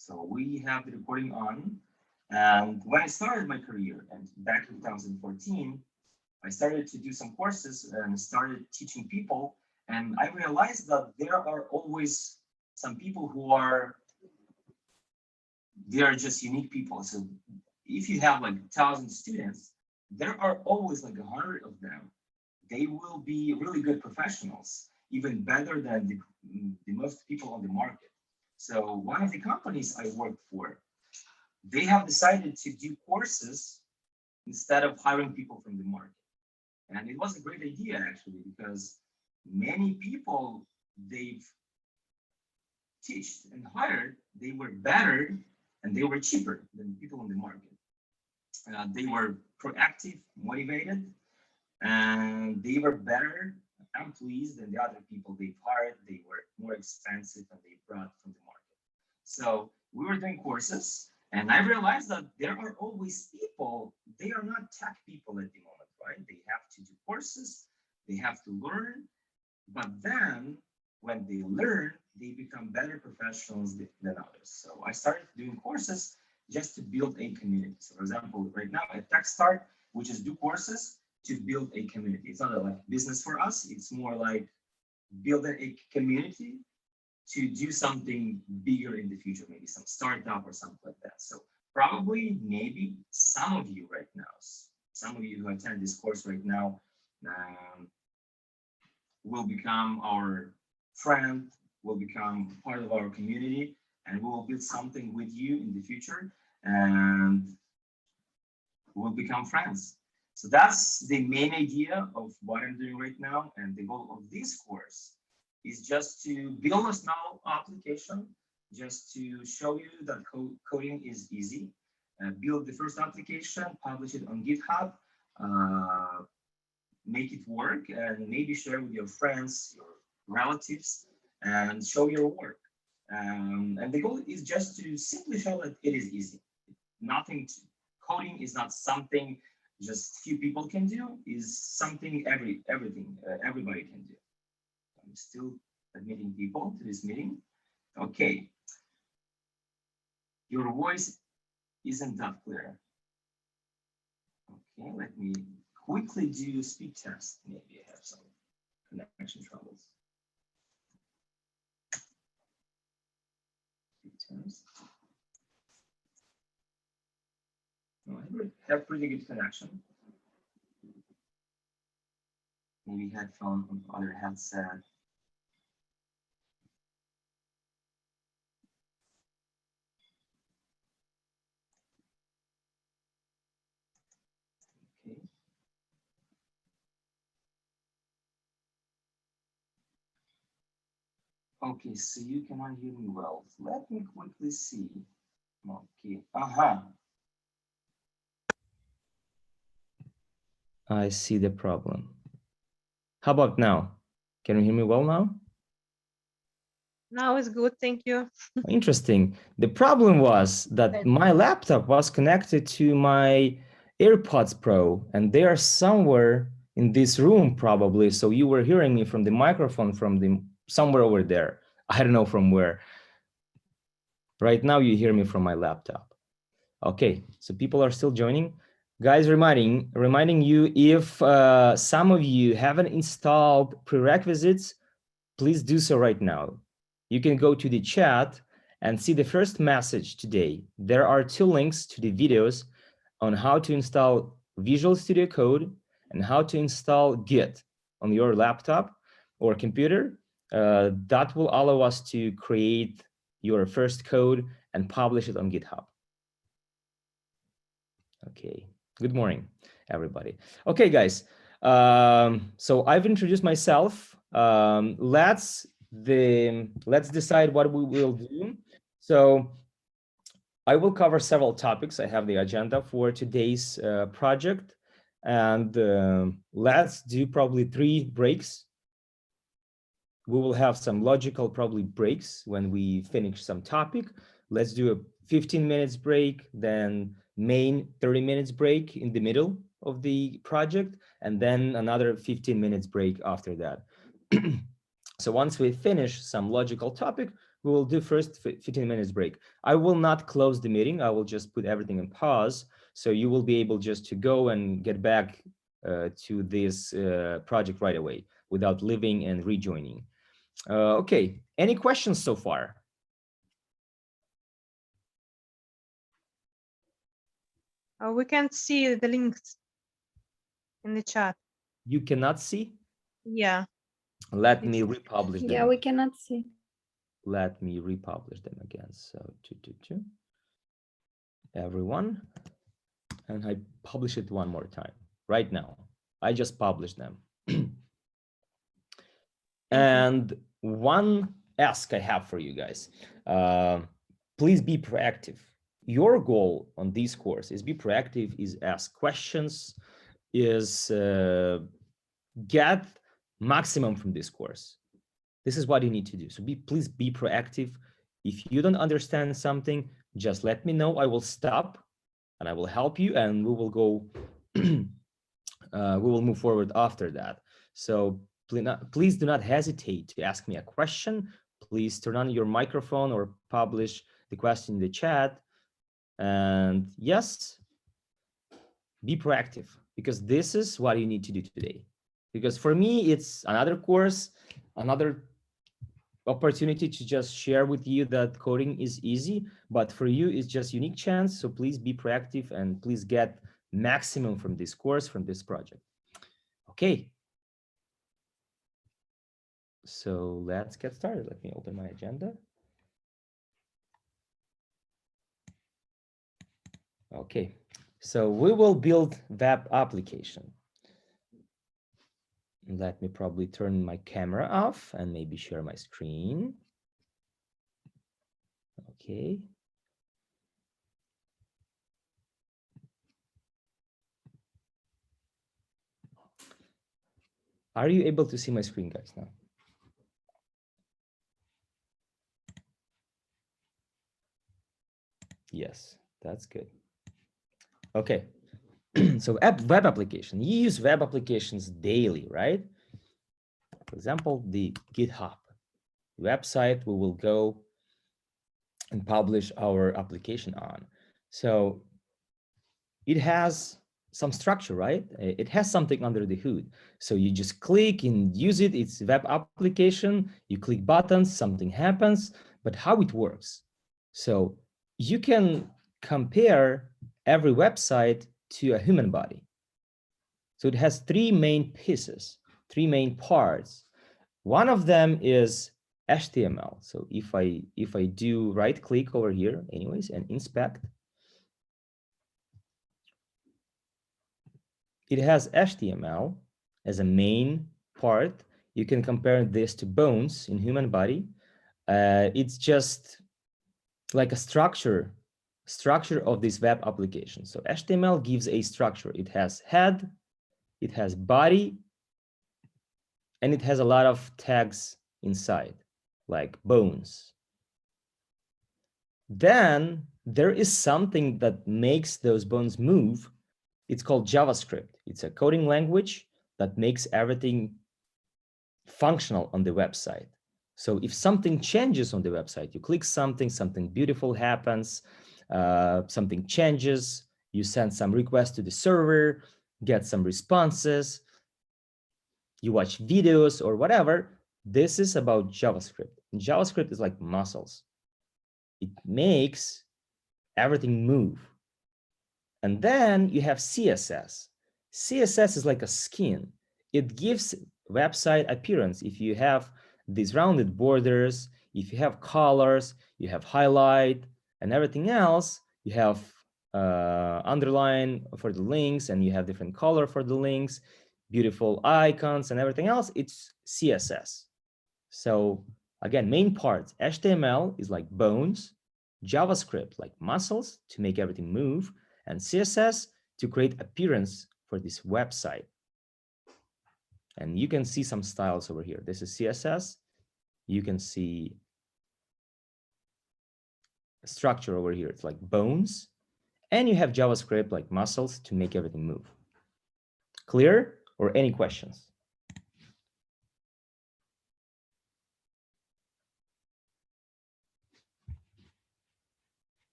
So we have the recording on. And when I started my career, and back in 2014, I started to do some courses and started teaching people. And I realized that there are always some people who are, they are just unique people. So if you have like 1,000 students, there are always like 100 of them. They will be really good professionals, even better than the most people on the market. So one of the companies I worked for, they have decided to do courses instead of hiring people from the market. And it was a great idea actually, because many people they've taught and hired, they were better and they were cheaper than people on the market. They were proactive, motivated, and they were better employees than the other people they've hired. They were more expensive and they brought from the market. So we were doing courses, and I realized that there are always people, they are not tech people at the moment, right? They have to do courses, they have to learn, but then when they learn, they become better professionals than others. So I started doing courses just to build a community. So for example, right now at TechStart, we just do courses to build a community. It's not like business for us. It's more like building a community to do something bigger in the future, maybe some startup or something like that. So probably maybe some of you right now, some of you who attend this course right now will become our friend, will become part of our community, and we will build something with you in the future, and we'll become friends. So that's the main idea of what I'm doing right now. And the goal of this course is just to build a small application, just to show you that coding is easy. Build the first application, publish it on GitHub, make it work, and maybe share with your friends, your relatives, and show your work. And the goal is just to simply show that it is easy. Coding is not something just few people can do, is something everybody can do. I'm still admitting people to this meeting. Okay. Your voice isn't that clear. Okay, let me quickly do a speed test. Maybe I have some connection troubles. Speed test. I have pretty good connection. Maybe headphone from other headset. Okay. Okay, so you cannot hear me well. Let me quickly see. Okay. I see the problem. How about now? Can you hear me well now? Now it's good, thank you. Interesting. The problem was that my laptop was connected to my AirPods Pro, and they are somewhere in this room probably. So you were hearing me from the microphone from somewhere over there. I don't know from where. Right now you hear me from my laptop. Okay, so people are still joining. Guys, reminding you, if some of you haven't installed Prerequisites, please do so right now. You can go to the chat and see the first message today. There are 2 links to the videos on how to install Visual Studio Code and how to install Git on your laptop or computer. That will allow us to create your first code and publish it on GitHub. Okay, good morning, everybody. Okay, guys, so I've introduced myself. Let's decide what we will do. So I will cover several topics. I have the agenda for today's project, and let's do probably 3 breaks. We will have some logical probably breaks when we finish some topic. Let's do a 15 minutes break, then main 30 minutes break in the middle of the project, and then another 15 minutes break after that. So once we finish some logical topic, We will do first 15 minutes break. I will not close the meeting. I will just put everything in pause. So you will be able just to go and get back to this project right away without leaving and rejoining. Okay, any questions so far? We can't see the links in the chat. You cannot see? Yeah. Let me republish them. Yeah, we cannot see. Let me republish them again. So everyone, and I publish it one more time right now. I just published them. And one ask I have for you guys, please be proactive. Your goal on this course is be proactive, is ask questions, is get maximum from this course. This is what you need to do. So please be proactive. If you don't understand something, just let me know. I will stop and I will help you, and we will go. We will move forward after that. So please do not hesitate to ask me a question. Please turn on your microphone or publish the question in the chat. And yes, be proactive, because this is what you need to do today. Because for me, it's another course, another opportunity to just share with you that coding is easy, but for you, it's just unique chance. So please be proactive and please get maximum from this course, from this project. Okay. So let's get started. Let me open my agenda. Okay, so we will build web application. Let me probably turn my camera off and maybe share my screen. Okay. Are you able to see my screen, guys, now? Yes, that's good. Okay, so web application. You use web applications daily, right? For example, the GitHub website we will go and publish our application on. So it has some structure, right? It has something under the hood. So you just click and use it. It's a web application. You click buttons, something happens, but how it works. So you can compare every website to a human body. So it has three main pieces, three main parts. One of them is HTML. So if I do right click over here anyways and inspect, it has HTML as a main part. You can compare this to bones in human body. It's just like a structure of this web application. So HTML gives a structure. It has head, it has body, and it has a lot of tags inside, like bones. Then there is something that makes those bones move. It's called JavaScript. It's a coding language that makes everything functional on the website. So if something changes on the website, you click something, something beautiful happens, something changes, you send some requests to the server, get some responses, you watch videos or whatever. This is about JavaScript. And JavaScript is like muscles. It makes everything move. And then you have CSS. CSS is like a skin. It gives website appearance. If you have these rounded borders, if you have colors, you have highlight and everything else, you have underline for the links and you have different color for the links, beautiful icons and everything else, it's CSS. So again, main parts, HTML is like bones, JavaScript like muscles to make everything move, and CSS to create appearance for this website. And you can see some styles over here. This is CSS. You can see structure over here. It's like bones. And you have JavaScript like muscles to make everything move. Clear? Or any questions?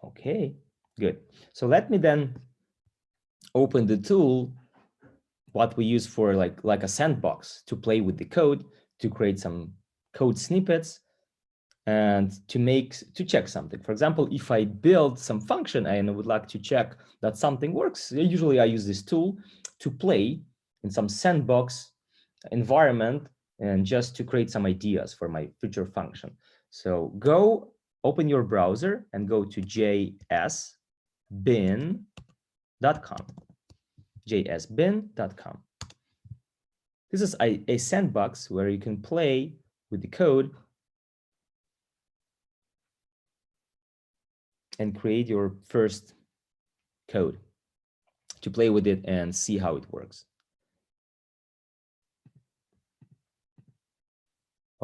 Okay, good. So let me then open the tool, what we use for like a sandbox to play with the code, to create some code snippets, and to check something. For example, if I build some function and I would like to check that something works, usually I use this tool to play in some sandbox environment and just to create some ideas for my future function. So go open your browser and go to jsbin.com. jsbin.com. This is a sandbox where you can play with the code and create your first code to play with it and see how it works.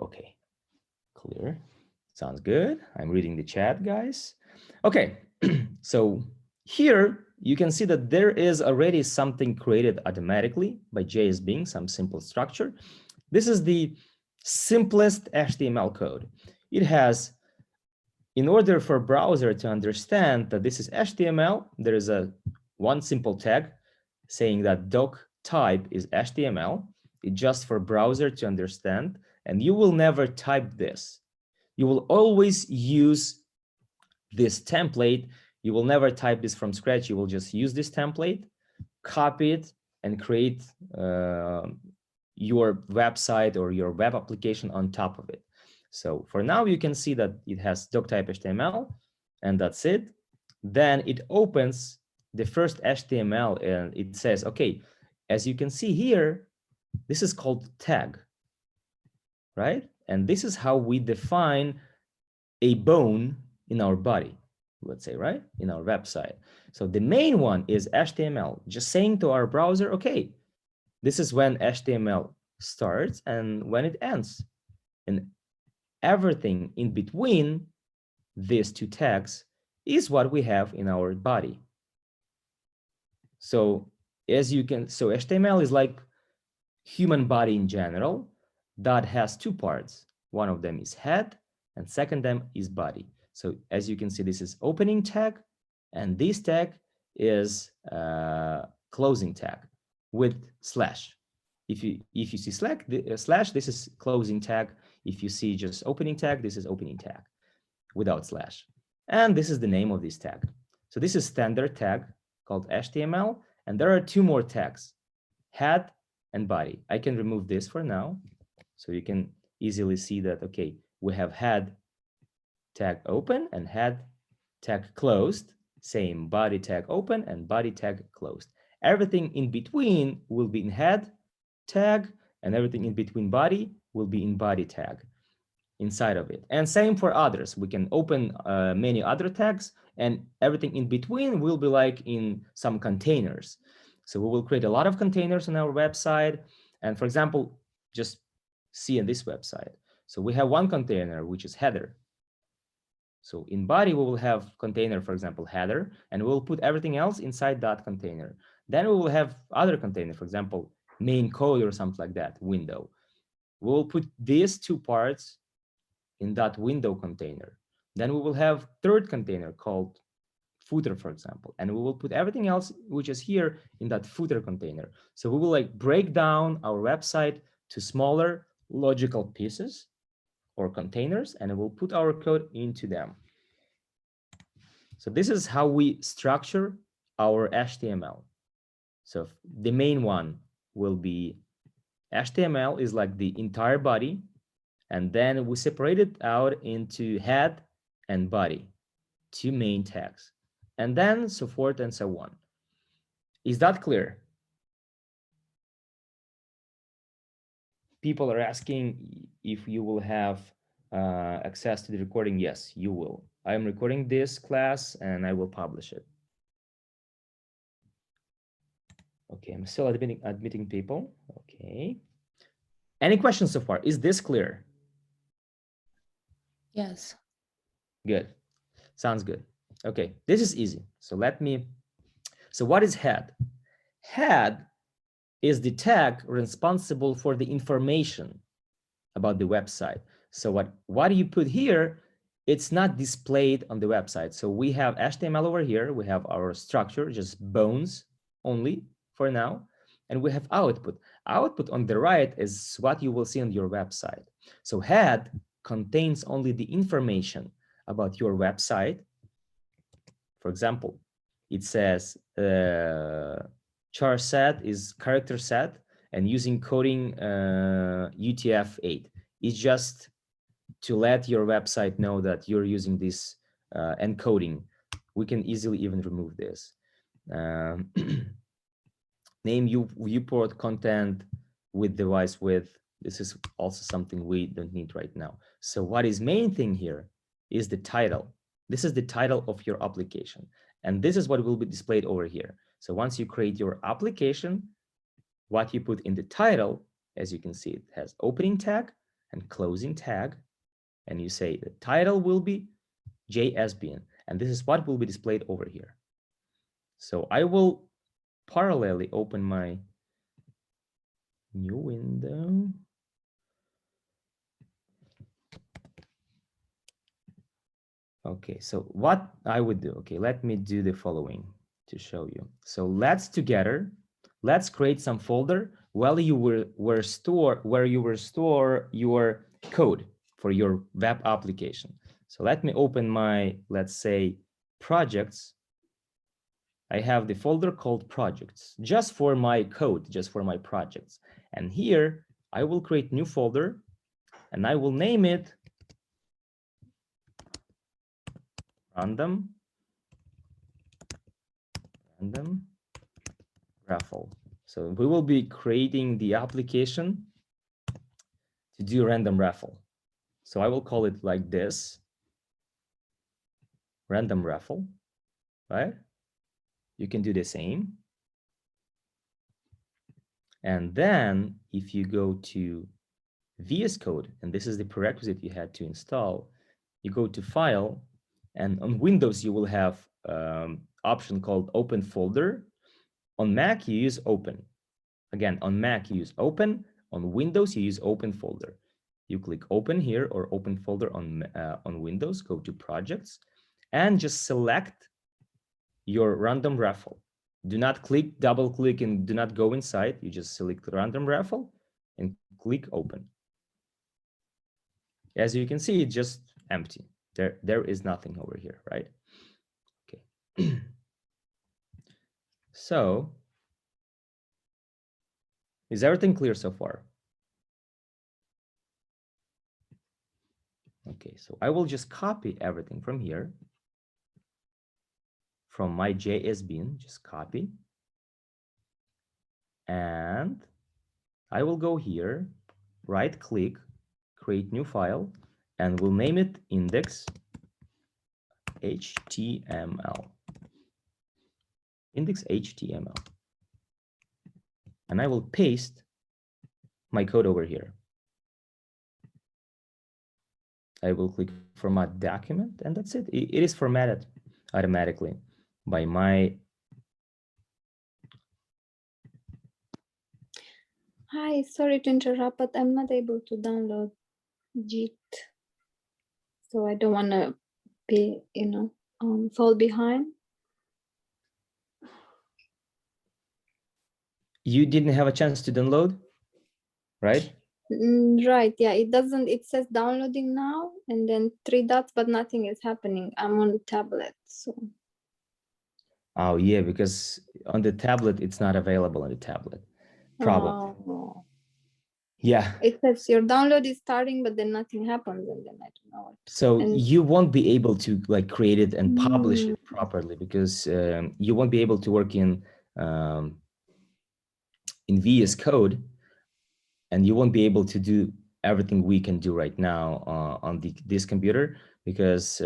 Okay, clear. Sounds good. I'm reading the chat, guys. Okay, so here you can see that there is already something created automatically by JSBing, some simple structure. This is the simplest HTML code. It has, in order for a browser to understand that this is HTML, there is one simple tag saying that doc type is HTML. It's just for browser to understand, and you will never type this. You will always use this template. You will never type this from scratch. You will just use this template, copy it, and create your website or your web application on top of it. So for now, you can see that it has doc type HTML, and that's it. Then it opens the first HTML, and it says, okay, as you can see here, this is called tag, right? And this is how we define a bone in our body, let's say, right? In our website. So the main one is HTML, just saying to our browser, okay, this is when HTML starts and when it ends. And everything in between these two tags is what we have in our body. So as you can, so HTML is like human body in general that has two parts. One of them is head and second them is body. So as you can see, this is opening tag and this tag is closing tag with slash. If you see slash, this is closing tag. If you see just opening tag, this is opening tag without slash. And this is the name of this tag. So this is standard tag called HTML. And there are two more tags, head and body. I can remove this for now. So you can easily see that, okay, we have head tag open and head tag closed, same body tag open and body tag closed. Everything in between will be in head tag, and everything in between body will be in body tag inside of it. And same for others. We can open many other tags, and everything in between will be like in some containers. So we will create a lot of containers on our website. And for example, just see in this website. So we have one container, which is header. So in body, we will have container, for example, header, and we'll put everything else inside that container. Then we will have other container, for example, main code or something like that, window. We'll put these two parts in that window container. Then we will have third container called footer, for example, and we will put everything else which is here in that footer container. So we will like break down our website to smaller logical pieces or containers, and we'll put our code into them. So this is how we structure our HTML. So the main one will be HTML is like the entire body, and then we separate it out into head and body, two main tags, and then so forth and so on. Is that clear? People are asking if you will have access to the recording. Yes, you will. I am recording this class and I will publish it. Okay, I'm still admitting people. Okay. Any questions so far? Is this clear? Yes. Good. Sounds good. Okay, this is easy. So so what is head? Head is the tag responsible for the information about the website. So what do you put here it's not displayed on the website. So we have HTML over here. We have our structure, just bones only for now. And we have output. Output on the right is what you will see on your website. So head contains only the information about your website. For example, it says char set is character set and using coding UTF-8. It's just to let your website know that you're using this encoding. We can easily even remove this. Name viewport content with device width. This is also something we don't need right now. So what is main thing here is the title. This is the title of your application. And this is what will be displayed over here. So once you create your application, what you put in the title, as you can see, it has opening tag and closing tag. And you say the title will be JSBN. And this is what will be displayed over here. So I will parallelly open my new window. Okay, so what I would do, okay, let me do the following to show you. So let's create some folder where you were store your code for your web application. So let me open my, let's say, projects. I have the folder called projects, just for my code, just for my projects. And here I will create new folder and I will name it random raffle. So we will be creating the application to do random raffle. So I will call it like this, random raffle, right? You can do the same. And then if you go to VS Code, and this is the prerequisite you had to install, you go to File, and on Windows, you will have option called Open Folder. On Mac, you use Open. Again, on Mac, you use Open. On Windows, you use Open Folder. You click Open here or Open Folder on Windows, go to Projects, and just select your random raffle. Do not click, double click, and do not go inside. You just select random raffle and click Open. As you can see, it's just empty. There is nothing over here, right? Okay. So, is everything clear so far? Okay, so I will just copy everything from here, from my JS bin, just copy. And I will go here, right click, create new file, and we'll name it index.html. Index.html. And I will paste my code over here. I will click format document, and that's it. It is formatted automatically by my. Hi, sorry to interrupt, but I'm not able to download JIT. So I don't want to be, fall behind. You didn't have a chance to download, right? Right, yeah, it says downloading now and then 3 dots, but nothing is happening. I'm on tablet, so. Oh yeah, because on the tablet, it's not available on the tablet. Problem. Oh. Yeah. It says your download is starting, but then nothing happens, and then I don't know what. So you won't be able to like create it and publish it properly because you won't be able to work in VS Code, and you won't be able to do everything we can do right now on this computer because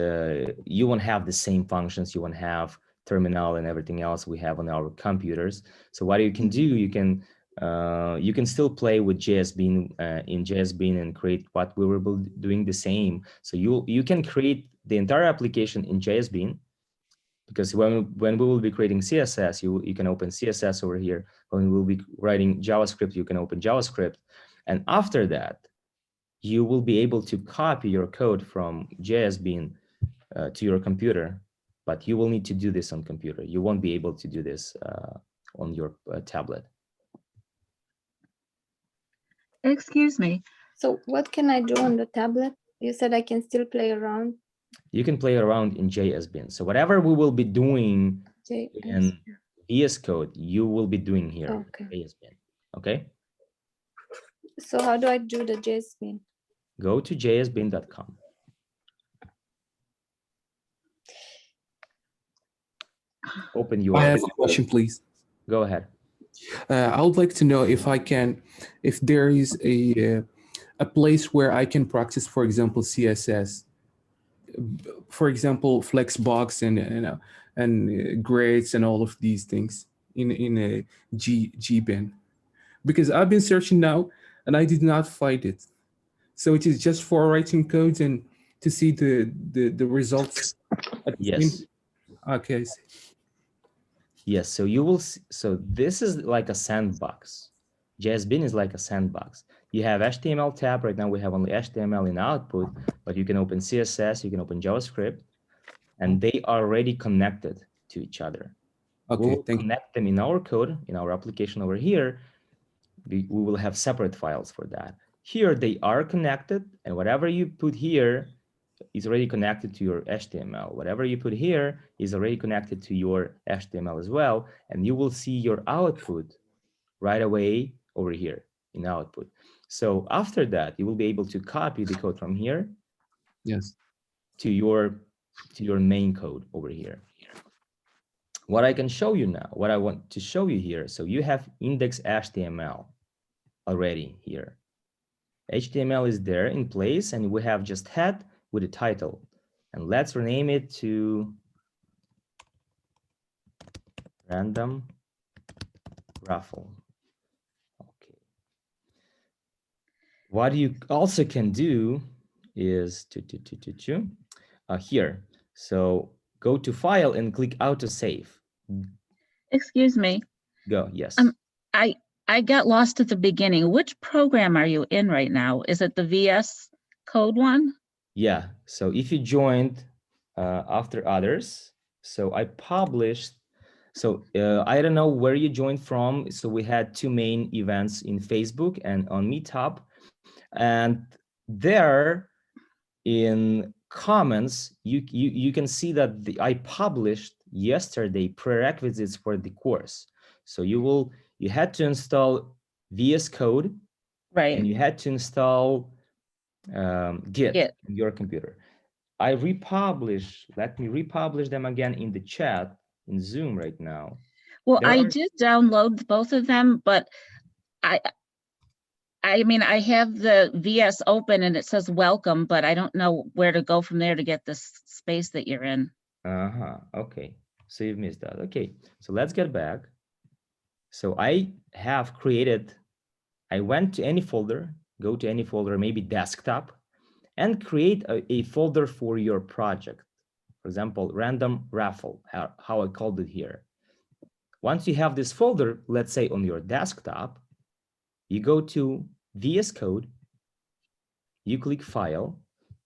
you won't have the same functions. You won't have terminal and everything else we have on our computers. So what you can do, you can still play with JSBean in JSBean and create what we were doing the same. So you can create the entire application in JSBean, because when we will be creating CSS, you can open CSS over here. When we will be writing JavaScript, you can open JavaScript. And after that, you will be able to copy your code from JSBin to your computer, but you will need to do this on computer. You won't be able to do this on your tablet. Excuse me. So what can I do on the tablet? You said I can still play around. You can play around in JSBin. So whatever we will be doing JS. in VS Code, you will be doing here Okay. in JSBin. Okay? So how do I do the JSBin? Go to jsbin.com. Open your. I have a question, please. Go ahead. I would like to know if there is a place where I can practice, for example, CSS, for example, Flexbox and grades and all of these things in a GBin, because I've been searching now and I did not find it. So it is just for writing codes and to see the results. Yes. Okay. Yes, so you will see, so this is like a sandbox. JSBin is like a sandbox. You have HTML tab. Right now we have only HTML in output, but you can open CSS, you can open JavaScript, and they are already connected to each other. Okay, We'll connect them in our code, in our application over here. We will have separate files for that. Here they are connected, and whatever you put here is already connected to your HTML. Whatever you put here is already connected to your HTML as well, and you will see your output right away over here in output. So after that, you will be able to copy the code from here, yes, to your main code over here. What I can show you now, what I want to show you here, so you have index.html already here. HTML is there in place, and we have just head with a title, and let's rename it to random raffle. Okay. What you also can do is here. So go to file and click autosave. Excuse me. Go, yes. I got lost at the beginning. Which program are you in right now? Is it the VS Code one? Yeah, so if you joined after others, so I published, so I don't know where you joined from. So we had two main events in Facebook and on Meetup, and there in comments, you can see that I published yesterday prerequisites for the course. So you had to install VS Code, Right. and you had to install Git on your computer. I republish, let me republish them again in the chat in Zoom right now. Well, I did download both of them, but I mean, I have the VS open and it says welcome, but I don't know where to go from there to get this space that you're in. Okay, so you've missed that. Okay, so let's get back. So I have created, I went to any folder, go to any folder, maybe desktop, and create a folder for your project. For example, random raffle, how I called it here. Once you have this folder, let's say on your desktop, you go to VS Code, you click File.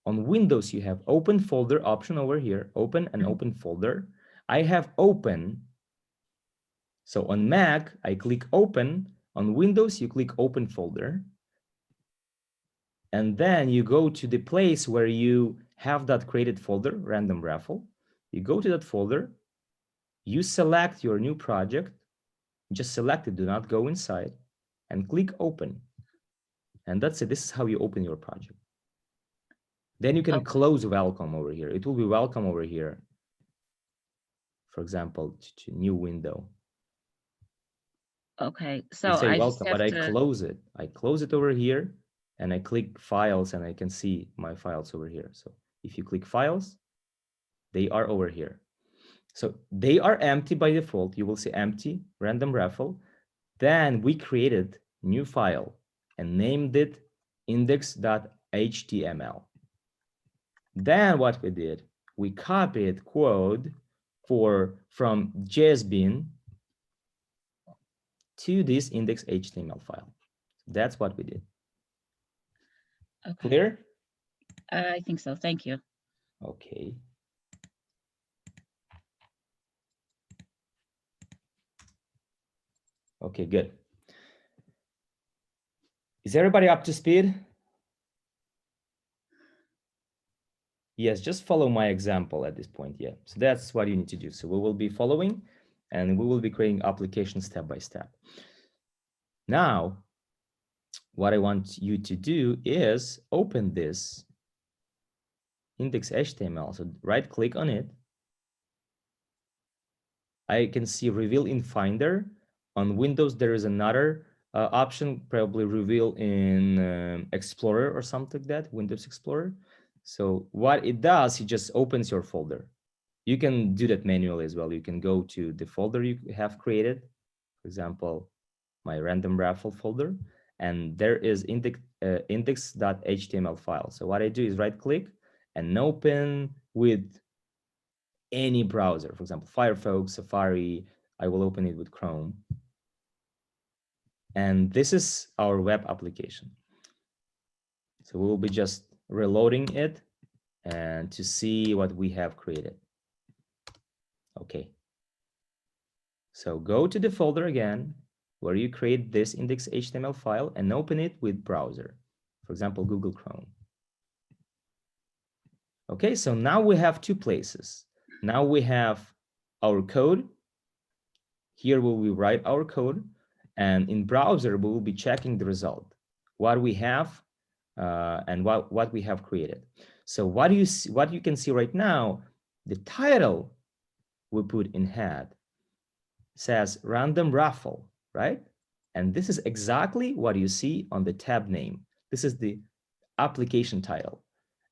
On Windows, you have Open Folder option over here, Open and Open Folder. I have Open. So on Mac, I click Open. On Windows, you click Open Folder. And then you go to the place where you have that created folder, random raffle. You go to that folder, you select your new project, just select it, do not go inside, and click open. And that's it. This is how you open your project. Then you can close welcome over here. It will be welcome over here. For example, to new window. Okay, so say I welcome, but I to... close it. I close it over here, and I click files, and I can see my files over here. So if you click files, they are over here. So they are empty by default. You will see empty, random raffle. Then we created new file and named it index.html. Then what we did, we copied code from JSBin to this index.html file. That's what we did. Okay. Clear? I think so. Thank you. Okay. Okay, good. Is everybody up to speed? Yes, just follow my example at this point. Yeah, so that's what you need to do. So we will be following and we will be creating applications step by step. Now, what I want you to do is open this index.html. So right click on it. I can see reveal in Finder. On Windows, there is another option, probably reveal in Explorer or something like that, Windows Explorer. So what it does, it just opens your folder. You can do that manually as well. You can go to the folder you have created, for example, my random raffle folder, and there is index.html file. So what I do is right click and open with any browser, for example, Firefox, Safari. I will open it with Chrome. And this is our web application. So we will be just reloading it and to see what we have created. Okay. So go to the folder again, where you create this index.html file and open it with browser, for example, Google Chrome. Okay, so now we have two places. Now we have our code. Here we will write our code, and in browser we will be checking the result, what we have and what we have created. So what you can see right now, the title we put in head says random raffle, right? And this is exactly what you see on the tab name. This is the application title.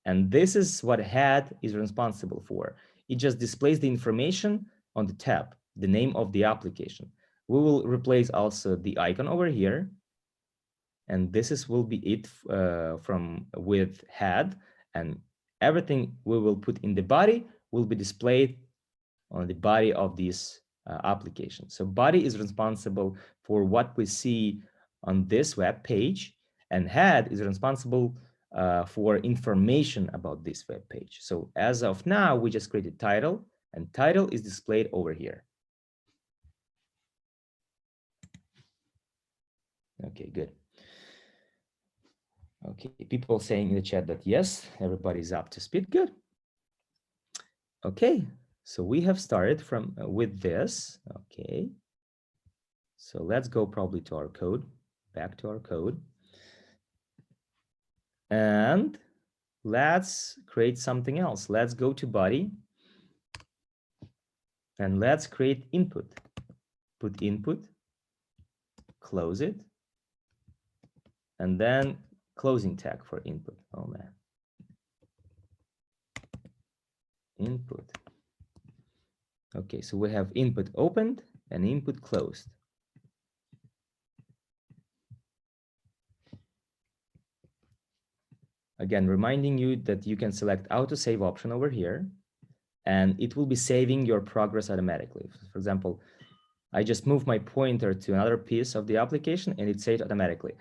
And this is what head is responsible for. It just displays the information on the tab, the name of the application. We will replace also the icon over here. And this will be it with head, and everything we will put in the body will be displayed on the body of this application. So body is responsible for what we see on this web page, and head is responsible for information about this web page. So as of now, we just created title, and title is displayed over here. Okay, good. Okay, people saying in the chat that yes, everybody's up to speed. Good. Okay, so we have started with this. Okay, so let's go probably to our code, back to our code, and let's create something else. Let's go to body, and let's create input. Put input, close it, and then closing tag for input. Oh man. Input. Okay, so we have input opened and input closed. Again, reminding you that you can select autosave option over here, and it will be saving your progress automatically. For example, I just move my pointer to another piece of the application and it saves automatically.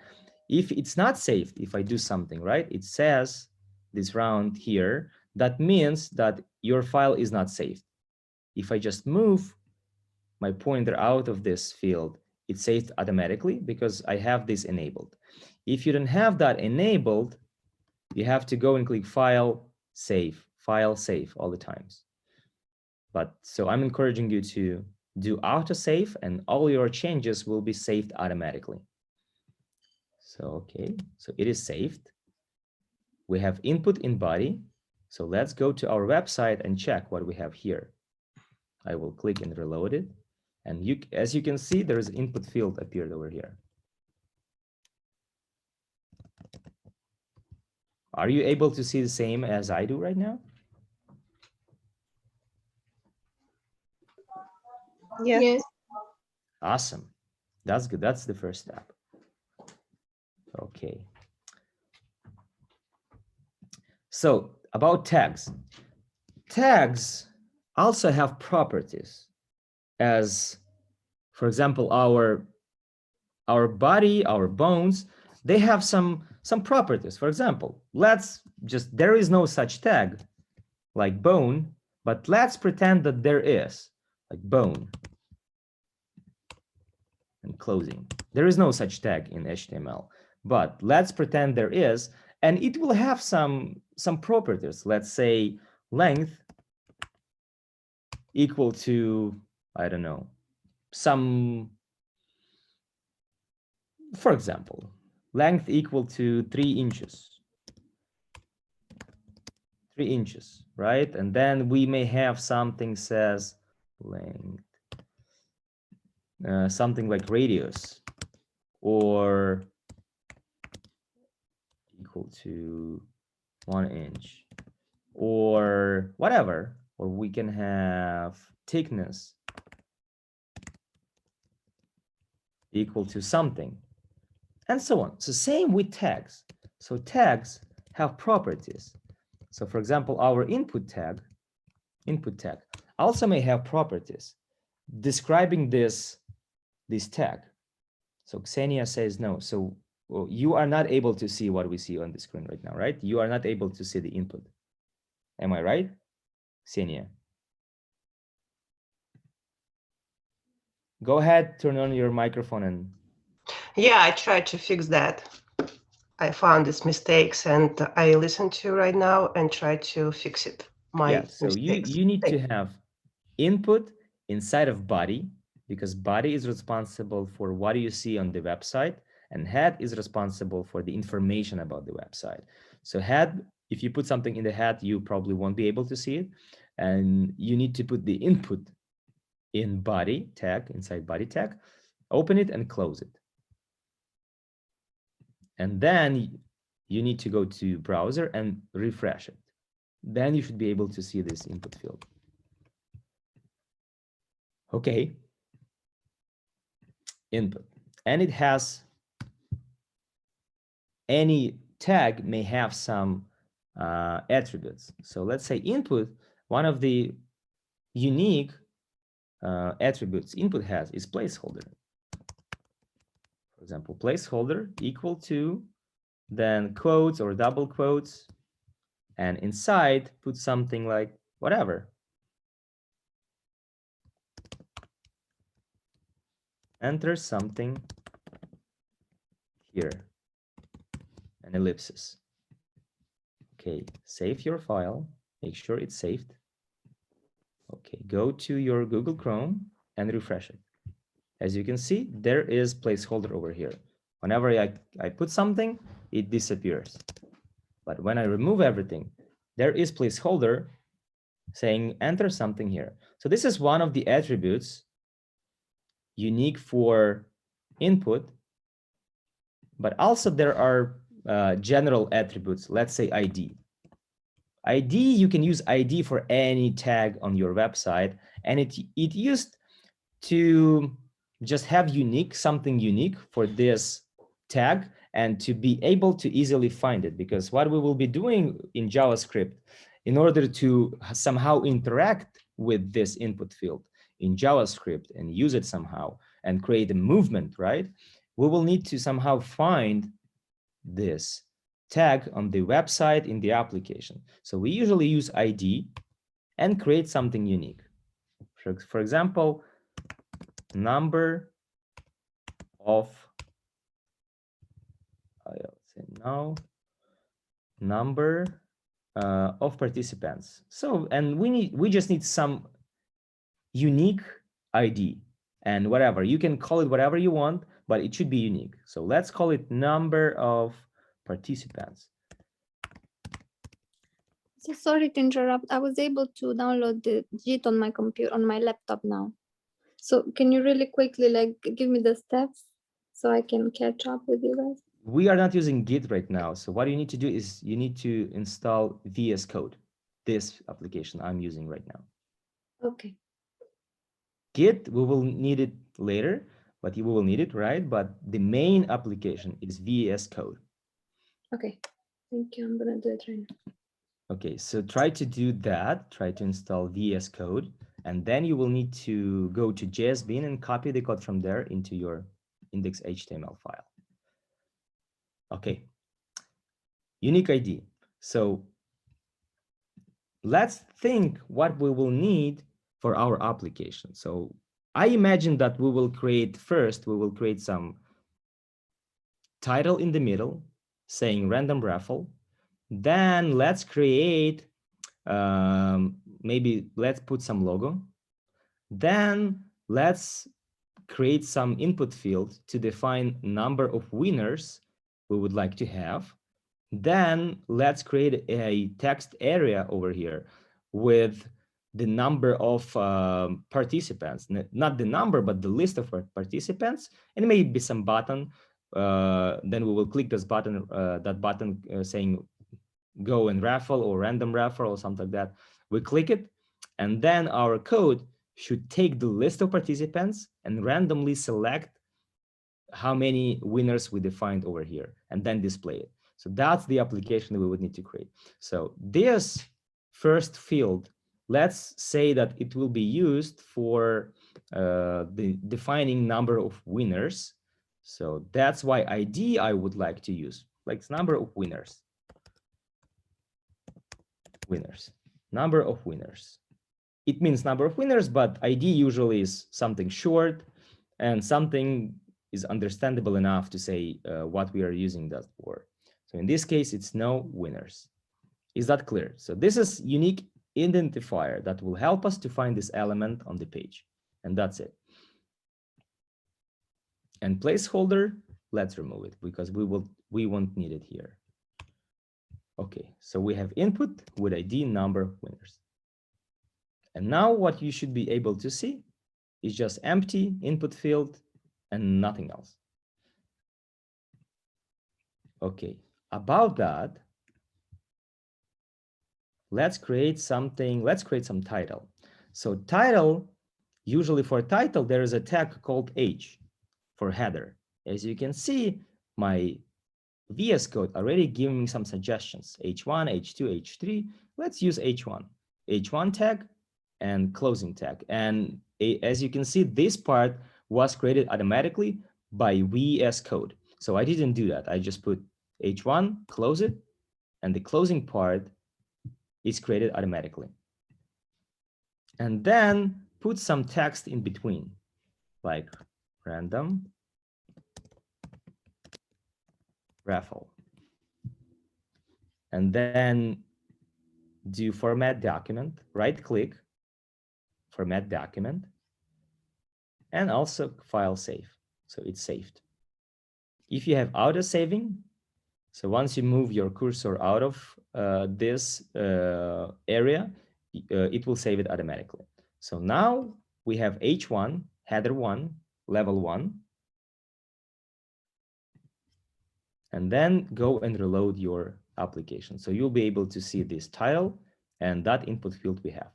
If it's not saved, if I do something, right, it says this round here, that means that your file is not saved. If I just move my pointer out of this field, it saves automatically because I have this enabled. If you don't have that enabled, you have to go and click file, save all the times. But so I'm encouraging you to do autosave and all your changes will be saved automatically. So, okay, so it is saved. We have input in body. So let's go to our website and check what we have here. I will click and reload it. And as you can see, there is an input field appeared over here. Are you able to see the same as I do right now? Yes. Yes. Awesome. That's good. That's the first step. Okay. So about tags. Tags also have properties as, for example, our body, our bones, they have some properties. For example, there is no such tag like bone, but let's pretend that there is, like bone and closing. There is no such tag in HTML, but let's pretend there is, and it will have some properties. Let's say length equal to, I don't know, for example, length equal to 3 inches. 3 inches, right? And then we may have something says length, something like radius, or equal to 1 inch, or whatever. Or we can have thickness equal to something, and so on. So same with tags. So tags have properties. So for example, our input tag also may have properties describing this tag. So Xenia says no. So you are not able to see what we see on the screen right now, right? You are not able to see the input. Am I right, Xenia? Go ahead, turn on your microphone and. Yeah, I tried to fix that. I found these mistakes and I listen to right now and try to fix it. Yeah, so you need to have input inside of body, because body is responsible for what you see on the website, and head is responsible for the information about the website. So head, if you put something in the head, you probably won't be able to see it, and you need to put the input in body tag, inside body tag, open it and close it. And then you need to go to browser and refresh it. Then you should be able to see this input field. Okay. Input. And it has, any tag may have some attributes. So let's say input, one of the unique attributes input has is placeholder. For example, placeholder equal to, then quotes or double quotes, and inside put something like whatever. Enter something here, an ellipsis. Okay, save your file, make sure it's saved. Okay, go to your Google Chrome and refresh it. As you can see, there is placeholder over here. Whenever I put something, it disappears. But when I remove everything, there is placeholder saying enter something here. So this is one of the attributes unique for input, but also there are general attributes. Let's say ID. ID, you can use ID for any tag on your website, and it used to just have something unique for this tag, and to be able to easily find it. Because what we will be doing in JavaScript, in order to somehow interact with this input field in JavaScript and use it somehow and create a movement, right? We will need to somehow find this tag on the website in the application. So we usually use ID and create something unique. For example, number of, number of participants. So, and we just need some unique ID, and whatever, you can call it whatever you want, but it should be unique. So let's call it number of participants. So sorry to interrupt. I was able to download the JIT on my computer, on my laptop now. So can you really quickly give me the steps so I can catch up with you guys? We are not using Git right now. So what you need to do is you need to install VS Code, this application I'm using right now. Okay. Git, we will need it later, but you will need it, right? But the main application is VS Code. Okay, thank you. I'm gonna do it right now. Okay, so try to do that. Try to install VS Code, and then you will need to go to JSBin and copy the code from there into your index.html file. Okay. Unique ID. So let's think what we will need for our application. So I imagine that we will create some title in the middle saying random raffle. Then let's create, maybe let's put some logo. Then let's create some input field to define number of winners we would like to have. Then let's create a text area over here with the number of participants, not the number, but the list of participants, and maybe some button. Then we will click this button, saying go and raffle or random raffle or something like that. We click it, and then our code should take the list of participants and randomly select how many winners we defined over here, and then display it. So that's the application that we would need to create. So this first field, let's say that it will be used for the defining number of winners. So that's why ID I would like to use, like number of winners. Number of winners. It means number of winners, but ID usually is something short and something is understandable enough to say what we are using that for. So in this case, it's no winners. Is that clear? So this is unique identifier that will help us to find this element on the page. And that's it. And placeholder, let's remove it because we won't need it here. Okay, so we have input with ID number of winners. And now what you should be able to see is just empty input field and nothing else. Okay, about that, let's create something. Let's create some title. So title, usually for title, there is a tag called H for header. As you can see, my VS Code already giving me some suggestions, H1, H2, H3. Let's use H1. H1 tag and closing tag. And as you can see, this part was created automatically by VS Code. So I didn't do that. I just put H1, close it, and the closing part is created automatically. And then put some text in between, like random raffle. And then do format document, right click, format document, and also file save. So it's saved. If you have auto saving, so once you move your cursor out of this area, it will save it automatically. So now we have H1, header 1, level 1. And then go and reload your application. So you'll be able to see this title and that input field we have.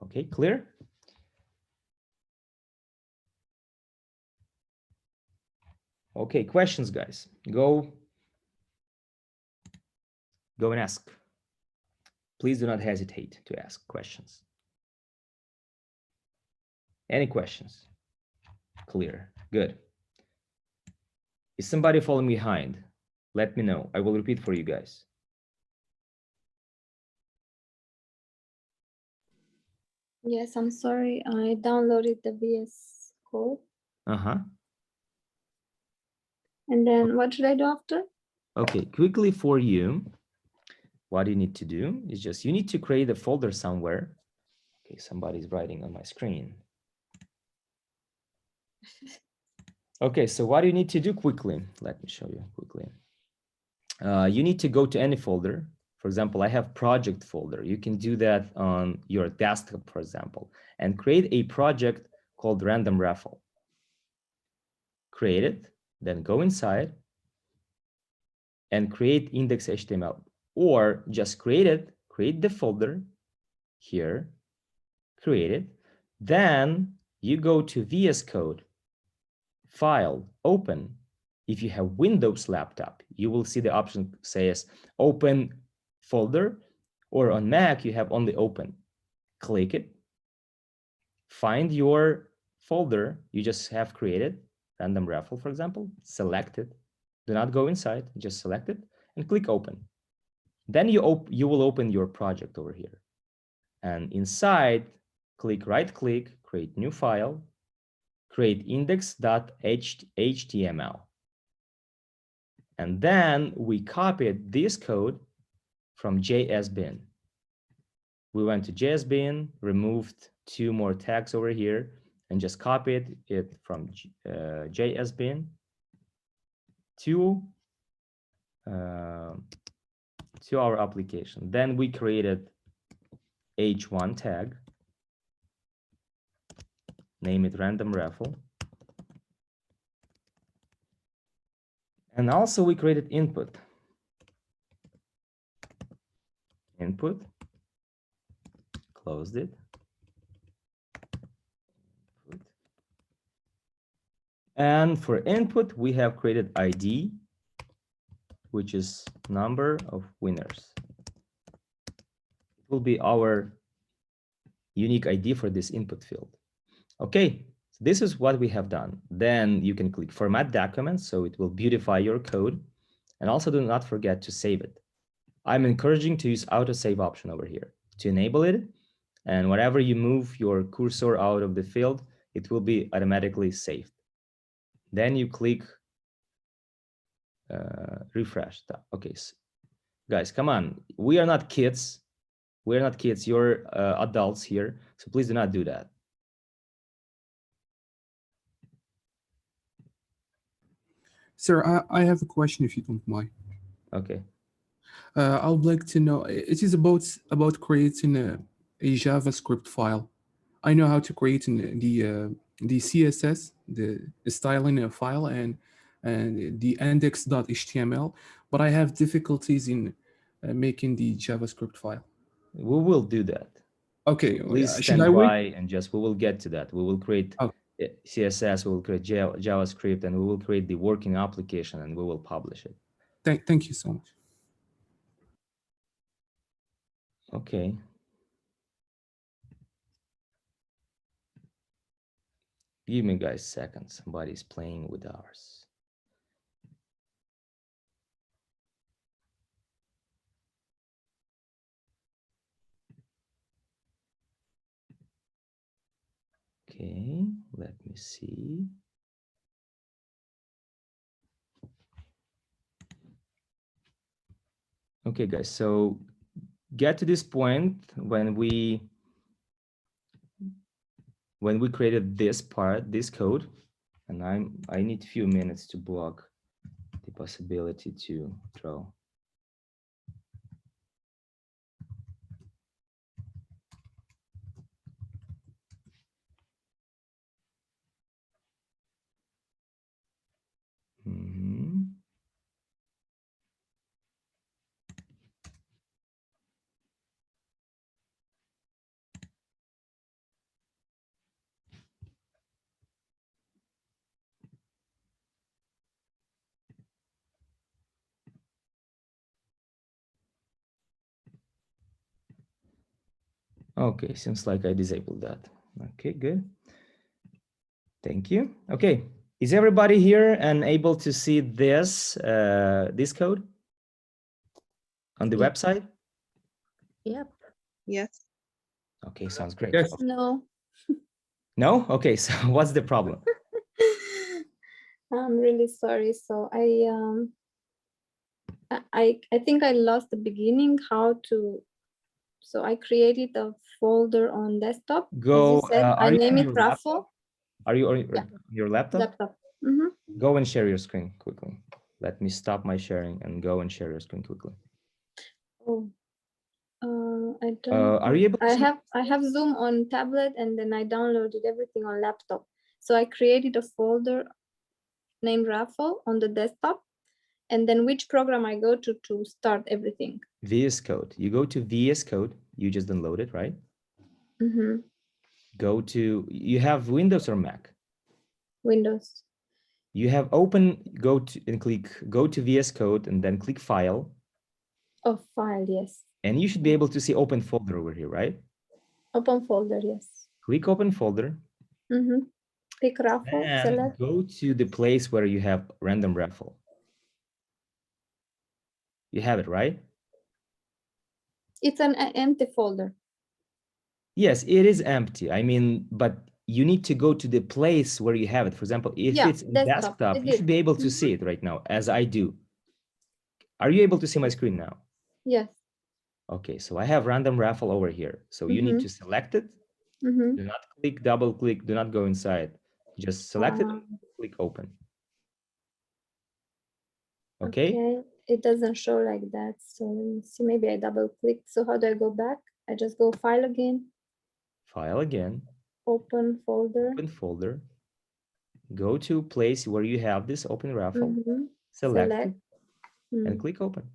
Okay, clear? Okay, questions, guys. Go and ask. Please do not hesitate to ask questions. Any questions? Clear, good. Is somebody following behind? Let me know. I will repeat for you guys. Yes, I'm sorry. I downloaded the VS Code. Uh-huh. And then what should I do after? Okay, quickly for you, what you need to do is just, you need to create a folder somewhere. Okay, somebody's writing on my screen. Okay, so what you need to do quickly, let me show you quickly. You need to go to any folder. For example, I have project folder. You can do that on your desktop, for example, and create a project called random raffle. Create it, then go inside and create index.html, or just create it, create the folder here, create it. Then you go to VS Code, File, Open. If you have Windows laptop, you will see the option says Open Folder, or on Mac, you have only Open. Click it, find your folder you just have created, random raffle, for example, select it. Do not go inside, just select it and click open. Then you will open your project over here. And inside, click right click, create new file, create index.html. And then we copied this code from JSBin. We went to JSBin, removed 2 more tags over here, and just copied it from JSBin to our application. Then we created h1 tag, name it random raffle. And also we created input. Input, closed it. Input. And for input, we have created ID, which is number of winners. It will be our unique ID for this input field. Okay, so this is what we have done. Then you can click format documents, so it will beautify your code. And also do not forget to save it. I'm encouraging to use autosave option over here to enable it. And whenever you move your cursor out of the field, it will be automatically saved. Then you click refresh. Okay, so guys, come on. We are not kids. We're not kids. You're adults here. So please do not do that. Sir, I have a question if you don't mind. Okay. I would like to know, it is about creating a JavaScript file. I know how to create the CSS, the styling file, and the index.html, but I have difficulties in making the JavaScript file. We will do that. Okay. Please Should stand I wait? by and we will get to that. We will create CSS, we will create JavaScript, and we will create the working application, and we will publish it. Thank you so much. Okay. Give me guys a second. Somebody's playing with ours. Okay, let me see. Okay, guys, so get to this point when we created this part, this code, and I need a few minutes to block the possibility to throw. Okay, seems like I disabled that. Okay, good. Thank you. Okay, is everybody here and able to see this this code on the website? Yep. Yes. Okay, sounds great. Yes. Okay. No. No? Okay, so what's the problem? I'm really sorry. So I think I lost the beginning how to. So I created a folder on desktop. Go. As you said, I Are you name on it your Raffle. laptop? Are you on Yeah. your laptop? Laptop. Mm-hmm. Go and share your screen quickly. Let me stop my sharing and go and share your screen quickly. Oh, I don't. Are you able to see? I have Zoom on tablet, and then I downloaded everything on laptop. So I created a folder named Raffle on the desktop, and then which program I go to start everything. VS Code. You go to VS Code. You just download it, right? Mm-hmm. Go to. You have Windows or Mac? Windows. You have open. Go to and click. Go to VS Code and then click File. Oh, file, yes. And you should be able to see Open Folder over here, right? Open folder, yes. Click Open Folder. Mm-hmm. Pick raffle, And select. go to the place where you have random raffle. You have it, right? It's an empty folder. Yes, it is empty. I mean, but you need to go to the place where you have it. For example, if Yeah, it's in desktop, desktop, it you should did. be able to see it right now, as I do. Are you able to see my screen now? Yes. Okay, so I have random raffle over here. So you need to select it. Mm-hmm. Do not click, double click, do not go inside. Just select it, and click open. Okay? It doesn't show like that. So let me see, maybe I double click. So how do I go back? I just go file again, File again, open folder. open folder. Go to place where you have this open raffle, Mhm. select Select. it, and click open.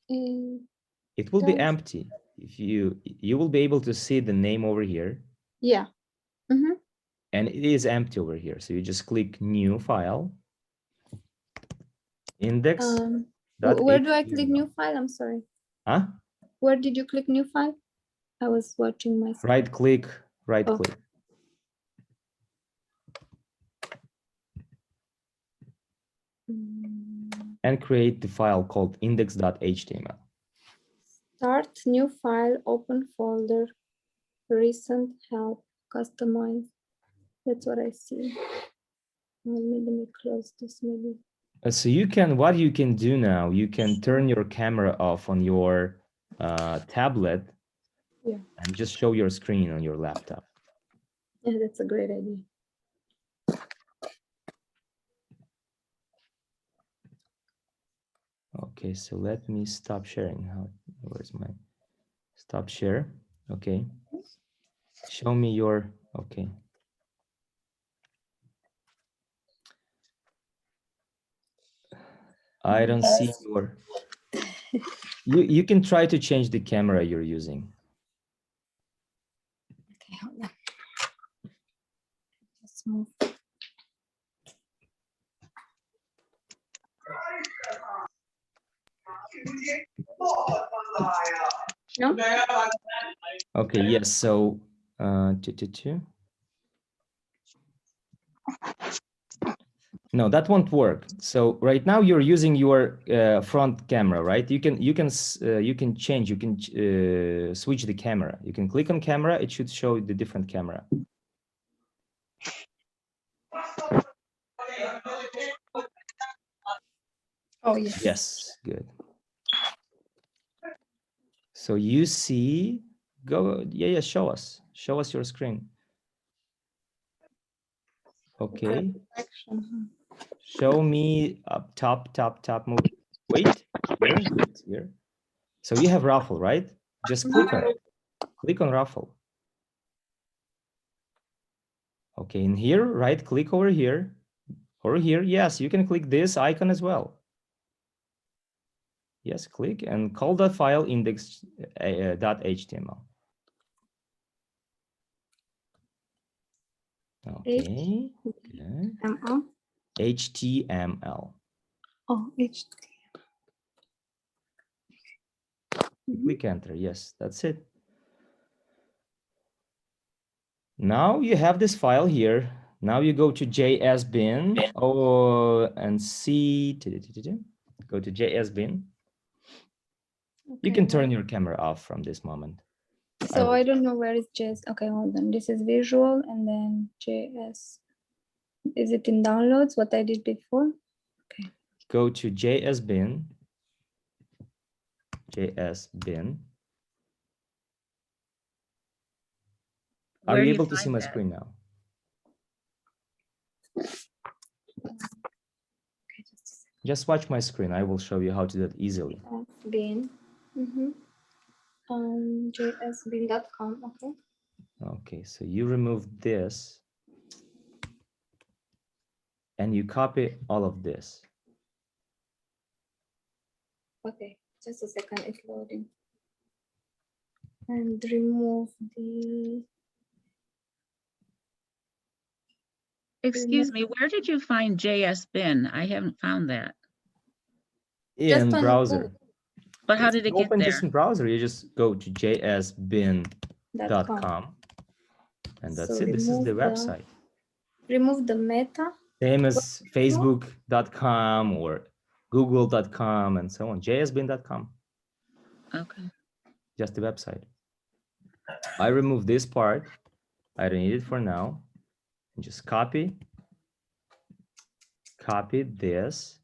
Mm, It will be does- empty. If you will be able to see the name over here, Yeah. Mm-hmm. and it is empty over here. So you just click new file, index. Where do I click new file? I'm sorry. Huh? Where did you click new file? I was watching my screen. Right click, right click. And create the file called index.html. Start new file, open folder, recent help, customize. That's what I see. Well, maybe let me close this maybe. So what you can do now, you can turn your camera off on your tablet, and just show your screen on your laptop. Yeah, that's a great idea. Okay, so let me stop sharing. Where's my stop share? Okay. Show me your, okay. I don't see your, you can try to change the camera you're using. Okay, hold on. Just move. No? Okay, yes, so no, that won't work. So right now you're using your front camera, right? You can switch the camera. You can click on camera, it should show the different camera. Oh, yes. Yes, good. So you see, show us your screen. Okay. Show me up top, move. Wait, here. So you have raffle, right? Just click on it. Click on raffle. Okay, in here, right click over here. Over here, yes, you can click this icon as well. Yes, click and call the file index.html. Okay, good. HTML. Oh, HTML. Click enter. Yes, that's it. Now you have this file here. Now you go to JS bin and see. Go to JS bin. You can turn your camera off from this moment. So I don't know where is JS. Okay, hold on. This is visual and then JS. Is it in downloads? What I did before? Okay. Go to JS bin. JS bin. Are you able to see my screen now? Okay, just watch my screen. I will show you how to do it easily. Bin. JSbin.com. Okay. Okay, so you remove this and you copy all of this. Okay, just a second, it's loading. And remove the. Excuse me, where did you find JS bin? I haven't found that. In browser. But how did it get open there? this in browser? You just go to jsbin.com and that's it. This is the website. remove the meta. Same as facebook.com or google.com and so on, jsbin.com, Okay. just the website. I remove this part. I don't need it for now. And just copy this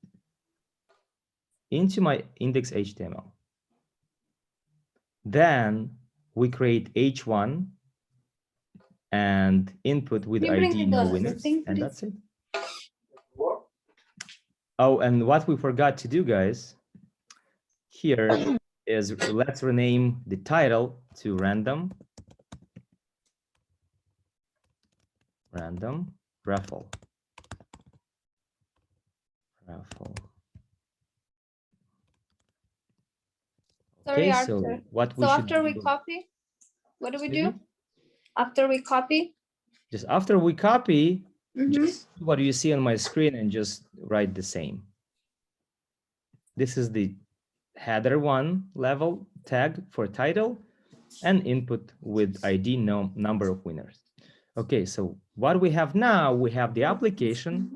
into my index.html. Then we create h1 and input with Can you bring ID me no the winners, thing, and please? that's it. Oh, and what we forgot to do, guys, here is let's rename the title to random raffle. Sorry, Okay, Arthur. so what we So should after we do, copy, what do we excuse do? me? After we copy? Just after we copy, Mhm. just what you see on my screen and just write the same. This is the header 1 level tag for title and input with ID no number of winners. Okay, so what we have now, we have the application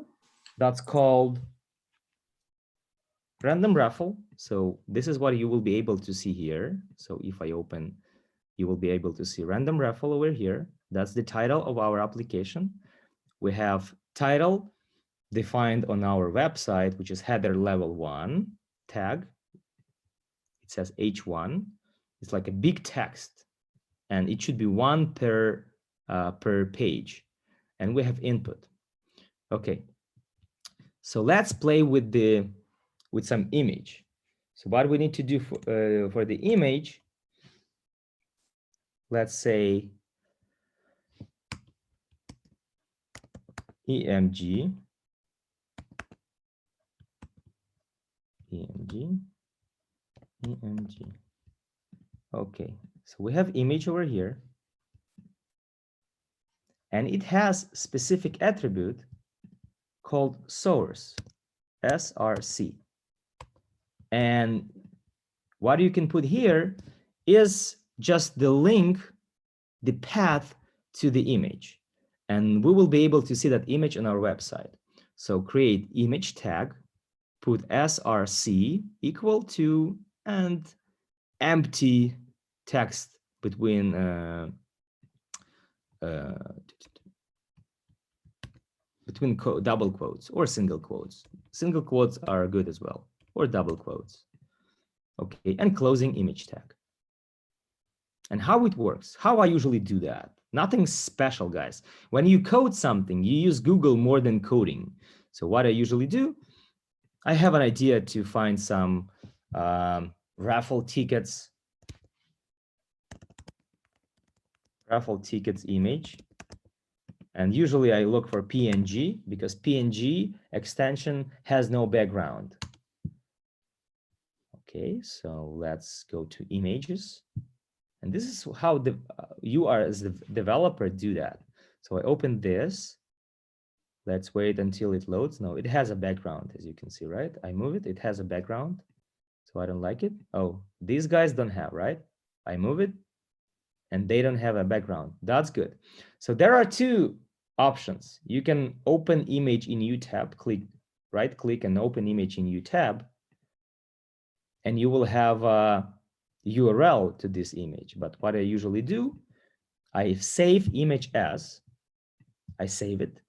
that's called random raffle. So this is what you will be able to see here. So if I open, you will be able to see random raffle over here. That's the title of our application. We have title defined on our website, which is header level 1 tag. It says H1. It's like a big text, and it should be 1 per page. And we have input. Okay. So let's play with some image. So what we need to do for the image, let's say EMG. Okay, so we have image over here, and it has specific attribute called source, SRC. And what you can put here is just the link, the path to the image. And we will be able to see that image on our website. So create image tag, put SRC equal to, and empty text between double quotes or single quotes. Single quotes are good as well, or double quotes. Okay, and closing image tag. And how it works, how I usually do that. Nothing special, guys. When you code something, you use Google more than coding. So what I usually do, I have an idea to find some raffle tickets image. And usually I look for PNG because PNG extension has no background. Okay, so let's go to images. And this is how you are as the developer do that. So I open this. Let's wait until it loads. No, it has a background, as you can see, right? I move it, it has a background. So I don't like it. Oh, these guys don't have, right? I move it and they don't have a background. That's good. So there are two options. You can open image in new tab, right click and open image in new tab. And you will have a URL to this image. But what I usually do, I save image as, I save it.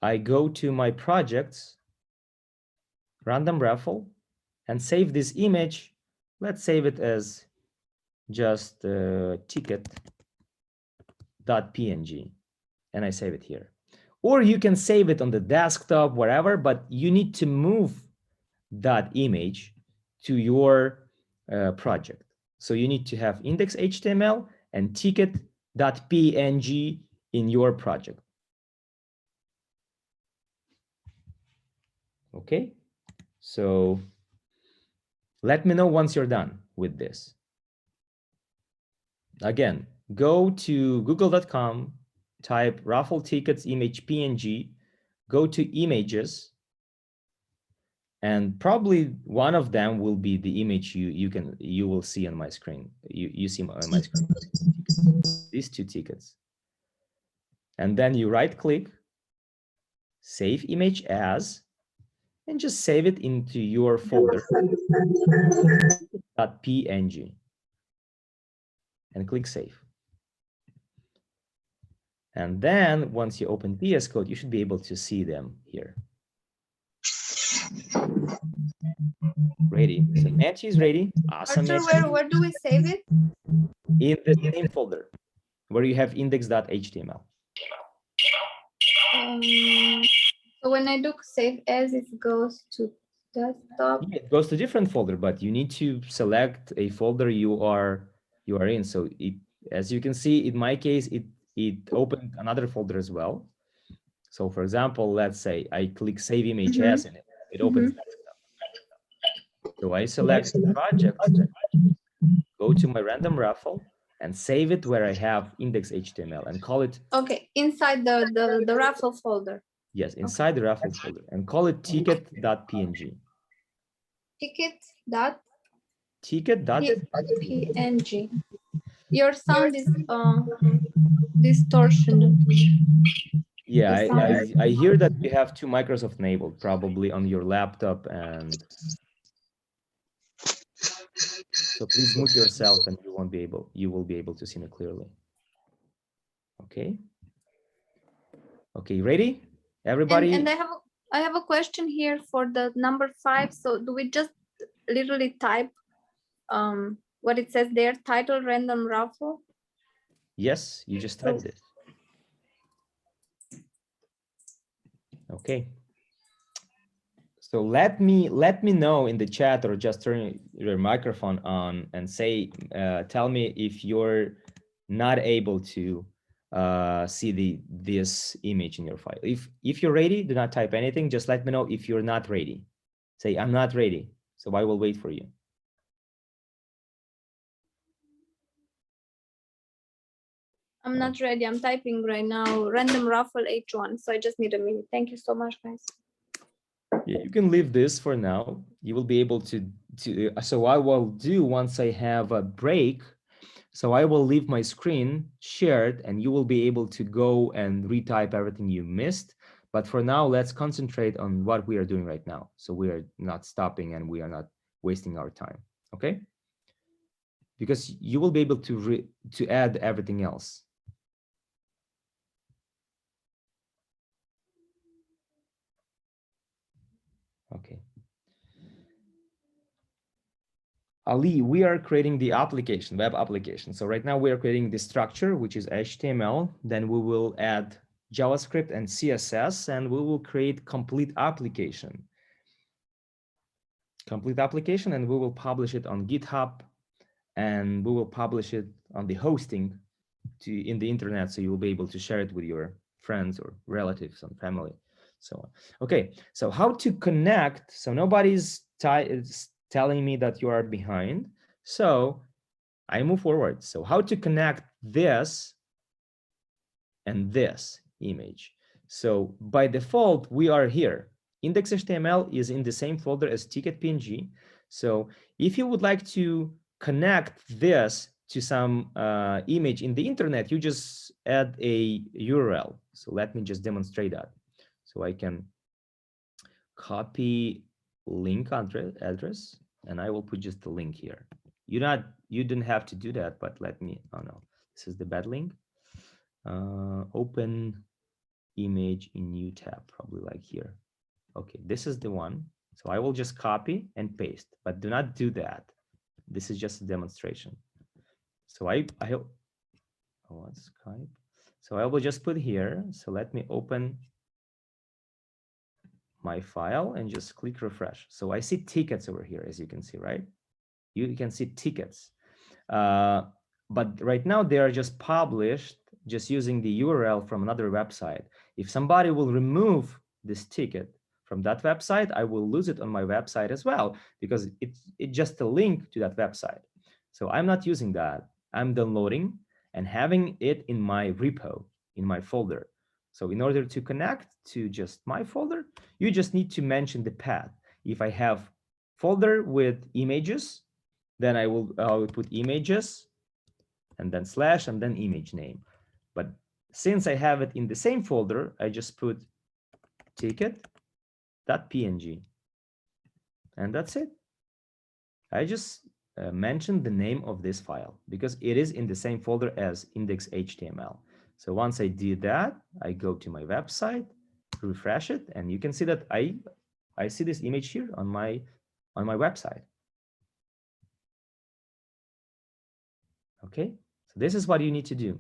I go to my projects, random raffle, and save this image. Let's save it as just ticket.png, and I save it here. Or you can save it on the desktop, wherever, but you need to move that image to your project. So you need to have index.html and ticket.png in your project. Okay, so let me know once you're done with this. Again, go to google.com, type raffle tickets image PNG, go to images, and probably one of them will be the image you will see on my screen. You see on my screen these two tickets. And then you right click, save image as, and just save it into your folder .png and click save. And then once you open VS Code, you should be able to see them here. Ready. So Matthew is ready. Awesome. Arthur, where do we save it? In the same folder where you have index.html. So when I do save as, it goes to desktop. Yeah, it goes to different folder, but you need to select a folder you are in. So as you can see, in my case, it opened another folder as well. So for example, let's say I click save image as in it. It opens desktop. So I select project, go to my random raffle and save it where I have index.html and call it. Okay, inside the raffle folder. Yes, inside the raffle folder and call it ticket.png. Ticket.png. Your sound is distortion. Yeah, I hear that you have two Microsoft enabled probably on your laptop, and so please mute yourself and you will be able to see me clearly. Okay. Okay, ready? Everybody? And I have a question here for the number 5. So do we just literally type what it says there, title random raffle? Yes, you just typed it. Okay. So let me know in the chat, or just turn your microphone on and say, tell me if you're not able to see this image in your file. If you're ready, do not type anything. Just let me know if you're not ready. Say, I'm not ready. So I will wait for you. I'm not ready. I'm typing right now, random raffle H1. So I just need a minute. Thank you so much, guys. Yeah, you can leave this for now. You will be able to so I will do once I have a break. So I will leave my screen shared and you will be able to go and retype everything you missed. But for now, let's concentrate on what we are doing right now. So we are not stopping and we are not wasting our time. Okay? Because you will be able to add everything else. Okay. Ali, we are creating the application, web application. So right now we are creating the structure, which is HTML. Then we will add JavaScript and CSS, and we will create complete application. Complete application, and we will publish it on GitHub, and we will publish it on the hosting in the internet, so you will be able to share it with your friends or relatives and family. So, okay, so how to connect? So nobody's telling me that you are behind. So I move forward. So how to connect this and this image? So by default, we are here. Index.html is in the same folder as ticket.png. So if you would like to connect this to some image in the internet, you just add a URL. So let me just demonstrate that. So I can copy link address, and I will put just the link here. You didn't have to do that, but let me, oh no, this is the bad link. Open image in new tab, probably like here. Okay, this is the one. So I will just copy and paste, but do not do that. This is just a demonstration. So I hope, oh, what's Skype? So I will just put here. So let me open my file and just click refresh. So I see tickets over here, as you can see, right? You can see tickets. But right now they are just published just using the URL from another website. If somebody will remove this ticket from that website, I will lose it on my website as well, because it's just a link to that website. So I'm not using that. I'm downloading and having it in my repo, in my folder. So in order to connect to just my folder, you just need to mention the path. If I have folder with images, then I will put images and then slash and then image name. But since I have it in the same folder, I just put ticket.png. And that's it. I just mentioned the name of this file because it is in the same folder as index.html. So once I did that, I go to my website, refresh it, and you can see that I see this image here on my website. Okay, so this is what you need to do.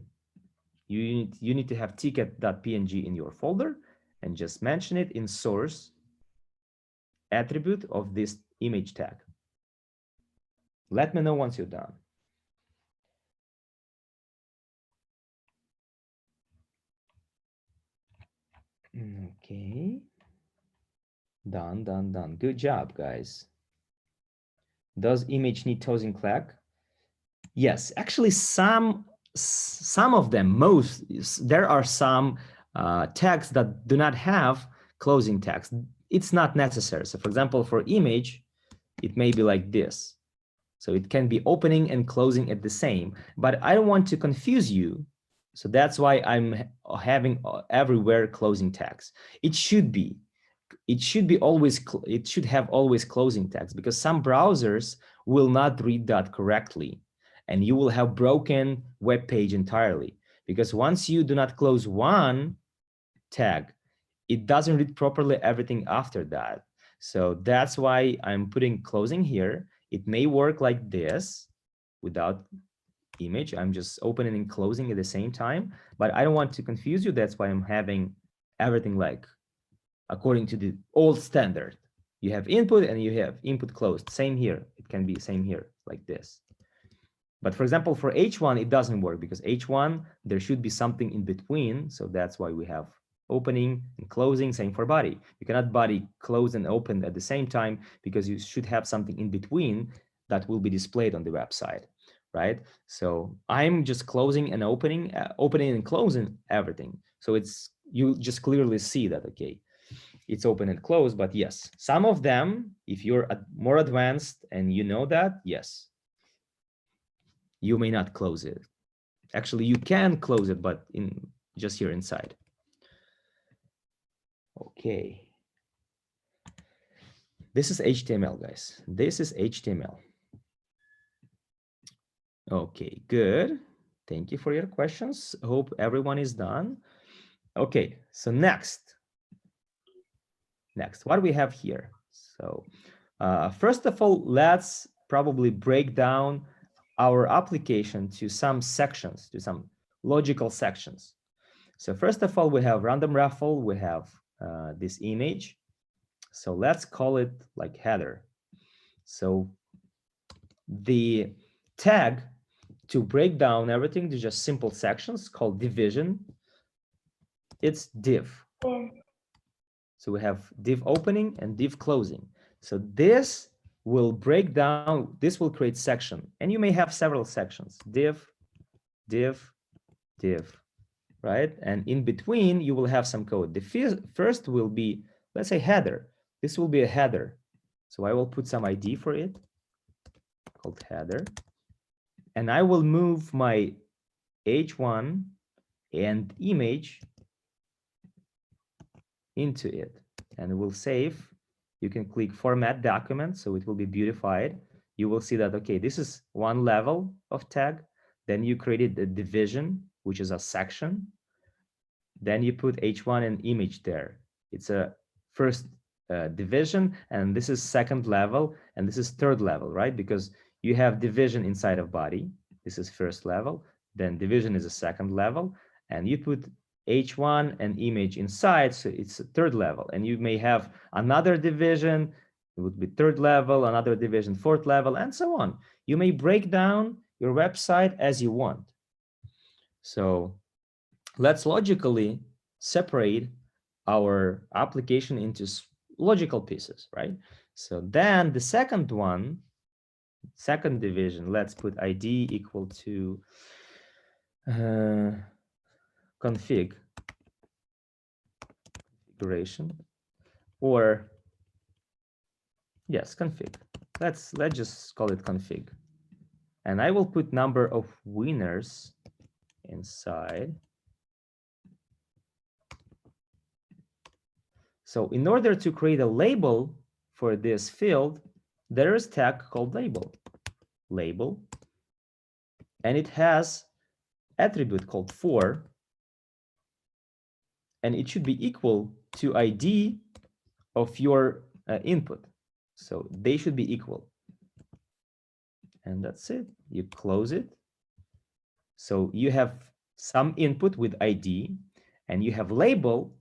You need to have ticket.png in your folder and just mention it in source attribute of this image tag. Let me know once you're done. Okay. Done. Good job, guys. Does image need tossing flag? Yes, actually some of them, there are some tags that do not have closing tags. It's not necessary. So for example, for image, it may be like this. So it can be opening and closing at the same, but I don't want to confuse you. So that's why I'm having everywhere closing tags. It should have always closing tags because some browsers will not read that correctly. And you will have broken web page entirely because once you do not close one tag, it doesn't read properly everything after that. So that's why I'm putting closing here. It may work like this without image. I'm just opening and closing at the same time, but I don't want to confuse you. That's why I'm having everything like according to the old standard. You have input and you have input closed. Same here. It can be same here like this. But for example, for H1, it doesn't work because H1, there should be something in between. So that's why we have opening and closing, same for body. You cannot body close and open at the same time because you should have something in between that will be displayed on the website, right? So I'm just closing and opening and closing everything. So you just clearly see that, okay, it's open and closed, but yes, some of them, if you're more advanced and you know that, yes, you may not close it. Actually, you can close it, but just here inside. Okay. This is HTML, guys. This is HTML. Okay, good. Thank you for your questions. Hope everyone is done. Okay, so next, what we have here. So first of all, let's probably break down our application to some sections, to some logical sections. So first of all, we have random raffle, we have this image. So let's call it like header. So the tag to break down everything to just simple sections called division, it's div. So we have div opening and div closing. So this will break down, this will create section, and you may have several sections, div, div, div, right? And in between, you will have some code. The first will be, let's say, header. This will be a header. So I will put some ID for it called header. And I will move my H1 and image into it. And we'll save. You can click format document, so it will be beautified. You will see that, okay, this is one level of tag. Then you created a division, which is a section. Then you put H1 and image there. It's a first division, and this is second level, and this is third level, right? Because you have division inside of body. This is first level. Then division is a second level, and you put H1 and image inside, so it's a third level. And you may have another division, it would be third level, another division, fourth level, and so on. You may break down your website as you want. So let's logically separate our application into logical pieces, right? So then the second one, second division, let's put ID equal to configuration, or yes, config. Let's just call it config. And I will put number of winners inside. So in order to create a label for this field, there is tag called label, and it has attribute called for, and it should be equal to ID of your input. So they should be equal. And that's it. You close it. So you have some input with ID, and you have label,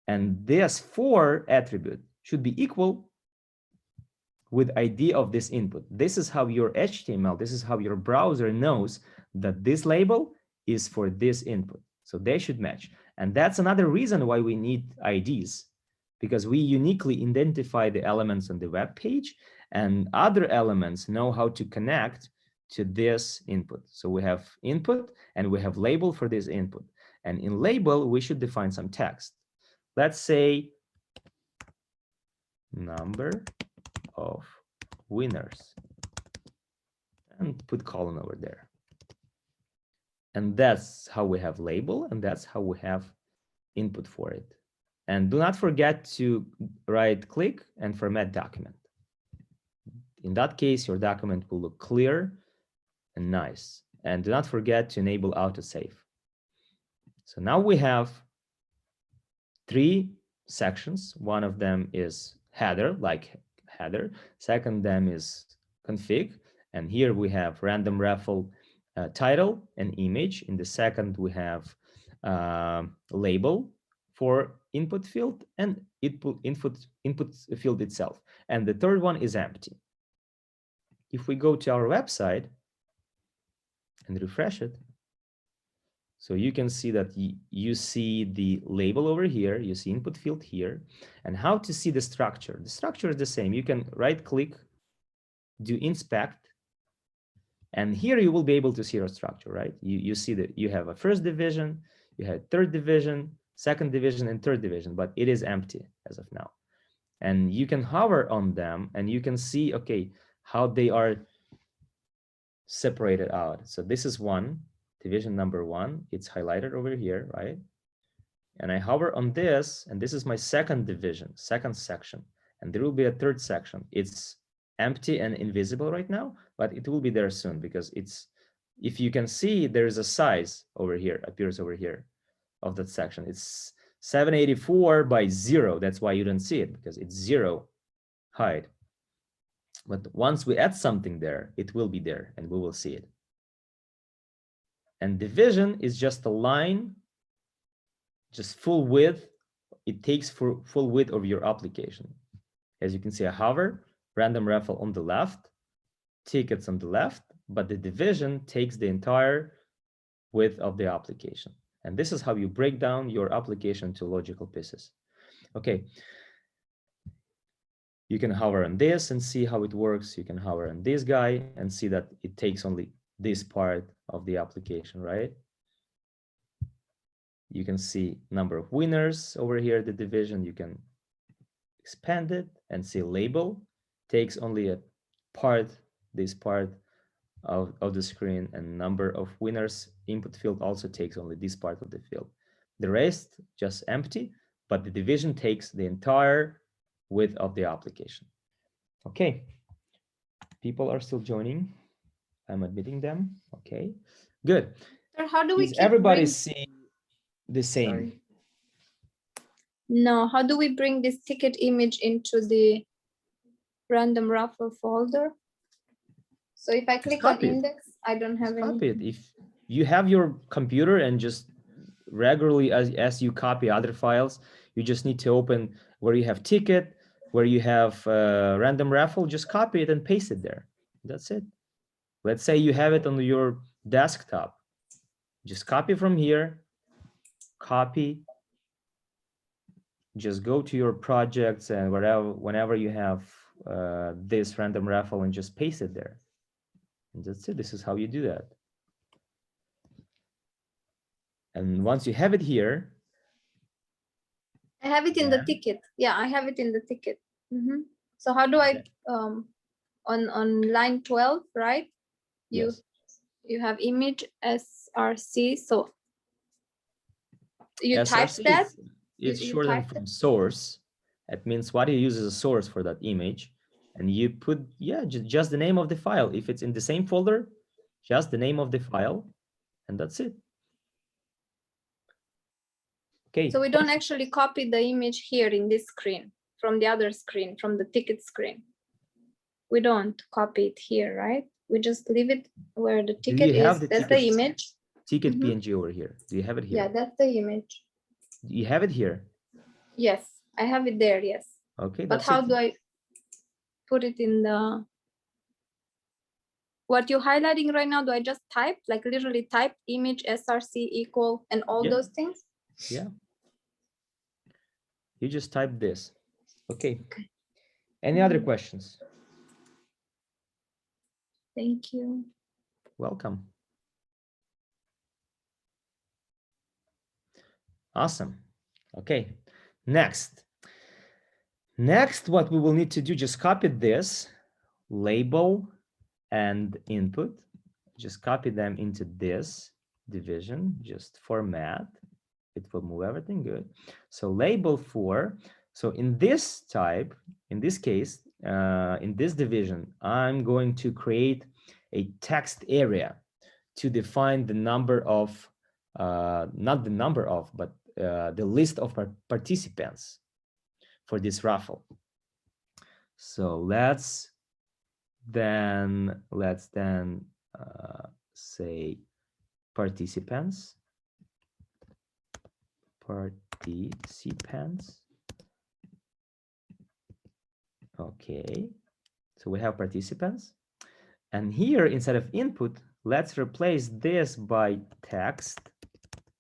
and this for attribute should be equal with ID of this input. This is how your HTML, this is how your browser knows that this label is for this input. So they should match. And that's another reason why we need IDs, because we uniquely identify the elements on the web page, and other elements know how to connect to this input. So we have input and we have label for this input. And in label, we should define some text. Let's say number of winners, and put colon over there. And that's how we have label, and that's how we have input for it. And do not forget to right click and format document. In that case, your document will look clear and nice. And do not forget to enable autosave. So now we have 3 sections. One of them is header, like header. Second them is config. And here we have random raffle title and image. In the second, we have label for input field and input field itself. And the third one is empty. If we go to our website and refresh it, so you can see that you see the label over here, you see input field here, and how to see the structure. The structure is the same. You can right click, do inspect, and here you will be able to see your structure, right? You see that you have a first division, you have third division, second division, and third division, but it is empty as of now. And you can hover on them and you can see, okay, how they are separated out. So this is one, division number 1, it's highlighted over here, right? And I hover on this, and this is my second division, second section, and there will be a third section. It's empty and invisible right now, but it will be there soon, because it's, if you can see, there is a size over here, appears over here of that section. It's 784 by 0. That's why you don't see it, because it's 0 height. But once we add something there, it will be there and we will see it. And division is just a line, just full width. It takes for full width of your application. As you can see, I hover, random raffle on the left, tickets on the left, but the division takes the entire width of the application. And this is how you break down your application to logical pieces. Okay. You can hover on this and see how it works. You can hover on this guy and see that it takes only this part of the application, right? You can see number of winners over here, the division. You can expand it and see label takes only a part, this part of the screen, and number of winners input field also takes only this part of the field. The rest just empty, but the division takes the entire width of the application. Okay, people are still joining. I'm admitting them. Okay, good. So how do we Is keep everybody bring- see the same? Sorry. No, how do we bring this ticket image into the random raffle folder? So if I click on copy it. index, I don't have any. Copy it. If you have your computer and just regularly as you copy other files, you just need to open where you have ticket, where you have random raffle, just copy it and paste it there. That's it. Let's say you have it on your desktop. Just copy from here, copy, just go to your projects and whenever you have this random raffle, and just paste it there. And that's it. This is how you do that. And once you have it here, I have it in the ticket. Yeah, I have it in the ticket. So how do I on line 12, right? yes, You have image src. So you type SRC that. is you shortened typed from source. It means what you use as a source for that image. And you put, yeah, just the name of the file. If it's in the same folder, just the name of the file, and that's it. Okay. So we don't actually copy the image here in this screen from the other screen, from the ticket screen. We don't copy it here, right? We just leave it where the ticket is. That's the image. Ticket PNG over here. Do you have it here? Yeah, that's the image. You have it here. Yes, I have it there. Yes. Okay. But how do I put it in the? What you're highlighting right now? Do I just type, like literally type image src equal and all those things? Yeah. You just type this. Okay. Any other questions? Thank you. Welcome. Awesome. Okay. Next, what we will need to do, just copy this label and input. Just copy them into this division, just format. It will move everything good. So label for, so in this type, in this case, in this division, I'm going to create a text area to define the number of, not the number of, but the list of participants for this raffle. So let's then say participants. Okay, so we have participants, and here instead of input, let's replace this by text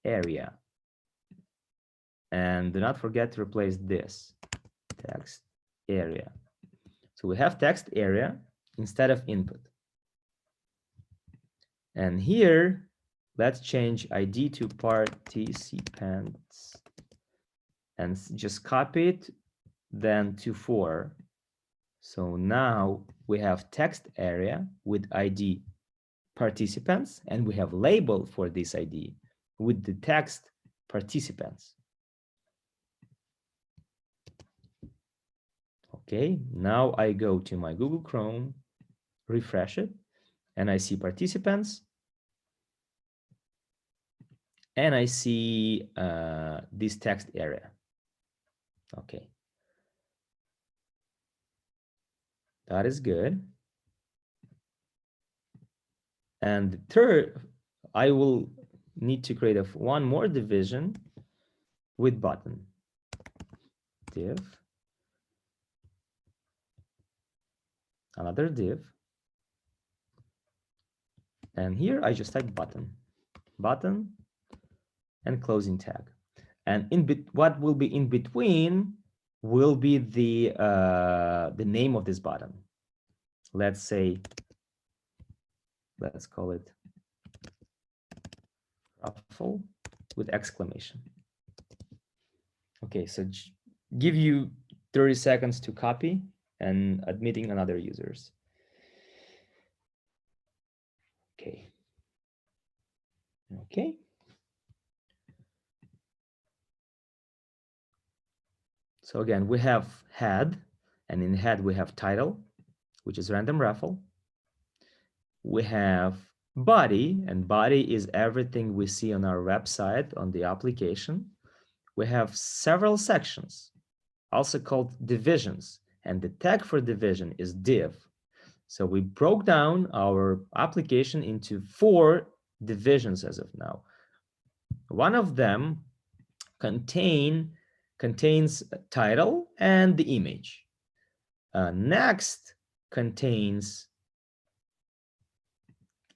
area, and do not forget to replace this text area. So we have text area instead of input, and here let's change ID to participants and just copy it then to 4. So now we have text area with ID participants, and we have label for this ID with the text participants. Okay, now I go to my Google Chrome, refresh it, and I see participants. And I see this text area. Okay. That is good. And third, I will need to create one more division with button. Div. Another div. And here I just type button. Button. And closing tag, and what will be in between will be the name of this button. Let's say, let's call it raffle with exclamation. Okay, so give you 30 seconds to copy and admitting another users. Okay. Okay. So again, we have head, and in head we have title, which is random raffle. We have body, and body is everything we see on our website, on the application. We have several sections, also called divisions, and the tag for division is div. So we broke down our application into 4 divisions as of now. One of them contains a title and the image. Next contains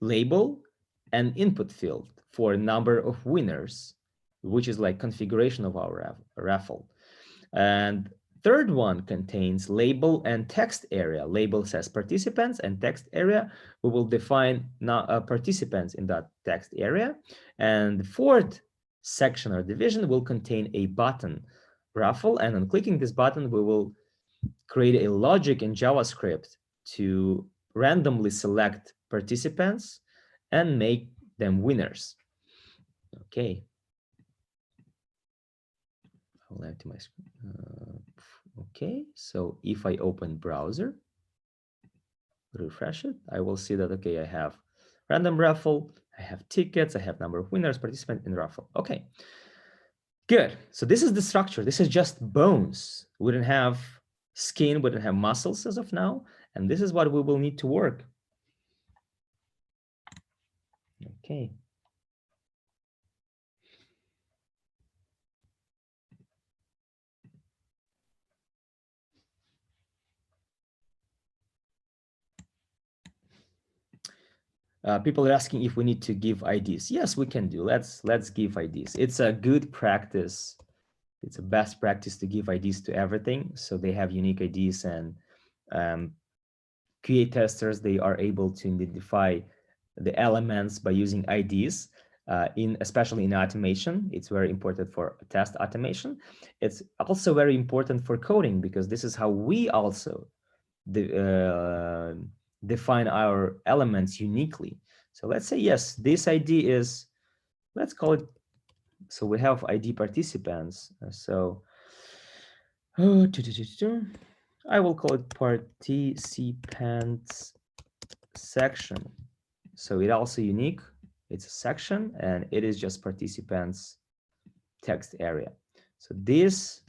label and input field for a number of winners, which is like configuration of our raffle. And third one contains label and text area. Label says participants, and text area, we will define participants in that text area. And the fourth section or division will contain a button raffle, and on clicking this button, we will create a logic in JavaScript to randomly select participants and make them winners. Okay. I'll empty my screen. Okay, so if I open browser, refresh it, I will see that, okay, I have random raffle, I have tickets, I have number of winners, participant in raffle. Okay, good. So this is the structure. This is just bones. We don't have skin, we don't have muscles as of now. And this is what we will need to work. Okay. People are asking if we need to give IDs. Yes, we can do. Let's give IDs. It's a good practice. It's a best practice to give IDs to everything. So they have unique IDs, and QA testers, they are able to identify the elements by using IDs. Especially in automation, it's very important for test automation. It's also very important for coding, because this is how we also define our elements uniquely. So let's say, yes, this ID is, let's call it, so we have ID participants. So I will call it participants section. So it also unique. It's a section, and it is just participants text area. So this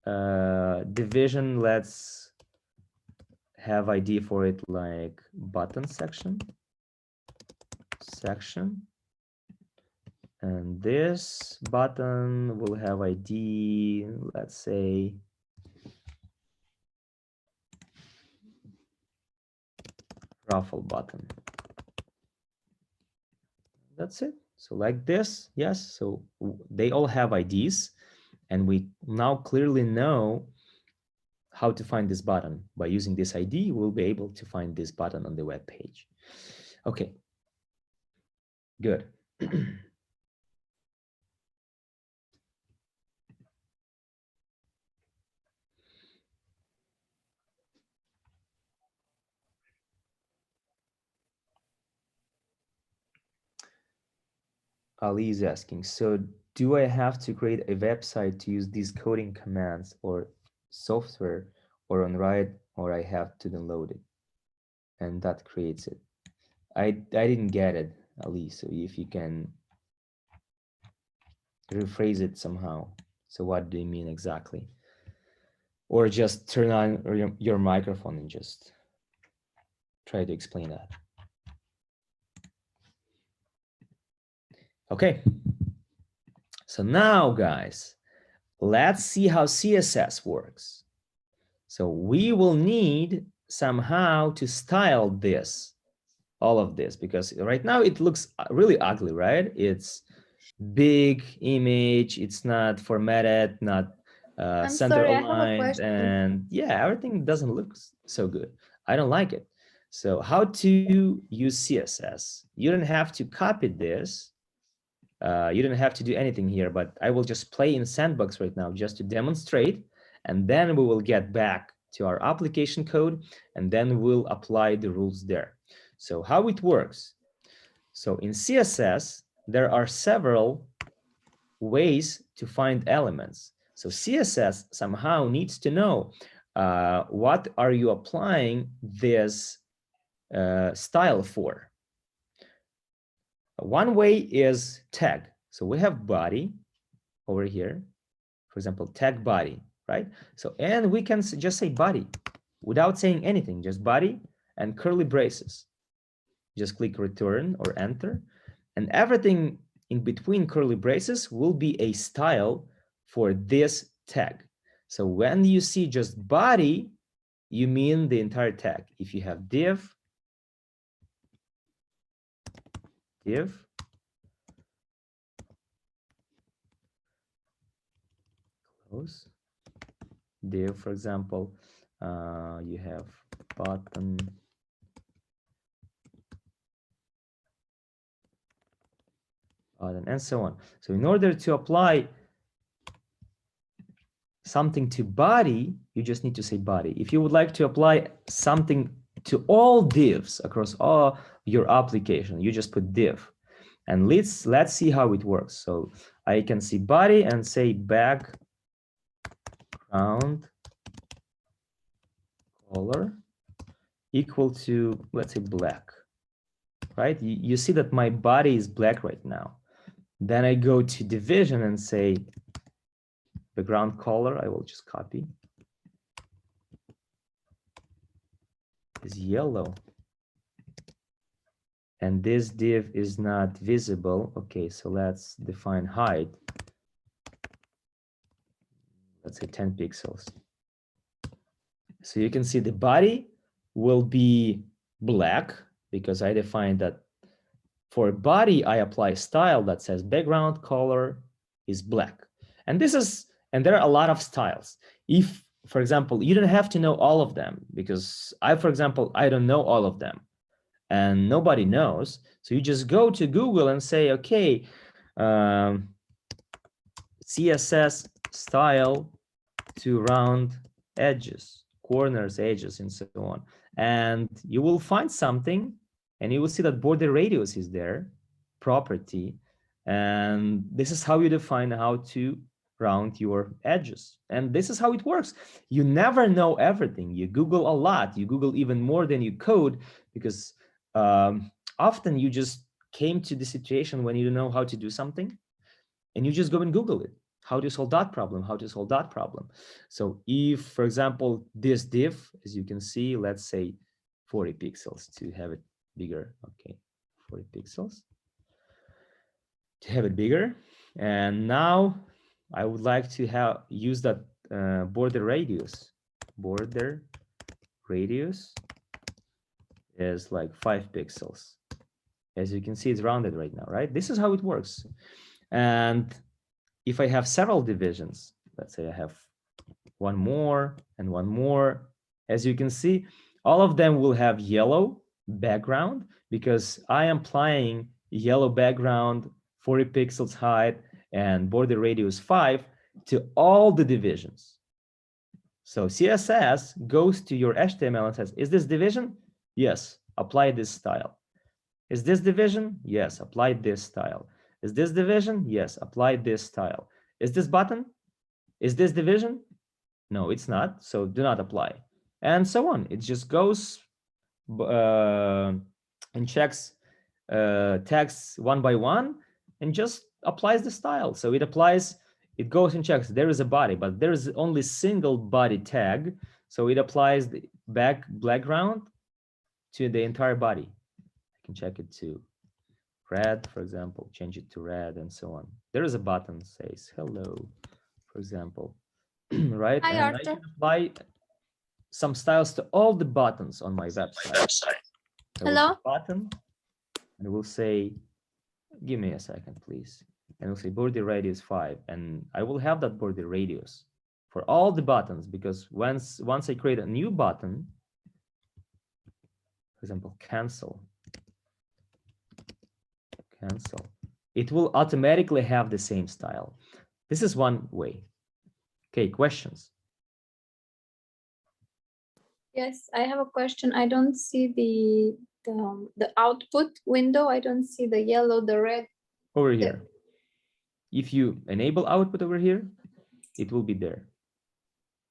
division, let's have ID for it like button section. And this button will have ID, let's say, raffle button. That's it. So like this, yes. So they all have IDs, and we now clearly know how to find this button. By using this ID, we'll be able to find this button on the web page. Okay, good. Ali is asking, so do I have to create a website to use these coding commands or software, or on write, or I have to download it and that creates it? I didn't get it, Ali, so if you can rephrase it somehow. So what do you mean exactly? Or just turn on your microphone and just try to explain that. Okay. So now, guys, let's see how CSS works. So we will need somehow to style this, all of this, because right now it looks really ugly, right? It's big image, it's not formatted, not center aligned, and yeah, everything doesn't look so good. I don't like it. So how to use CSS? You don't have to copy this. You don't have to do anything here, but I will just play in Sandbox right now just to demonstrate, and then we will get back to our application code, and then we'll apply the rules there. So how it works? So in CSS, there are several ways to find elements. So CSS somehow needs to know what are you applying this style for. One way is tag. So we have body over here, for example, tag body, right? So, and we can just say body without saying anything, just body and curly braces. Just click return or enter, and everything in between curly braces will be a style for this tag. So when you see just body, you mean the entire tag. If you have div, close, div, for example, you have button, and so on. So in order to apply something to body, you just need to say body. If you would like to apply something to all divs across all your application, you just put div. And let's see how it works. So I can see body and say back background color equal to, let's say, black, right? You see that my body is black right now. Then I go to division and say background color, I will just copy, is yellow. And this div is not visible. Okay, so let's define height. Let's say 10 pixels. So you can see the body will be black because I defined that for body, I apply style that says background color is black. And there are a lot of styles. If, for example, you don't have to know all of them because for example, I don't know all of them and nobody knows. So you just go to Google and say, okay, CSS style to round edges, corners, edges, and so on. And you will find something and you will see that border radius is there, property. And this is how you define how to round your edges. And this is how it works. You never know everything. You Google a lot. You Google even more than you code because often you just came to the situation when you don't know how to do something and you just go and Google it. How to solve that problem? How to solve that problem? So if, for example, this div, as you can see, let's say 40 pixels to have it bigger. Okay, 40 pixels to have it bigger. And now I would like to use that border radius. Border radius is like 5 pixels. As you can see, it's rounded right now, right? This is how it works. And if I have several divisions, let's say I have one more and one more, as you can see, all of them will have yellow background because I am applying yellow background, 40 pixels height, and border radius 5 to all the divisions. So CSS goes to your HTML and says, is this division? Yes, apply this style. Is this division? Yes, apply this style. Is this division? Yes, apply this style. Is this button? Is this division? No, it's not, so do not apply. And so on. It just goes and checks tags one by one and just applies the style. So it goes and checks, there is a body, but there is only single body tag. So it applies the background to the entire body. I can check it to red, for example, change it to red and so on. There is a button says hello, for example, right? Hi, and Arthur. I can apply some styles to all the buttons on my website. Hello. Button, and we'll say, give me a second, please. And we'll say border radius 5, and I will have that border radius for all the buttons because once I create a new button, for example, cancel, it will automatically have the same style. This is one way. Okay, questions? Yes, I have a question. I don't see the output window. I don't see the yellow, the red. Over here. If you enable output over here, it will be there.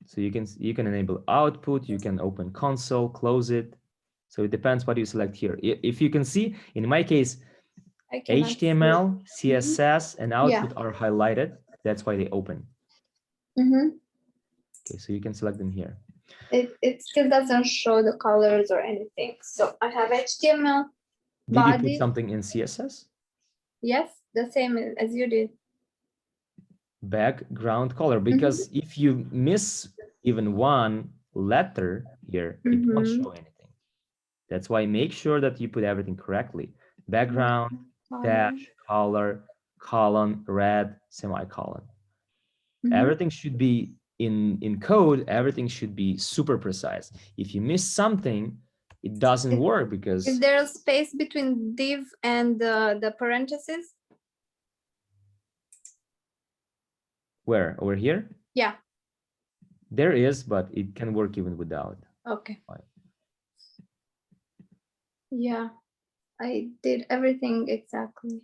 So you can enable output, you can open console, close it. So it depends what you select here. If you can see, in my case, HTML, CSS, and output are highlighted. That's why they open. Okay, so you can select them here. It still doesn't show the colors or anything. So I have HTML. Did you put something in CSS? Yes, the same as you did. Background color, because if you miss even one letter here, it won't show anything. That's why make sure that you put everything correctly. Background, dash, color, colon, red, semicolon. Everything should be in code, everything should be super precise. If you miss something, it doesn't work because... Is there a space between div and the parentheses? Where? Over here? Yeah. There is, but it can work even without. Okay. Fine. Yeah, I did everything exactly.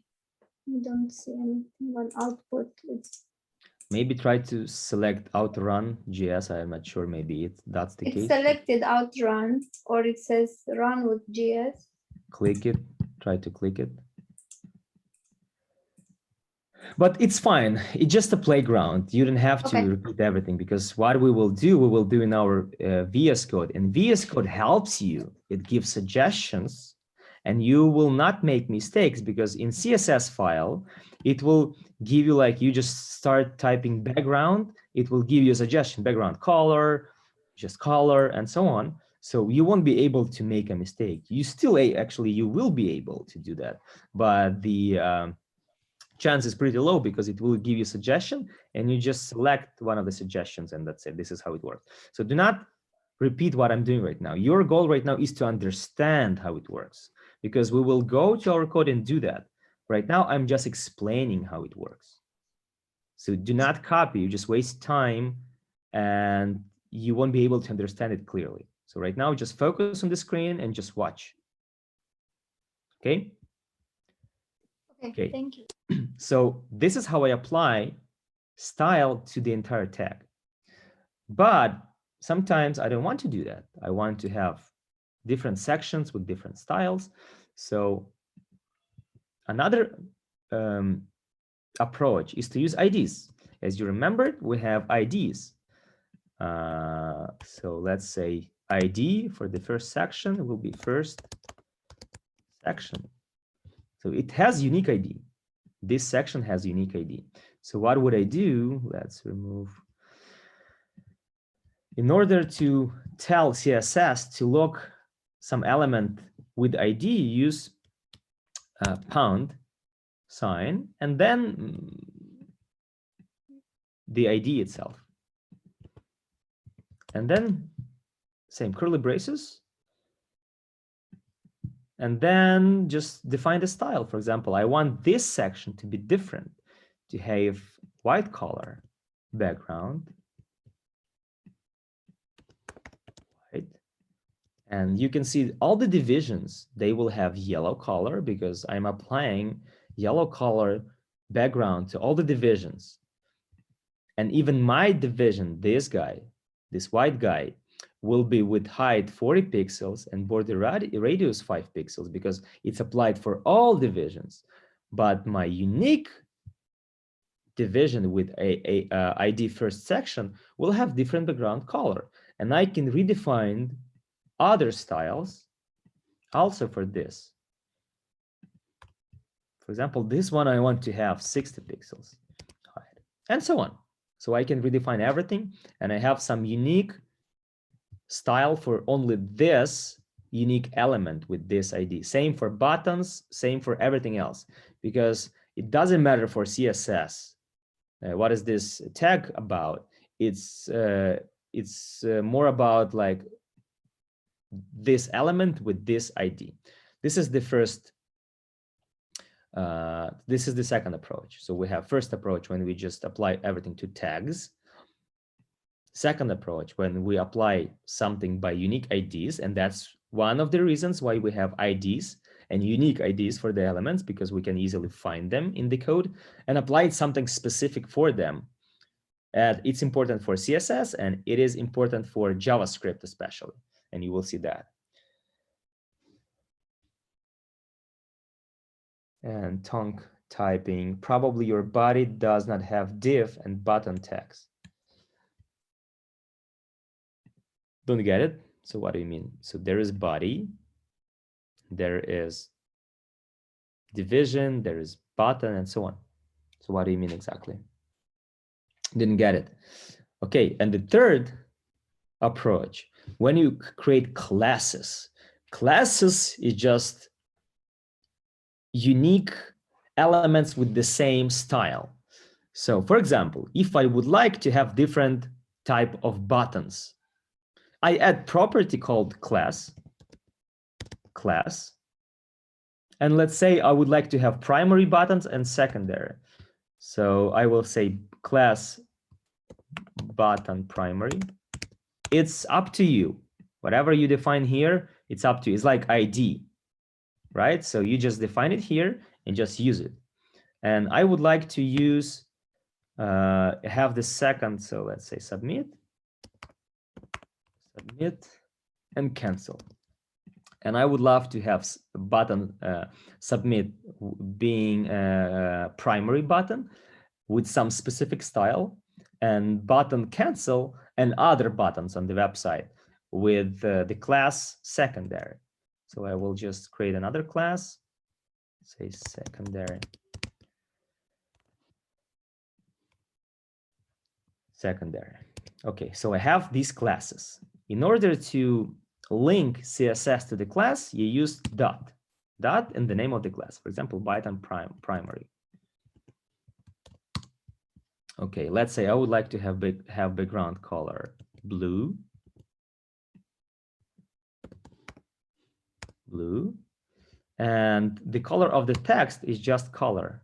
I don't see anything on output. Maybe try to select outrun JS. I'm not sure. Maybe that's the It's case. selected outrun, or it says run with JS. Click it. Try to click it. But it's fine. It's just a playground. You don't have to Okay. repeat everything, because what we will do in our VS Code. And VS Code helps you. It gives suggestions, and you will not make mistakes, because in CSS file, it will give you, like, you just start typing background. It will give you a suggestion, background color, just color, and so on. So you won't be able to make a mistake. You still, actually, you will be able to do that. But the chance is pretty low, because it will give you a suggestion and you just select one of the suggestions, and that's it. This is how it works. So do not repeat what I'm doing right now. Your goal right now is to understand how it works, because we will go to our code and do that. Right now, I'm just explaining how it works. So do not copy, you just waste time and you won't be able to understand it clearly. So right now, just focus on the screen and just watch. Okay? Okay, thank you. So this is how I apply style to the entire tag. But sometimes I don't want to do that. I want to have different sections with different styles. So another approach is to use IDs. As you remembered, we have IDs. So let's say ID for the first section will be first section. So it has unique ID. This section has unique ID. So what would I do? Let's remove. In order to tell CSS to look some element with ID, use pound sign and then the ID itself. And then same curly braces. And then just define the style. For example, I want this section to be different, to have white color background. Right? And you can see all the divisions, they will have yellow color, because I'm applying yellow color background to all the divisions. And even my division, this guy, this white guy, will be with height 40 pixels and border radius 5 pixels, because it's applied for all divisions. But my unique division with a ID first section will have different background color. And I can redefine other styles also for this. For example, this one I want to have 60 pixels, and so on. So I can redefine everything, and I have some unique style for only this unique element with this ID. Same for buttons, same for everything else, because it doesn't matter for CSS. What is this tag about? It's more about like this element with this ID. This is the first. This is the second approach. So we have first approach when we just apply everything to tags. Second approach when we apply something by unique IDs, and that's one of the reasons why we have IDs and unique IDs for the elements, because we can easily find them in the code and apply something specific for them. And it's important for CSS, and it is important for JavaScript especially, and you will see that. And tongue typing, probably your body does not have div and button tags. Don't get it? So what do you mean? So there is body, there is division, there is button, and so on. So what do you mean exactly? Didn't get it. Okay, and the third approach, when you create classes, classes is just unique elements with the same style. So for example, if I would like to have different type of buttons, I add property called class, and let's say I would like to have primary buttons and secondary. So I will say class button primary. It's up to you. Whatever you define here, it's up to you. It's like ID, right? So you just define it here and just use it. And I would like to use have the second, so let's say submit, and cancel. And I would love to have button submit being a primary button with some specific style, and button cancel and other buttons on the website with the class secondary. So I will just create another class, say secondary. Okay, so I have these classes. In order to link CSS to the class, you use dot and the name of the class. For example, button primary. Okay, let's say I would like to have background color blue, and the color of the text is just color.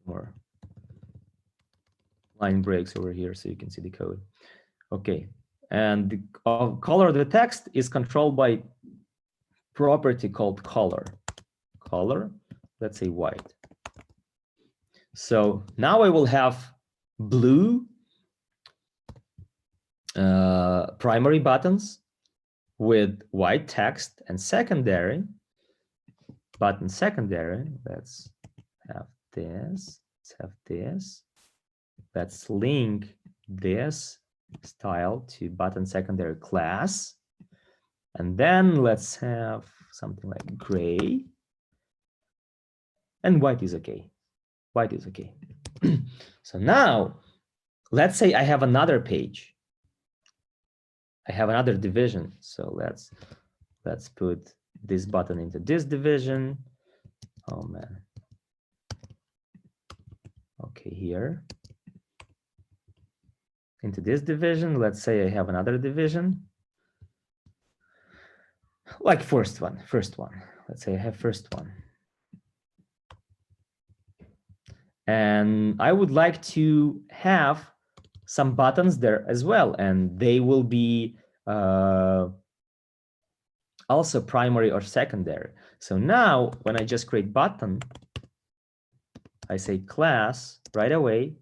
More line breaks over here so you can see the code. Okay, and the color of the text is controlled by property called color. Let's say white. So now I will have blue primary buttons with white text, and secondary button secondary. Let's have this. Let's link this style to button secondary class, and then let's have something like gray, and white is okay. So now let's say I have another page. I have another division. So let's put this button into this division. Oh man. Okay, here. Into this division. Let's say I have another division. Like first one. Let's say I have first one. And I would like to have some buttons there as well, and they will be also primary or secondary. So now when I just create button, I say class right away,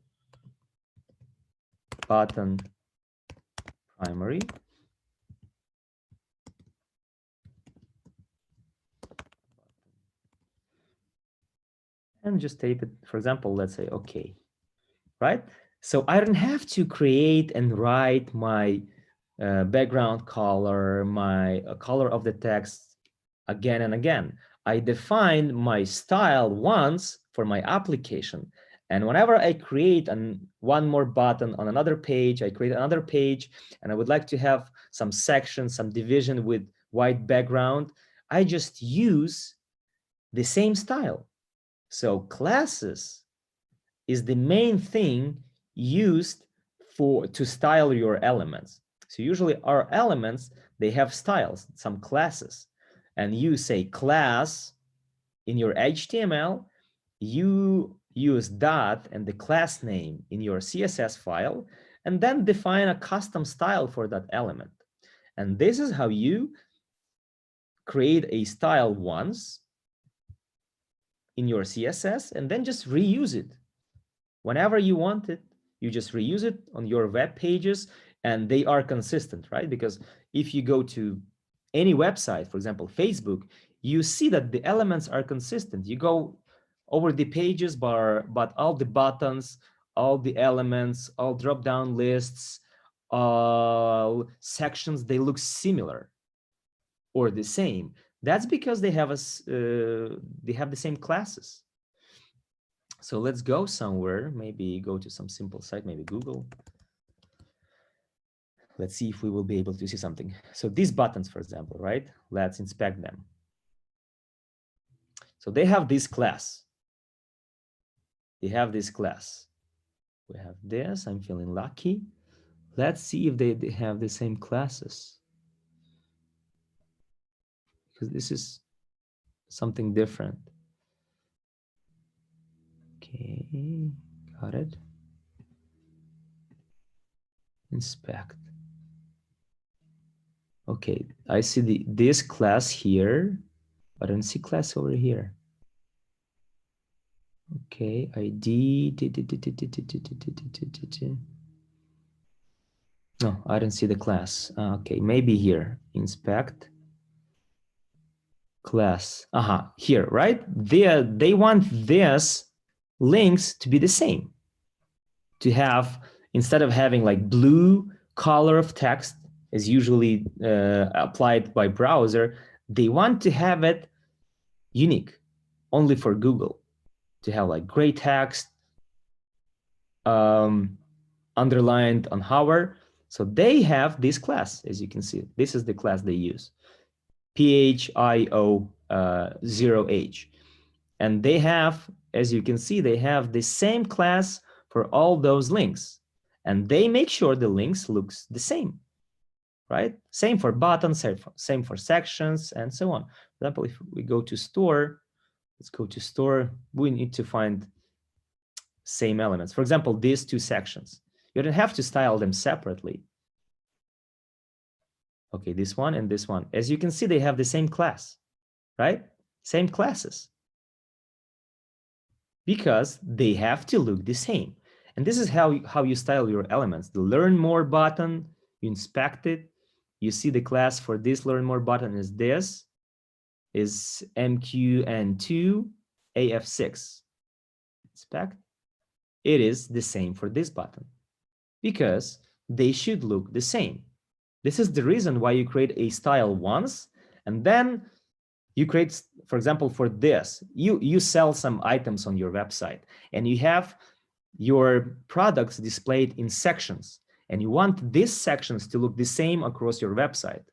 button primary, and just type it, for example, let's say okay, right? So I don't have to create and write my background color, my color of the text again and again. I define my style once for my application. And whenever I create one more button on another page, I create another page, and I would like to have some section, some division with white background, I just use the same style. So classes is the main thing used to style your elements. So usually our elements, they have styles, some classes, and you say class in your HTML, you use dot and the class name in your CSS file, and then define a custom style for that element. And this is how you create a style once in your CSS, and then just reuse it. Whenever you want it, you just reuse it on your web pages, and they are consistent, right? Because if you go to any website, for example, Facebook, you see that the elements are consistent. You go over the pages bar, but all the buttons, all the elements, all drop-down lists, all sections, they look similar or the same. That's because they have the same classes. So let's go somewhere, maybe go to some simple site, maybe Google. Let's see if we will be able to see something. So these buttons, for example, right? Let's inspect them. So they have this class. We have this, I'm feeling lucky. Let's see if they have the same classes. Because this is something different. Okay, got it. Inspect. Okay, I see this class here, but I don't see class over here. Okay, ID. No, I don't see the class. Okay, maybe here. Inspect class. Here, right? They want this links to be the same. To have, instead of having like blue color of text is usually applied by browser, they want to have it unique, only for Google, to have like gray text, underlined on hover. So they have this class, as you can see. This is the class they use, PHIO0H. And they have, as you can see, they have the same class for all those links. And they make sure the links looks the same, right? Same for buttons, same for sections, and so on. For example, if we go to store, let's go to store, we need to find same elements. For example, these two sections. You don't have to style them separately. Okay, this one and this one. As you can see, they have the same class, right? Same classes. Because they have to look the same. And this is how you style your elements. The learn more button, you inspect it. You see the class for this learn more button is this, is MQN2 AF6. Inspect. It is the same for this button because they should look the same. This is the reason why you create a style once and then you create, for example, for this, you sell some items on your website and you have your products displayed in sections and you want these sections to look the same across your website.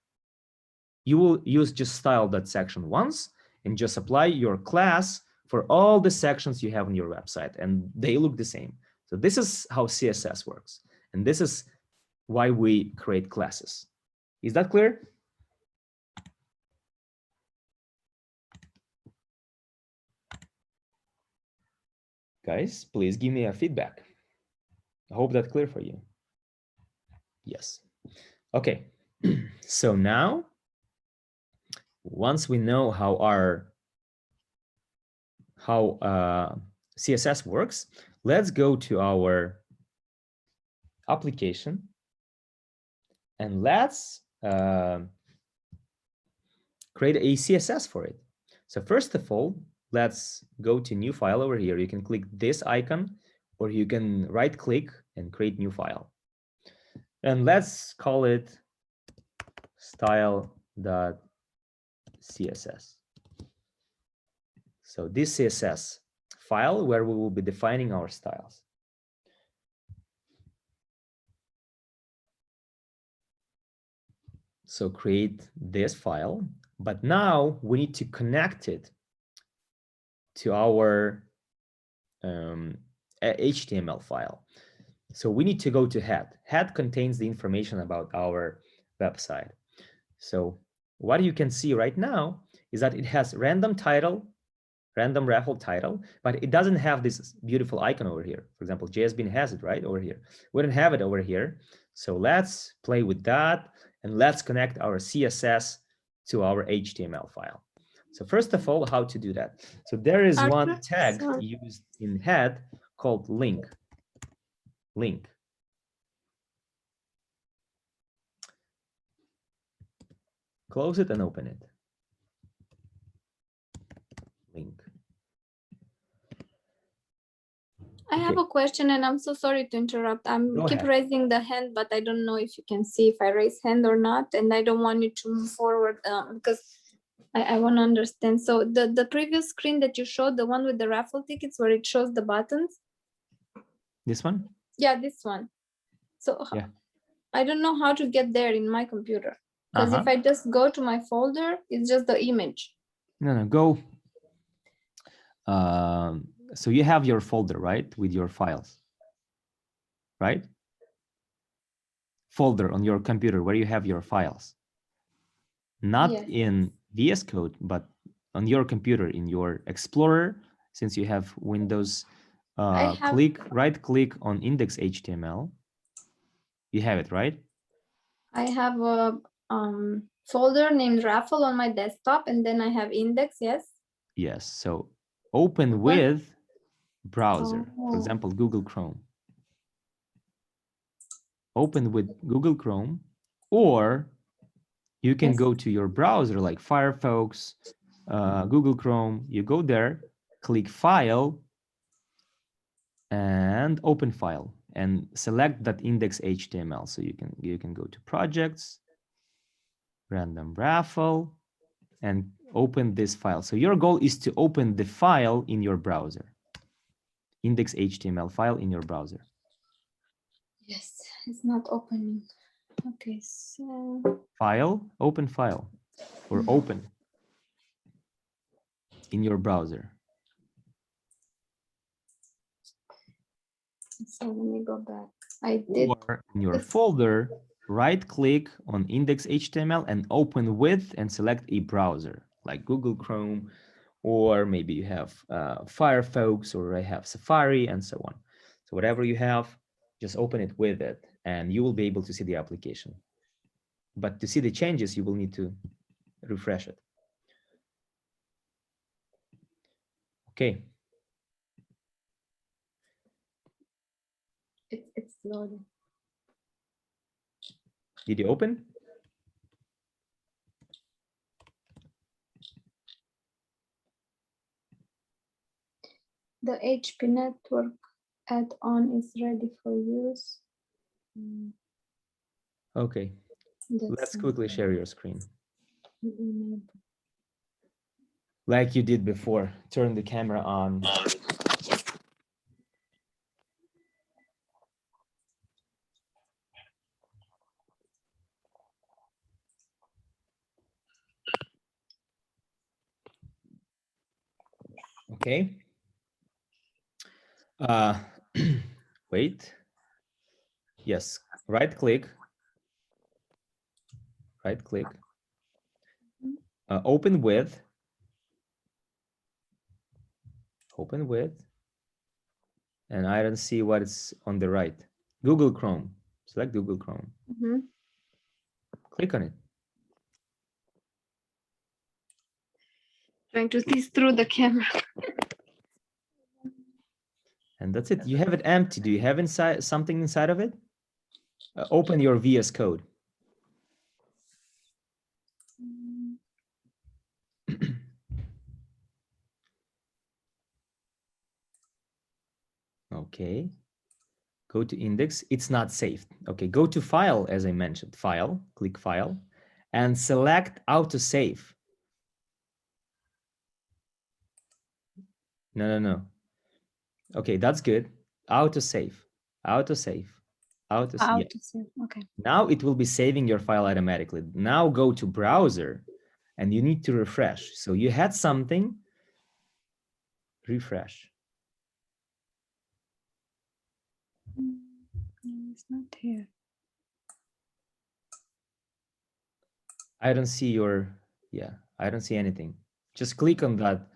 You will use just style that section once and just apply your class for all the sections you have on your website and they look the same. So this is how CSS works. And this is why we create classes. Is that clear? Guys, please give me a feedback. I hope that's clear for you. Yes. Okay. So now, once we know how CSS works, let's go to our application and let's create a CSS for it. So first of all, let's go to new file over here. You can click this icon or you can right click and create new file. And let's call it style.css. So this CSS file where we will be defining our styles. So create this file, but now we need to connect it to our HTML file. So we need to go to head. Head contains the information about our website. So what you can see right now is that it has random title, random raffle title, but it doesn't have this beautiful icon over here. For example, JSBin has it right over here. We don't have it over here. So let's play with that and let's connect our CSS to our HTML file. So first of all, how to do that? So there is one tag used in head called link. Link. Close it and open it. Link. I have a question and I'm so sorry to interrupt. Keep raising the hand, but I don't know if you can see if I raise hand or not. And I don't want you to move forward because I want to understand. So the previous screen that you showed, the one with the raffle tickets where it shows the buttons. This one? Yeah, this one. So yeah. I don't know how to get there in my computer. Because if I just go to my folder, it's just the image. No, go. So you have your folder, right? With your files, right? Folder on your computer where you have your files. Not in VS Code, but on your computer, in your Explorer, since you have Windows, right click on index.html. You have it, right? I have a folder named raffle on my desktop, and then I have index, yes? Yes, so open with browser, for Oh. example, Google Chrome. Open with Google Chrome, or you can Yes. go to your browser like Firefox, Google Chrome. You go there, click File, and Open File, and select that index.html. So you can go to Projects, Random Raffle, and open this file. So your goal is to open the file in your browser, index.html file in your browser. Yes, it's not opening. Okay, so File, open file, or open in your browser. let me go back. I did. Or in your folder, right-click on index.html and open with and select a browser like Google Chrome, or maybe you have Firefox, or I have Safari, and so on. So whatever you have, just open it with it, and you will be able to see the application. But to see the changes, you will need to refresh it. Okay. It's loading. Did you open? The HP network add-on is ready for use. Okay. Let's quickly share your screen. Like you did before, turn the camera on. Okay. Wait. Yes, right click, open with, and I don't see what is on the right. Google Chrome, select Google Chrome. Click on it. Trying to see through the camera. And that's it. You have it empty. Do you have inside something inside of it? Open your VS Code. Okay. Go to index. It's not saved. Okay, go to file, as I mentioned. File, click file, and select autosave. No. Okay, that's good. Autosave. Yeah. Okay. Now it will be saving your file automatically. Now go to browser and you need to refresh. So you had something, refresh. No, it's not here. I don't see your, I don't see anything. Just click on that.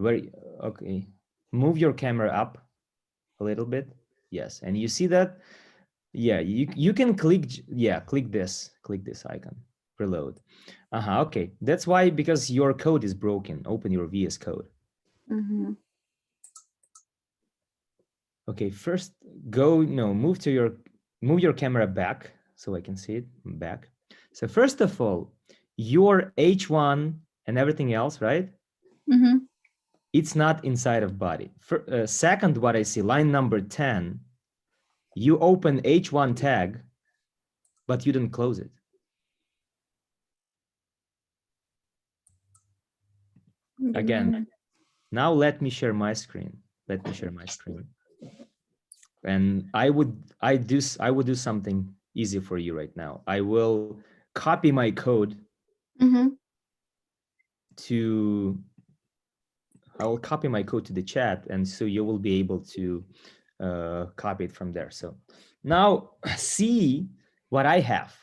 Okay. Move your camera up a little bit. Yes, and you see that? Yeah, you can click, click this icon, reload. Okay, that's why, because your code is broken. Open your VS Code. Okay, first move your camera back so I can see it back. So first of all, your H1 and everything else, right? It's not inside of body. Second, what I see, line number 10, you open H1 tag, but you didn't close it. Again, now let me share my screen. And I would do something easy for you right now. I will copy my code I will copy my code to the chat, and so you will be able to copy it from there. So now see what I have.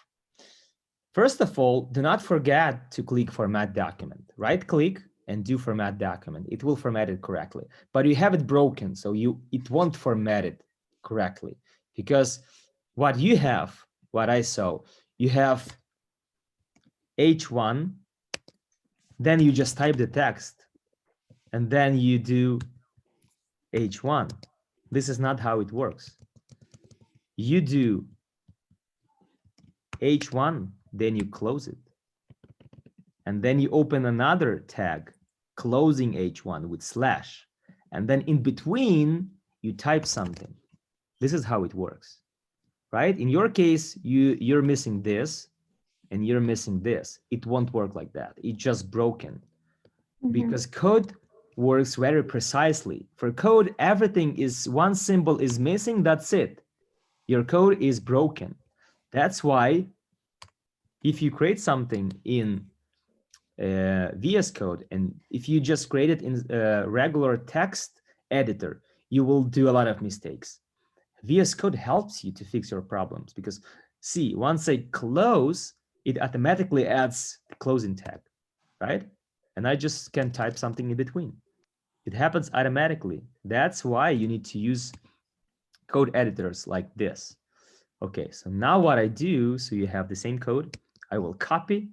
First of all, do not forget to click Format Document. Right click and do Format Document. It will format it correctly, but you have it broken, so it won't format it correctly, because what I saw, you have H1, then you just type the text, and then you do H1. This is not how it works. You do H1, then you close it. And then you open another tag, closing H1 with slash. And then in between, you type something. This is how it works, right? In your case, you're missing this and you're missing this. It won't work like that. It's just broken. Because code works very precisely. For code, everything is, one symbol is missing, that's it. Your code is broken. That's why if you create something in VS Code, and if you just create it in a regular text editor, you will do a lot of mistakes. VS Code helps you to fix your problems because, see, once I close, it automatically adds the closing tag, right? And I just can type something in between. It happens automatically. That's why you need to use code editors like this. Okay, so now what I do, so you have the same code, I will copy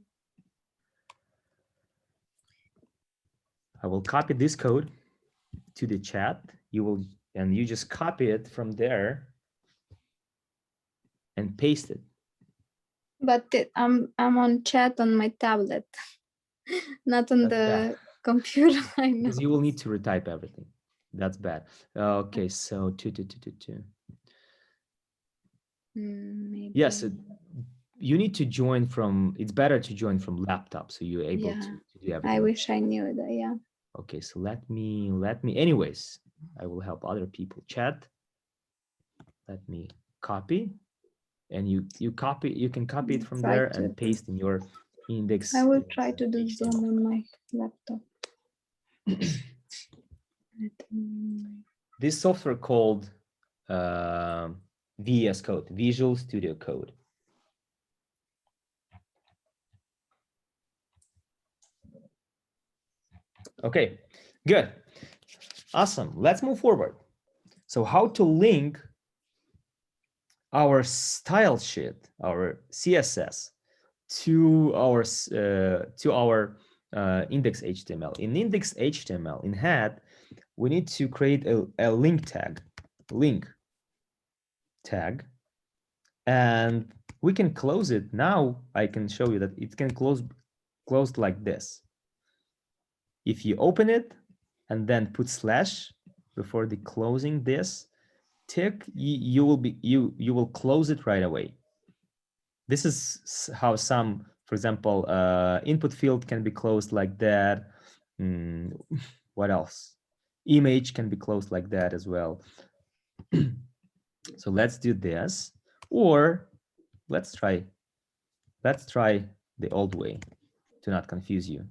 this code to the chat. And you just copy it from there and paste it. But I'm on chat on my tablet, not on That's the bad. computer. I know. Because you will need to retype everything. That's bad. Okay, so Maybe. yes, you need to join from, it's better to join from laptop, so you're able Yeah, to do everything. I wish I knew that. Yeah. Okay, so let me, anyways, I will help other people. Chat, let me copy, and you can copy it from Try there to. and paste in your index. I will try to do Zoom on my laptop. This software called VS Code, Visual Studio Code. Okay, good. Awesome. Let's move forward. So how to link our style sheet, our CSS, to our index HTML. In index HTML, in head, we need to create a link tag, and we can close it. Now I can show you that it can close like this. If you open it and then put slash before the closing this tick, you will close it right away. This is how some, for example, input field can be closed like that. What else? Image can be closed like that as well. So let's do this, or let's try the old way to not confuse you,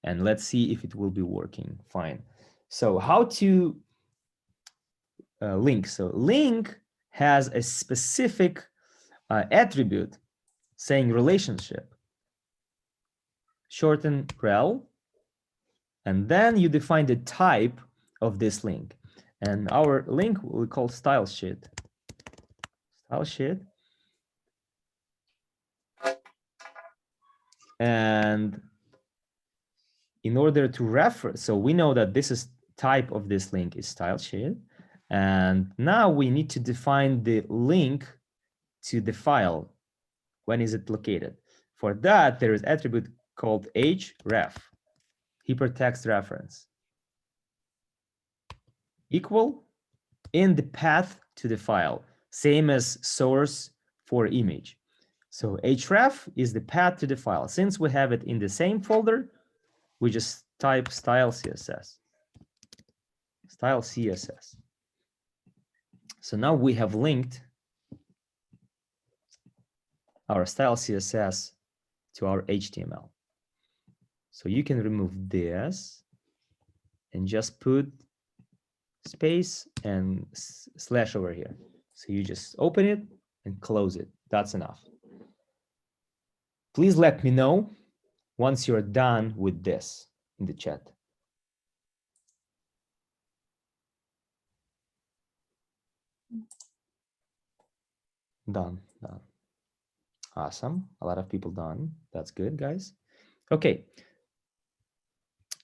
and let's see if it will be working fine. So how to link? So link has a specific attribute saying relationship, shorten rel, and then you define the type of this link. And our link we call style sheet. And in order to reference, so we know that this is type of this link is style sheet. And now we need to define the link to the file. When is it located? For that, there is attribute called href, hypertext reference, equal in the path to the file, same as source for image. So href is the path to the file. Since we have it in the same folder, we just type style CSS. So now we have linked our style CSS to our HTML. So you can remove this and just put space and slash over here. So you just open it and close it. That's enough. Please let me know once you're done with this in the chat. Done. Awesome. A lot of people done. That's good, guys. Okay.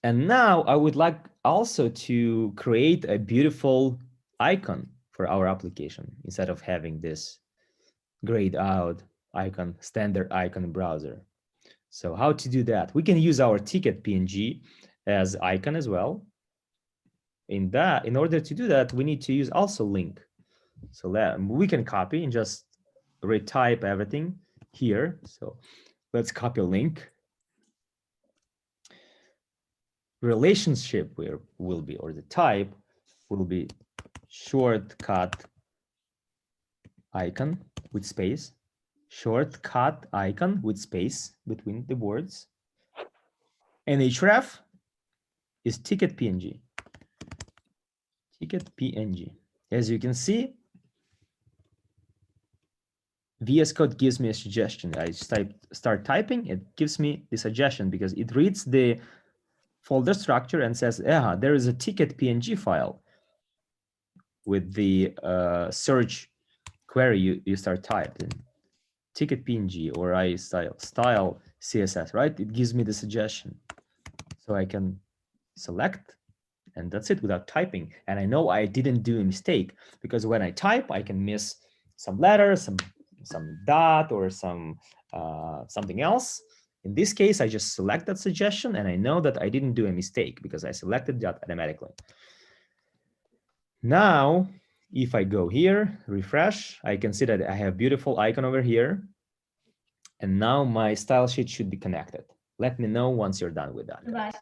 And now I would like also to create a beautiful icon for our application instead of having this grayed out icon, standard icon browser. So how to do that? We can use our ticket PNG as icon as well. In order to do that, we need to use also link. So that we can copy and just retype everything here. So let's copy a link. Relationship will be, or the type will be shortcut icon with space, shortcut icon with space between the words. And href is ticket PNG. Ticket PNG. As you can see, VS Code gives me a suggestion. I start typing, it gives me the suggestion because it reads the folder structure and says, yeah, there is a ticket PNG file with the search query you start typing. Ticket PNG, or I style CSS, right? It gives me the suggestion. So I can select, and that's it without typing. And I know I didn't do a mistake because when I type, I can miss some letters, some dot, or some something else. In this case, I just select that suggestion and I know that I didn't do a mistake because I selected that automatically. Now, if I go here, refresh, I can see that I have beautiful icon over here. And now my style sheet should be connected. Let me know once you're done with that. Right.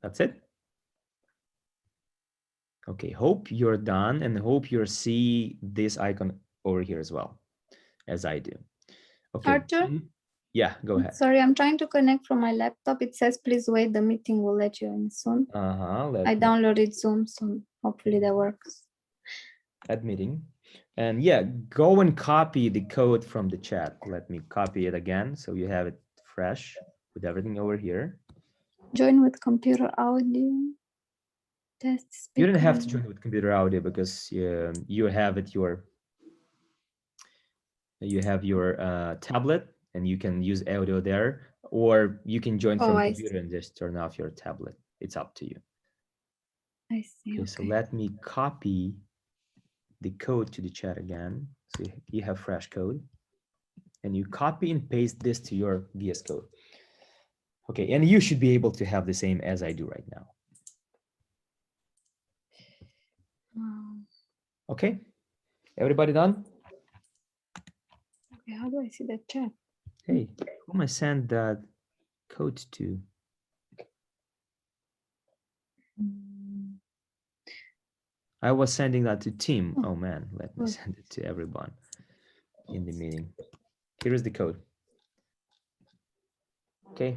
That's it. Okay, hope you're done and hope you're see this icon over here as well, as I do. Okay. Arthur? Yeah, go ahead. Sorry, I'm trying to connect from my laptop. It says, please wait, the meeting will let you in soon. I downloaded Zoom, so hopefully that works. That meeting. And yeah, go and copy the code from the chat. Let me copy it again so you have it fresh with everything over here. Join with computer audio. Test speaker. You don't have to join with computer audio because you have your tablet and you can use audio there, or you can join from computer and just turn off your tablet. It's up to you. I see. Okay, so let me copy the code to the chat again. So you have fresh code and you copy and paste this to your VS Code. Okay, and you should be able to have the same as I do right now. Okay, everybody done? Okay, how do I see the chat? Hey, who am I send that code to? I was sending that to Tim. Oh man, let me send it to everyone in the meeting. Here is the code. Okay.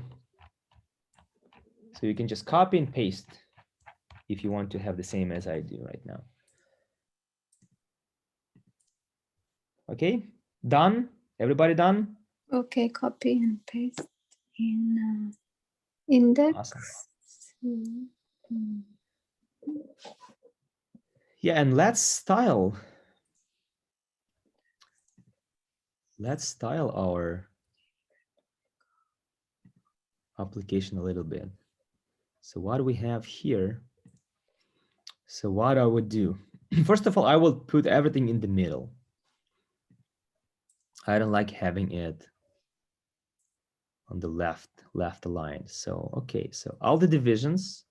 So you can just copy and paste if you want to have the same as I do right now. Okay, done? Everybody done? Okay, copy and paste in index. Awesome. Yeah, and let's style our application a little bit. So what do we have here? So what I would do, first of all, I will put everything in the middle. I don't like having it on the left line. So, okay, so all the divisions.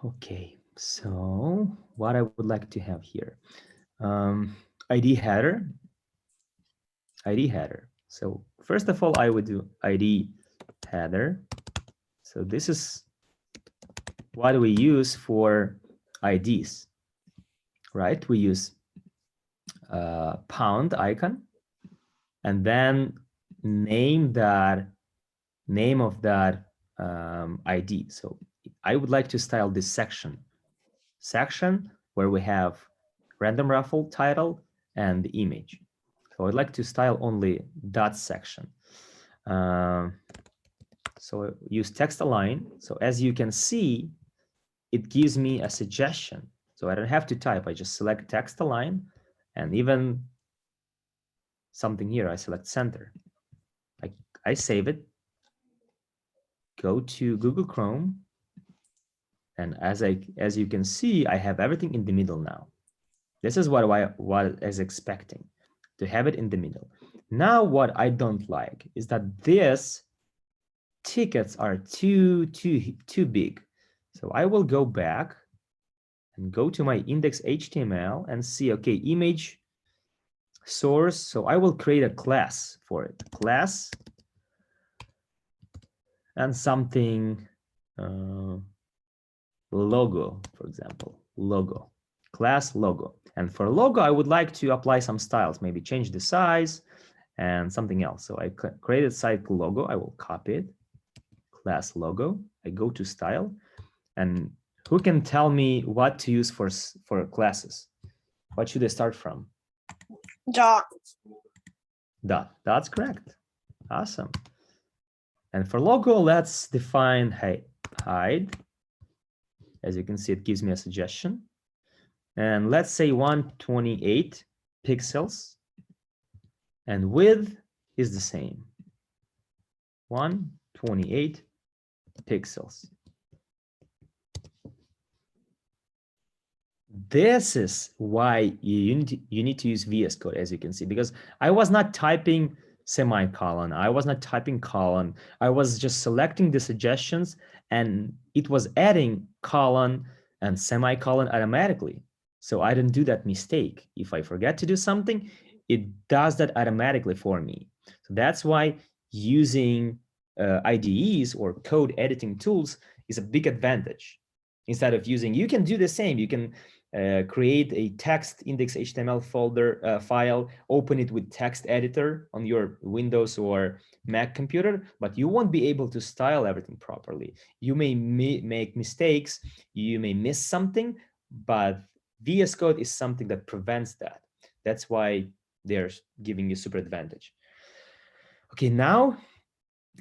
Okay, so what I would like to have here, ID header. So first of all, I would do ID header. So this is what we use for IDs, right? We use pound icon and then name of that ID. So I would like to style this section where we have random raffle title and the image. So I'd like to style only dot section. So use text align. So as you can see, it gives me a suggestion. So I don't have to type. I just select text align, and even something here, I select center. I save it, go to Google Chrome, and as you can see, I have everything in the middle now. This is what I was expecting, to have it in the middle. Now what I don't like is that these tickets are too big. So I will go back and go to my index HTML and see, okay, image source. So I will create a class for it, class, and something logo, for example, logo, class logo. And for logo, I would like to apply some styles, maybe change the size and something else. So I created site logo. I will copy it, class logo. I go to style, and who can tell me what to use for classes? What should I start from? Dot. Dot. That's correct. Awesome. And for logo, let's define hide. As you can see, it gives me a suggestion. And let's say 128 pixels. And width is the same. 128 pixels. This is why you need to use VS Code, as you can see, because I was not typing semicolon, I was not typing colon, I was just selecting the suggestions, and it was adding colon and semicolon automatically. So I didn't do that mistake. If I forget to do something, it does that automatically for me. So that's why using IDEs or code editing tools is a big advantage. Instead of using, you can do the same. You can create a text index HTML folder file, open it with text editor on your Windows or Mac computer, but you won't be able to style everything properly. You may make mistakes, you may miss something, but VS Code is something that prevents that. That's why they're giving you super advantage. Okay, now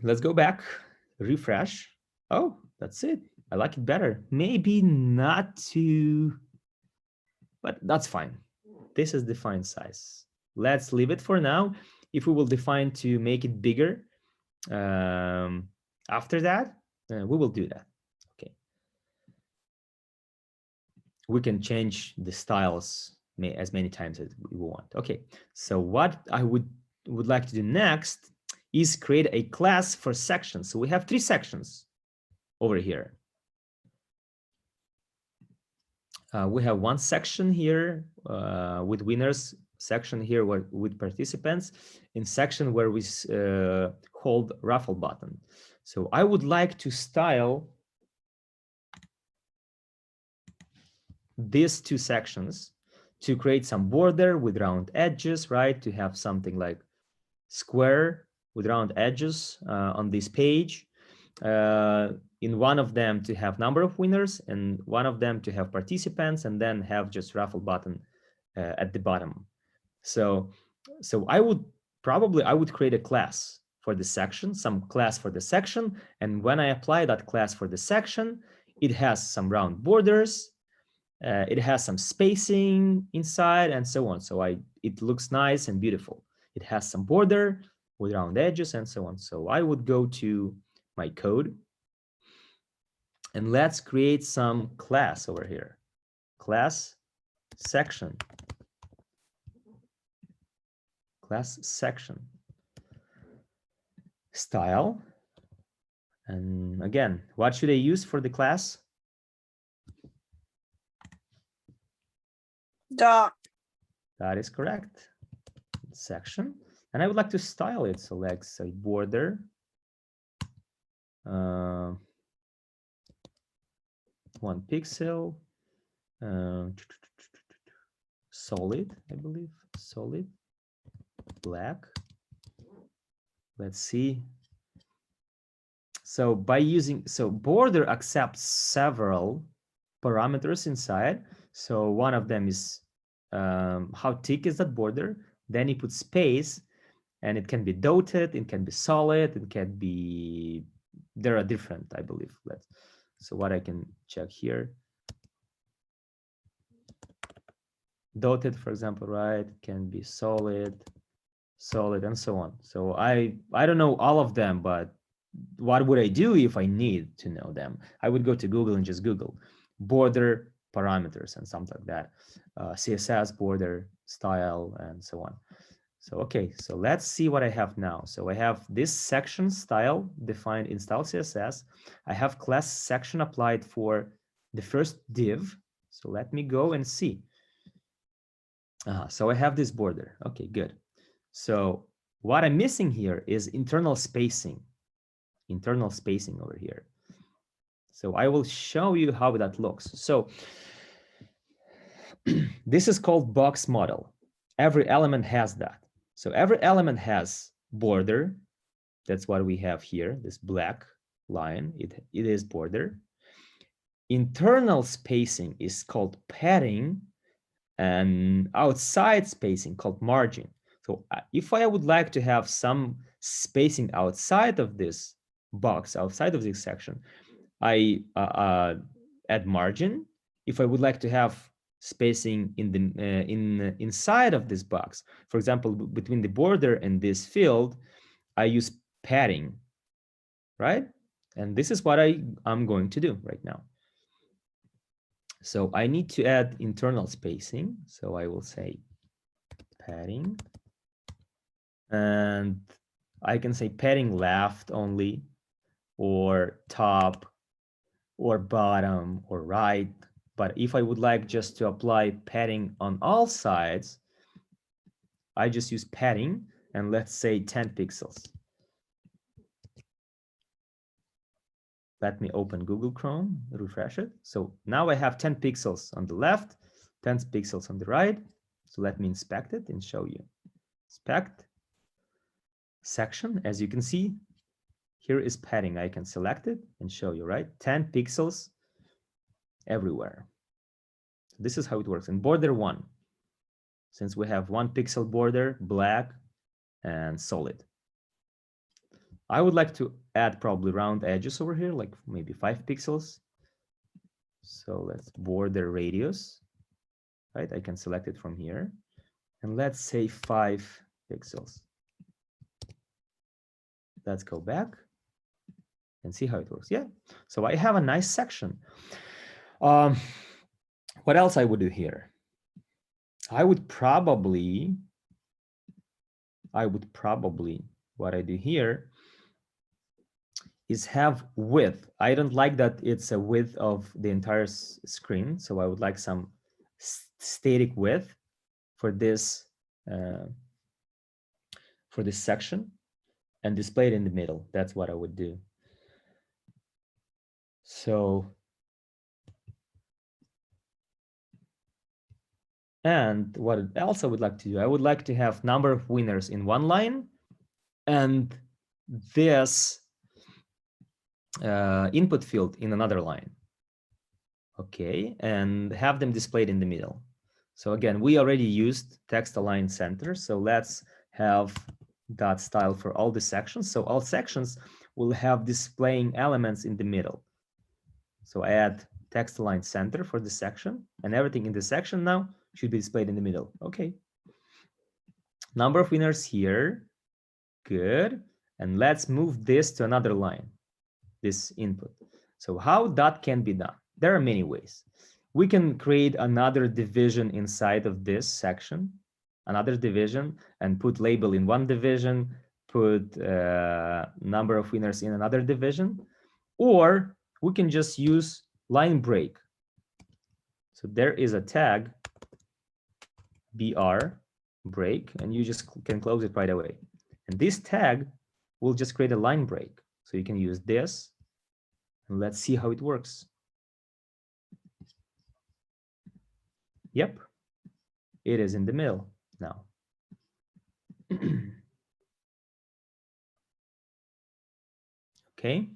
let's go back, refresh. Oh, that's it. I like it better. Maybe not too, but that's fine. This is the fine size. Let's leave it for now. If we will define to make it bigger after that, we will do that. Okay. We can change the styles as many times as we want. Okay. So what I would like to do next is create a class for sections. So we have 3 sections over here. We have one section here with winners, section here with participants, in section where we hold raffle button. So I would like to style these 2 sections to create some border with round edges, right? To have something like square with round edges on this page. In one of them to have number of winners, and one of them to have participants, and then have just raffle button at the bottom. So I would create a class for the section, some class for the section, and when I apply that class for the section, it has some round borders, it has some spacing inside, and so on. So it looks nice and beautiful. It has some border with round edges and so on. So I would go to my code, and let's create some class over here. Class section. Class section. Style. And again, what should I use for the class? Dot. That is correct. Section. And I would like to style it. So let's say border. 1 pixel, solid, I believe, solid, black. Let's see. So by using, border accepts several parameters inside. So one of them is how thick is that border. Then you put space, and it can be dotted, it can be solid, it can be, there are different, I believe. So what I can check here. Dotted, for example, right? Can be solid, and so on. So I don't know all of them, but what would I do if I need to know them? I would go to Google and just Google border parameters and something like that, CSS border style and so on. So, okay, so let's see what I have now. So I have this section style defined in style CSS. I have class section applied for the first div. So let me go and see. So I have this border. Okay, good. So what I'm missing here is internal spacing over here. So I will show you how that looks. So this is called box model. Every element has that. So every element has border. That's what we have here, this black line. It is border. Internal spacing is called padding, and outside spacing called margin. So if I would like to have some spacing outside of this box, outside of this section, I add margin. If I would like to have spacing in the inside of this box, for example, between the border and this field, I use padding, right? And this is what I'm going to do right now. So I need to add internal spacing. So I will say padding, and I can say padding left only, or top, or bottom, or right. But if I would like just to apply padding on all sides, I just use padding, and let's say 10 pixels. Let me open Google Chrome, refresh it. So now I have 10 pixels on the left, 10 pixels on the right. So let me inspect it and show you. Inspect section. As you can see, here is padding. I can select it and show you, right? 10 pixels everywhere. So this is how it works. And border 1, since we have 1 pixel border, black and solid. I would like to add probably round edges over here, like maybe 5 pixels. So let's border radius, right? I can select it from here. And let's say 5 pixels. Let's go back and see how it works. Yeah, so I have a nice section. What else I would do here? I would probably, what I do here is have width. I don't like that it's a width of the entire screen. So I would like some static width for this section and display it in the middle. That's what I would do. So, and what else I would like to do? I would like to have number of winners in one line and this input field in another line. Okay, and have them displayed in the middle. So again, we already used text align center. So let's have dot style for all the sections. So all sections will have displaying elements in the middle. So I add text align center for the section, and everything in the section now should be displayed in the middle. Okay. Number of winners here. Good. And let's move this to another line, this input. So how that can be done? There are many ways. We can create another division inside of this section, another division, and put label in one division, put number of winners in another division, or we can just use line break. So there is a tag, BR break, and you just can close it right away. And this tag will just create a line break. So you can use this, and let's see how it works. Yep, it is in the middle now. Okay,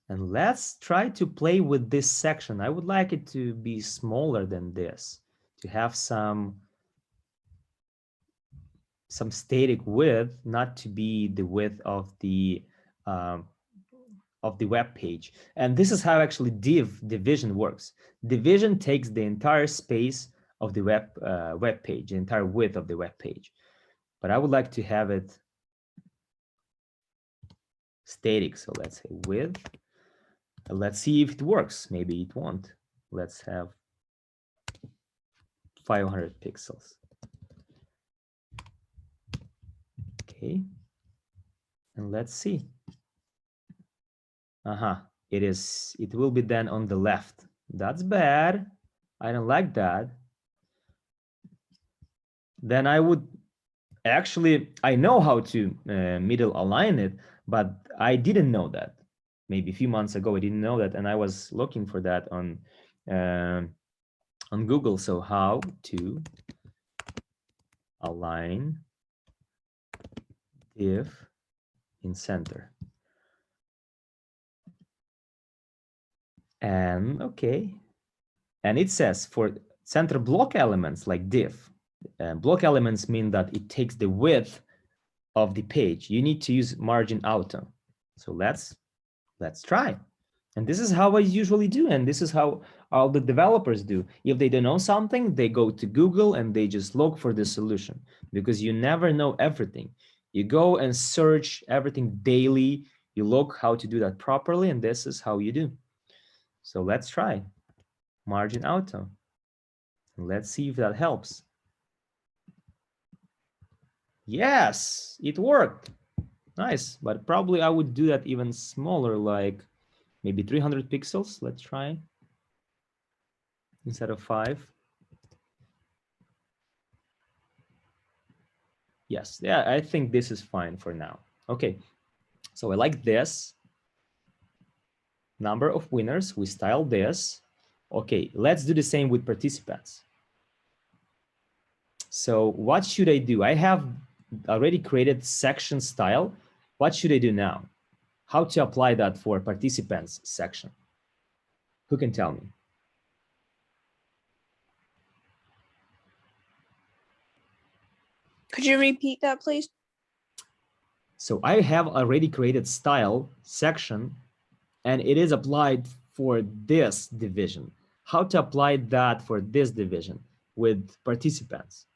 and let's try to play with this section. I would like it to be smaller than this, to have some static width, not to be the width of the web page. And this is how actually division works. Division takes the entire space of the web page, the entire width of the web page. But I would like to have it static. So let's say width. Let's see if it works. Maybe it won't. Let's have 500 pixels. Okay. And let's see. It will be then on the left. That's bad. I don't like that. Then I would actually, I know how to middle align it, but I didn't know that. Maybe a few months ago, I didn't know that, and I was looking for that on Google. So how to align div in center. And okay, and it says for center block elements like div, block elements mean that it takes the width of the page. You need to use margin auto. So let's try. And this is how I usually do, and this is how all the developers do. If they don't know something, they go to Google and they just look for the solution, because you never know everything. You go and search everything daily. You look how to do that properly, and this is how you do. So let's try margin auto. Let's see if that helps. Yes, it worked. Nice, but probably I would do that even smaller, like maybe 300 pixels. Let's try instead of 5. Yes, yeah, I think this is fine for now. Okay, so I like this. Number of winners, we style this. Okay, let's do the same with participants. So what should I do? I have already created section style. What should I do now? How to apply that for participants section? Who can tell me? Could you repeat that, please? So I have already created style section, and it is applied for this division. How to apply that for this division with participants?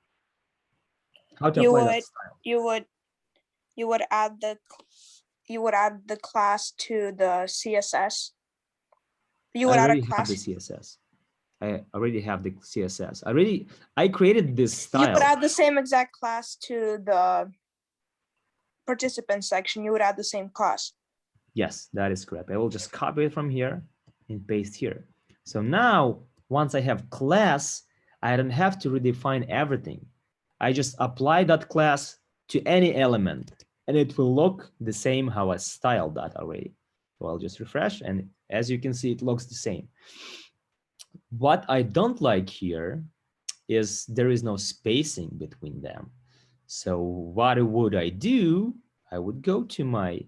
How to apply that style? You would add the class to the CSS. You would add a class. Have the CSS. I already have the CSS. I created this style. You would add the same exact class to the participant section. You would add the same class. Yes, that is correct. I will just copy it from here and paste here. So now, once I have class, I don't have to redefine everything. I just apply that class to any element, and it will look the same how I styled that already. So I'll just refresh, and as you can see, it looks the same. What I don't like here is there is no spacing between them. So what would I do? I would go to my,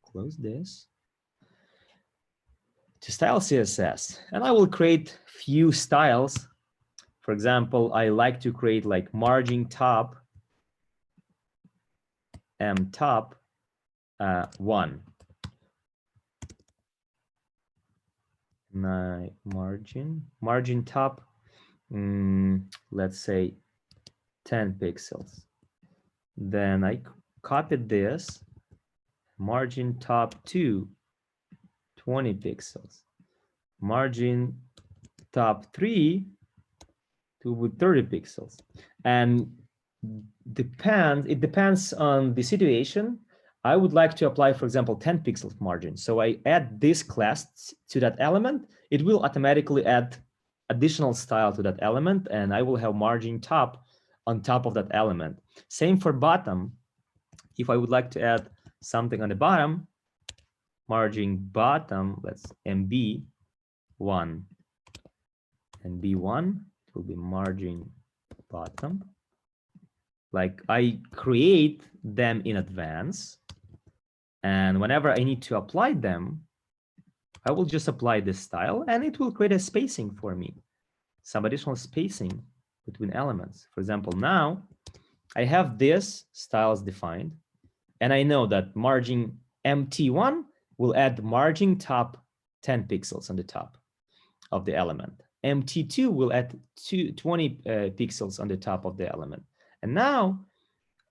close this, to style CSS, and I will create few styles. For example, I like to create like margin top, top 1. My margin top, let's say 10 pixels. Then I copied this, margin top 2, 20 pixels. Margin top 3 to 30 pixels. And it depends on the situation. I would like to apply, for example, 10 pixels margin. So I add this class to that element. It will automatically add additional style to that element, and I will have margin top on top of that element. Same for bottom. If I would like to add something on the bottom, margin bottom, let's MB1 and B1, it will be margin bottom. Like I create them in advance, and whenever I need to apply them, I will just apply this style and it will create a spacing for me. some additional spacing between elements. For example, now I have this styles defined, and I know that margin MT1 will add margin top 10 pixels on the top of the element. MT2 will add 20 pixels on the top of the element. And now,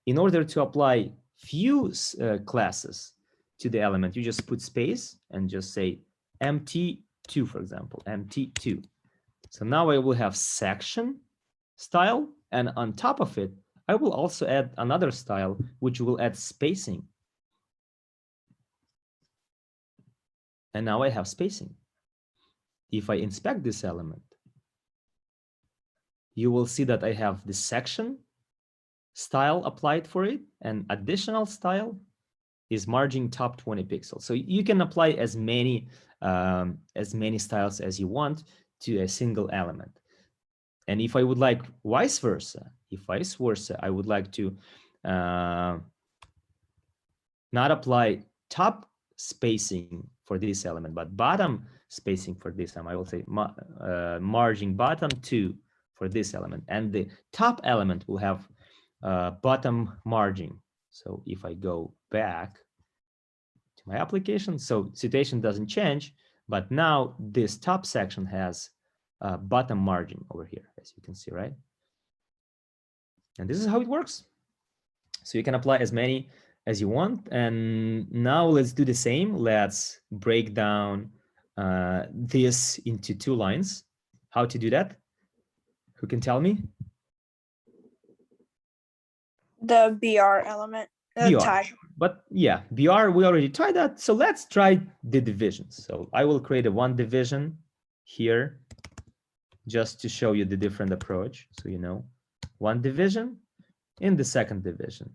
in order to apply few classes to the element, you just put space and just say MT2, for example, MT2. So now I will have section style, and on top of it, I will also add another style, which will add spacing. And now I have spacing. If I inspect this element, you will see that I have the section style applied for it, and additional style is margin top 20 pixels. So you can apply as many styles as you want to a single element. And if I would like vice versa, I would like to not apply top spacing for this element, but bottom spacing for this element. I will say margin bottom 2 for this element, and the top element will have bottom margin. So if I go back to my application, so situation doesn't change, but now this top section has bottom margin over here, as you can see, right? And this is how it works. So you can apply as many as you want. And now let's do the same. Let's break down this into 2 lines. How to do that? Who can tell me? The BR element, the BR. tag. But yeah, BR, we already tried that. So let's try the divisions. So I will create a 1 division here just to show you the different approach. So, you know, 1 division in the second division.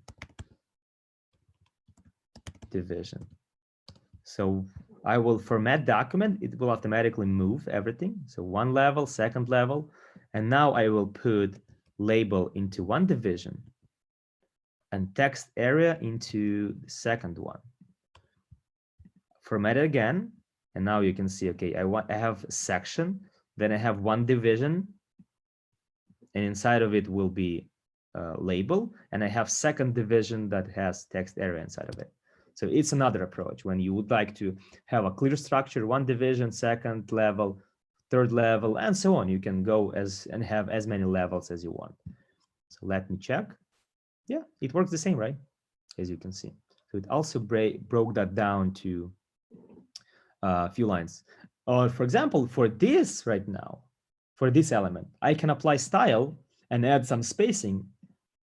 So I will format document. It will automatically move everything. So 1 level, 2nd level. And now I will put label into 1 division and text area into the 2nd one. Format it again. And now you can see, okay, I have a section, then I have 1 division, and inside of it will be label, and I have 2nd division that has text area inside of it. So it's another approach when you would like to have a clear structure, 1 division, 2nd level, 3rd level, and so on. You can go and have as many levels as you want. So let me check. Yeah, it works the same, right? As you can see. So it also broke that down to a few lines. Or for example, for this right now, for this element, I can apply style and add some spacing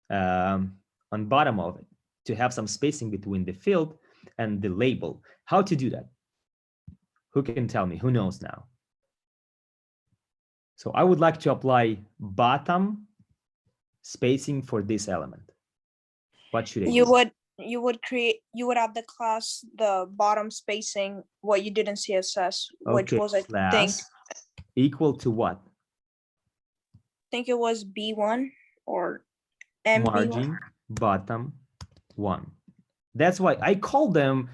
on bottom of it to have some spacing between the field and the label. How to do that? Who can tell me? Who knows now? So I would like to apply bottom spacing for this element. What should I do? You would add the class, the bottom spacing, what you did in CSS, which Okay, was, I class think equal to what? it was B1 or MB1. Margin bottom 1. That's why I call them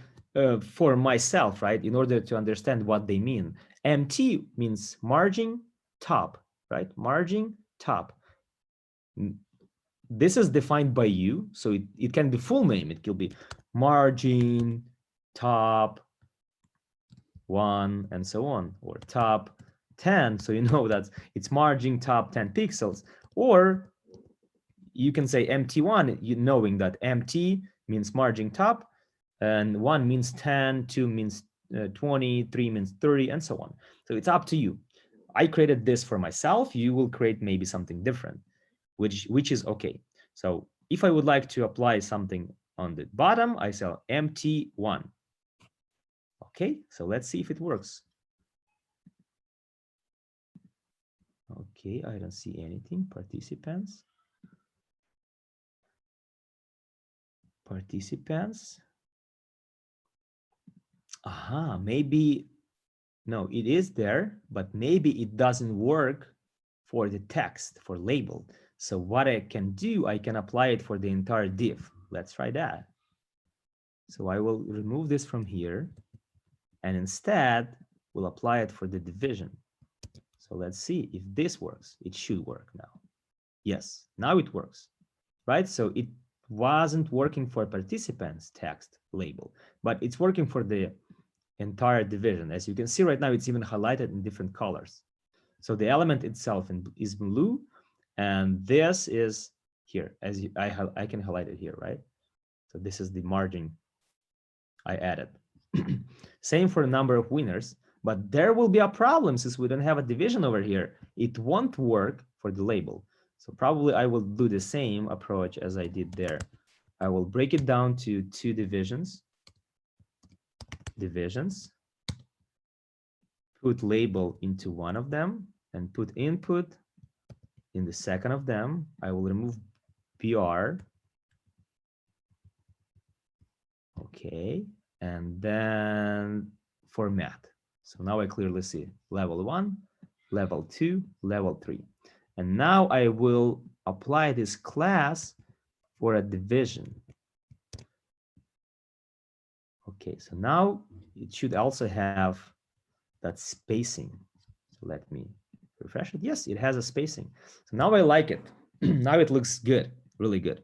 for myself, right? In order to understand what they mean. MT means margin top, right? Margin top. This is defined by you, so it can be full name. It could be margin top 1 and so on, or top 10. So you know that it's margin top 10 pixels. Or you can say MT1, knowing that MT means margin top, and 1 means 10, 2 means 20, 3 means 30, and so on. So it's up to you. I created this for myself. You will create maybe something different, which is okay. So if I would like to apply something on the bottom, I say MT1. Okay, so let's see if it works. Okay, I don't see anything. Participants. Aha, maybe, no, it is there, but maybe it doesn't work for the text, for label. So what I can do, I can apply it for the entire div. Let's try that. So I will remove this from here, and instead we'll apply it for the division. So let's see if this works. It should work now. Yes, now it works, right? So it wasn't working for participants text label, but it's working for the entire division. As you can see right now, it's even highlighted in different colors. So the element itself is blue, and this is here, as I can highlight it here, right? So this is the margin I added. Same for the number of winners, but there will be a problem since we don't have a division over here. It won't work for the label. So probably I will do the same approach as I did there. I will break it down to 2 divisions. Put label into one of them and put input in the second of them. I will remove BR. Okay, and then format. So now I clearly see level 1, level 2, level 3. And now I will apply this class for a division. Okay, so now it should also have that spacing. So let me refresh it. Yes, it has a spacing. So now I like it. Now it looks good, really good.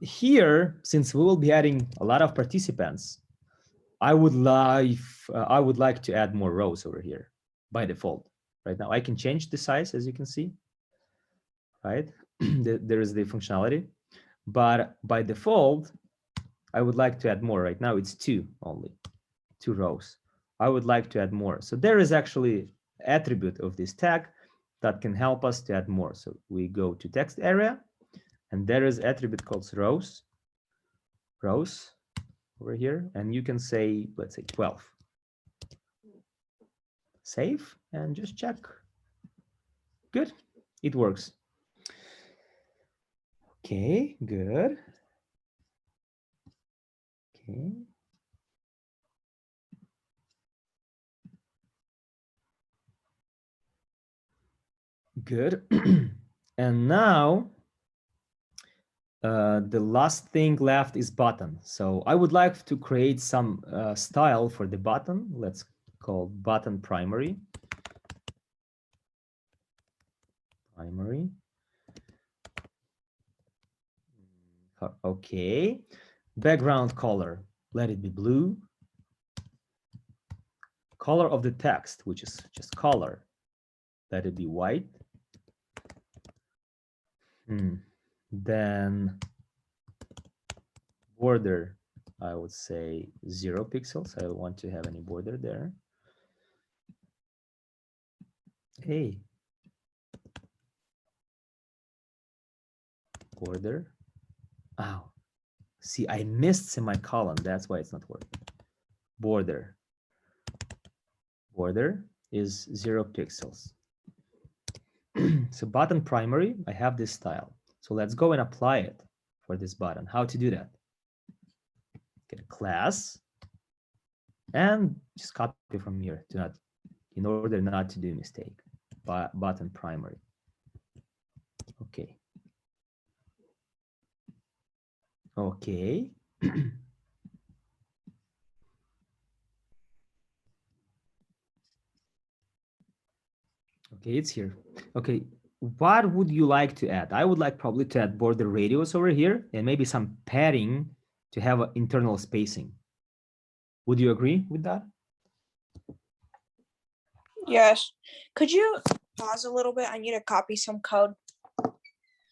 Here, since we will be adding a lot of participants, I would like to add more rows over here by default. Right now, I can change the size, as you can see. Right, there is the functionality, but by default, I would like to add more. Right now, it's 2 only, 2 rows. I would like to add more. So there is actually attribute of this tag that can help us to add more. So we go to text area, and there is attribute called rows over here, and you can say, let's say 12. Save and just check. Good, it works. Okay, good. Okay. Good. And now the last thing left is button. So I would like to create some style for the button. Let's call button primary. Okay. Background color, let it be blue. Color of the text, which is just color, let it be white. Then border, I would say 0 pixels. I don't want to have any border there. Hey, border. Oh, see, I missed semicolon. That's why it's not working. Border is 0 pixels. So button primary, I have this style. So let's go and apply it for this button. How to do that? Get a class and just copy from here in order not to do a mistake. Button primary. Okay. Okay. Okay, it's here. Okay, what would you like to add? I would like probably to add border radius over here and maybe some padding to have an internal spacing. Would you agree with that? Yes. Could you pause a little bit? I need to copy some code.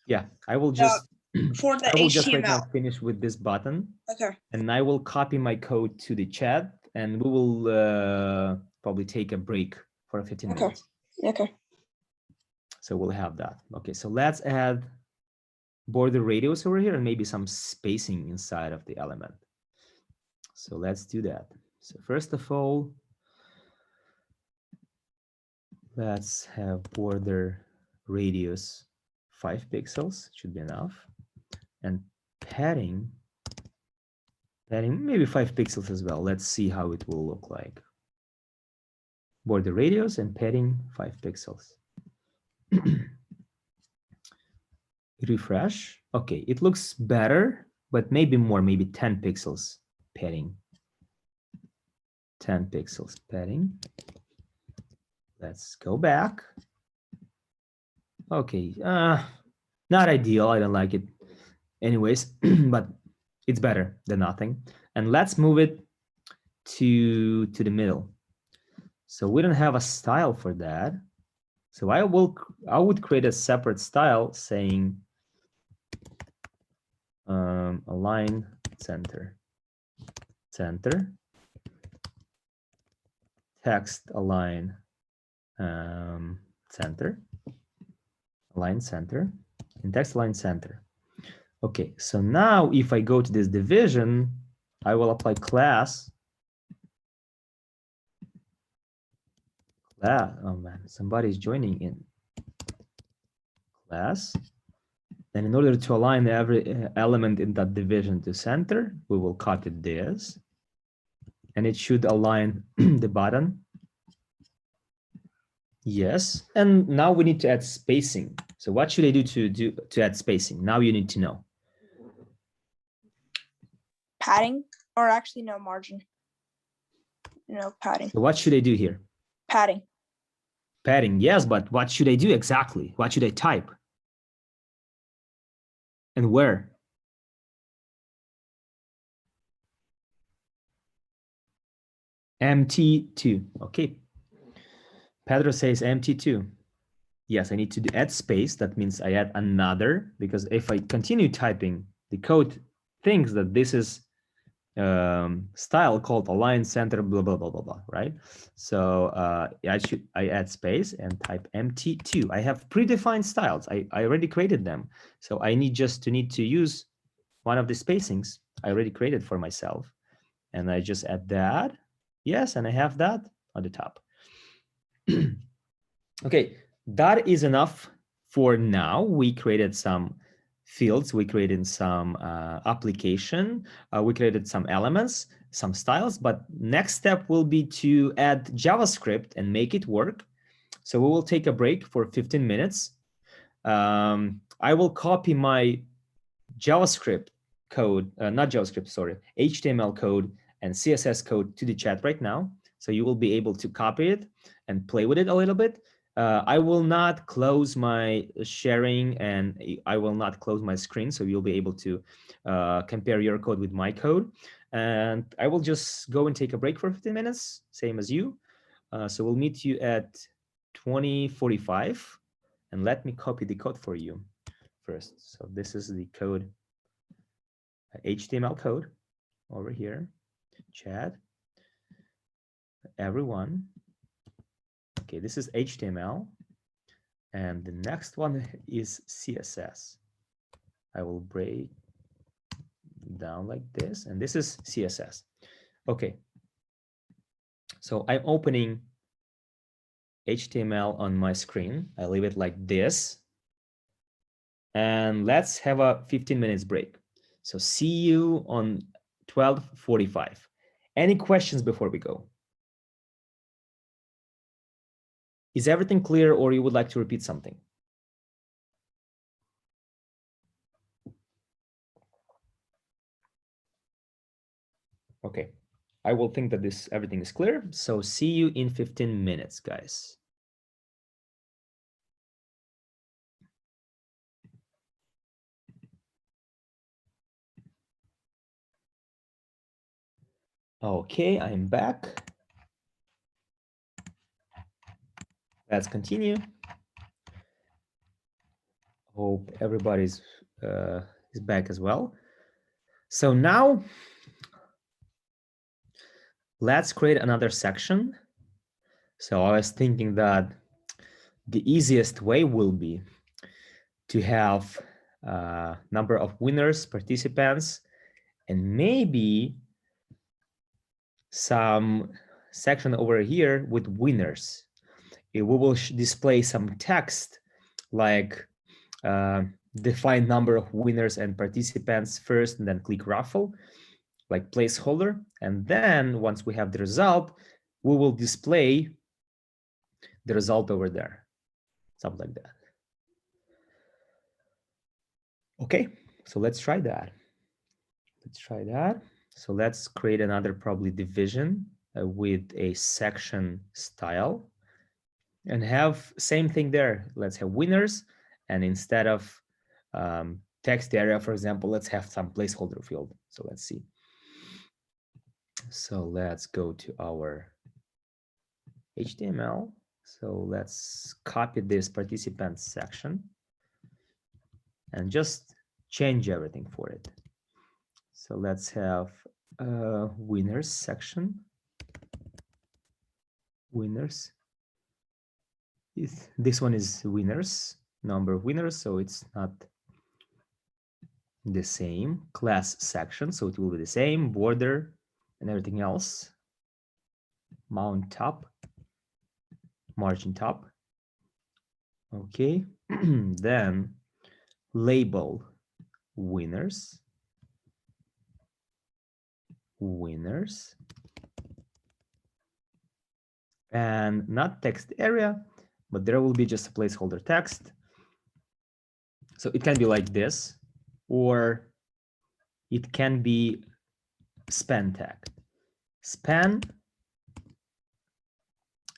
Yeah, I will just for the I will just right HTML. now finish with this button. Okay. And I will copy my code to the chat, and we will probably take a break for 15 minutes. Okay. So we'll have that. Okay, so let's add border radius over here and maybe some spacing inside of the element. So let's do that. So first of all, let's have border radius 5 pixels, should be enough. And padding maybe 5 pixels as well. Let's see how it will look like. Border radius and padding 5 pixels. Refresh. Okay, it looks better, but maybe more, maybe 10 pixels padding. 10 pixels padding. Let's go back. Okay, not ideal. I don't like it anyways, but it's better than nothing. And let's move it to the middle. So we don't have a style for that. So I would create a separate style saying align center, text align center, align center, and text align center. Okay, so now if I go to this division, I will apply class. Oh man, somebody's joining in. Class. And in order to align every element in that division to center, we will copy this. And it should align the button. Yes, and now we need to add spacing. So what should I do to add spacing? Now you need to know. Padding, or actually no, margin. No, padding. So what should I do here? Padding. Padding, yes, but what should I do exactly? What should I type? And where? MT2, okay. Pedro says MT2. Yes, I need to add space. That means I add another, because if I continue typing, the code thinks that this is style called align center, blah, blah, blah, blah, blah, right? So I add space and type MT2. I have predefined styles. I already created them. So I need to use one of the spacings I already created for myself. And I just add that. Yes, and I have that on the top. Okay, that is enough for now. We created some fields, we created some application, we created some elements, some styles, but next step will be to add JavaScript and make it work. So we will take a break for 15 minutes. I will copy my JavaScript code, not JavaScript, sorry, HTML code and CSS code to the chat right now. So you will be able to copy it and play with it a little bit. I will not close my sharing and I will not close my screen. So you'll be able to compare your code with my code. And I will just go and take a break for 15 minutes, same as you. So we'll meet you at 20:45. And let me copy the code for you first. So this is the code, HTML code over here, chat, everyone. Okay, this is HTML. And the next one is CSS. I will break down like this. And this is CSS. Okay. So I'm opening HTML on my screen. I leave it like this. And let's have a 15 minutes break. So see you on 12:45. Any questions before we go? Is everything clear, or you would like to repeat something? Okay, I will think that everything is clear. So see you in 15 minutes, guys. Okay, I'm back. Let's continue. Hope everybody's is back as well. So now let's create another section. So I was thinking that the easiest way will be to have a number of winners, participants, and maybe some section over here with winners. We will display some text like define number of winners and participants first, and then click raffle, like placeholder. And then once we have the result, we will display the result over there, something like that. Okay, so let's try that. Let's try that. So let's create another probably division with a section style. and have same thing there. Let's have winners, and instead of text area, for example, let's have some placeholder field. So let's see. So let's go to our HTML. So let's copy this participants section and just change everything for it. So let's have a winners section. Winners. This one is winners, number of winners, so it's not the same. Class section, so it will be the same. Border and everything else. Mount top, margin top. Okay, then label winners. Winners. And not text area, but there will be just a placeholder text. So it can be like this, or it can be span tag. Span,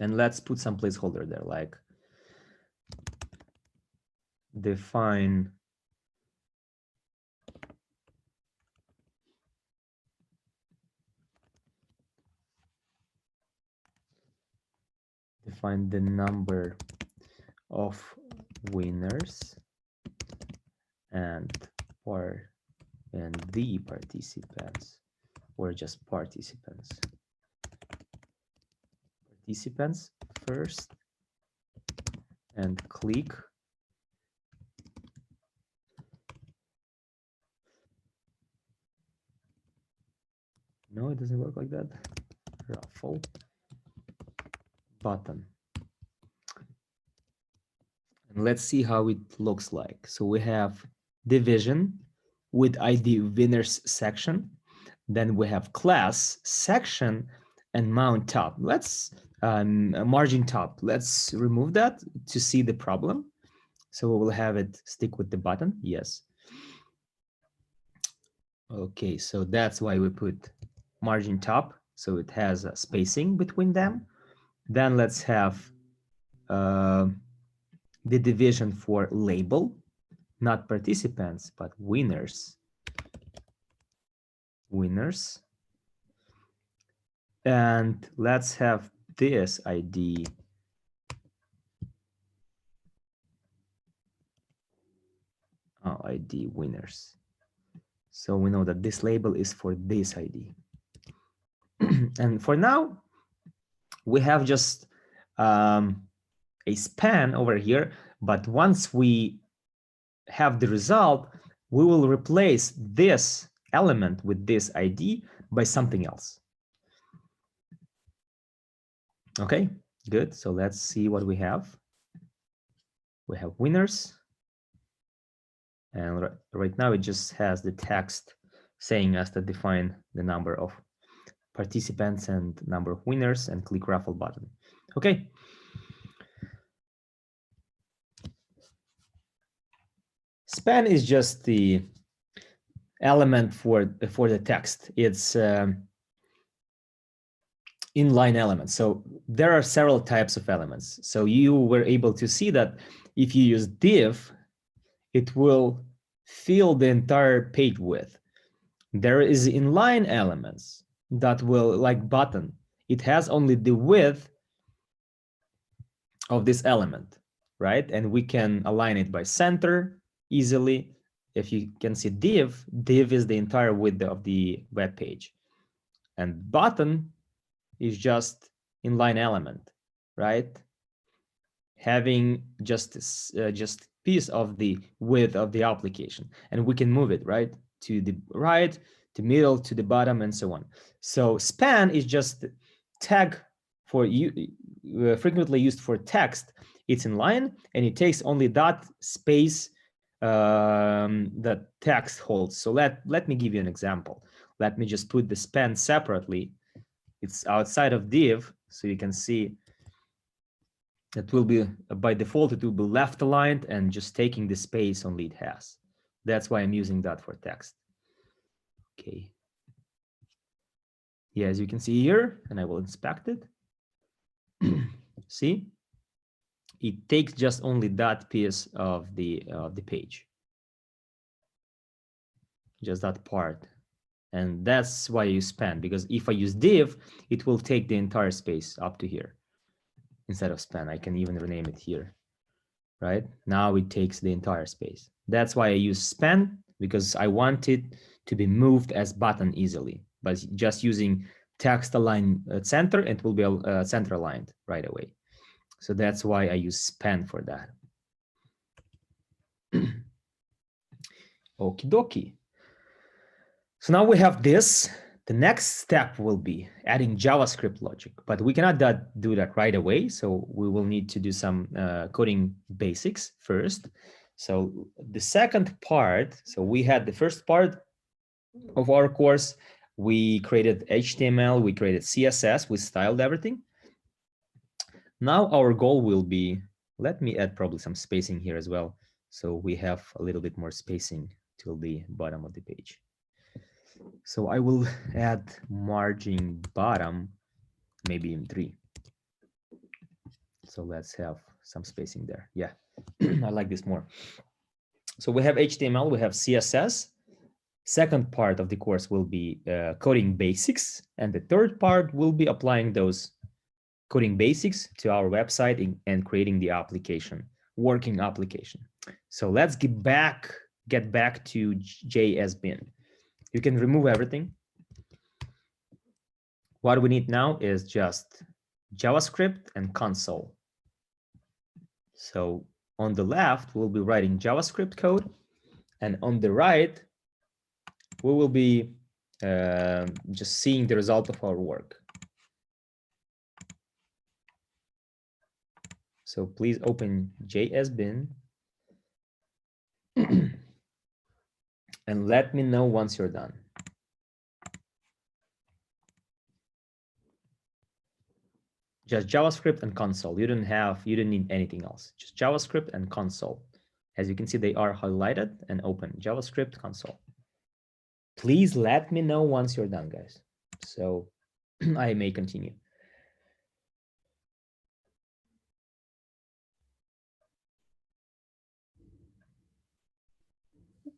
and let's put some placeholder there, like define the number of winners and the participants, or just participants. Participants first, and click no, it doesn't work like that. Raffle button. And let's see how it looks like. So we have division with ID winners section. Then we have class section and mount top. Let's margin top. Let's remove that to see the problem. So we will have it stick with the button. Yes. Okay, so that's why we put margin top. So it has a spacing between them. Then let's have the division for label, not participants, but winners. Winners. And let's have this ID. Oh, ID winners. So we know that this label is for this ID. And for now, we have just a span over here, but once we have the result, we will replace this element with this ID by something else. Okay, good. So let's see what we have. We have winners. And right now it just has the text saying us to define the number of participants and number of winners and click raffle button. Okay. Span is just the element for the text. It's inline elements. So there are several types of elements. So you were able to see that if you use div, it will fill the entire page width. There is inline elements that will, like button, it has only the width of this element, right? And we can align it by center easily. If you can see div is the entire width of the web page. And button is just inline element, right? Having just piece of the width of the application, and we can move it right to the right, to middle, to the bottom, and so on. So span is just tag for you, frequently used for text. It's inline, and it takes only that space that text holds. So let me give you an example. Let me just put the span separately. It's outside of div, so you can see it will be, by default, it will be left aligned and just taking the space only it has. That's why I'm using that for text. Okay. Yeah, as you can see here, and I will inspect it. See, it takes just only that piece of the page, just that part. And that's why you span, because if I use div, it will take the entire space up to here. Instead of span, I can even rename it here, right? Now it takes the entire space. That's why I use span, because I want it to be moved as button easily. But just using text align center, it will be center aligned right away. So that's why I use span for that. Okie dokie. So now we have this. The next step will be adding JavaScript logic, but we cannot do that right away. So we will need to do some coding basics first. So the second part, so we had the first part of our course, we created HTML, we created CSS, we styled everything. Now our goal will be, let me add probably some spacing here as well, so we have a little bit more spacing till the bottom of the page. So I will add margin bottom, maybe in 3. So let's have some spacing there. Yeah, I like this more. So we have HTML, we have CSS. Second part of the course will be coding basics. And the third part will be applying those coding basics to our website and creating the application, working application. So let's get back to JSBin. You can remove everything. What we need now is just JavaScript and console. So on the left, we'll be writing JavaScript code, and on the right, we will be just seeing the result of our work. So please open JSBin and let me know once you're done. Just JavaScript and console. You don't need anything else. Just JavaScript and console. As you can see, they are highlighted and open. JavaScript console. Please let me know once you're done, guys. So I may continue.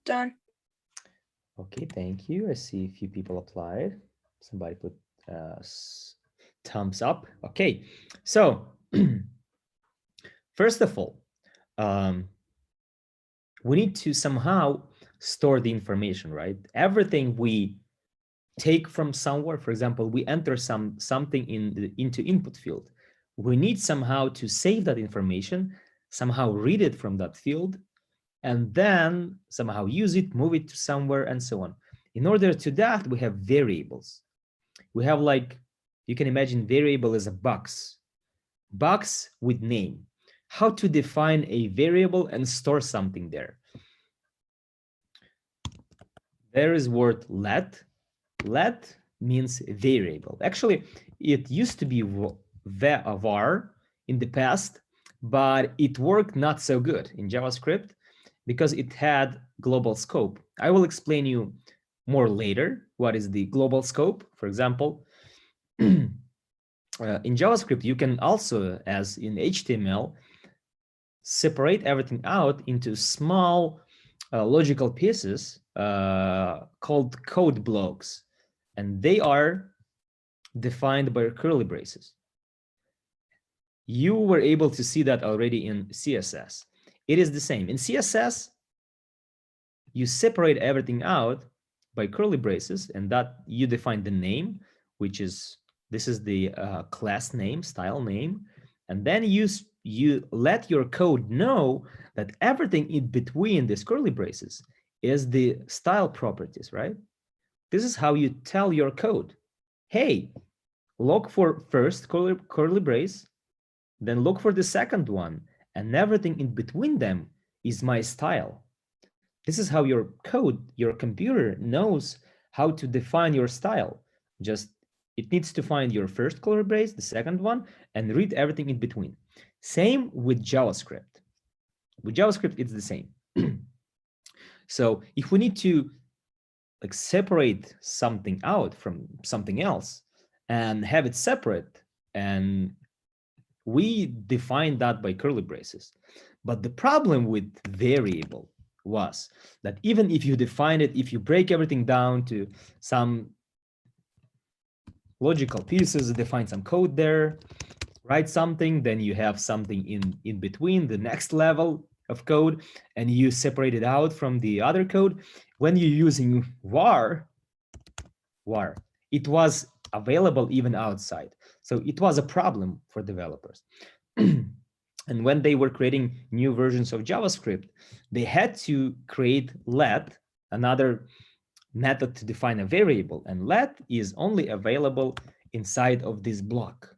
Done. Okay, thank you. I see a few people applied. Somebody put thumbs up. Okay, so first of all, we need to somehow store the information, right? Everything we take from somewhere, for example, we enter something into input field. We need somehow to save that information, somehow read it from that field, and then somehow use it, move it to somewhere, and so on. In order to that, we have variables. We have, like, you can imagine variable as a box with name. How to define a variable and store something there. There is word let. Let means variable. Actually, it used to be var in the past, but it worked not so good in JavaScript because it had global scope. I will explain you more later what is the global scope. For example, in JavaScript, you can also, as in HTML, separate everything out into small logical pieces called code blocks, and they are defined by curly braces. You were able to see that already in CSS. It is the same. In CSS, you separate everything out by curly braces, and that you define the name, which is, this is the class name, style name, and then you let your code know that everything in between these curly braces is the style properties, right? This is how you tell your code, hey, look for first curly brace, then look for the second one, and everything in between them is my style. This is how your code, your computer knows how to define your style. Just, it needs to find your first curly brace, the second one, and read everything in between. Same with JavaScript. With JavaScript, it's the same. So if we need to, like, separate something out from something else and have it separate, and we defined that by curly braces. But the problem with variable was that even if you define it, if you break everything down to some logical pieces, define some code there, write something, then you have something in between, the next level of code, and you separate it out from the other code. When you're using var, it was available even outside. So it was a problem for developers. And when they were creating new versions of JavaScript, they had to create let, another method to define a variable. And let is only available inside of this block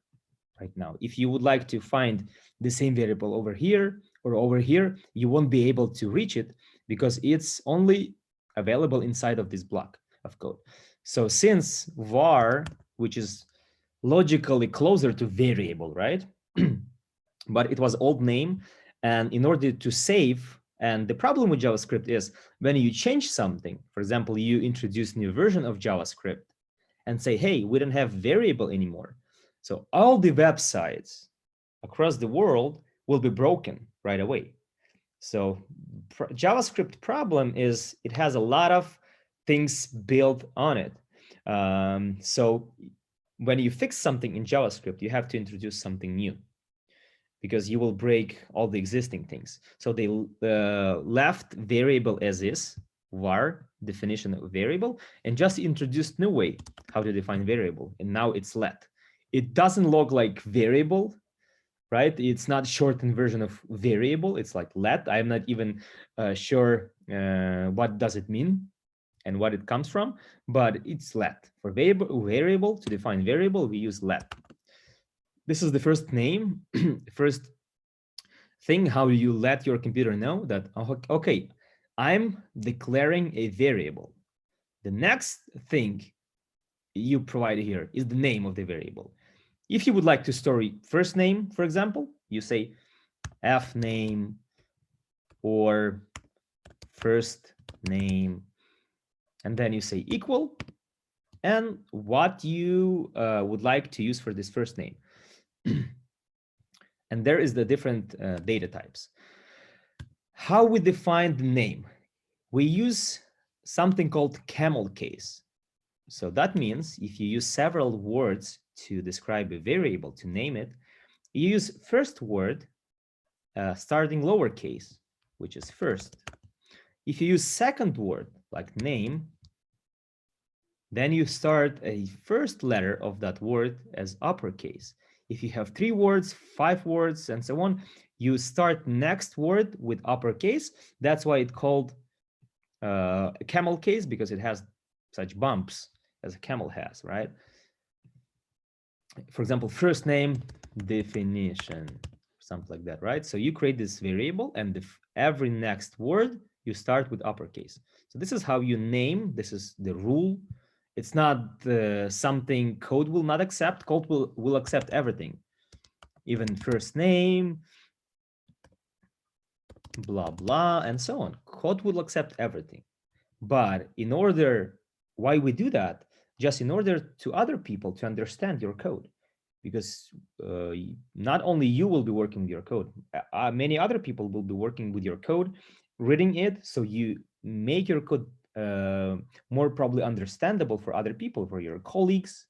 right now. If you would like to find the same variable over here or over here, you won't be able to reach it because it's only available inside of this block of code. So since var, which is logically closer to variable, right? But it was old name, and in order to save, and the problem with JavaScript is when you change something, for example, you introduce new version of JavaScript and say, hey, we don't have variable anymore. So all the websites across the world will be broken right away. So JavaScript problem is it has a lot of things built on it. So when you fix something in JavaScript, you have to introduce something new, because you will break all the existing things. So they left variable as is, var, definition of variable, and just introduced new way how to define variable. And now it's let. It doesn't look like variable, right? It's not shortened version of variable. It's like let. I'm not even sure what does it mean and what it comes from, but it's let. For variable, to define variable, we use let. This is the first name, first thing, how you let your computer know that, okay, I'm declaring a variable. The next thing you provide here is the name of the variable. If you would like to store first name, for example, you say f name or first name, and then you say equal, and what you would like to use for this first name. And there is the different data types. How we define the name? We use something called camel case. So that means if you use several words to describe a variable, to name it, you use first word starting lowercase, which is first. If you use second word like name, then you start a first letter of that word as uppercase. If you have 3 words, 5 words, and so on, you start next word with uppercase. That's why it's called a camel case, because it has such bumps as a camel has, right? For example, first name definition, something like that, right? So you create this variable, and every next word you start with uppercase. So this is how you name. This is the rule. It's not something code will not accept. Code will accept everything, even first name, blah, blah, and so on. Code will accept everything. But in order, why we do that? Just in order to other people to understand your code. Because not only you will be working with your code, many other people will be working with your code, reading it, so you make your code more probably understandable for other people, for your colleagues,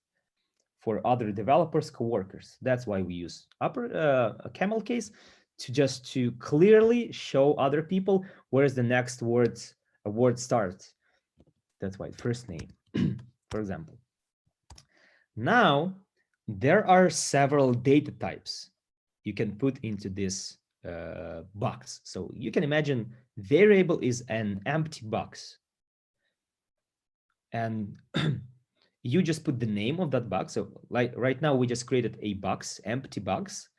for other developers, coworkers. That's why we use a camel case, to clearly show other people where's the next a word starts. That's why first name, for example. Now there are several data types you can put into this box. So you can imagine variable is an empty box. And you just put the name of that box. So like right now, we just created a box, empty box,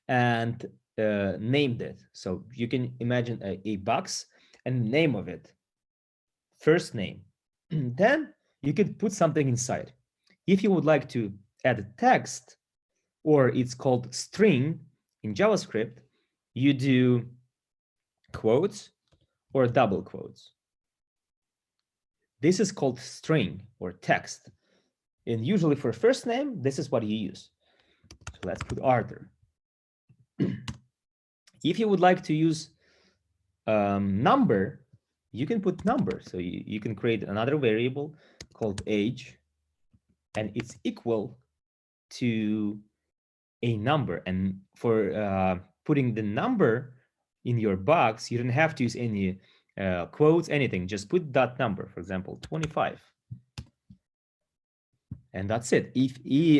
and named it. So you can imagine a box and name of it, first name. Then you could put something inside. If you would like to add text, or it's called string in JavaScript, you do quotes or double quotes. This is called string or text. And usually for first name, this is what you use. So let's put Arthur. If you would like to use number, you can put number. So you can create another variable called age, and it's equal to a number. And for putting the number in your box, you don't have to use any quotes, anything. Just put that number, for example, 25. And that's it.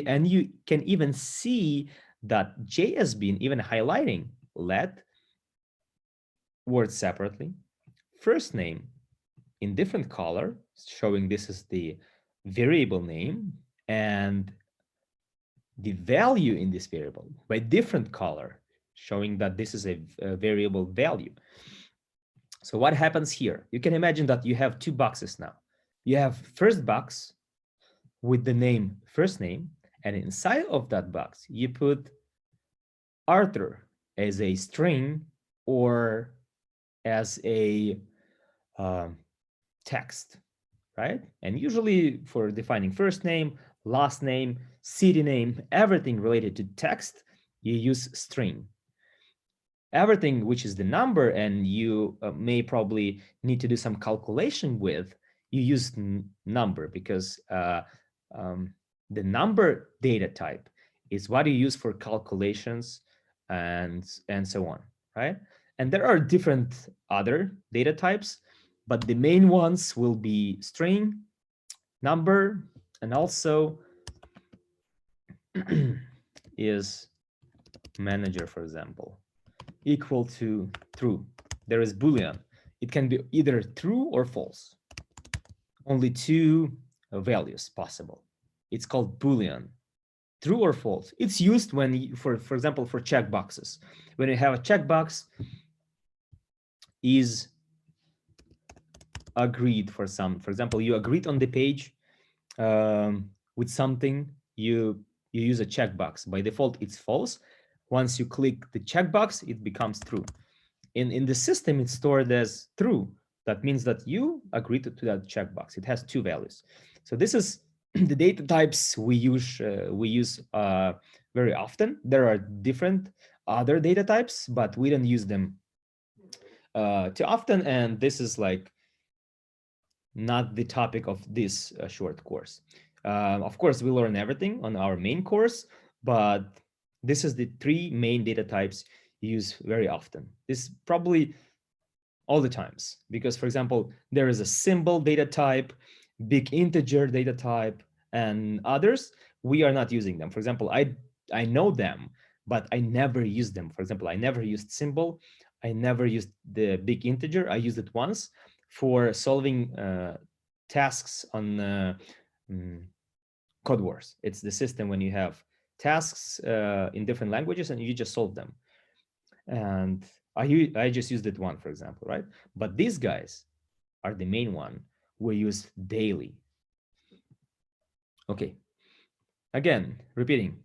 And you can even see that J has been even highlighting let words separately, first name in different color, showing this is the variable name, and the value in this variable by different color, showing that this is a variable value. So what happens here? You can imagine that you have two boxes now. You have first box with the name first name, and inside of that box, you put Arthur as a string or as a text, right? And usually for defining first name, last name, city name, everything related to text, you use string. Everything which is the number and you may probably need to do some calculation with, you use number, because the number data type is what you use for calculations and so on, right? And there are different other data types, but the main ones will be string, number, and also is manager, for example, equal to true. There is Boolean. It can be either true or false. Only two values possible. It's called Boolean, true or false. It's used when you, for example, for checkboxes. When you have a checkbox, is agreed for some. For example, you agreed on the page with something, you use a checkbox. By default, it's false. Once you click the checkbox, it becomes true. In the system, it's stored as true. That means that you agreed to that checkbox. It has two values. So this is the data types we use very often. There are different other data types, but we don't use them too often. And this is like not the topic of this short course. Of course, we learn everything on our main course, but this is the three main data types used very often. This probably all the times, because for example, there is a symbol data type, big integer data type, and others. We are not using them. For example, I know them, but I never use them. For example, I never used symbol. I never used the big integer. I used it once for solving tasks on Code Wars. It's the system when you have tasks in different languages and you just solve them. And I just used it one, for example, right? But these guys are the main one we use daily. Okay, again, repeating.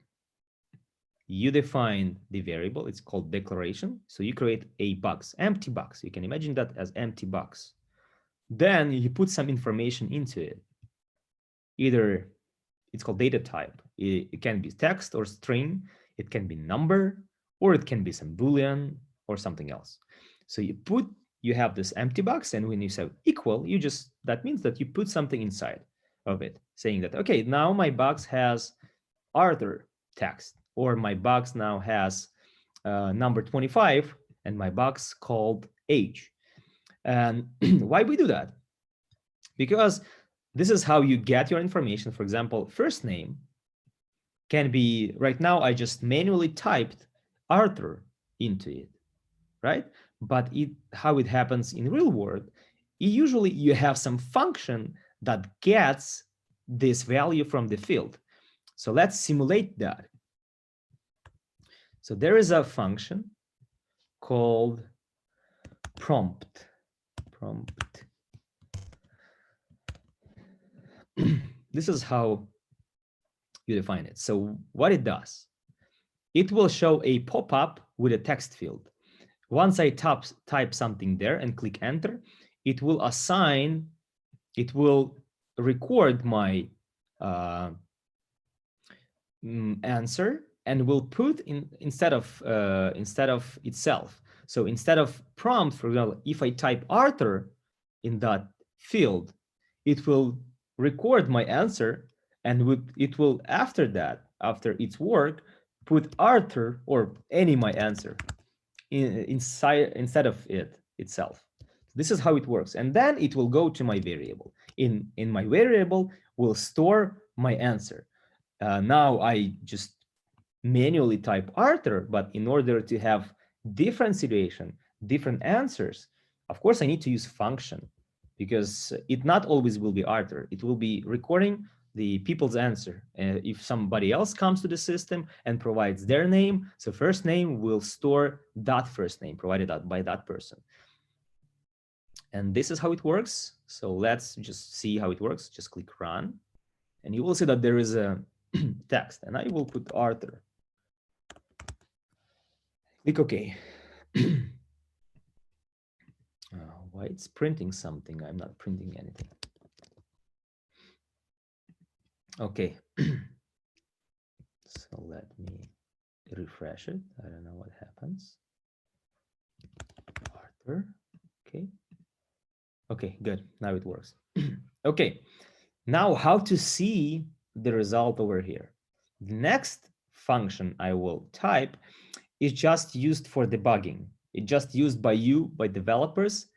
You define the variable, it's called declaration. So you create a box, empty box. You can imagine that as empty box. Then you put some information into it. Either it's called data type. It can be text or string. It can be number, or it can be some Boolean or something else. So you have this empty box, and when you say equal, that means that you put something inside of it, saying that, okay, now my box has Arthur text, or my box now has number 25, and my box called age. And why we do that? Because this is how you get your information. For example, first name can be, right now, I just manually typed Arthur into it, right? But how it happens in real world, usually you have some function that gets this value from the field. So let's simulate that. So there is a function called prompt. This is how you define it. So what it does, it will show a pop-up with a text field. Once I type something there and click enter, it will record my answer, and we'll put in instead of itself. So instead of prompt, for example, if I type Arthur in that field, it will record my answer, and it will after that, after its work, put Arthur or any my answer instead of it itself. This is how it works, and then it will go to my variable. In my variable will store my answer. Now I just manually type Arthur, but in order to have different situation, different answers, of course I need to use function, because it not always will be Arthur. It will be recording the people's answer. If somebody else comes to the system and provides their name, so first name will store that first name provided by that person. And this is how it works. So let's just see how it works. Just click run, and you will see that there is a text, and I will put Arthur. Click OK. Why it's printing something? I'm not printing anything. Okay. So let me refresh it. I don't know what happens. Arthur. Okay. Okay, good. Now it works. Okay. Now how to see the result over here? The next function I will type is just used for debugging. It's just used by you, by developers,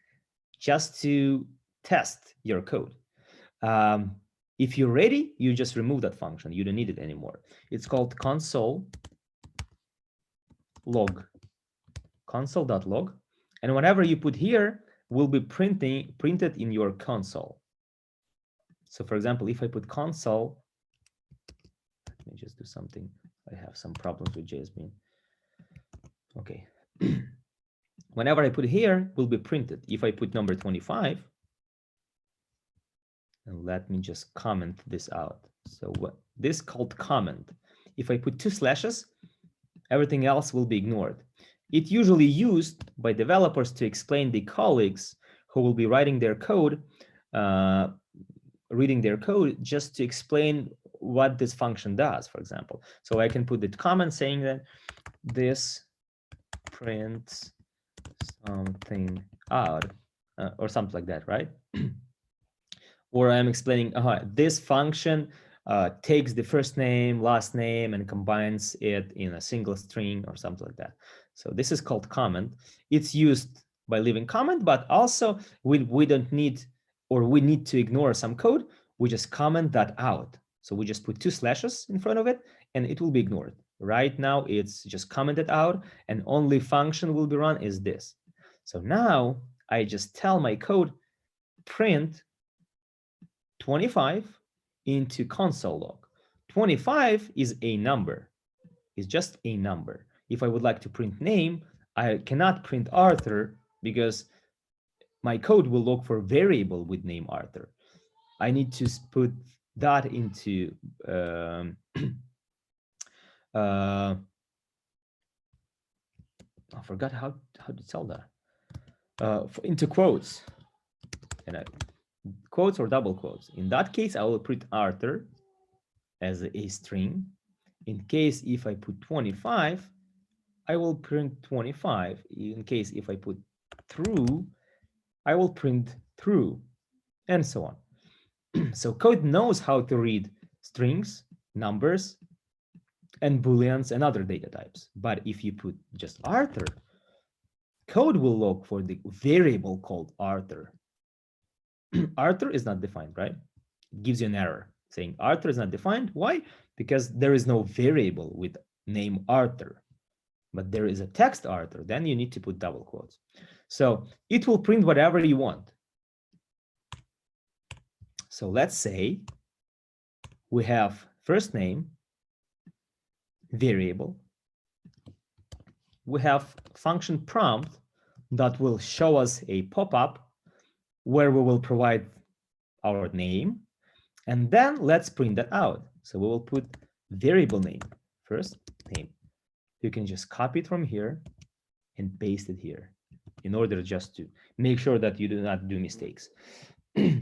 just to test your code. If you're ready, you just remove that function. You don't need it anymore. It's called console log, console.log. And whatever you put here will be printed in your console. So for example, if I put console, let me just do something. I have some problems with JSBean. Okay. Whenever I put here, will be printed. If I put number 25, and let me just comment this out. So what this called comment. If I put 2 slashes, everything else will be ignored. It's usually used by developers to explain the colleagues who will be writing their code, reading their code, just to explain what this function does, for example. So I can put the comment saying that this prints something out, or something like that, right? Or I'm explaining this function takes the first name, last name, and combines it in a single string or something like that. So this is called comment. It's used by leaving comment, but also we don't need, or we need to ignore some code. We just comment that out. So we just put 2 slashes in front of it, and it will be ignored. Right now, it's just commented out, and only function will be run is this. So now I just tell my code, print 25 into console log. 25 is a number. It's just a number. If I would like to print name, I cannot print Arthur because my code will look for variable with name Arthur. I need to put that into I forgot how to tell that. Into quotes, and quotes or double quotes. In that case, I will print Arthur as a string. In case if I put 25, I will print 25. In case if I put true, I will print true, and so on. So code knows how to read strings, numbers, and booleans and other data types. But if you put just Arthur, code will look for the variable called Arthur. Arthur is not defined, right? It gives you an error saying Arthur is not defined. Why? Because there is no variable with name Arthur, but there is a text Arthur. Then you need to put double quotes. So it will print whatever you want. So let's say we have first name, variable. We have function prompt that will show us a pop-up where we will provide our name, and then let's print that out. So we will put variable name, first name. You can just copy it from here and paste it here in order just to make sure that you do not do mistakes.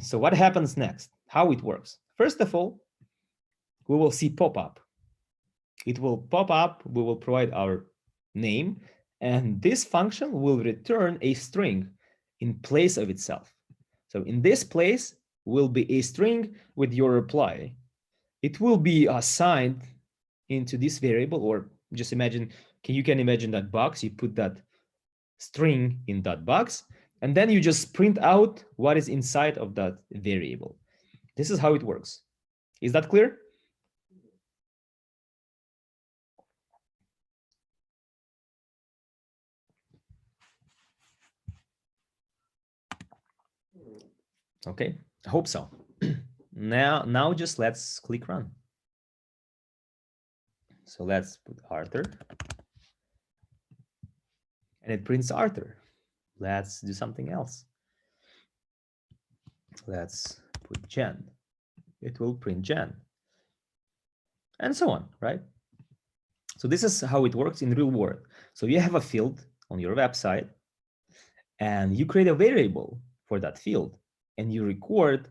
So what happens next? How it works? First of all, we will see pop-up. it will pop up. We will provide our name, and this function will return a string in place of itself. So in this place will be a string with your reply. It will be assigned into this variable, or just imagine, you can imagine that box, you put that string in that box, and then you just print out what is inside of that variable. This is how it works. Is that clear? Okay, I hope so. Now just let's click run. So let's put Arthur, and it prints Arthur. Let's do something else. Let's put Jen. It will print Jen, and so on, right? So this is how it works in real world. So you have a field on your website, and you create a variable for that field, and you record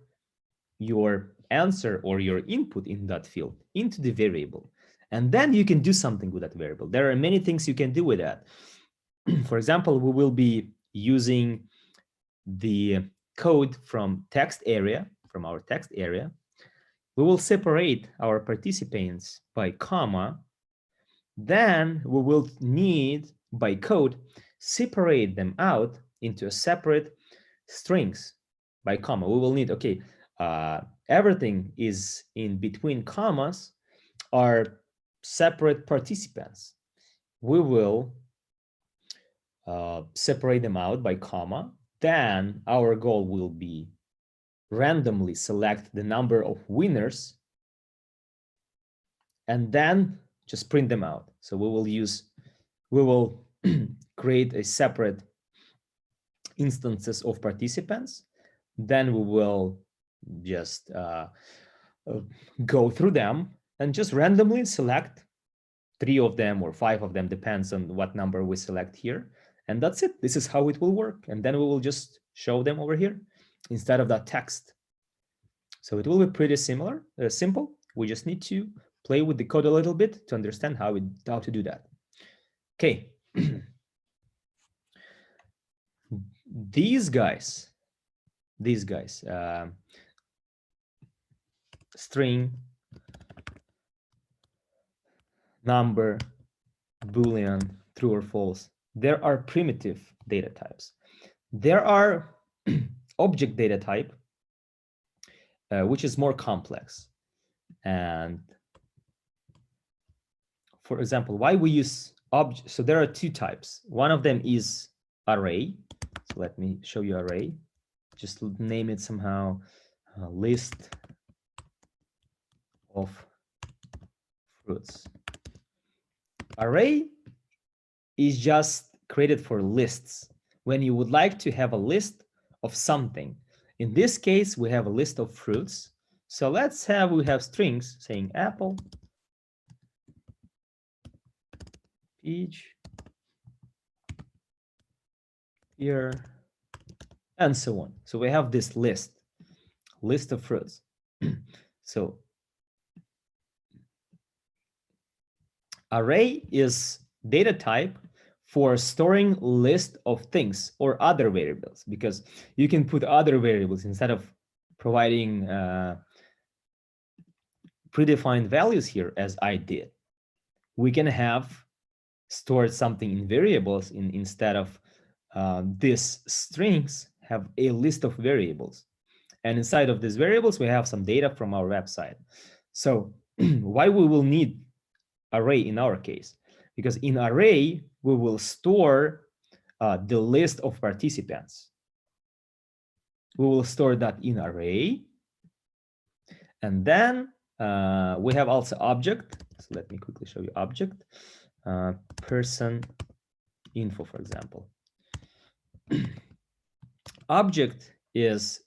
your answer or your input in that field into the variable. And then you can do something with that variable. There are many things you can do with that. For example, we will be using the code from text area, from our text area. We will separate our participants by comma. Then we will need, by code, separate them out into a separate strings by comma. We will need, okay, everything is in between commas are separate participants. We will separate them out by comma. Then our goal will be randomly select the number of winners and then just print them out. So we will create a separate instances of participants. Then we will just go through them and just randomly select 3 of them or 5 of them, depends on what number we select here. And that's it. This is how it will work. And then we will just show them over here instead of that text. So it will be pretty similar, simple. We just need to play with the code a little bit to understand how to do that. Okay. These guys, string, number, Boolean, true or false. There are primitive data types. There are object data type, which is more complex. And for example, why we use object? So there are 2 types. One of them is array. So let me show you array. Just name it somehow, list of fruits. Array is just created for lists when you would like to have a list of something. In this case, we have a list of fruits. So let's have, we have strings saying apple, peach, pear, and so on. So we have this list of fruits. So array is data type for storing list of things or other variables, because you can put other variables instead of providing predefined values here, as I did. We can have stored something in variables instead of these strings have a list of variables. And inside of these variables, we have some data from our website. So why we will need array in our case? Because in array, we will store the list of participants. We will store that in array. And then we have also object. So let me quickly show you object. Person info, for example. Object is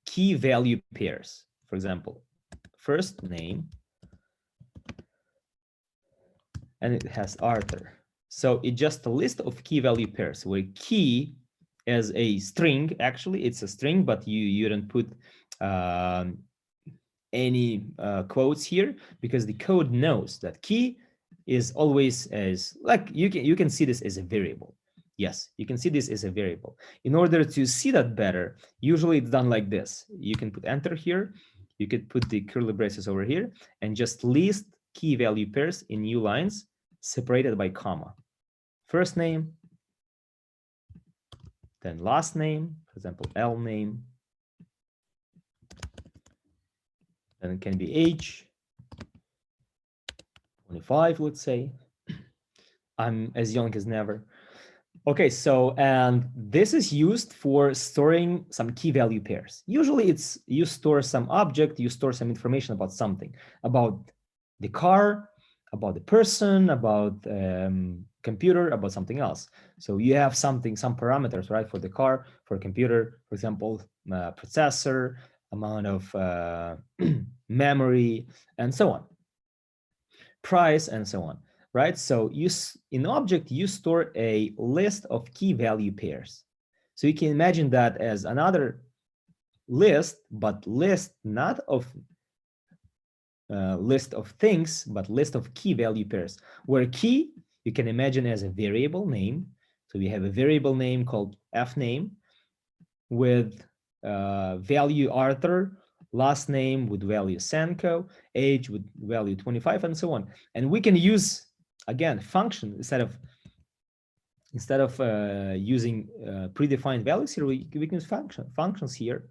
key value pairs. For example, first name, and it has Arthur. So it's just a list of key value pairs where key as a string, actually it's a string, but you don't put any quotes here, because the code knows that key is always as, like, you can see this as a variable. Yes, you can see this as a variable. In order to see that better, usually it's done like this. You can put enter here. You could put the curly braces over here and just list key value pairs in new lines separated by comma. First name, then last name, for example, L name. Then it can be age, 25, let's say. I'm as young as never. Okay, so, and this is used for storing some key value pairs. Usually it's, you store some object, you store some information about something, about the car, about the person, about computer, about something else. So you have something, some parameters, right, for the car, for computer, for example, processor, amount of memory, and so on, price, and so on. Right, so in object, you store a list of key value pairs. So you can imagine that as another list, but list not of list of things, but list of key value pairs, where key you can imagine as a variable name. So we have a variable name called fname with value Arthur, last name with value Sanko, age with value 25, and so on. And we can use, again, function instead of using predefined values here. We can use functions here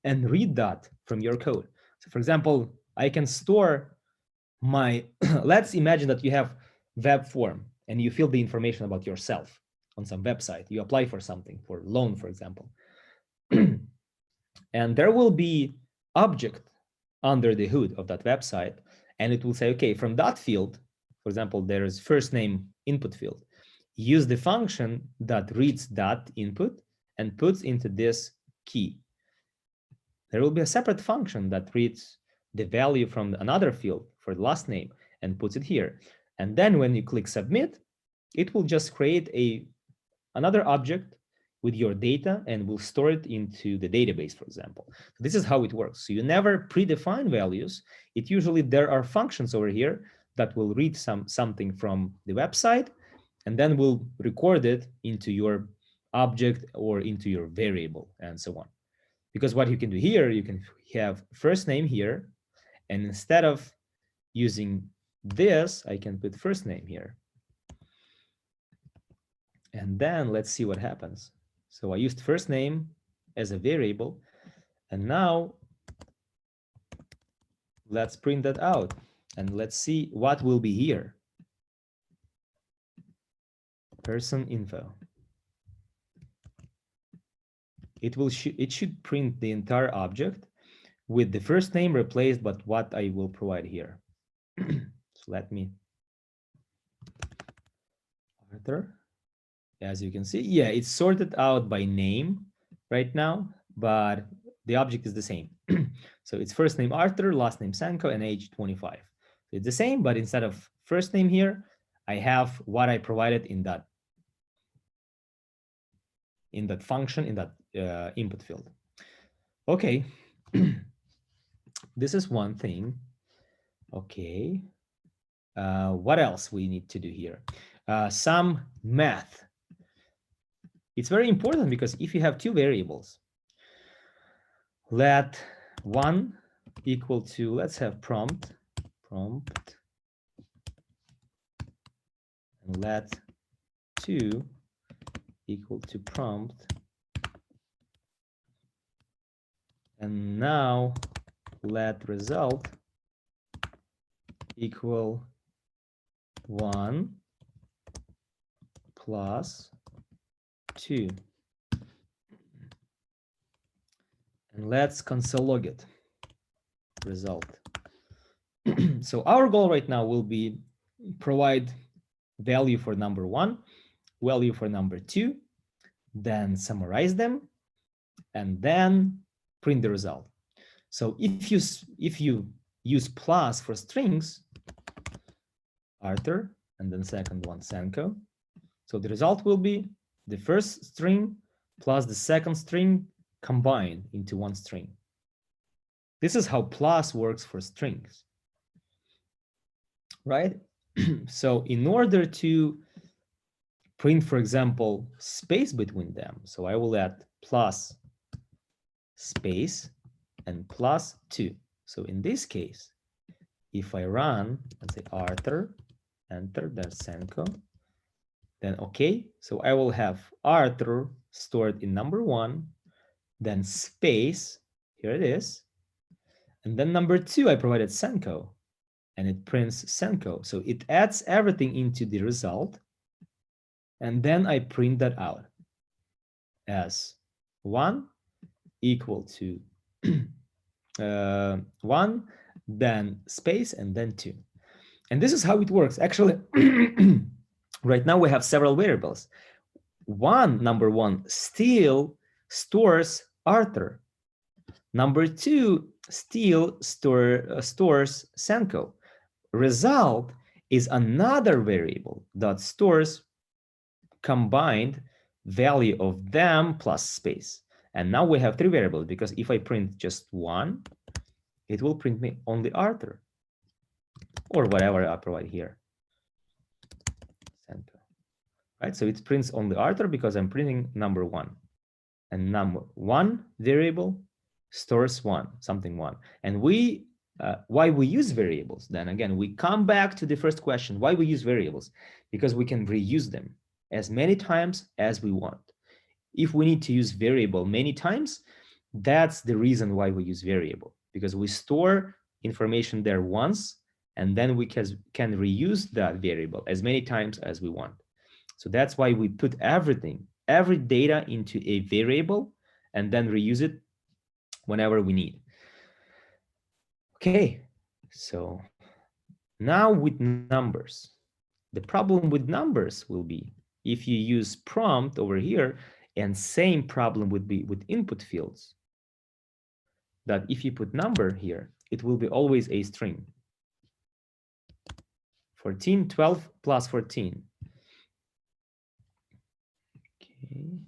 and read that from your code. So for example, I can store my let's imagine that you have web form and you fill the information about yourself on some website. You apply for something, for loan, for example. And there will be object under the hood of that website, and it will say, okay, from that field, for example, there is first name input field. Use the function that reads that input and puts into this key. There will be a separate function that reads the value from another field for the last name and puts it here. And then when you click submit, it will just create another object with your data and will store it into the database, for example. So this is how it works. So you never predefine values. It usually, there are functions over here that will read something from the website and then will record it into your object or into your variable and so on. Because what you can do here, you can have first name here, and instead of using this, I can put first name here. And then let's see what happens. So I used first name as a variable, and now let's print that out and let's see what will be here. Person info. It should print the entire object with the first name replaced, but what I will provide here. So let me Arthur. As you can see, yeah, it's sorted out by name right now, but the object is the same. So it's first name Arthur, last name Sanko, and age 25. It's the same, but instead of first name here, I have what I provided in that function, in that input field. Okay, this is one thing. Okay, what else we need to do here? Some math. It's very important because if you have two variables, let one equal to, let's have prompt, and let two equal to prompt. And now let result equal 1 plus 2. And let's console log it. Result. So our goal right now will be provide value for number 1, value for number 2, then summarize them, and then print the result. So if you use plus for strings, Arthur, and then second one Sanko, so the result will be the first string plus the second string combined into one string. This is how plus works for strings, right? So in order to print, for example, space between them, so I will add plus space and plus 2. So in this case, if I run, let's say Arthur, enter, then Senko, then okay. So I will have Arthur stored in number 1, then space, here it is. And then number 2, I provided Senko, and it prints Senko. So it adds everything into the result. And then I print that out as 1 equal to 1, then space, and then 2. And this is how it works. Actually, right now we have several variables. Number one still stores Arthur. Number 2 still stores Senko. Result is another variable that stores combined value of them plus space. And now we have 3 variables, because if I print just 1, it will print me only Arthur or whatever I provide here. Right, so it prints only Arthur because I'm printing number 1, and number 1 variable stores 1. And we why we use variables? Then again, we come back to the first question: why we use variables? Because we can reuse them as many times as we want. If we need to use variable many times, that's the reason why we use variable, because we store information there once, and then we can reuse that variable as many times as we want. So that's why we put every data into a variable and then reuse it whenever we need. Okay, so now with numbers, the problem with numbers will be if you use prompt over here, and same problem would be with input fields, that if you put number here, it will be always a string. 14, 12 plus 14. Okay,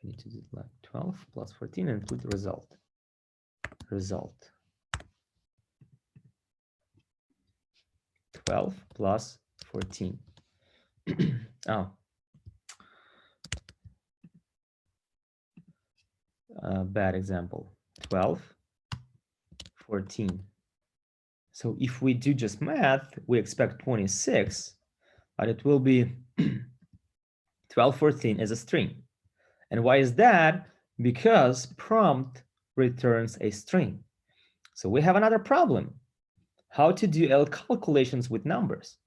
I need to do like 12 plus 14 and put result. 12 plus 14. Oh. Bad example. 12, 14. So if we do just math, we expect 26, but it will be 12, 14 as a string. And why is that? Because prompt returns a string. So we have another problem. How to do L calculations with numbers.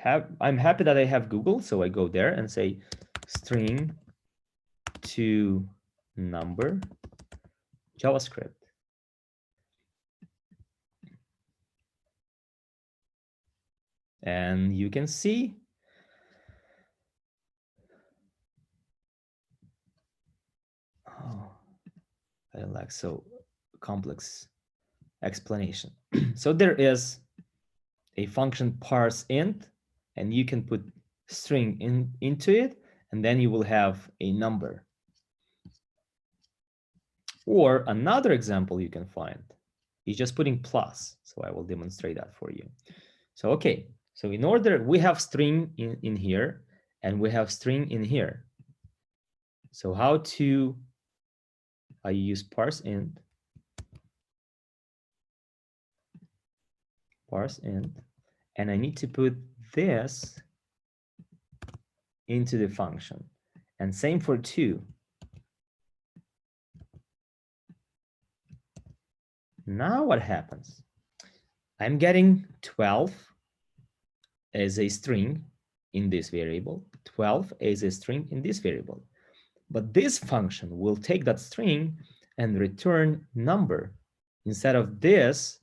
I'm happy that I have Google, so I go there and say string to number JavaScript. And you can see I like so complex explanation. So there is a function parse int, and you can put string into it, and then you will have a number. Or another example you can find is just putting plus. So I will demonstrate that for you. So okay, so in order, we have string in here, and we have string in here. So how to, I use parse int, and I need to put this into the function, and same for 2. Now what happens? I'm getting 12 as a string in this variable, 12 as a string in this variable. But this function will take that string and return number. Instead of this,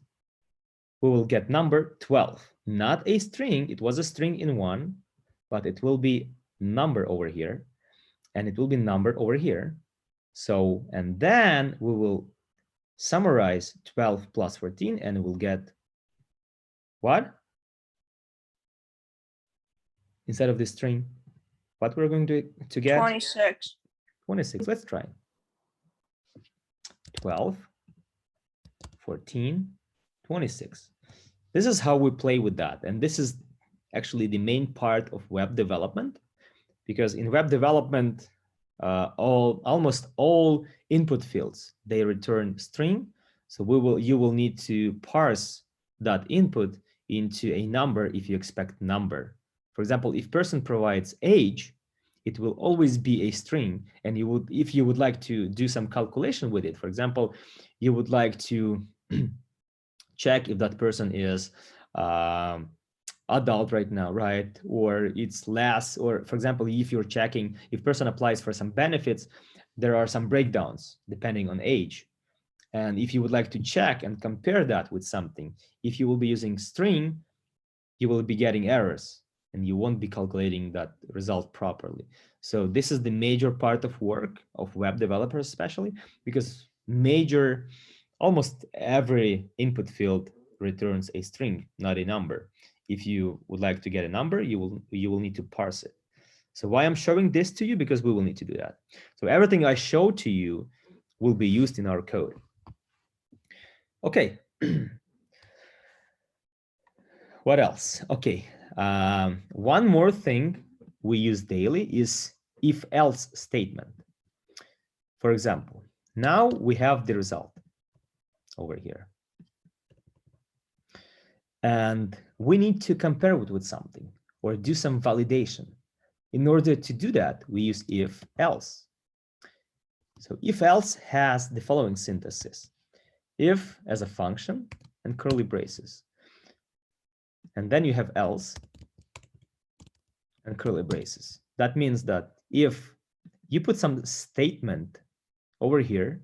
we will get number 12, not a string. It was a string in 1, but it will be number over here, and it will be number over here. So, and then we will summarize 12 plus 14, and we'll get what? Instead of this string, what we're going to get? 26. 26. Let's try. 12, 14, 26. This is how we play with that. And this is actually the main part of web development, because in web development, almost all input fields, they return string. So you will need to parse that input into a number if you expect number. For example, if person provides age, it will always be a string. And if you would like to do some calculation with it, for example, you would like to check if that person is adult right now, right? Or it's less, or for example, if you're checking if person applies for some benefits, there are some breakdowns depending on age. And if you would like to check and compare that with something, if you will be using string, you will be getting errors and you won't be calculating that result properly. So this is the major part of work of web developers, especially because almost every input field returns a string, not a number. If you would like to get a number, you will need to parse it. So why I'm showing this to you? Because we will need to do that. So everything I show to you will be used in our code. Okay. What else? Okay. One more thing we use daily is if-else statement. For example, now we have the result over here. And we need to compare it with something or do some validation. In order to do that, we use if-else. So if-else has the following syntaxes. If as a function and curly braces. And then you have else and curly braces. That means that if you put some statement over here,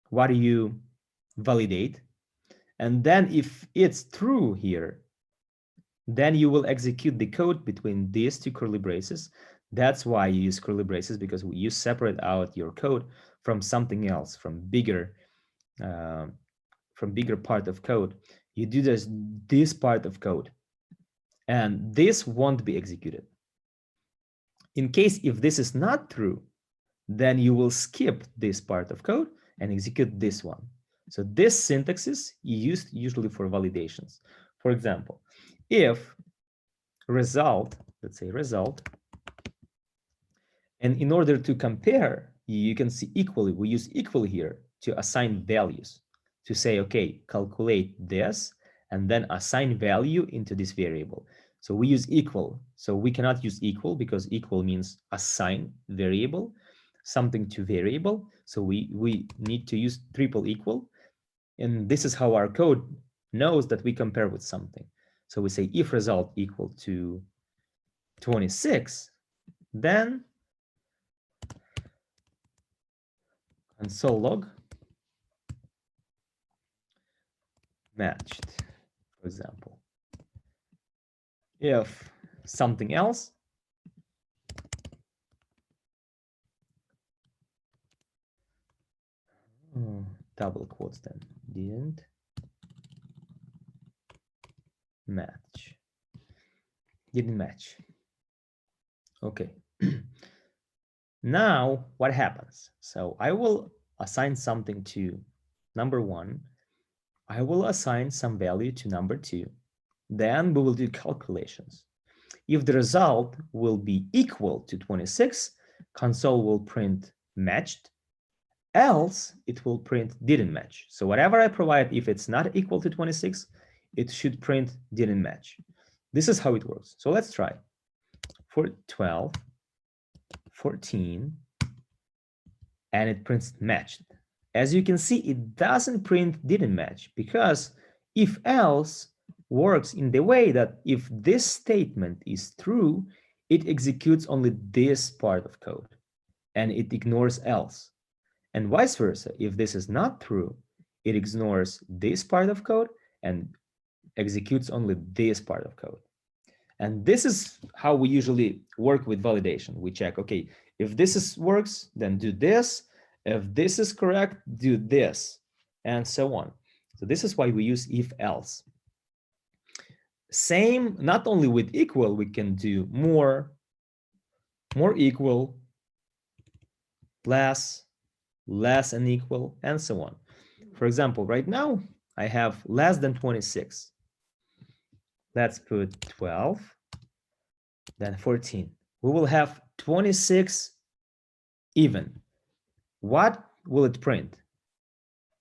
what do you validate? And then if it's true here, then you will execute the code between these two curly braces. That's why you use curly braces, because you separate out your code from something else, from bigger part of code. You do this part of code, and this won't be executed. In case if this is not true, then you will skip this part of code and execute this one. So this syntax is used usually for validations. For example, if result, let's say result, and in order to compare, you can see equally, we use equal here to assign values, to say, okay, calculate this, and then assign value into this variable. So we use equal. So we cannot use equal because equal means assign variable, something to variable. So we need to use triple equal. And this is how our code knows that we compare with something. So we say if result equal to 26, then console log matched, for example. If something else, double quotes then, didn't match. Okay. Now what happens? So I will assign something to number 1. I will assign some value to number 2. Then we will do calculations. If the result will be equal to 26, console will print matched, else it will print didn't match. So whatever I provide, if it's not equal to 26, it should print didn't match. This is how it works. So let's try. For 12, 14, and it prints matched. As you can see, it doesn't print didn't match, because if else works in the way that if this statement is true, it executes only this part of code and it ignores else. And vice versa, if this is not true, it ignores this part of code and executes only this part of code. And this is how we usually work with validation. We check, okay, if this works, then do this. If this is correct, do this, and so on. So this is why we use if else. Same, not only with equal, we can do more equal, less, less and equal, and so on. For example, right now I have less than 26. Let's put 12, then 14. We will have 26 even. What will it print?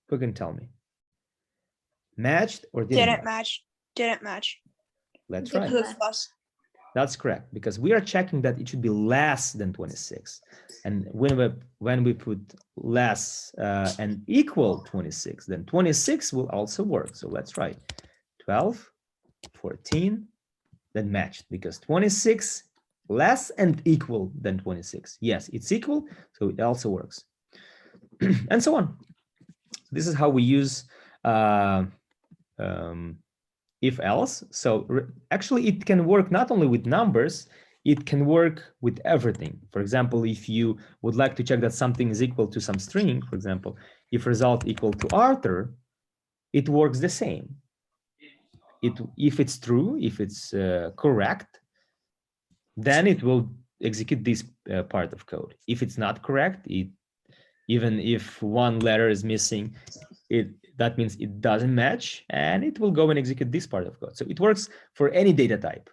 Who can tell me? Matched or didn't match? Didn't match. Let's Didn't try. match. Plus. That's correct, because we are checking that it should be less than 26. And when we put less and equal 26, then 26 will also work. So let's try 12, 14, then matched, because 26 less and equal than 26. Yes, it's equal, so it also works. And so on. This is how we use if else. So actually it can work not only with numbers, it can work with everything. For example, if you would like to check that something is equal to some string, for example, if result equal to Arthur, it works the same. If it's true, if it's correct, then it will execute this part of code. If it's not correct, even if one letter is missing, that means it doesn't match, and it will go and execute this part of code. So it works for any data type.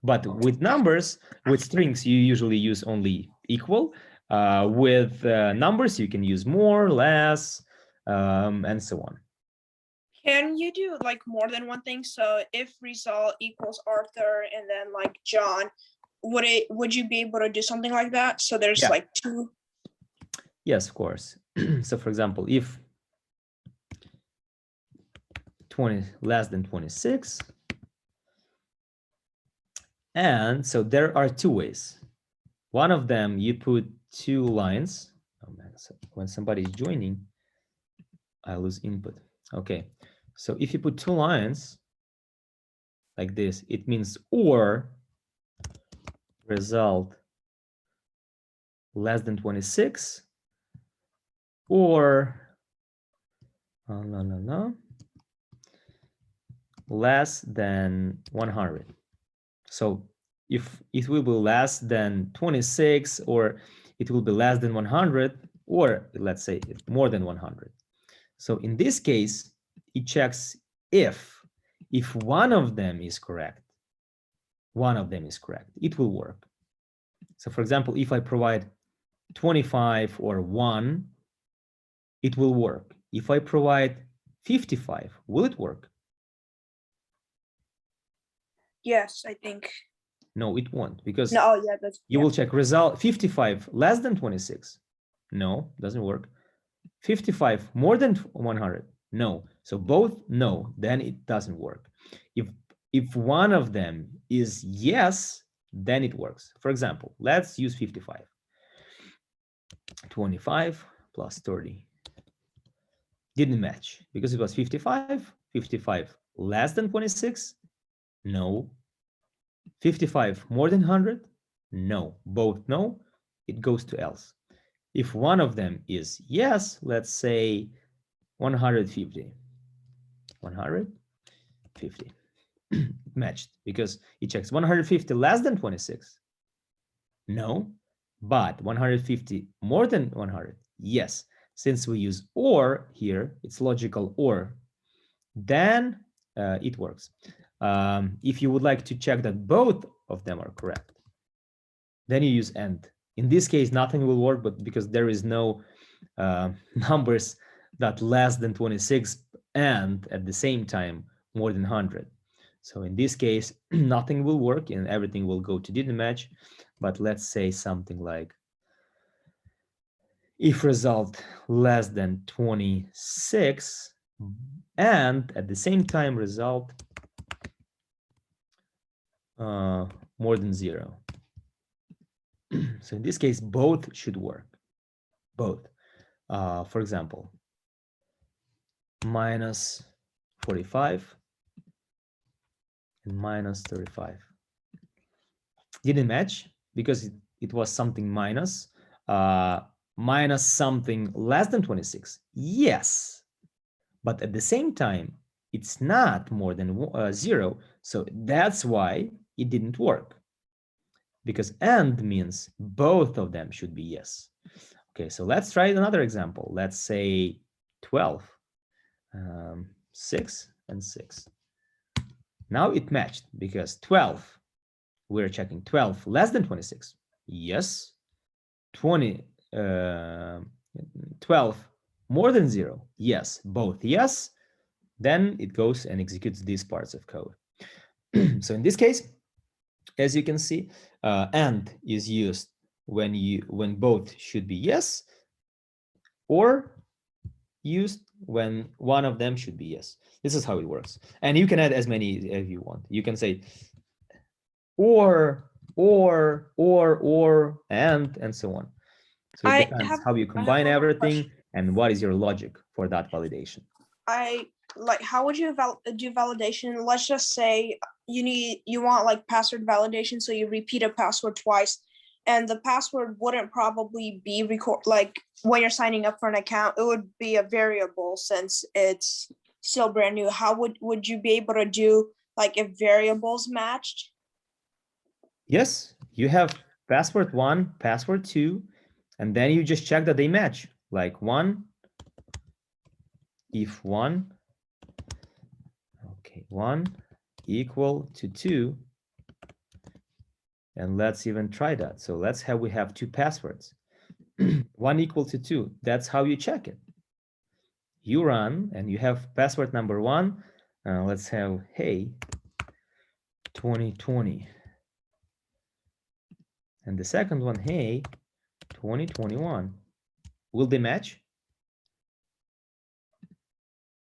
But with numbers, with strings, you usually use only equal. With numbers, you can use more, less, and so on. Can you do like more than one thing? So if result equals Arthur and then like John, would you be able to do something like that? So there's like two. Yes, of course. So for example, if 20 less than 26, and so there are two ways. One of them, you put two lines. Oh man, so when somebody is joining, I lose input. Okay, so if you put two lines like this, it means or result less than 26, or less than 100. So if it will be less than 26, or it will be less than 100, or let's say more than 100. So in this case, it checks if one of them is correct, it will work. So for example, if I provide 25 or 1, it will work. If I provide 55, will it work? Yes, I think. No, it won't, because No, yeah, that's you will check result 55 less than 26. No, doesn't work. 55 more than 100. No. So both no, then it doesn't work. If one of them is yes, then it works. For example, let's use 55. 25 plus 30. Didn't match because it was 55. 55 less than 26. No. 55 more than 100? No. Both no. It goes to else. If one of them is yes, let's say 150. 150. Matched because it checks 150 less than 26. No. But 150 more than 100? Yes. Since we use or here, it's logical or, then it works. If you would like to check that both of them are correct, then you use and. In this case, nothing will work, but because there is no numbers that less than 26 and at the same time more than 100. So in this case, nothing will work and everything will go to didn't match. But let's say something like if result less than 26 and at the same time result more than 0. So in this case, both should work. Both. For example, minus 45 and minus 35. Didn't match because it was something minus. Minus something less than 26. Yes. But at the same time, it's not more than 0. So that's why it didn't work. Because and means both of them should be yes. Okay, so let's try another example. Let's say 12, 6 and 6. Now it matched because 12, we're checking 12 less than 26. Yes. 12 more than 0. Yes, both. Yes. Then it goes and executes these parts of code. So in this case, as you can see, and is used when both should be yes, or used when one of them should be yes. This is how it works. And you can add as many as you want. You can say or, and so on. So it depends how you combine everything and what is your logic for that validation. How would you do validation? Let's just say you want like password validation, so you repeat a password twice, and the password wouldn't probably be like when you're signing up for an account, it would be a variable since it's still brand new. How would you be able to do like if variables matched? Yes, you have password 1, password 2, and then you just check that they match. Like 1, if 1, okay, 1 equal to 2. And let's even try that. So we have 2 passwords. 1 equal to 2. That's how you check it. You run and you have password number 1. Let's have hey 2020. And the second one, hey 2021. Will they match?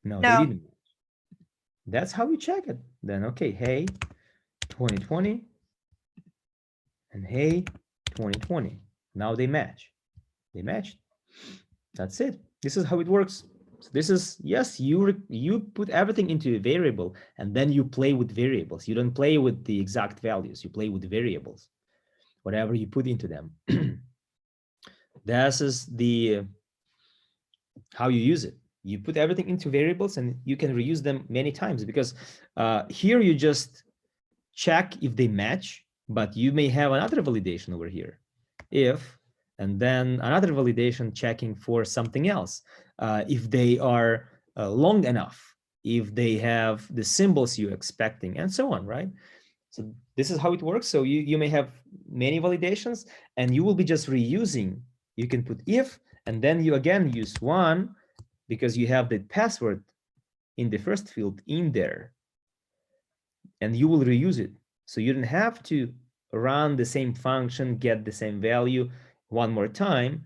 No, they didn't. That's how you check it. Then okay, hey 2020 and hey 2020. Now they match. They matched. That's it. This is how it works. So this is, yes, you put everything into a variable and then you play with variables. You don't play with the exact values. You play with variables, whatever you put into them. This is the how you use it. You put everything into variables and you can reuse them many times because here you just check if they match, but you may have another validation over here. If, and then another validation checking for something else. If they are long enough, if they have the symbols you're expecting, and so on, right? So this is how it works. So you may have many validations and you will be just reusing. You can put if, and then you again use 1 because you have the password in the first field in there. And you will reuse it. So you don't have to run the same function, get the same value one more time,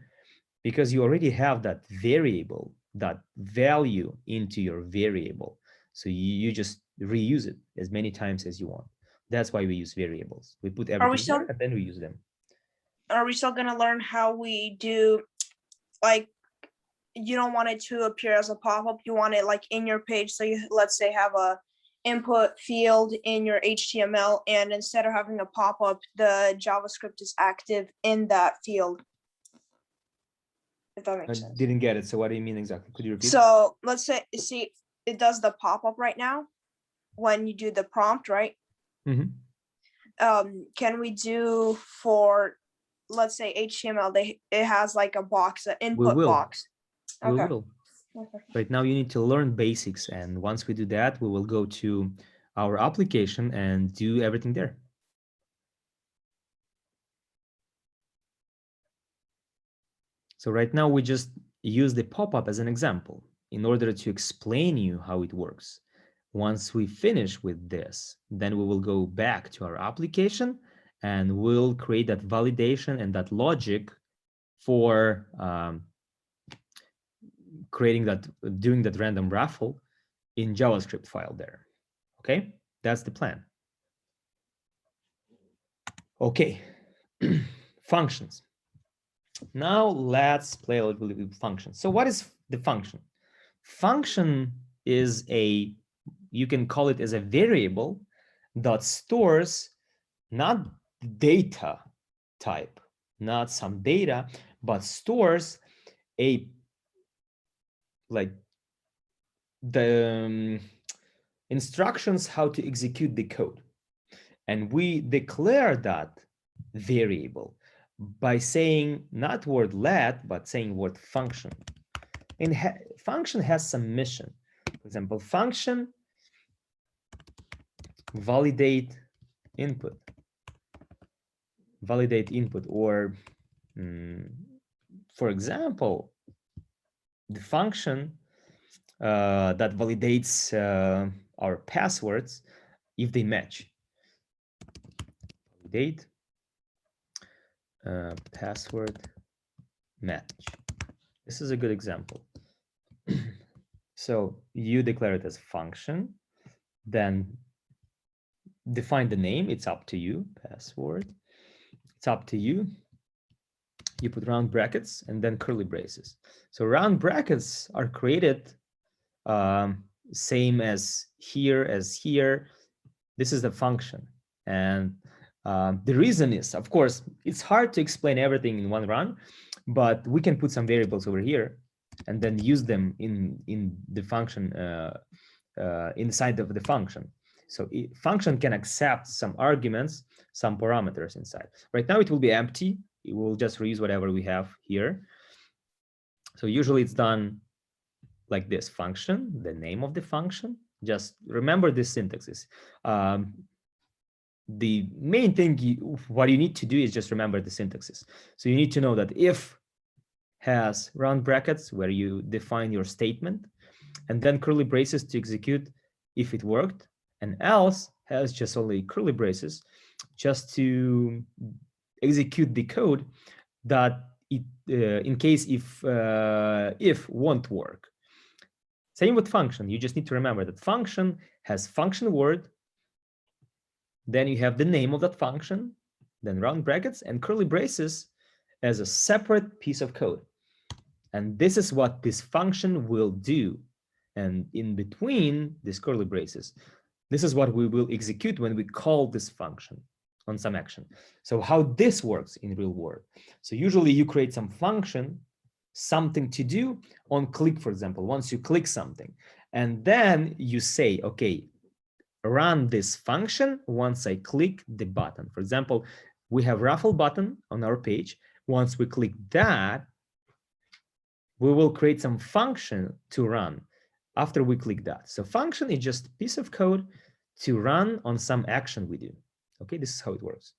because you already have that variable, that value into your variable. So you just reuse it as many times as you want. That's why we use variables. We put everything there and then we use them. Are we still going to learn how we do, like, you don't want it to appear as a pop-up, you want it like in your page. So you, let's say, have a input field in your HTML, and instead of having a pop-up, the JavaScript is active in that field. If that makes sense. Didn't get it. So what do you mean exactly? Could you repeat? So let's say, see, it does the pop-up right now when you do the prompt, right? Mm-hmm. Can we do for, let's say, HTML, it has like a box, an input box. We will. Okay. Right now you need to learn basics, and once we do that, we will go to our application and do everything there. So right now we just use the pop-up as an example in order to explain you how it works. Once we finish with this, then we will go back to our application and we'll create that validation and that logic for doing that random raffle in JavaScript file there. Okay, that's the plan. Okay, functions. Now let's play a little bit with functions. So what is the function? Function is you can call it as a variable that stores not data type, not some data, but stores like the instructions how to execute the code. And we declare that variable by saying not word let, but saying word function. And function has some mission. For example, function validate input, or for example, the function that validates our passwords if they match. Validate password match. This is a good example. So you declare it as function, then define the name. It's up to you. Password. It's up to you. You put round brackets and then curly braces. So round brackets are created same as here. This is the function. And the reason is, of course, it's hard to explain everything in one run, but we can put some variables over here and then use them in the function inside of the function. So function can accept some arguments, some parameters inside. Right now it will be empty. It will just reuse whatever we have here. So usually it's done like this: function, the name of the function. Just remember this syntaxes. The main thing, what you need to do is just remember the syntaxes. So you need to know that if has round brackets where you define your statement, and then curly braces to execute if it worked, and else has just only curly braces just to execute the code that it in case if won't work. Same with function. You just need to remember that function has function word, then you have the name of that function, then round brackets and curly braces as a separate piece of code. And this is what this function will do. And in between these curly braces, this is what we will execute when we call this function on some action. So how this works in real world. So usually you create some function, something to do on click, for example, once you click something, and then you say, okay, run this function once I click the button. For example, we have raffle button on our page. Once we click that, we will create some function to run after we click that. So function is just a piece of code to run on some action we do. Okay, this is how it works.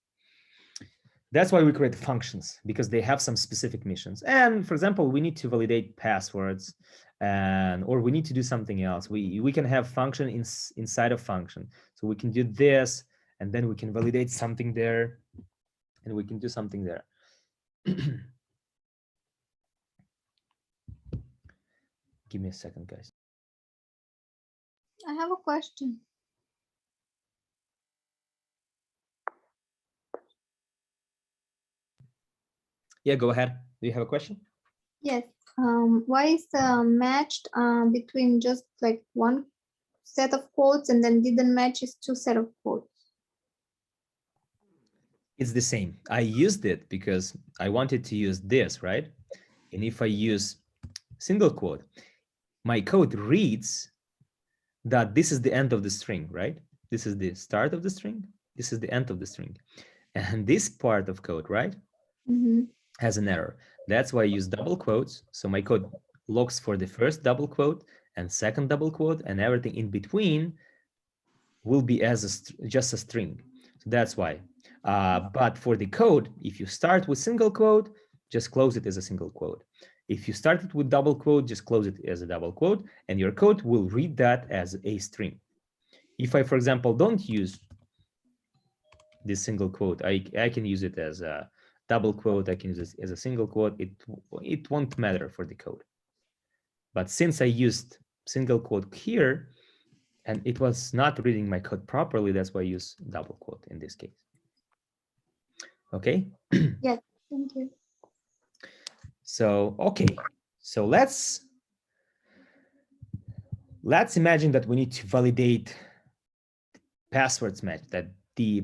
That's why we create functions, because they have some specific missions. And for example, we need to validate passwords, or we need to do something else. We can have function inside of function. So we can do this, and then we can validate something there, and we can do something there. Give me a second, guys. I have a question. Yeah, go ahead. Do you have a question? Yes. Why is matched between just like one set of quotes and then didn't match is two set of quotes? It's the same. I used it because I wanted to use this, right? And if I use single quote, my code reads that this is the end of the string, right? This is the start of the string. This is the end of the string. And this part of code, right, has an error. That's why I use double quotes. So my code looks for the first double quote and second double quote, and everything in between will be as just a string. So that's why. But for the code, if you start with single quote, just close it as a single quote. If you started with double quote, just close it as a double quote, and your code will read that as a string. If I, for example, don't use this single quote, I can use it as a double quote, I can use it as a single quote. It won't matter for the code. But since I used single quote here, and it was not reading my code properly, that's why I use double quote in this case. Okay? Yes, thank you. So, okay. So let's imagine that we need to validate passwords match, that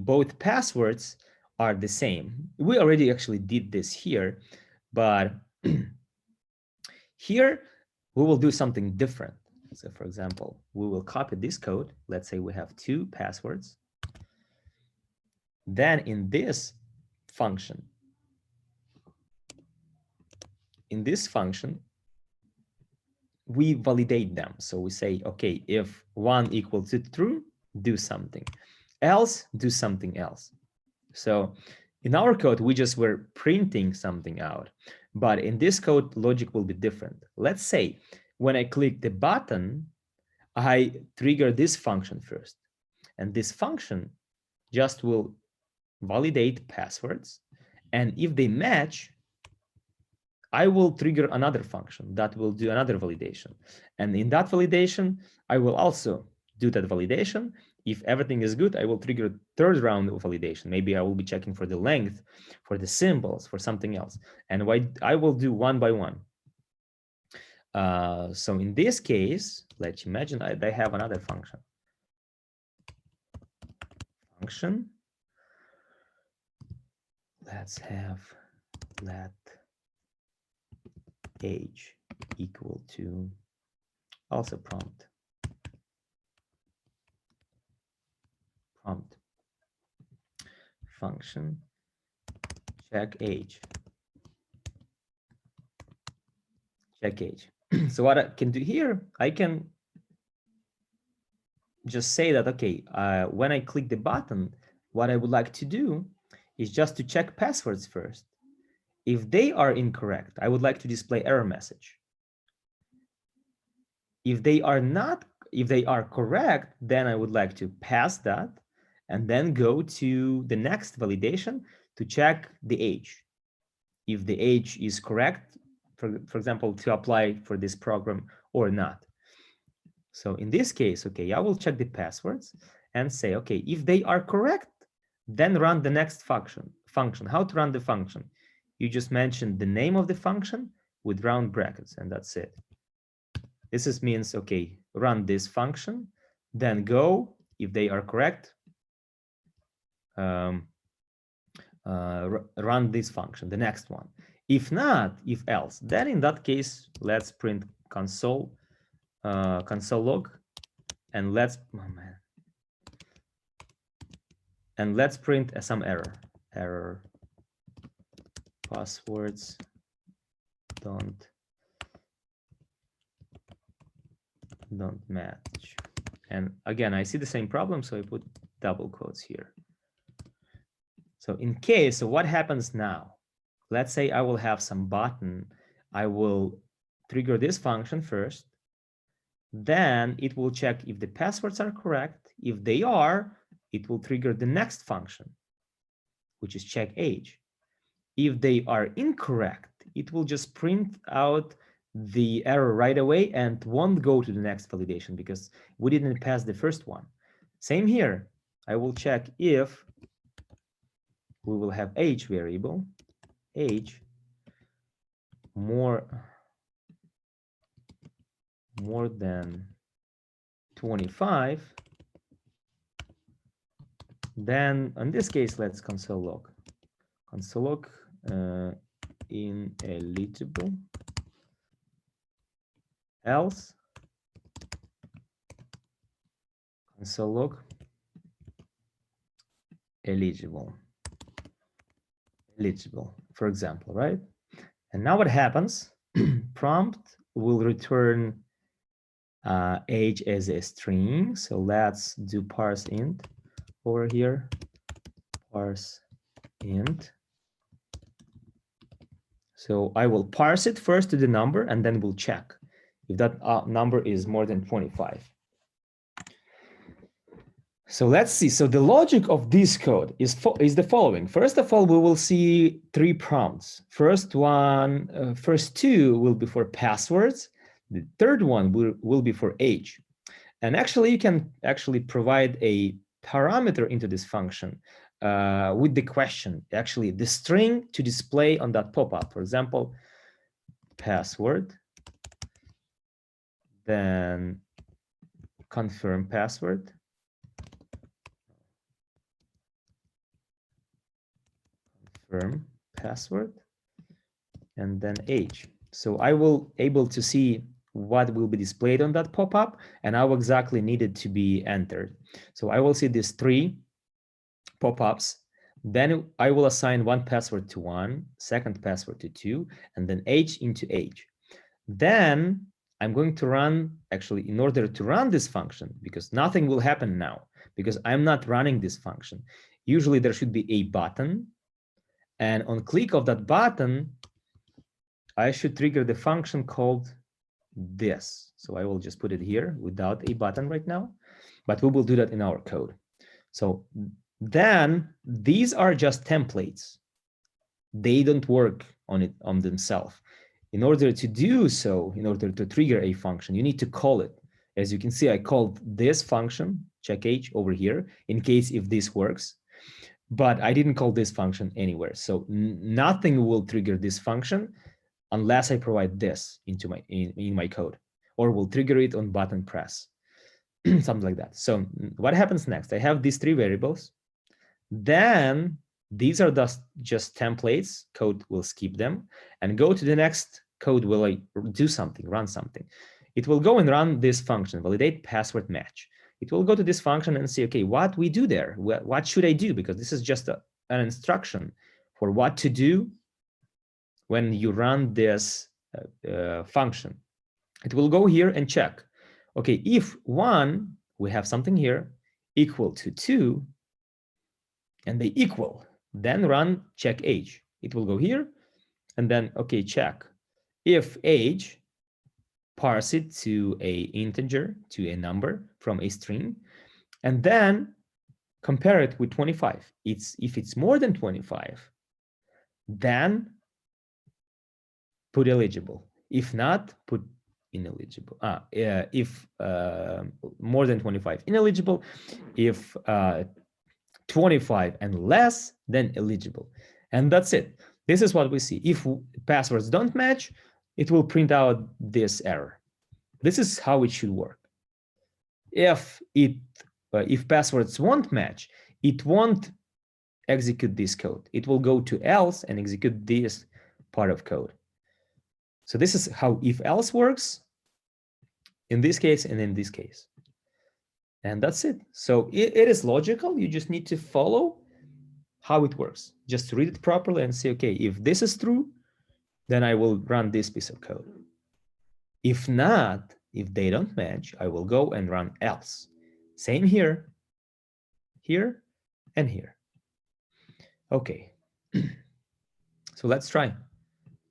both passwords are the same. We already actually did this here, but here we will do something different. So for example, we will copy this code. Let's say we have two passwords. Then in this function, in this function, we validate them. So we say, okay, if 1 equals to true, do something, else do something else. So in our code, we just were printing something out, but in this code, logic will be different. Let's say when I click the button, I trigger this function first, and this function just will validate passwords, and if they match, I will trigger another function that will do another validation. And in that validation, I will also do that validation. If everything is good, I will trigger a third round of validation. Maybe I will be checking for the length, for the symbols, for something else. And I will do one by one. So in this case, let's imagine I have another function. Let's have let age equal to also prompt function check age. So what I can do here, I can just say that, okay, when I click the button, what I would like to do is just to check passwords first. If they are incorrect, I would like to display error message. If they are correct, then I would like to pass that and then go to the next validation to check the age. If the age is correct, for example, to apply for this program or not. So in this case, okay, I will check the passwords and say, okay, if they are correct, then run the next function. How to run the function? You just mentioned the name of the function with round brackets, and that's it. This means, okay, run this function, then go, if they are correct, run this function, the next one. If not, if else, then in that case, let's print console log, and let's print some error. Passwords don't match. And again, I see the same problem, so I put double quotes here. So in case, so what happens now? Let's say I will have some button. I will trigger this function first. Then it will check if the passwords are correct. If they are, it will trigger the next function, which is check age. If they are incorrect, it will just print out the error right away and won't go to the next validation because we didn't pass the first one. Same here. I will check if we will have age variable, age more than 25. Then in this case, let's console log. Ineligible, else console log eligible, for example, right? And now what happens? Prompt will return age as a string. So let's do parse int over here, parse int. So I will parse it first to the number, and then we'll check if that number is more than 25. So let's see. So the logic of this code is the following. First of all, we will see 3 prompts. First two will be for passwords. The third one will be for age. And actually, you can provide a parameter into this function with the question, actually the string to display on that pop-up. For example, password, then confirm password, and then age. So I will able to see what will be displayed on that pop-up and how exactly needed to be entered. So I will see these 3 pop-ups. Then I will assign one password to 1, second password to 2, and then age into age. Then I'm going to run, actually, in order to run this function, because nothing will happen now, because I'm not running this function. Usually there should be a button, and on click of that button, I should trigger the function called this. So I will just put it here without a button right now, but we will do that in our code. So then these are just templates. They don't work on themselves. In order to do so, in order to trigger a function, you need to call it. As you can see, I called this function, check age, over here, in case if this works. But I didn't call this function anywhere. So nothing will trigger this function unless I provide this into in my code, or will trigger it on button press, something like that. So what happens next? I have these 3 variables. Then these are just templates. Code will skip them and go to the next code. Will I do something, run something? It will go and run this function, validate password match. It will go to this function and say, okay, what we do there? What should I do? Because this is just an instruction for what to do when you run this function. It will go here and check. Okay, if 1, we have something here, equal to 2, and they equal, then run check age. It will go here and then, okay, check. If age, parse it to a integer, to a number from a string, and then compare it with 25. If it's more than 25, then put eligible. If not, put ineligible. If more than 25, ineligible. If 25 and less, then eligible. And that's it. This is what we see. If passwords don't match, it will print out this error. This is how it should work. If passwords won't match, it won't execute this code. It will go to else and execute this part of code. So this is how if else works in this case and in this case. And that's it. So it is logical. You just need to follow how it works. Just read it properly and say, okay, if this is true, then I will run this piece of code. If not, if they don't match, I will go and run else. Same here, here, and here. Okay. So let's try.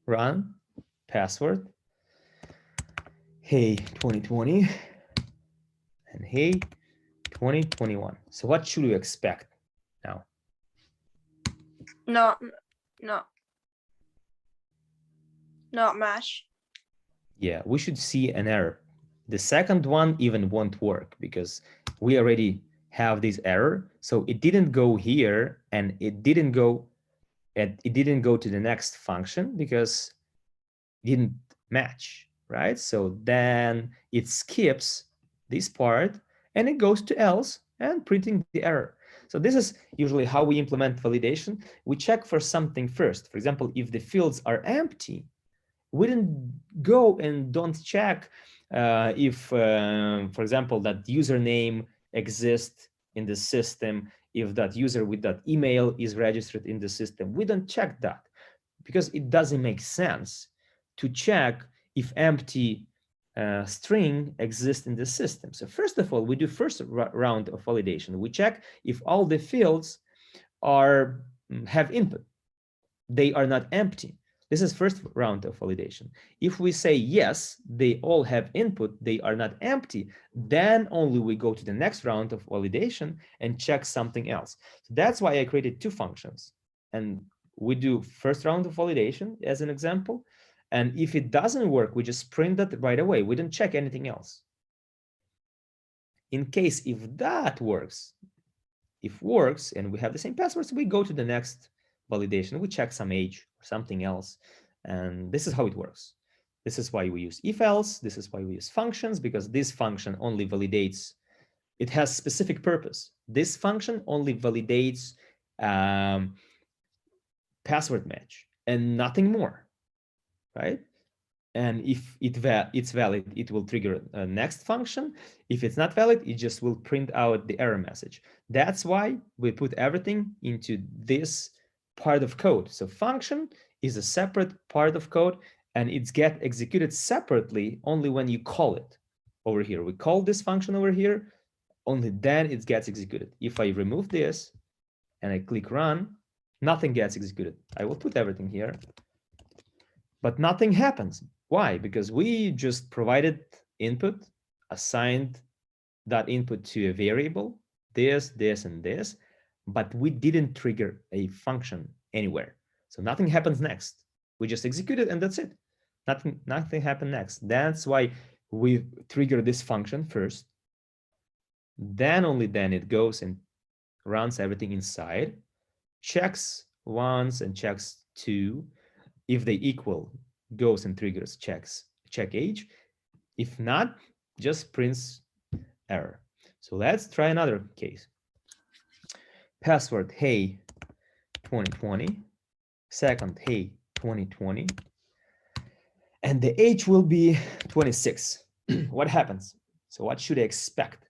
Run password. Hey, 2020. And hey, 2021. So what should we expect now? No, not match. Yeah, we should see an error. The second one even won't work because we already have this error. So it didn't go here and it didn't go to the next function because it didn't match, right? So then it skips this part and it goes to else and printing the error. So this is usually how we implement validation. We check for something first. For example, if the fields are empty, we didn't go and don't check if, for example, that username exists in the system, if that user with that email is registered in the system. We don't check that because it doesn't make sense to check if empty string exists in the system. So first of all, we do first round of validation. We check if all the fields have input. They are not empty. This is first round of validation. If we say yes, they all have input, they are not empty, then only we go to the next round of validation and check something else. So that's why I created 2 functions. And we do first round of validation as an example. And if it doesn't work, we just print that right away. We don't check anything else. In case if that works, and we have the same passwords, we go to the next validation. We check some age or something else. And this is how it works. This is why we use if else. This is why we use functions, because this function only validates, it has specific purpose. This function only validates password match and nothing more, right? And if it's valid, it will trigger a next function. If it's not valid, it just will print out the error message. That's why we put everything into this part of code. So function is a separate part of code, and it's get executed separately only when you call it over here. We call this function over here, only then it gets executed. If I remove this and I click run, nothing gets executed. I will put everything here, but nothing happens. Why? Because we just provided input, assigned that input to a variable, this, and this, but we didn't trigger a function anywhere. So nothing happens next. We just execute it and that's it. Nothing happened next. That's why we trigger this function first. Then only then it goes and runs everything inside, checks once and checks two. If they equal, goes and triggers check age. If not, just prints error. So let's try another case. Password, hey, 2020. Second, hey, 2020. And the age will be 26. What happens? So what should I expect?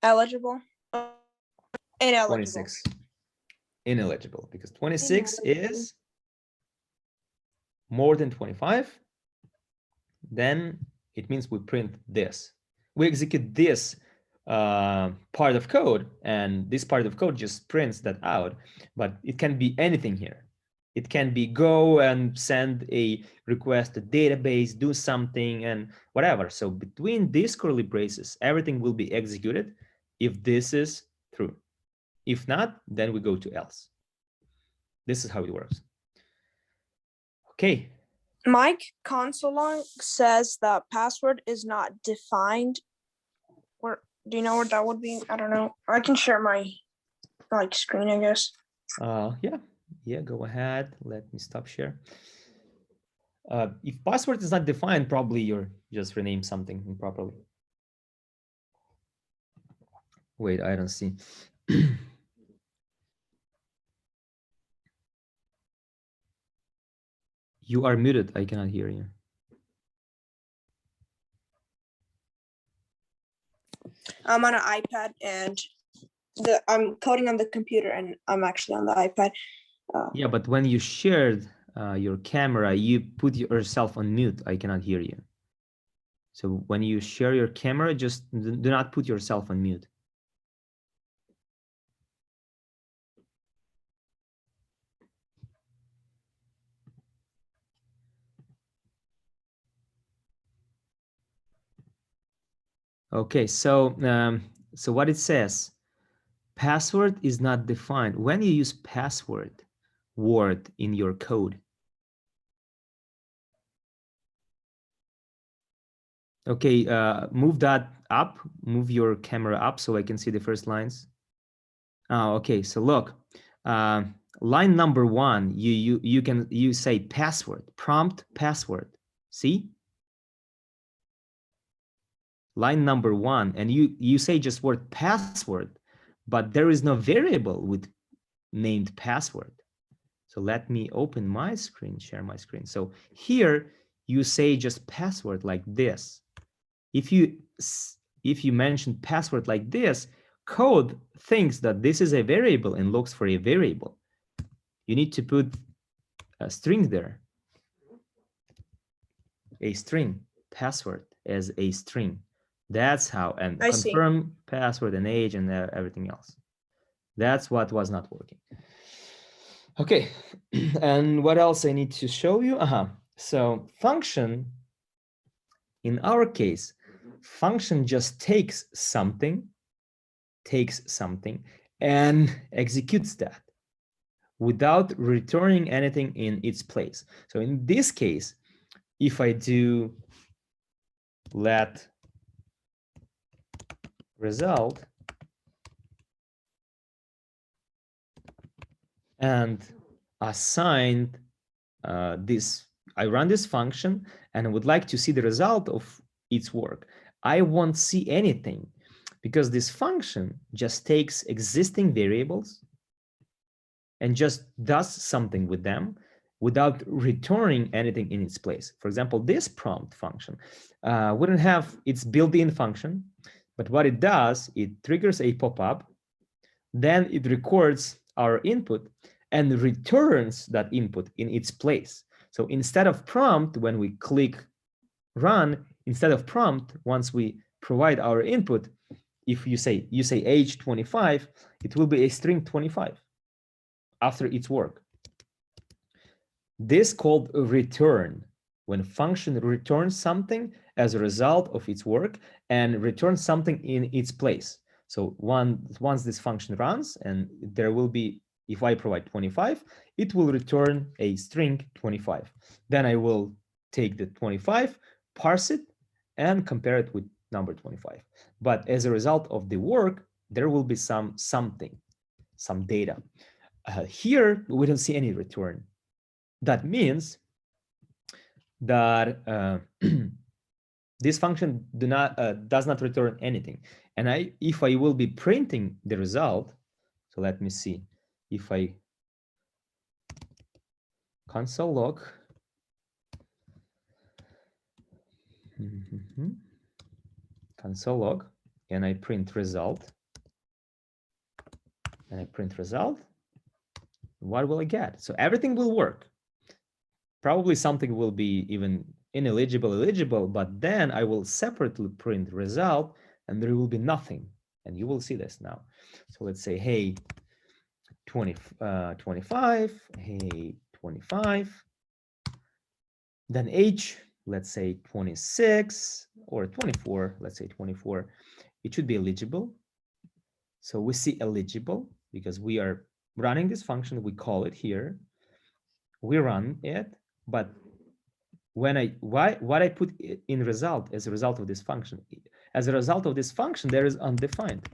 Eligible. Ineligible. 26. Ineligible, because 26 is more than 25. Then it means we print this. We execute this part of code, and this part of code just prints that out, but it can be anything here. It can be go and send a request to database, do something and whatever. So between these curly braces, everything will be executed if this is true. If not, then we go to else. This is how it works. Okay. Mike, console log says that password is not defined. Where do you know where that would be? I don't know. I can share my screen, I guess. Yeah, go ahead. Let me stop share. If password is not defined, probably you're just rename something improperly. Wait, I don't see. You are muted. I cannot hear you. I'm on an iPad and I'm coding on the computer and I'm actually on the iPad. Yeah, but when you shared your camera, you put yourself on mute. I cannot hear you. So when you share your camera, just do not put yourself on mute. Okay, so what it says, password is not defined. When you use password word in your code. Okay, move that up, move your camera up so I can see the first lines. Oh, okay, so look, line number 1, you say password, prompt password. See? Line number 1, and you say just word password, but there is no variable with named password. So let me open my screen, share my screen. So here you say just password like this. If you mention password like this, code thinks that this is a variable and looks for a variable. You need to put a string there. A string, password as a string. That's how, and confirm password and age and everything else. That's what was not working. Okay, and what else I need to show you? So function, in our case, function just takes something and executes that without returning anything in its place. So in this case, if I do let result and assigned this, I run this function and I would like to see the result of its work. I won't see anything because this function just takes existing variables and just does something with them without returning anything in its place. For example, this prompt function wouldn't have its built-in function, but what it does, it triggers a pop-up, then it records our input and returns that input in its place. So instead of prompt, when we click run, instead of prompt, once we provide our input, if you say age 25, it will be a string 25 after its work. This called return, when function returns something as a result of its work and returns something in its place. So once this function runs, and there will be, if I provide 25, it will return a string 25. Then I will take the 25, parse it, and compare it with number 25. But as a result of the work, there will be some data. Here, we don't see any return. That means that this function does not return anything. And if I will be printing the result, so let me see, if I console log, console log, and I print result, what will I get? So everything will work. Probably something will be even ineligible, eligible, but then I will separately print result and there will be nothing. And you will see this now. So let's say, hey, 25, hey, 25, then age, let's say 26 or 24, let's say 24, it should be eligible. So we see eligible because we are running this function, we call it here, we run it, but when what I put in result as a result of this function, there is undefined.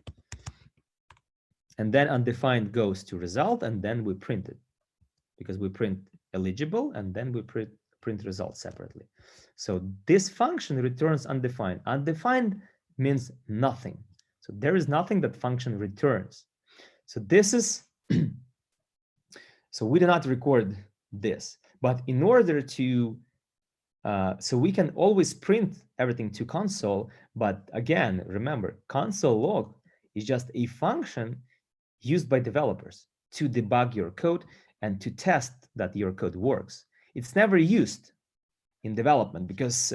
And then undefined goes to result, and then we print it because we print eligible and then we print result separately. So this function returns undefined. Undefined means nothing. So there is nothing that function returns. So this is, so we do not record this, but in order to, so we can always print everything to console, but again, remember, console log is just a function used by developers to debug your code and to test that your code works. It's never used in development because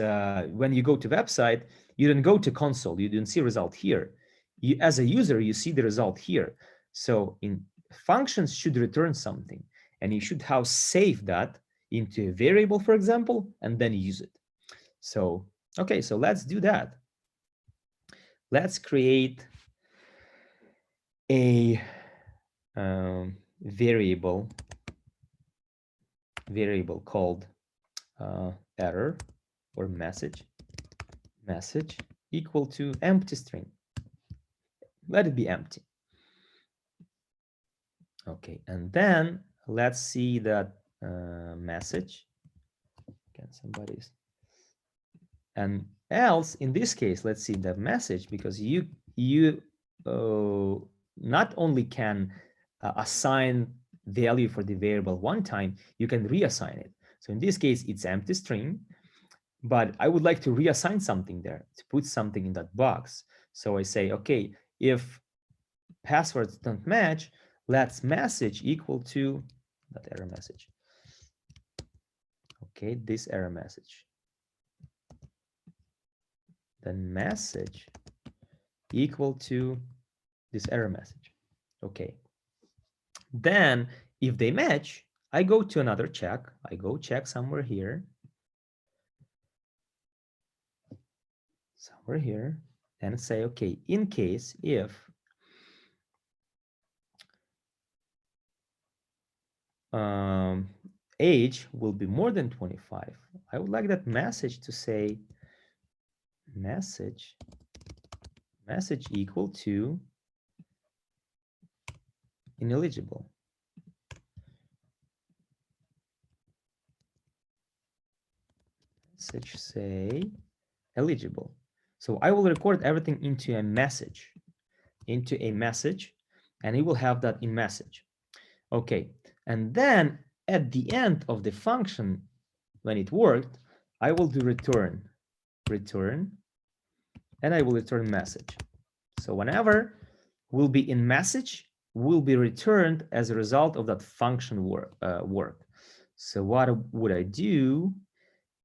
when you go to website, you don't go to console, you don't see result here. You, as a user, you see the result here. So in functions should return something, and you should have saved that into a variable, for example, and then use it. So, okay, so let's do that. Let's create a variable called error or message equal to empty string. Let it be empty. Okay, and then let's see that message. Can somebody's, and else in this case, let's see the message, because you not only can assign value for the variable one time, you can reassign it. So in this case, it's empty string, but I would like to reassign something there, to put something in that box. So I say, okay, if passwords don't match, let's message equal to that error message. Okay, this error message. Then message equal to this error message. Okay. Then if they match, I go to another check. I go check somewhere here. Somewhere here, and say, okay, in case if age will be more than 25, I would like that message to say message equal to ineligible. Message say eligible. So I will record everything into a message, and it will have that in message. Okay, and then at the end of the function, when it worked, I will do return, and I will return message. So whenever will be in message, will be returned as a result of that function work. So what would I do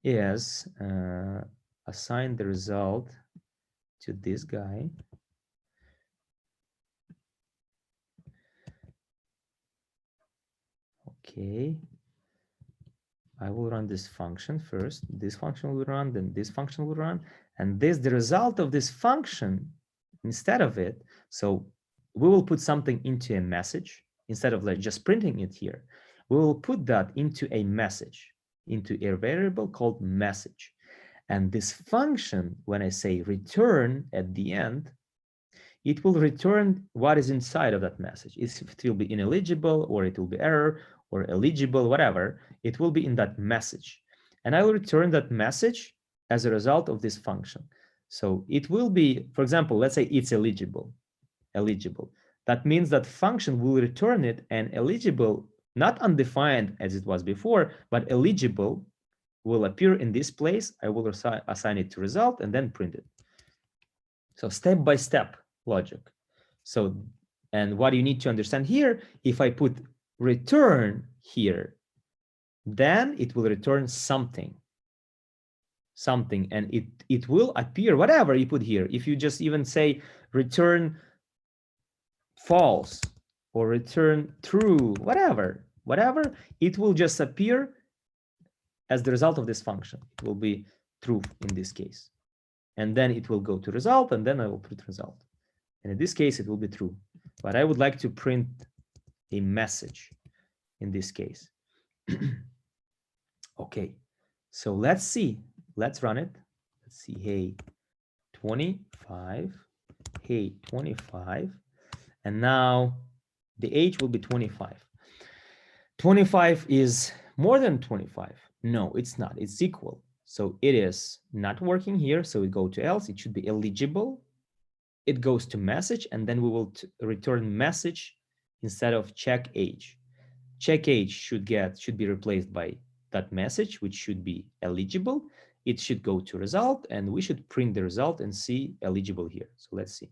is assign the result to this guy. Okay. I will run this function first. This function will run, then this function will run, and this the result of this function instead of it. So we will put something into a message instead of like just printing it here. We will put that into a message, into a variable called message. And this function, when I say return at the end, it will return what is inside of that message. If it will be ineligible, or it will be error, or eligible, whatever, it will be in that message. And I will return that message as a result of this function. So it will be, for example, let's say it's eligible. That means that function will return it, and eligible, not undefined as it was before, but eligible will appear in this place. I will assign it to result and then print it. So step-by-step logic. So, and what you need to understand here, if I put return here, then it will return something, and it will appear whatever you put here. If you just even say return false or return true, whatever, it will just appear as the result of this function. It will be true in this case. And then it will go to result, and then I will print result. And in this case, it will be true. But I would like to print a message in this case. Okay, so let's see. Let's run it. Let's see. Hey, 25. Hey, 25. And now the age will be 25. 25 is more than 25. No, it's not. It's equal. So it is not working here. So we go to else. It should be eligible. It goes to message, and then we will return message instead of check age. Check age should be replaced by that message, which should be eligible. It should go to result, and we should print the result and see eligible here. So let's see.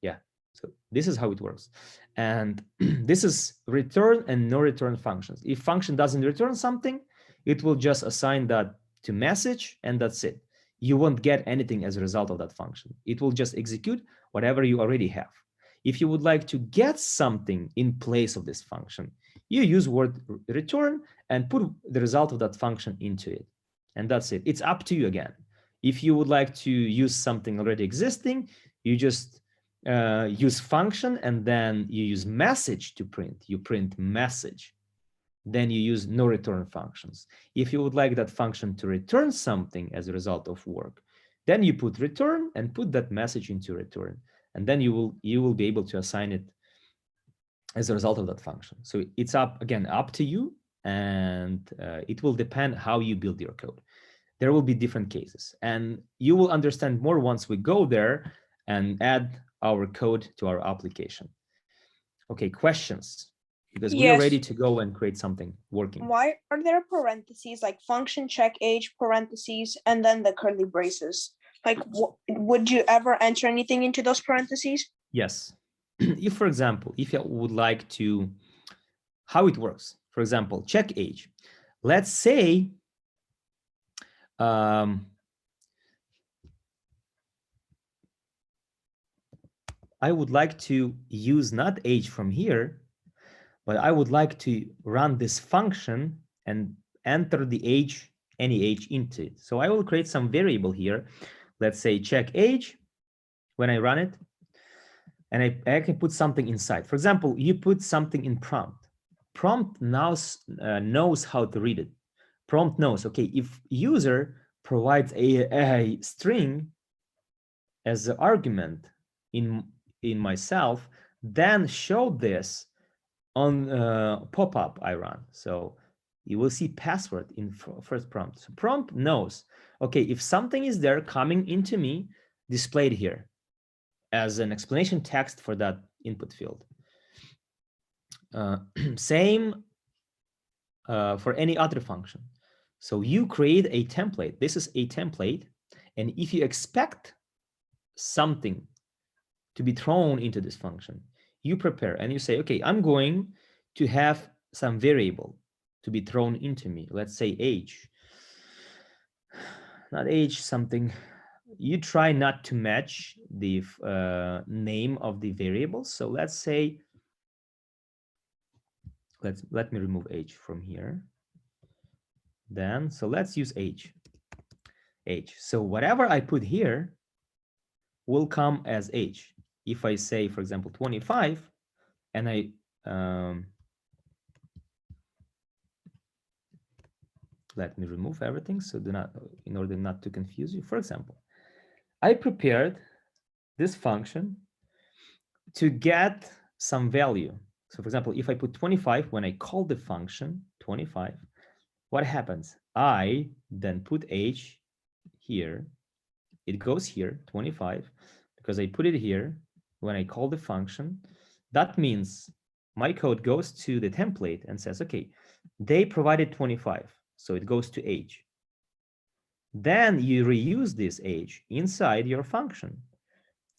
Yeah, so this is how it works. And this is return and no return functions. If function doesn't return something, it will just assign that to message, and that's it. You won't get anything as a result of that function. It will just execute whatever you already have. If you would like to get something in place of this function, you use word return and put the result of that function into it. And that's it. It's up to you again. If you would like to use something already existing, you just use function, and then you use message to print. You print message. Then you use no return functions. If you would like that function to return something as a result of work, then you put return and put that message into return. And then you will be able to assign it as a result of that function. So it's up to you, and it will depend how you build your code. There will be different cases, and you will understand more once we go there and add our code to our application. Okay, questions? Because we are ready to go and create something working. Why are there parentheses, like function check age parentheses and then the curly braces? Like, would you ever enter anything into those parentheses? Yes. If, for example, if you would like to, how it works, for example, check age. Let's say I would like to use not age from here, but I would like to run this function and enter the age, any age into it. So I will create some variable here. Let's say check age when I run it, and I can put something inside. For example, you put something in prompt. Prompt now knows how to read it. Prompt knows, okay, if user provides a string as the argument in myself, then show this on pop-up I run. So you will see password in first prompt. So prompt knows, okay, if something is there coming into me, displayed here as an explanation text for that input field. Same for any other function. So you create a template. This is a template. And if you expect something to be thrown into this function, you prepare and you say, okay, I'm going to have some variable to be thrown into me. Let's say age, not age, something. You try not to match the name of the variable. So let's say, let me remove age from here. Then, so let's use age. So whatever I put here will come as age. If I say, for example, 25, and I let me remove everything, so do not, in order not to confuse you. For example, I prepared this function to get some value. So for example, if I put 25, when I call the function 25, what happens? I then put age here. It goes here, 25, because I put it here when I call the function. That means my code goes to the template and says, okay, they provided 25, so it goes to age. Then you reuse this age inside your function.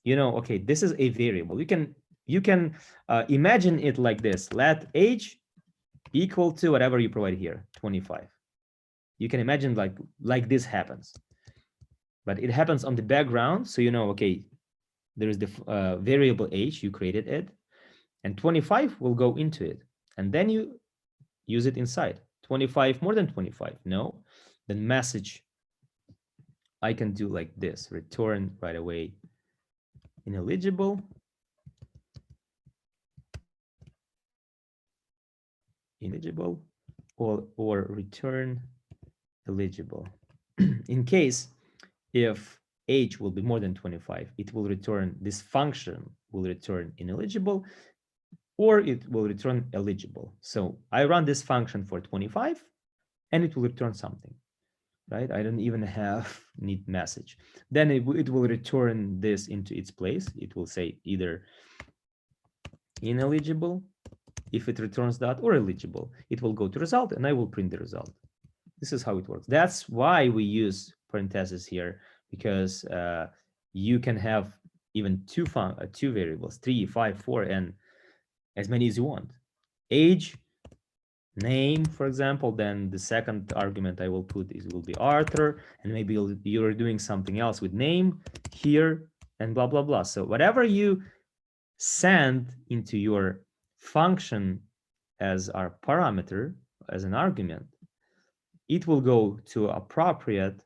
You know, okay, this is a variable. You can imagine it like this. Let age equal to whatever you provide here, 25. You can imagine like this happens. But it happens on the background, so you know, okay, there is the variable age, you created it, and 25 will go into it, and then you use it inside. 25 more than 25, no, then message, I can do like this, return right away ineligible, or return eligible. In case if age will be more than 25, it will return, this function will return ineligible, or it will return eligible. So I run this function for 25 and it will return something, right? I don't even need message. Then it will return this into its place. It will say either ineligible, if it returns that, or eligible. It will go to result and I will print the result. This is how it works. That's why we use parentheses here, because you can have even two variables, 3, 5, 4, and as many as you want. Age, name, for example, then the second argument I will put will be Arthur, and maybe you're doing something else with name here and blah, blah, blah. So whatever you send into your function as our parameter, as an argument, it will go to appropriate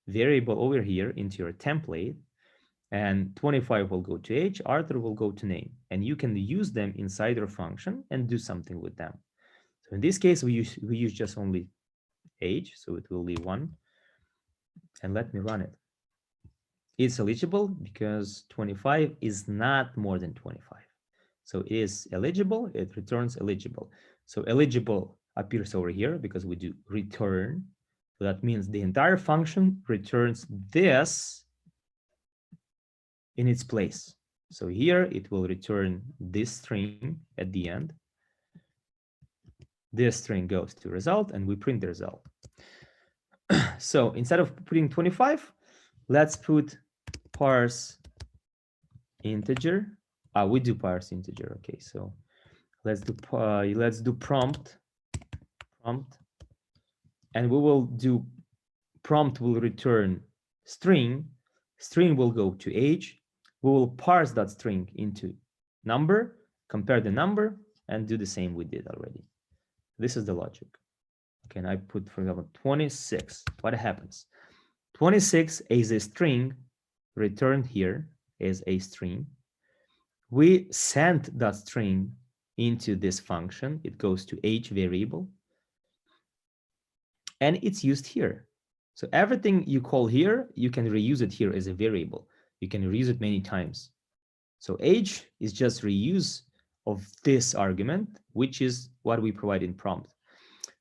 variable over here into your template, and 25 will go to age, Arthur will go to name, and you can use them inside your function and do something with them. So in this case, we use just only age, so it will be 1, and let me run it. It's eligible because 25 is not more than 25. So it is eligible, it returns eligible. So eligible appears over here because we do return. So that means the entire function returns this in its place. So here it will return this string at the end. This string goes to result and we print the result. So instead of putting 25, let's put parse integer. We do parse integer. Okay, so let's do prompt, and we will do prompt will return string. String will go to age. We will parse that string into number, compare the number, and do the same we did already. This is the logic. Okay, and I put, for example, 26. What happens? 26 is a string returned here as a string. We sent that string into this function. It goes to age variable, and it's used here. So everything you call here, you can reuse it here as a variable. You can reuse it many times. So age is just reuse of this argument, which is what we provide in prompt.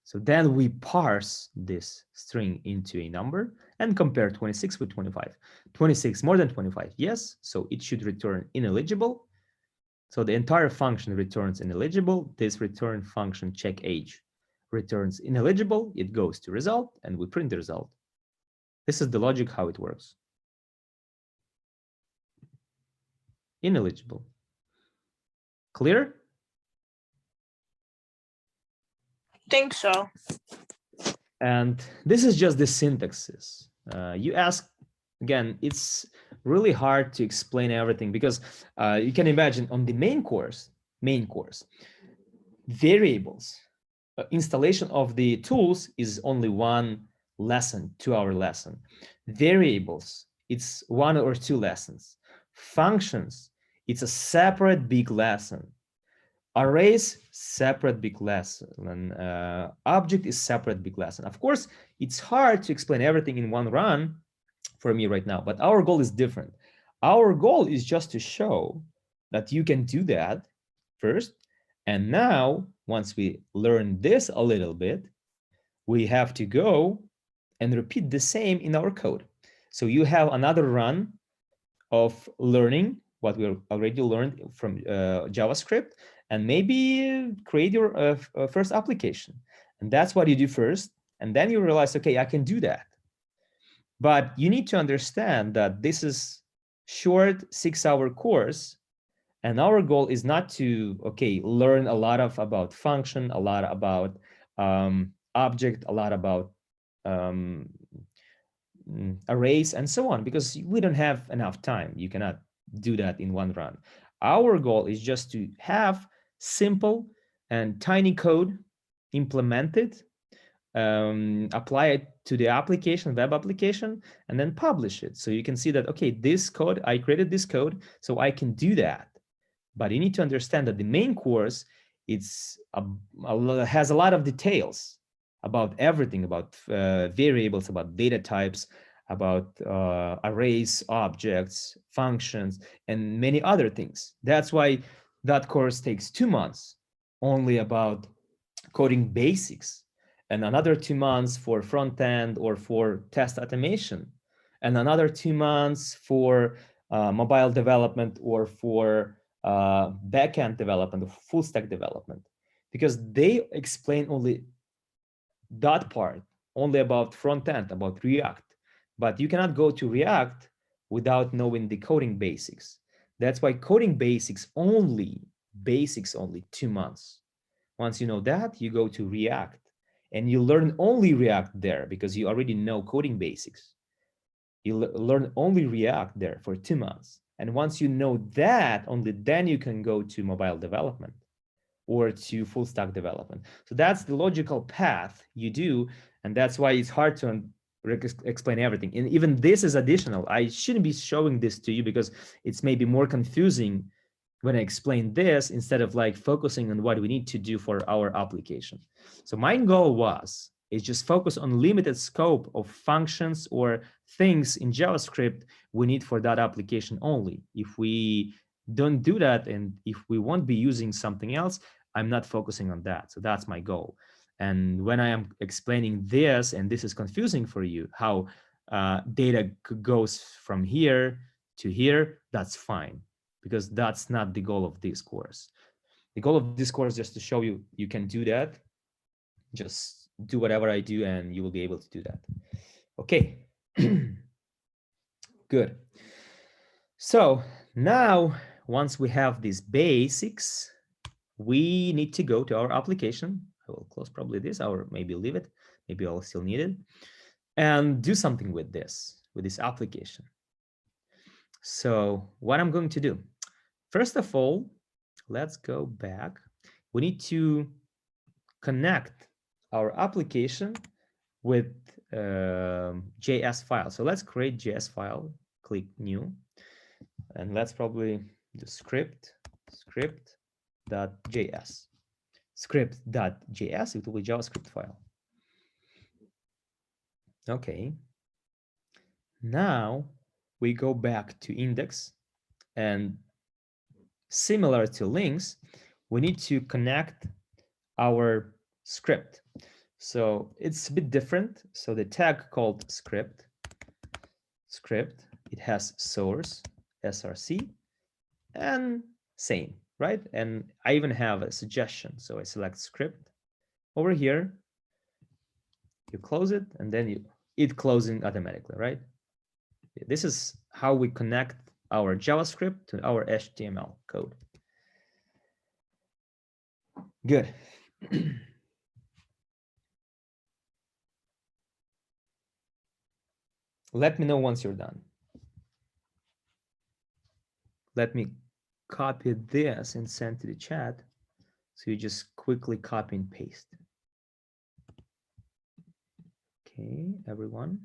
So then we parse this string into a number and compare 26 with 25. 26 more than 25, yes. So it should return ineligible. So the entire function returns ineligible. This return function check age returns ineligible, it goes to result, and we print the result. This is the logic how it works. Ineligible. Clear? Think so. And this is just the syntaxes. You ask, again, it's really hard to explain everything because you can imagine on the main course, variables, installation of the tools is only one lesson, 2-hour lesson. Variables, it's 1 or 2 lessons. Functions, it's a separate big lesson. Arrays, separate big lesson. Object is separate big lesson. Of course, it's hard to explain everything in one run for me right now, but our goal is different. Our goal is just to show that you can do that first. And now, once we learn this a little bit, we have to go and repeat the same in our code. So you have another run of learning what we already learned from JavaScript, and maybe create your first application. And that's what you do first. And then you realize, okay, I can do that. But you need to understand that this is short 6-hour course. And our goal is not to, okay, learn a lot about function, a lot about object, a lot about arrays, and so on, because we don't have enough time. You cannot do that in one run. Our goal is just to have simple and tiny code implemented, apply it to the application, web application, and then publish it. So you can see that, okay, this code, I created this code, so I can do that. But you need to understand that the main course, has a lot of details about everything, about variables, about data types, about arrays, objects, functions, and many other things. That's why that course takes 2 months, only about coding basics, and another 2 months for front end or for test automation, and another 2 months for mobile development or for backend development or full stack development, because they explain only that part, only about front end, about React. But you cannot go to React without knowing the coding basics. That's why coding basics only 2 months. Once you know that, you go to React and you learn only React there because you already know coding basics. You learn only React there for 2 months. And once you know that, only then you can go to mobile development or to full stack development. So that's the logical path you do. And that's why it's hard to explain everything. And even this is additional. I shouldn't be showing this to you because it's maybe more confusing when I explain this instead of like focusing on what we need to do for our application. So my goal is just focus on limited scope of functions or things in JavaScript we need for that application only. If we don't do that, and if we won't be using something else, I'm not focusing on that. So that's my goal. And when I am explaining this, and this is confusing for you, how data goes from here to here, that's fine, because that's not the goal of this course. The goal of this course is just to show you, you can do that. Just do whatever I do and you will be able to do that. Okay, good. So now, once we have these basics, we need to go to our application. I will close probably this, or maybe leave it. Maybe I'll still need it. And do something with this application. So what I'm going to do, first of all, let's go back. We need to connect our application with JS file. So let's create JS file, click new, and let's probably do script.js. Script.js, it will be JavaScript file. Okay. Now we go back to index, and similar to links, we need to connect our script. So it's a bit different. So the tag called script, it has source, src, and same, right? And I even have a suggestion. So I select script over here, You close it, and then it closing automatically, right? This is how we connect our JavaScript to our HTML code. Good. Let me know once you're done. Let me copy this and send to the chat. So you just quickly copy and paste. Okay, everyone.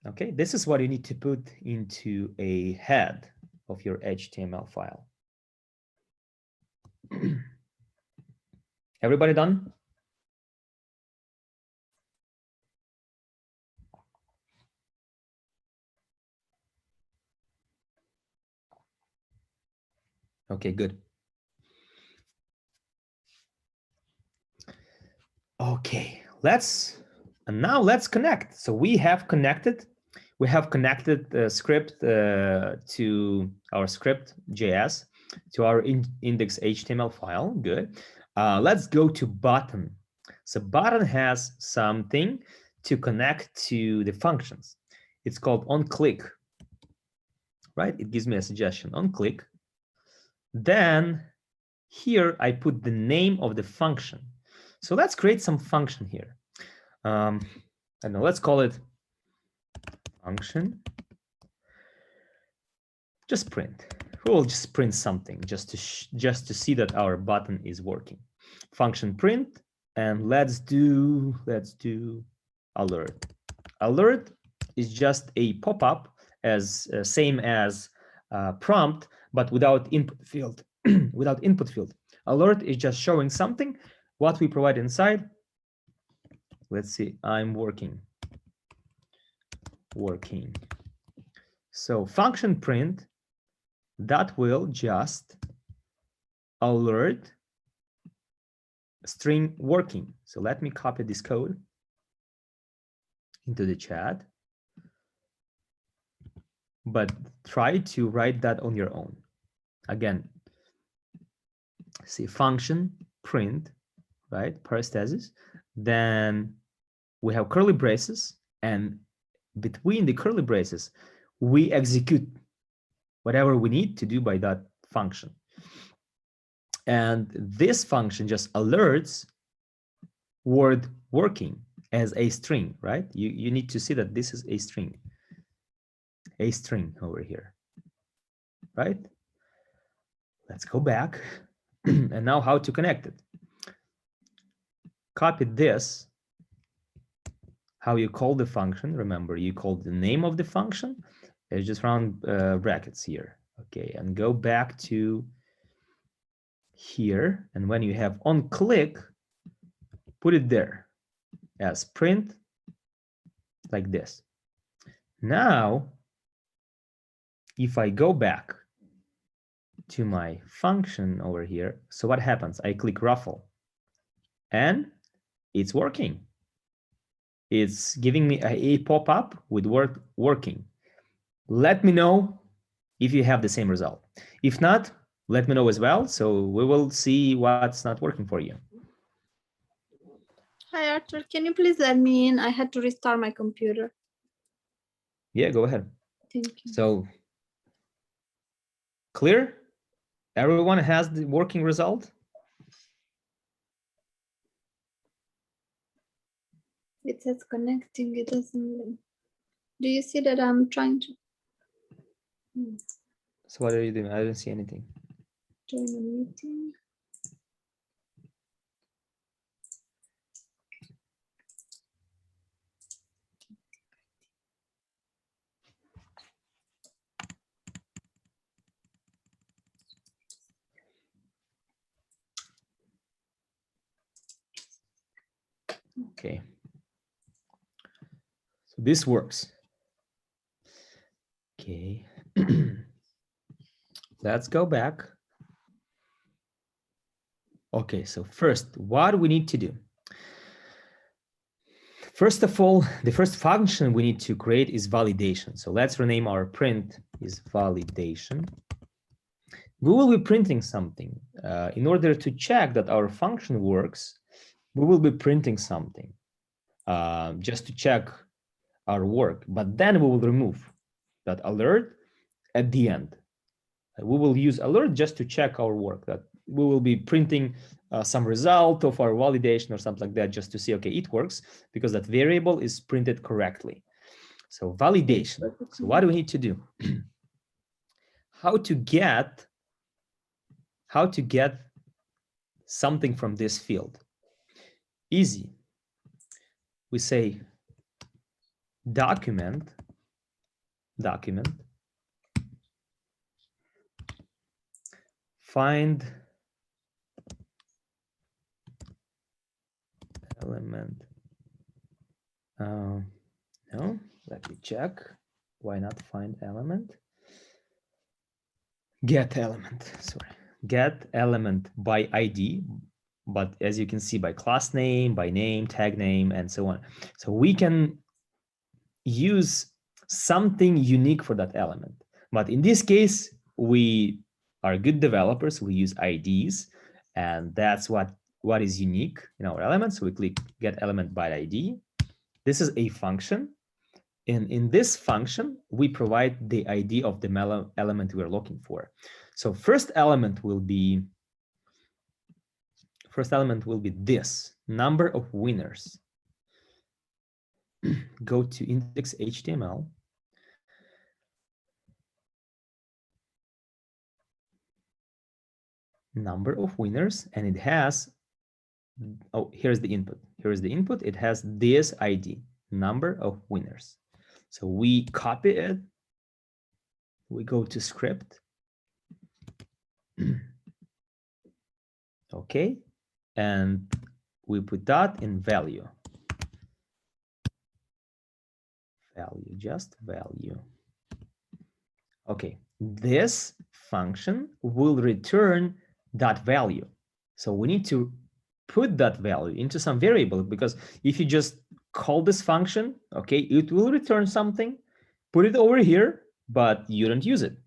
Okay, this is what you need to put into a head of your HTML file. Everybody done? Okay, good. Okay, now let's connect. So we have connected the script to our script.js to our index HTML file. Good. Let's go to button. So button has something to connect to the functions. It's called onClick, right? It gives me a suggestion, onClick. Then here I put the name of the function. So let's create some function here. I don't know, let's call it function. Just print. We'll just print something just to see that our button is working. Function print, and let's do alert. Alert is just a pop-up as same as prompt, but without input field. Without input field. Alert is just showing something. What we provide inside. Let's see. I'm working. So function print that will just alert string working. So let me copy this code into the chat, but try to write that on your own. Again, see function print, right? Parentheses. Then we have curly braces, and between the curly braces, we execute whatever we need to do by that function. And this function just alerts word working as a string, right? You need to see that this is a string over here, right? Let's go back. And now how to connect it. Copy this, how you call the function. Remember, you call the name of the function. It's just round brackets here. Okay, and go back to here. And when you have onClick, put it there as print like this. Now, if I go back to my function over here, so what happens? I click ruffle and it's working. It's giving me a pop-up with word working. Let me know if you have the same result. If not, let me know as well. So we will see what's not working for you. Hi, Arthur. Can you please let me in? I had to restart my computer. Yeah, go ahead. Thank you. So clear? Everyone has the working result? It says connecting. It doesn't. Do you see that I'm trying to So what are you doing? I don't see anything. join a meeting? Okay. So this works. Okay. Let's go back. Okay, so first, what do we need to do? First of all, the first function we need to create is validation. So let's rename our print is validation. We will be printing something. In order to check that our function works, we will be printing something. just to check our work, but then we will remove that alert at the end. We will use alert just to check our work, that we will be printing some result of our validation or something like that, just to see, okay, it works because that variable is printed correctly. So validation. So what do we need to do? How to get something from this field? Easy. We say document find element. No, let me check. Why not find element? Get element, sorry. Get element by ID, but as you can see, by class name, by name, tag name, and so on. So we can use something unique for that element. But in this case, we are good developers. We use IDs, and that's what is unique in our elements. So we click get element by ID. This is a function. And in this function, we provide the ID of the element we're looking for. So first element will be this number of winners. Go to index HTML. Number of winners, and it has, oh, here's the input. Here is the input. It has this ID, number of winners. So we copy it. We go to script. Okay, and we put that in value. Just value. Okay, this function will return that value. So we need to put that value into some variable, because if you just call this function, okay, it will return something, put it over here, but you don't use it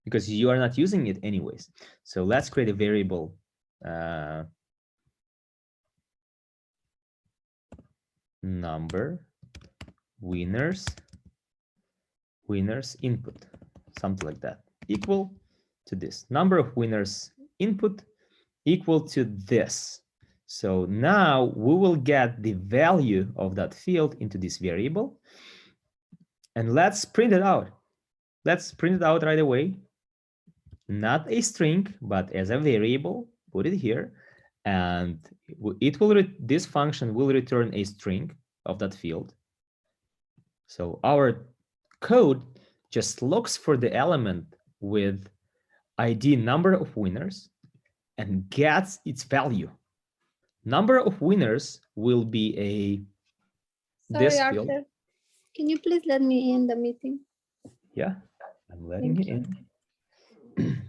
because you are not using it anyways. So let's create a variable. Number winners input, something like that, equal to this number of winners input equal to this. So now we will get the value of that field into this variable, and let's print it out. Let's print it out right away. Not a string, but as a variable. Put it here, and it will. This function will return a string of that field. So our code just looks for the element with ID number of winners and gets its value. Number of winners will be this Sorry, field. Arthur. Can you please let me in the meeting? Yeah, I'm letting you in.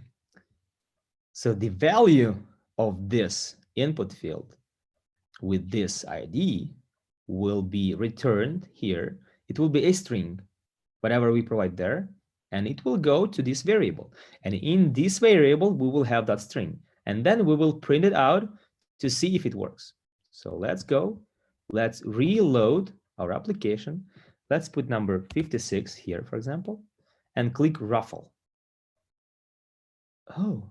So the value of this input field with this ID will be returned here. It will be a string, whatever we provide there, and it will go to this variable. And in this variable, we will have that string, and then we will print it out to see if it works. So let's go. Let's reload our application. Let's put number 56 here, for example, and click ruffle. Oh,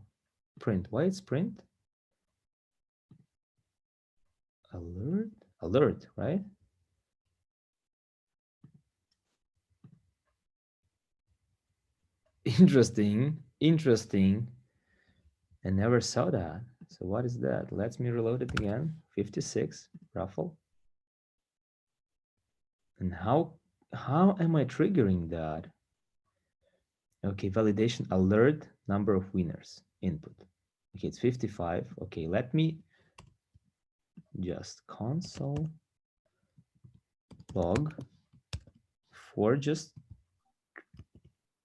print. Why it's print? Alert, right? Interesting. I never saw that. So what is that? Let me reload it again. 56, ruffle. And how am I triggering that? Okay, validation alert, number of winners, input. Okay, it's 55. Okay, let me just console log for just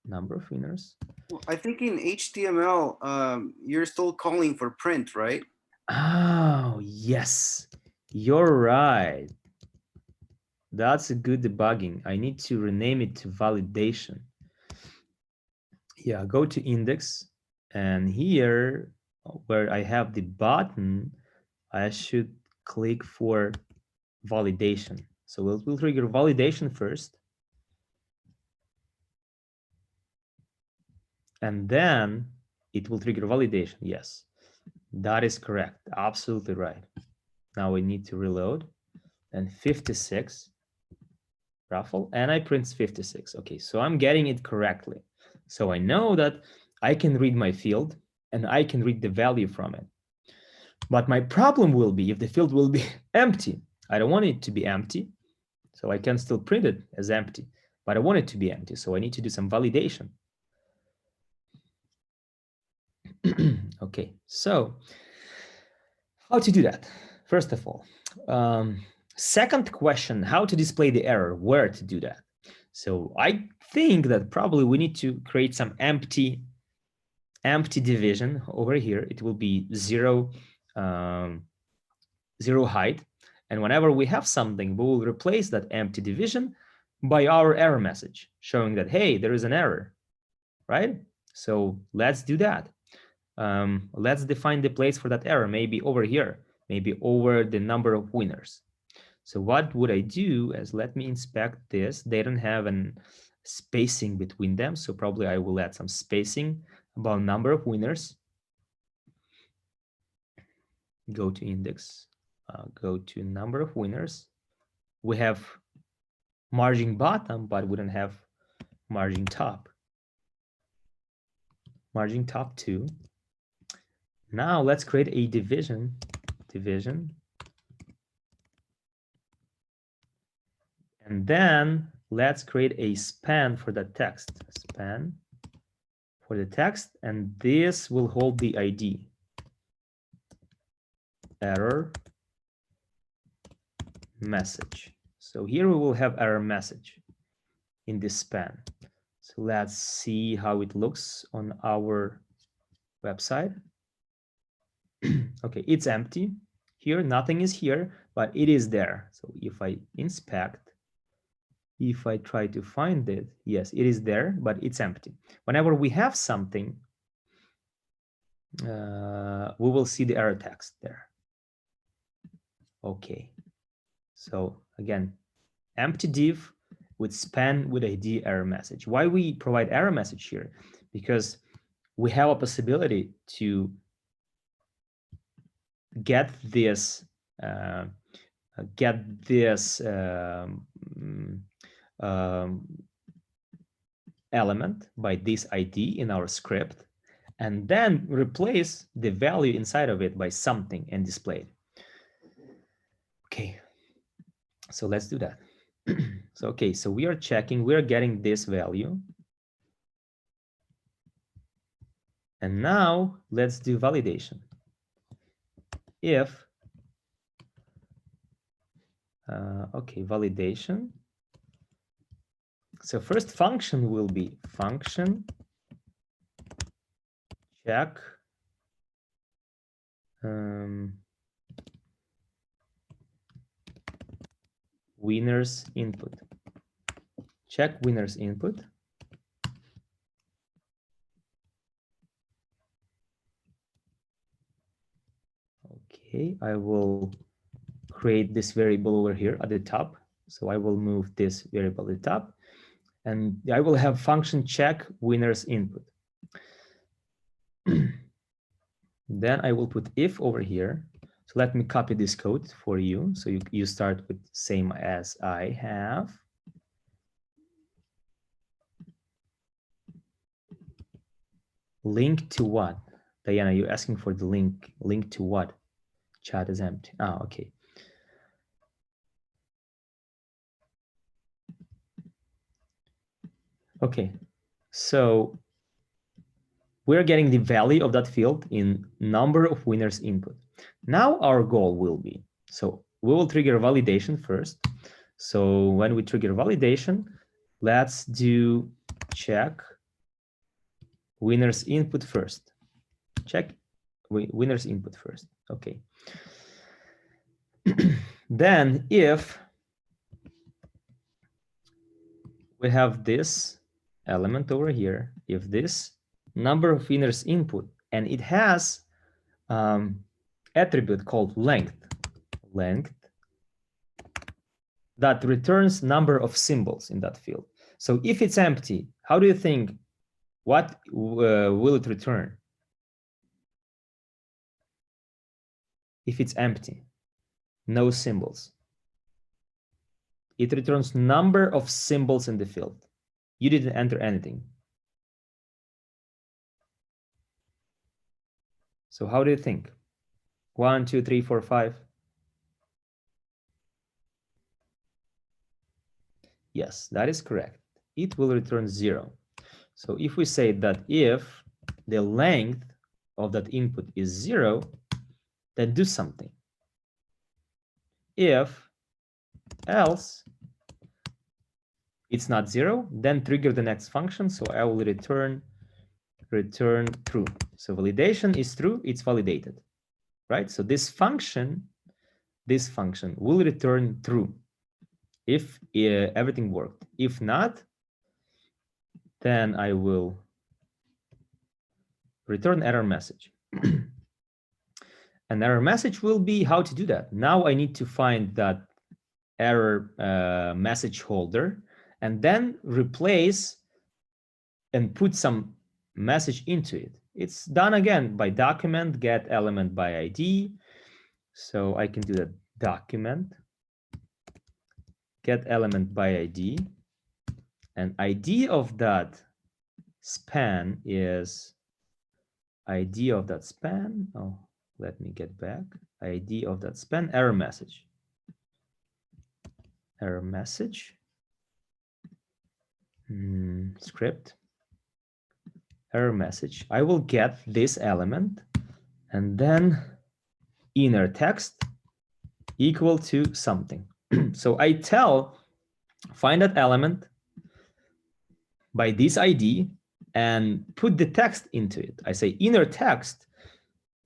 number of winners. Well, I think in HTML, you're still calling for print, right? Oh, yes, you're right. That's a good debugging. I need to rename it to validation. Yeah, go to index, and here where I have the button, I should click for validation. So we'll trigger validation first. And then it will trigger validation. Yes, that is correct. Absolutely right. Now we need to reload. And 56 raffle, and I print 56. Okay, so I'm getting it correctly. So I know that I can read my field and I can read the value from it. But my problem will be if the field will be empty. I don't want it to be empty, so I can still print it as empty, but I want it to be empty, so I need to do some validation. Okay, so how to do that? First of all, second question, how to display the error, where to do that? So I think that probably we need to create some empty division over here. It will be zero height. And whenever we have something, we will replace that empty division by our error message showing that, hey, there is an error, right? So let's do that. Let's define the place for that error, maybe over here, maybe over the number of winners. So what would I do is let me inspect this. They don't have an spacing between them. So probably I will add some spacing about number of winners. Go to index, go to number of winners. We have margin bottom, but we don't have margin top. Margin top 2. Now let's create a division. And then let's create a span for the text. Span for the text, and this will hold the ID. Error message. So here we will have error message in this span. So let's see how it looks on our website. Okay, it's empty. Here, nothing is here, but it is there. So if I inspect, if I try to find it, yes, it is there, but it's empty. Whenever we have something, we will see the error text there. Okay, so again, empty div with span with ID error message. Why we provide error message here? Because we have a possibility to get this element by this ID in our script, and then replace the value inside of it by something and display it. Okay, so let's do that. So, okay, so we are checking, we are getting this value. And now let's do validation. If, okay, validation. So first function will be function check winners input. Check winners input. Okay, I will create this variable over here at the top. So I will move this variable at the top, and I will have function check winners input. Then I will put if over here. So let me copy this code for you. So you start with same as I have. Link to what? Diana, you're asking for the link. Link to what? Chat is empty. Ah, okay. Okay, so we're getting the value of that field in number of winners input. Now our goal will be, so we will trigger validation first. So when we trigger validation, let's do check winners input first. Check winners input first. Okay. Then if we have this element over here, if this number of winners input, and it has attribute called length that returns number of symbols in that field. So if it's empty, how do you think, what will it return? If it's empty, no symbols, it returns number of symbols in the field. You didn't enter anything. So how do you think? 1, 2, 3, 4, 5. Yes, that is correct. It will return 0. So if we say that if the length of that input is 0, then do something. If else it's not 0, then trigger the next function. So I will return true. So validation is true, it's validated, right? So this function will return true if everything worked. If not, then I will return error message. An error message will be how to do that. Now I need to find that error message holder and then replace and put some message into it. It's done again by document get element by ID. So I can do that document get element by ID, and ID of that span is ID of that span. Oh, let me get back. ID of that span error message. Error message. Script. Error message. I will get this element and then inner text equal to something. So I tell find that element by this ID and put the text into it. I say inner text.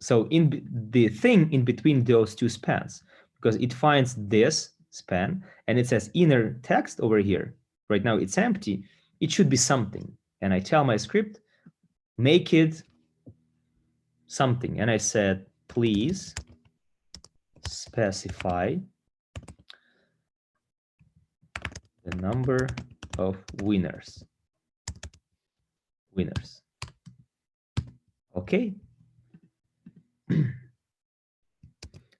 So in the thing in between those two spans, because it finds this span and it says inner text over here. Right now it's empty. It should be something. And I tell my script, make it something. And I said, please specify the number of winners. Okay.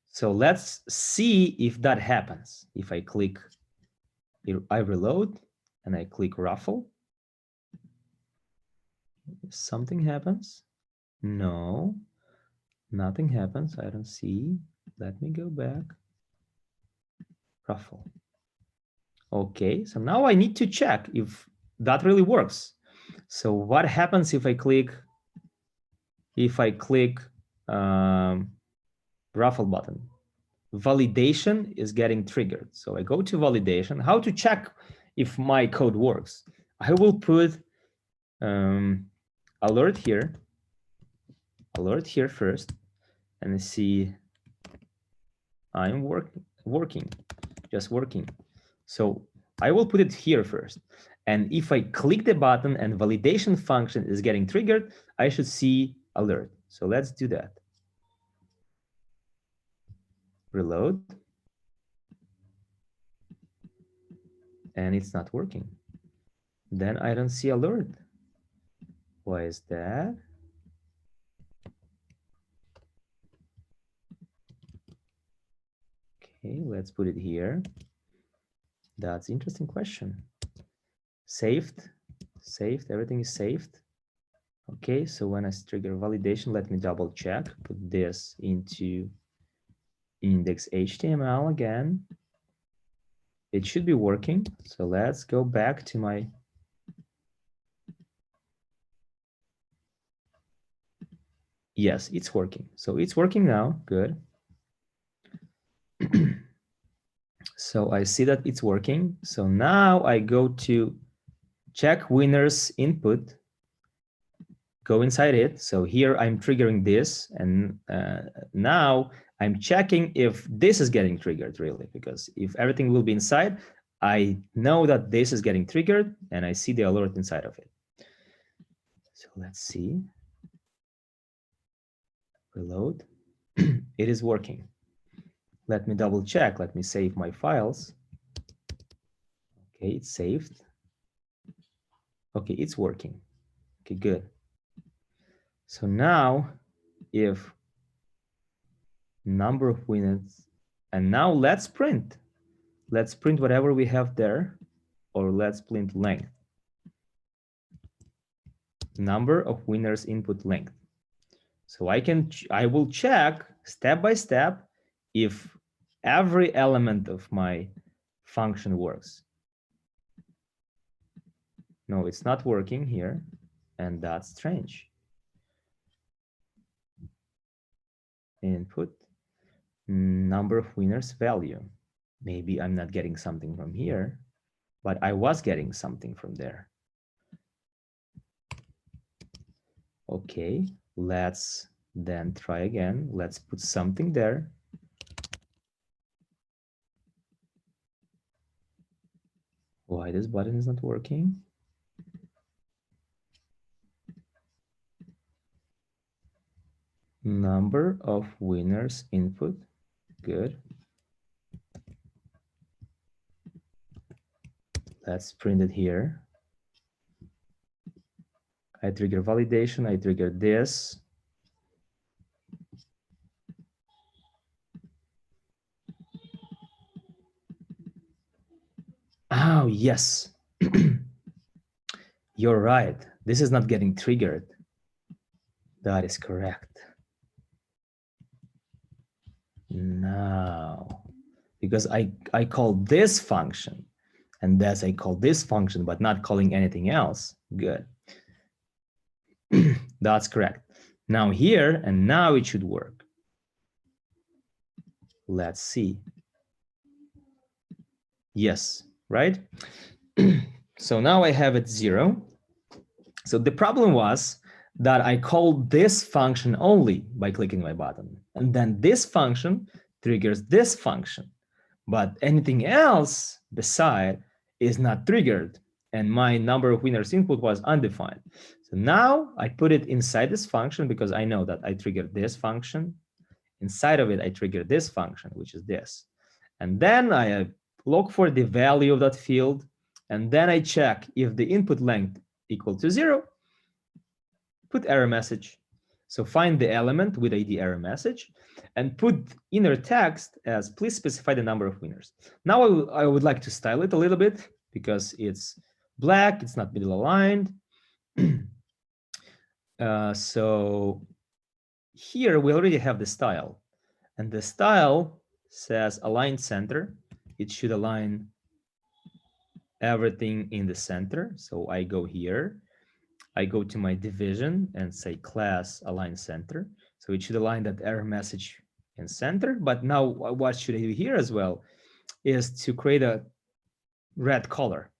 So let's see if that happens. If I click, I reload and I click ruffle. Something happens. No, nothing happens. I don't see. Let me go back. Ruffle. Okay, so now I need to check if that really works. So what happens if I click ruffle button? Validation is getting triggered. So I go to validation. How to check if my code works? I will put alert here first, and see I'm working. So I will put it here first. And if I click the button and validation function is getting triggered, I should see alert. So let's do that. Reload. And it's not working. Then I don't see alert. Why is that? Okay, let's put it here. That's an interesting question. Saved, everything is saved. Okay, so when I trigger validation, let me double check, put this into index.html again. It should be working. So let's go back to my yes, it's working. So it's working now. Good. So I see that it's working. So now I go to check winners input, go inside it. So here I'm triggering this. And now I'm checking if this is getting triggered really, because if everything will be inside, I know that this is getting triggered and I see the alert inside of it. So let's see. Reload. It is working. Let me double check. Let me save my files. Okay, it's saved. Okay, it's working. Okay, good. So now if number of winners, and now let's print. Let's print whatever we have there, or let's print length. Number of winners input length. So I will check step by step if every element of my function works. No, it's not working here, and that's strange. Input number of winners value. Maybe I'm not getting something from here, but I was getting something from there. Okay, let's then try again. Let's put something there. Why this button is not working? Number of winners input. Good. Let's print it here. I trigger validation. I trigger this. Oh, yes. You're right. This is not getting triggered. That is correct. No, because I call this function, and thus I call this function, but not calling anything else. Good. That's correct. Now here, and now it should work. Let's see. Yes, right? So now I have it 0. So the problem was that I called this function only by clicking my button. And then this function triggers this function. But anything else beside is not triggered. And my number of winners input was undefined. So now I put it inside this function because I know that I triggered this function. Inside of it, I trigger this function, which is this. And then I look for the value of that field. And then I check if the input length equal to 0, put error message. So find the element with ID error message and put inner text as please specify the number of winners. Now I would like to style it a little bit because it's black, it's not middle aligned. So here we already have the style, and the style says align center. It should align everything in the center. So I go here, I go to my division and say class align center. So it should align that error message in center. But now what should I do here as well is to create a red color.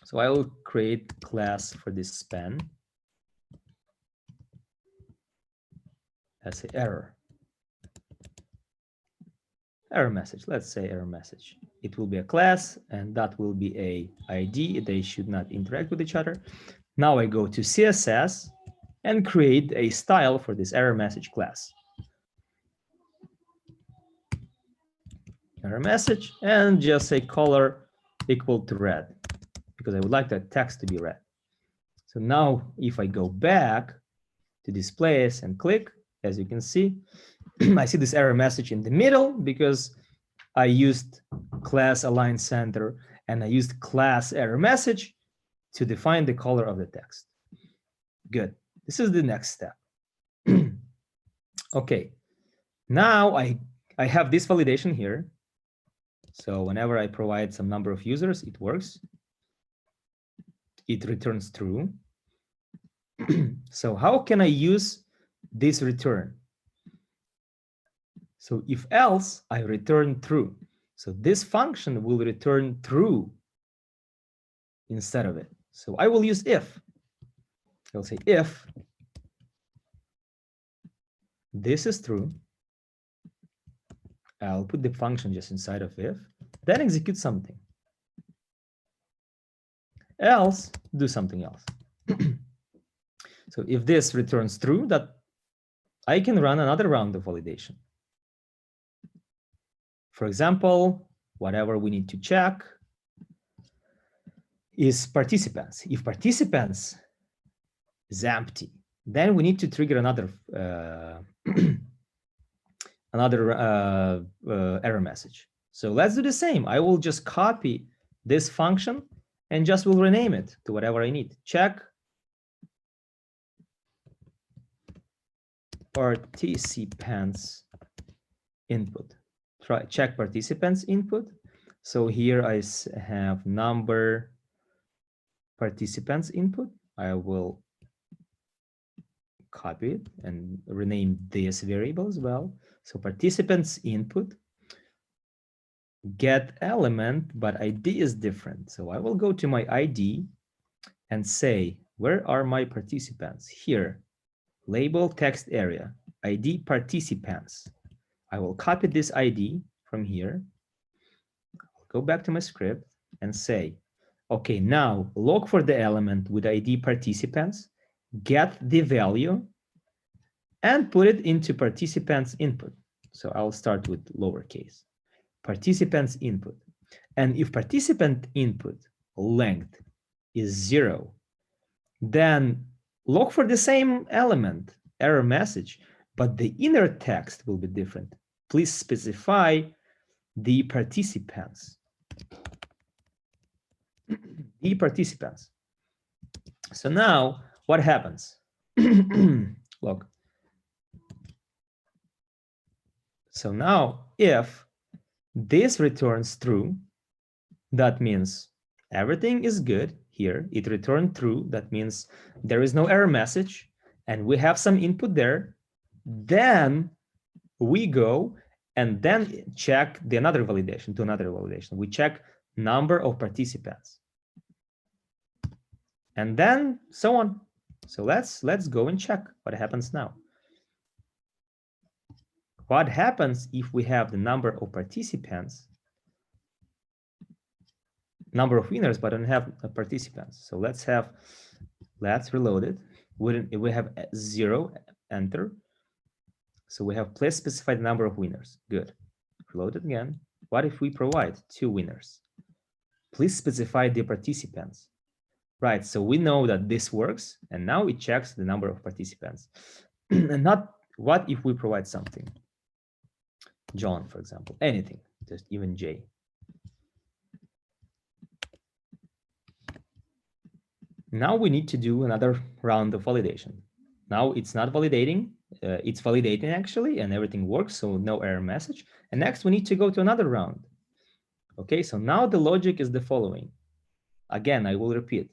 So I will create class for this span. That's the error message. Let's say error message. It will be a class, and that will be a ID. They should not interact with each other. Now I go to CSS and create a style for this error message class. Error message, and just say color equal to red, because I would like the text to be red. So now if I go back to this place and click, as you can see, I see this error message in the middle because I used class align center and I used class error message to define the color of the text. Good. This is the next step. Okay. Now I have this validation here. So whenever I provide some number of users, it works. It returns true. So how can I use this return? So if else, I return true. So this function will return true instead of it. So I will use if. I'll say if this is true, I'll put the function just inside of if, then execute something. Else, do something else. So if this returns true, that I can run another round of validation. For example, whatever we need to check, is participants. If participants is empty, then we need to trigger another error message. So let's do the same. I will just copy this function and just will rename it to whatever I need. Check participants input. Check participants input. So here I have number participants input. I will copy it and rename this variable as well. So participants input get element, but ID is different. So I will go to my ID and say, where are my participants? Here, label text area, ID participants. I will copy this ID from here, go back to my script and say, okay, now look for the element with ID participants, get the value and put it into participants input. So I'll start with lowercase, participants input. And if participant input length is 0, then look for the same element, error message, but the inner text will be different. Please specify the participants. The participants. So now what happens? Look. So now if this returns true, that means everything is good here. It returned true. That means there is no error message and we have some input there. Then we go and then check the another validation to another validation. We check number of participants. And then so on. So let's go and check what happens now. What happens if we have the number of participants, number of winners, but don't have participants? So let's reload it. We have 0, enter. So we have please specify the number of winners. Good. Reload it again. What if we provide 2 winners? Please specify the participants. Right, so we know that this works, and now it checks the number of participants. And not what if we provide something? John, for example, anything, just even J. Now we need to do another round of validation. Now it's not validating, it's validating actually, and everything works, so no error message. And next we need to go to another round. Okay, so now the logic is the following. Again, I will repeat.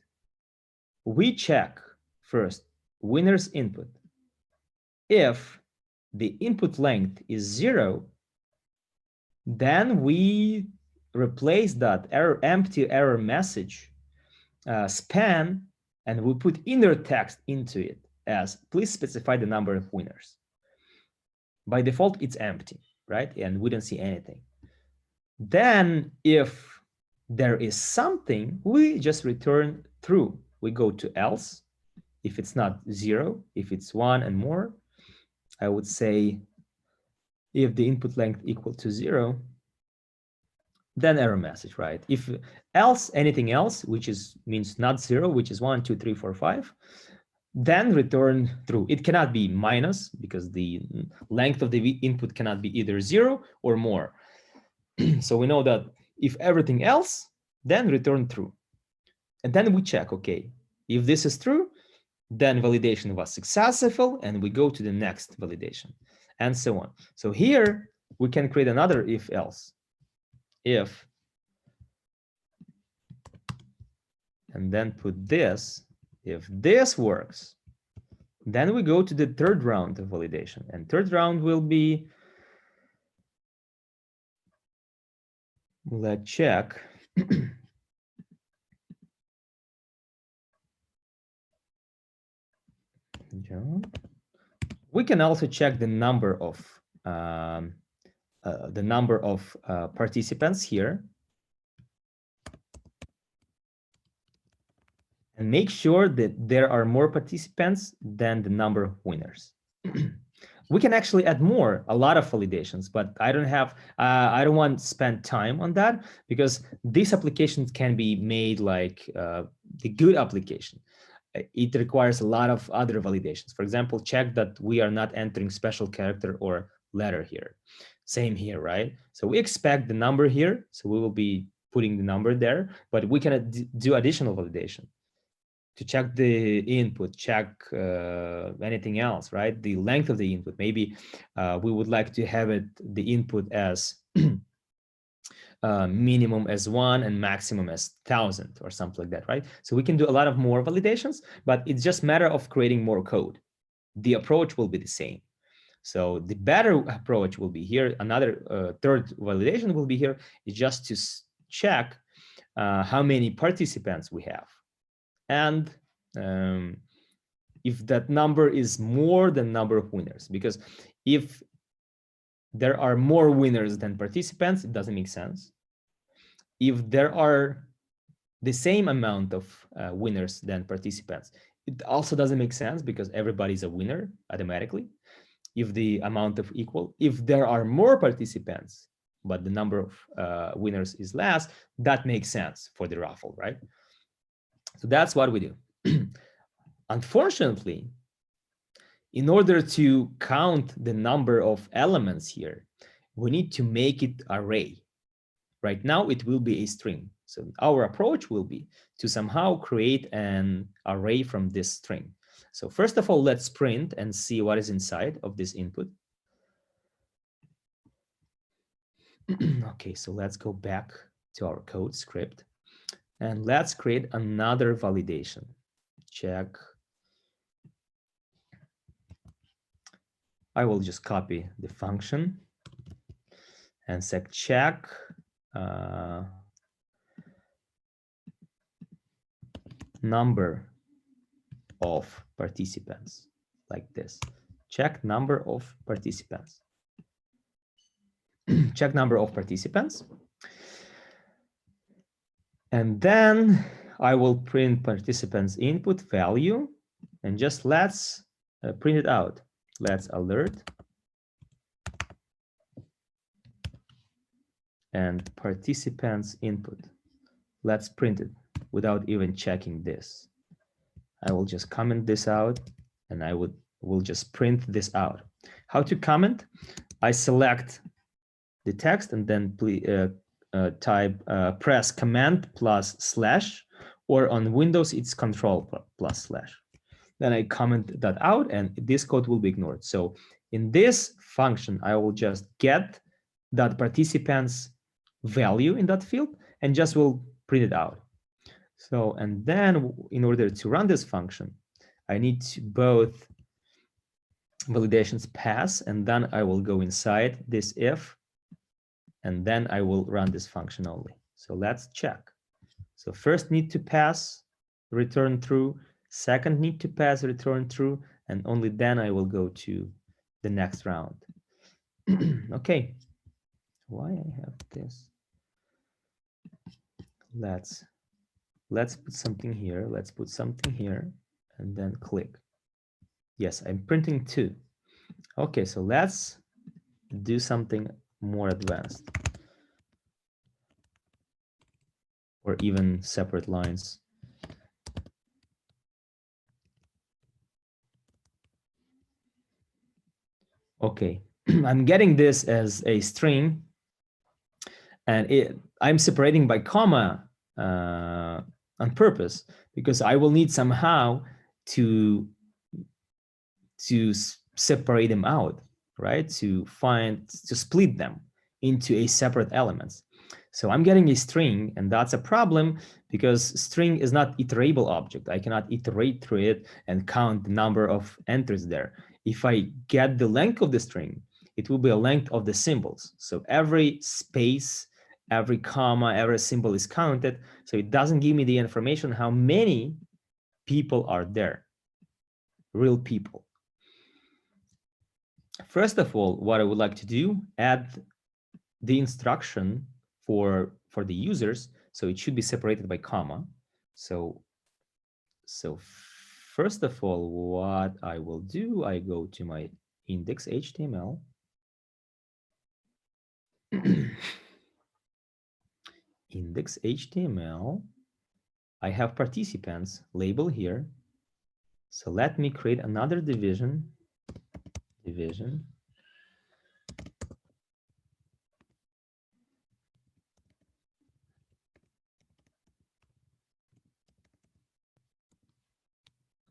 We check first winner's input. If the input length is 0, then we replace that empty error message span, and we put inner text into it as please specify the number of winners. By default, it's empty, right? And we don't see anything. Then if there is something, we just return true. We go to else. If it's not 0, if it's 1 and more, I would say if the input length equal to 0, then error message, right? If else, anything else, which means not 0, which is 1, 2, 3, 4, 5, then return true. It cannot be minus because the length of the input cannot be either 0 or more. So we know that if everything else, then return true. And then we check, okay, if this is true, then validation was successful, and we go to the next validation, and so on. So here we can create another if else. If, and then put this, if this works, then we go to the third round of validation, and third round will be, let's check. We can also check the number of participants here, and make sure that there are more participants than the number of winners. We can actually add a lot of validations, but I don't want to spend time on that because these applications can be made like the good application. It requires a lot of other validations. For example, check that we are not entering special character or letter here. Same here, right? So we expect the number here, so we will be putting the number there, but we can do additional validation to check the input, check anything else, right? The length of the input. Maybe we would like to have the input as minimum as 1 and maximum as 1,000 or something like that, right? So we can do a lot of more validations, but it's just a matter of creating more code. The approach will be the same. So the better approach will be here. Another third validation will be here is just to check how many participants we have. And if that number is more than number of winners, because if there are more winners than participants, it doesn't make sense. If there are the same amount of winners than participants, it also doesn't make sense because everybody's a winner automatically. If the amount of equal, if there are more participants, but the number of winners is less, that makes sense for the raffle, right? So that's what we do. Unfortunately, in order to count the number of elements here, we need to make it array. Right now, it will be a string. So our approach will be to somehow create an array from this string. So first of all, let's print and see what is inside of this input. Okay, so let's go back to our code script and let's create another validation. Check. I will just copy the function and say check number of participants, like this. Check number of participants. Check number of participants. And then I will print participants input value and just let's print it out. Let's alert and participants input. Let's print it without even checking this. I will just comment this out and I will just print this out. How to comment? I select the text and then press command plus slash, or on Windows it's control plus slash. Then I comment that out and this code will be ignored. So in this function, I will just get that participants value in that field and just will print it out. So, and then in order to run this function, I need to both validations pass, and then I will go inside this if, and then I will run this function only. So let's check. So first need to pass, return true, second need to pass, return true, and only then I will go to the next round. Okay, why I have this? Let's put something here. Let's put something here and then click. Yes, I'm printing 2. Okay, so let's do something more advanced or even separate lines. Okay, I'm getting this as a string and I'm separating by comma on purpose because I will need somehow to separate them out, right? To split them into a separate elements. So I'm getting a string, and that's a problem because string is not iterable object. I cannot iterate through it and count the number of entries there. If I get the length of the string, it will be a length of the symbols. So every space, every comma, every symbol is counted. So it doesn't give me the information how many people are there, real people. First of all, what I would like to do, add the instruction for the users. So it should be separated by comma. So first of all, what I will do, I go to my index HTML. Index HTML. I have participants label here. So let me create another division.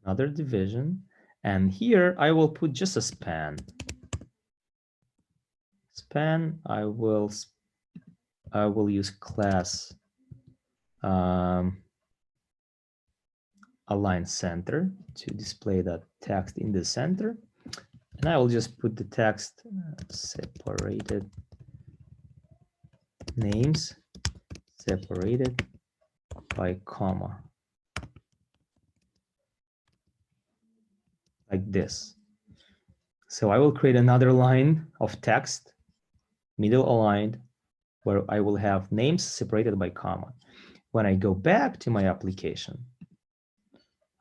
Another division. And here I will put just a span. Span, I will use class align center to display that text in the center. And I will just put the text separated names separated by comma. Like this. So I will create another line of text, middle aligned, where I will have names separated by comma. When I go back to my application,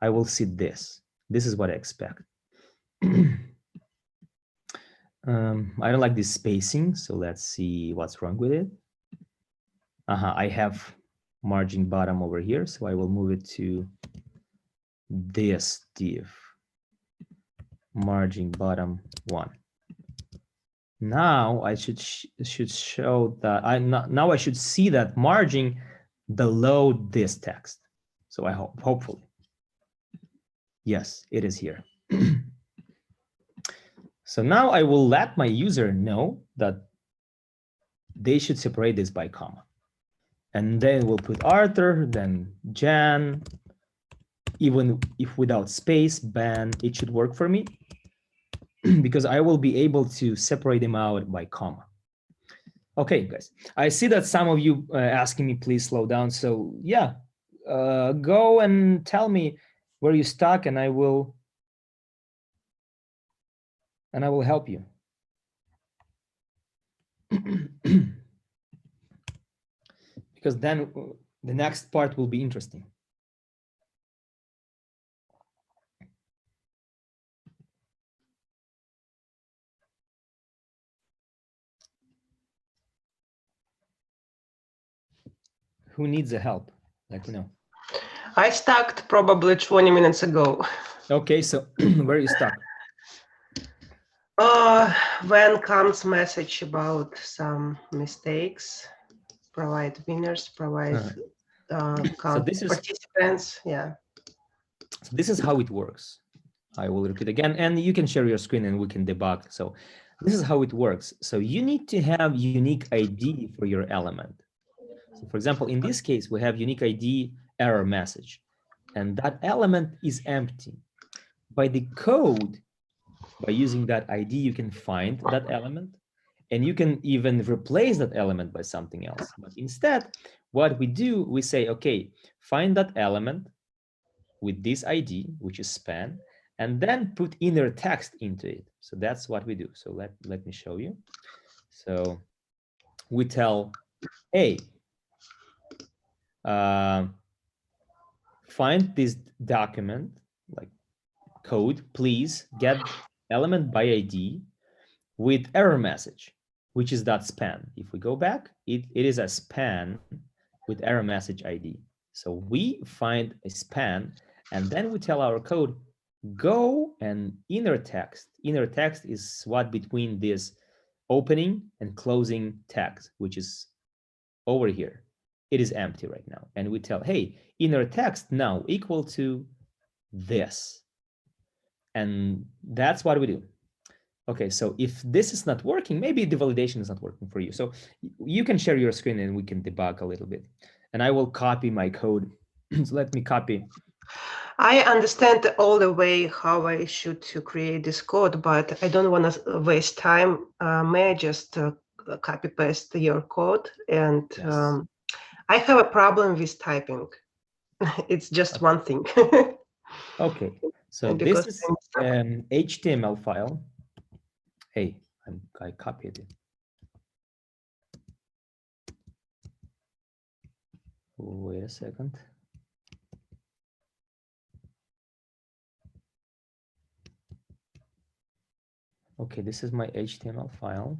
I will see this. This is what I expect. I don't like this spacing, so let's see what's wrong with it. I have margin bottom over here, so I will move it to this div, margin bottom 1. Now I should show that now I should see that margin below this text. So I hopefully. Yes, it is here. So now I will let my user know that they should separate this by comma. And then we'll put Arthur, then Jan, even if without space, ban, it should work for me because I will be able to separate them out by comma. Okay, guys, I see that some of you asking me, please slow down. So yeah, go and tell me where you stuck and I will help you. Because then the next part will be interesting. Who needs the help? Let me know. I stuck probably 20 minutes ago. Okay, so where are you stuck? When comes message about some mistakes, provide winners, provide So this is participants. Yeah. So this is how it works. I will repeat again, and you can share your screen and we can debug. So this is how it works. So you need to have unique ID for your element. So for example, in this case, we have unique ID error message, and that element is empty. By the code, by using that ID, you can find that element, and you can even replace that element by something else. But instead, what we do, we say, okay, find that element with this ID, which is span, and then put inner text into it. So that's what we do. So let me show you. So we tell, hey, find this document, like code, please get element by ID with error message, which is that span. If we go back, it is a span with error message ID. So we find a span, and then we tell our code, go and inner text. Inner text is what between this opening and closing text, which is over here. It is empty right now. And we tell, hey, inner text now equal to this. And that's what we do. Okay, so if this is not working, maybe the validation is not working for you. So you can share your screen and we can debug a little bit. And I will copy my code. So let me copy. I understand all the way how I should to create this code, but I don't want to waste time. May I just copy paste your code? And Yes. I have a problem with typing. It's just one thing. Okay, so this is an HTML file. Hey, I copied it. Wait a second. Okay, this is my HTML file.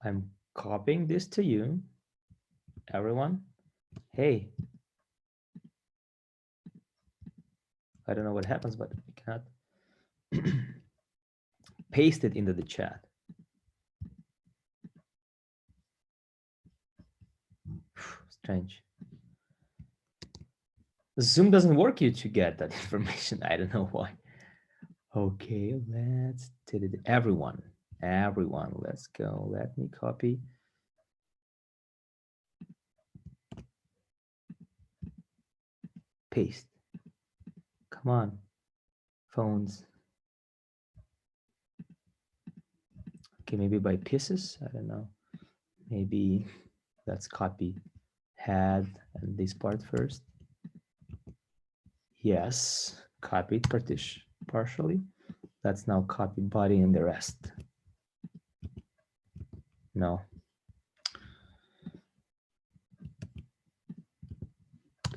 I'm copying this to you, everyone. Hey, I don't know what happens, but I cannot paste it into the chat. Strange. Zoom doesn't work you to get that information. I don't know why. Okay, let's do it. Everyone, let's go. Let me copy. Paste. Come on, phones. Okay, maybe by pieces. I don't know. Maybe let's copy head and this part first. Yes, copied partition partially. Let's now copy body and the rest. No.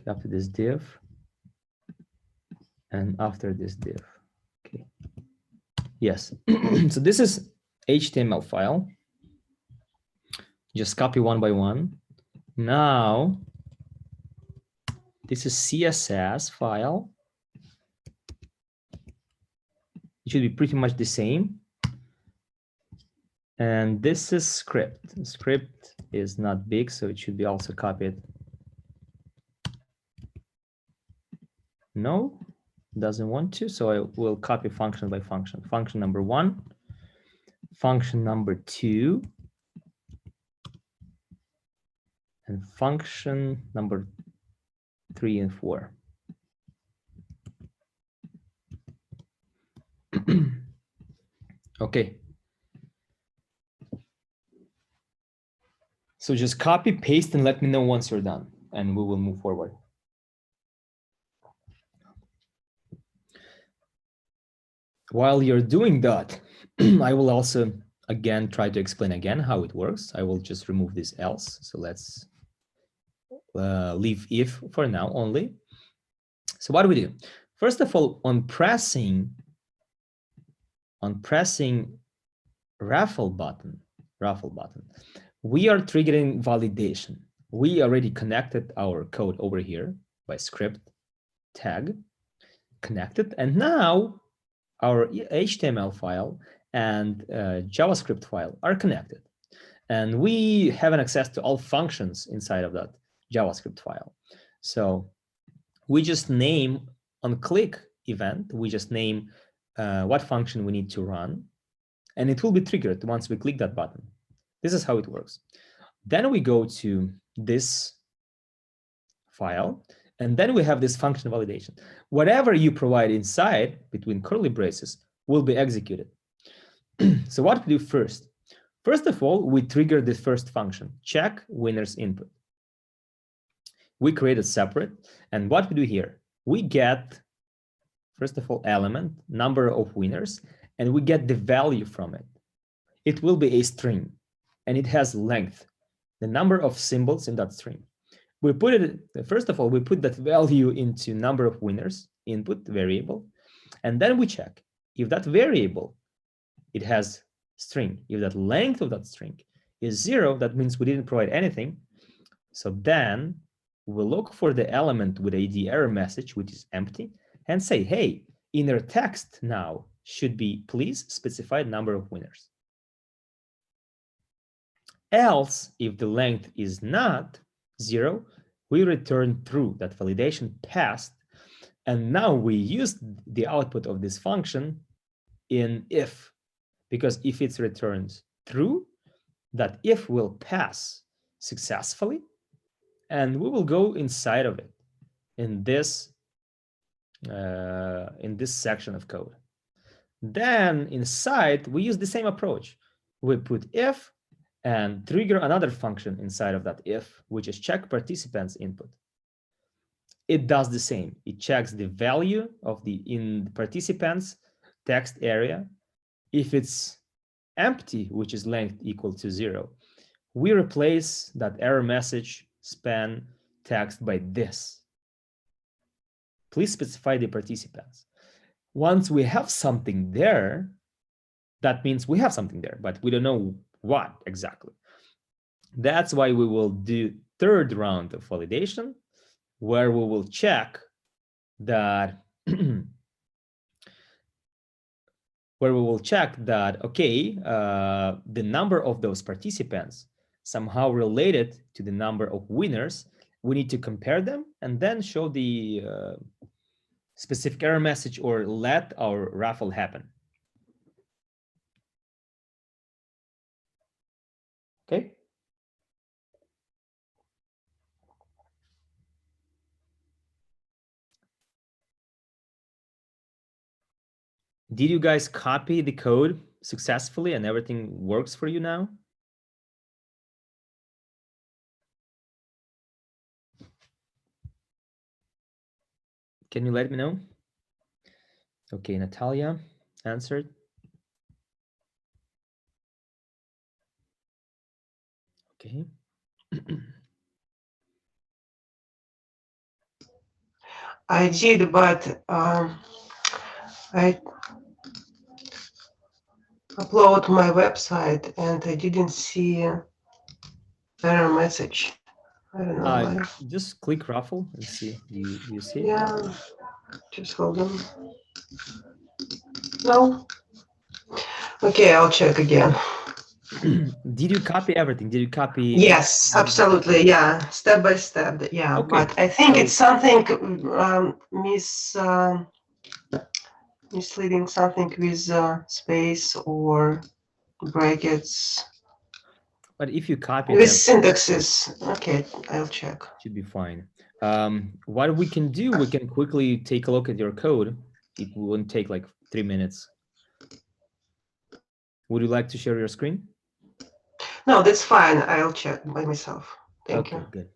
After this div and after this div. Okay. Yes. So this is HTML file. Just copy one by one. Now, this is CSS file. It should be pretty much the same. And this is script. The script is not big, so it should be also copied. No, doesn't want to, so I will copy function by function. Function number 1, function number 2, and function number 3 and 4. Okay. So just copy, paste, and let me know once you're done, and we will move forward. While you're doing that, I will also again try to explain again how it works. I will just remove this else. So let's leave if for now only. So what do we do? First of all, on pressing raffle button, we are triggering validation. We already connected our code over here by script tag connected, and now our HTML file and JavaScript file are connected. And we have an access to all functions inside of that JavaScript file. So we just name on click event, we just name what function we need to run, and it will be triggered once we click that button. This is how it works. Then we go to this file, and then we have this function validation. Whatever you provide inside between curly braces will be executed. So what we do first? First of all, we trigger the first function, check winner's input. We create it separate, and what we do here, we get, first of all, element, number of winners, and we get the value from it. It will be a string, and it has length, the number of symbols in that string. We put it, first of all, we put that value into number of winners, input variable, and then we check if that variable, it has string. If that length of that string is 0, that means we didn't provide anything. So then we'll look for the element with the error message, which is empty, and say, hey, inner text now should be please specify number of winners. Else, if the length is not 0, we return true, that validation passed. And now we use the output of this function in if, because if it returns true, that if will pass successfully, and we will go inside of it in this section of code. Then inside, we use the same approach. We put if and trigger another function inside of that if, which is check participants input. It does the same. It checks the value of in participants text area. If it's empty, which is length equal to 0, we replace that error message span text by this. Please specify the participants. Once we have something there, that means we have something there, but we don't know what exactly. That's why we will do third round of validation, where we will check that okay, the number of those participants somehow related to the number of winners. We need to compare them and then show the specific error message or let our raffle happen. Okay. Did you guys copy the code successfully and everything works for you now? Can you let me know? Okay, Natalia answered. Okay. I did, but I upload my website and I didn't see error message. I don't know why. Just click raffle and see. You see it? Yeah, just hold on. No. Okay, I'll check again. Did you copy everything? Did you copy? Yes, absolutely. Yeah, step by step. Yeah, Okay. but I think So- it's something misleading, something with space or brackets. But if you copy With them, syntaxes. Okay, I'll check. should be fine. What we can do, we can quickly take a look at your code. It won't take like 3 minutes. Would you like to share your screen? No, that's fine. I'll check by myself. Thank Okay, you. good.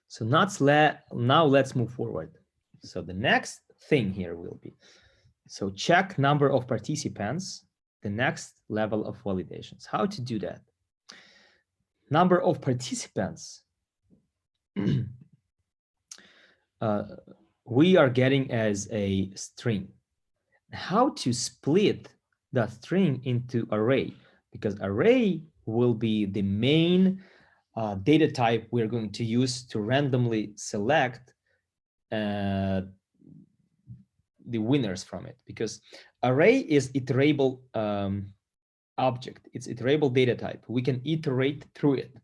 So now let's move forward. So the next thing here will be, so check number of participants, the next level of validations. How to do that? Number of participants. We are getting as a string. How to split that string into array? Because array will be the main data type we're going to use to randomly select the winners from it. Because array is iterable object. It's iterable data type. We can iterate through it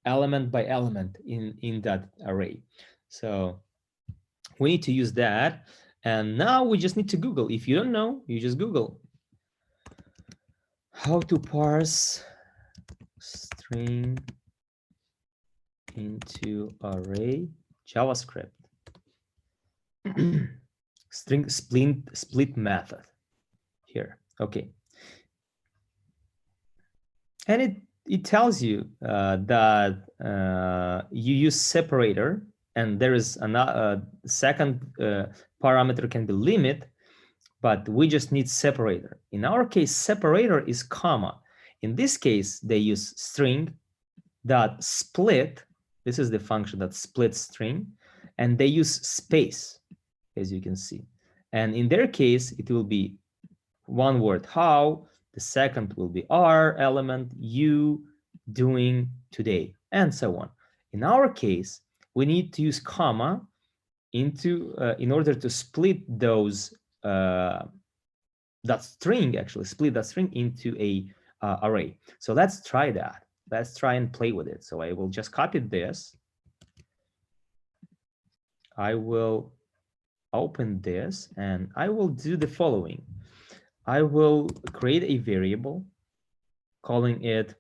element by element in that array. So we need to use that. And now we just need to Google. If you don't know, you just Google how to parse string into array JavaScript. String split method here. Okay. And it tells you that you use separator, and there is another second parameter can be limit, but we just need separator. In our case, separator is comma. In this case, they use string dot split. This is the function that splits string, and they use space, as you can see. And in their case, it will be one word how, the second will be our element, you, doing, today, and so on. In our case, we need to use comma into in order to split those that string, actually split that string into a array. So let's try that. Let's try and play with it. So I will just copy this. I will open this and I will do the following. I will create a variable calling it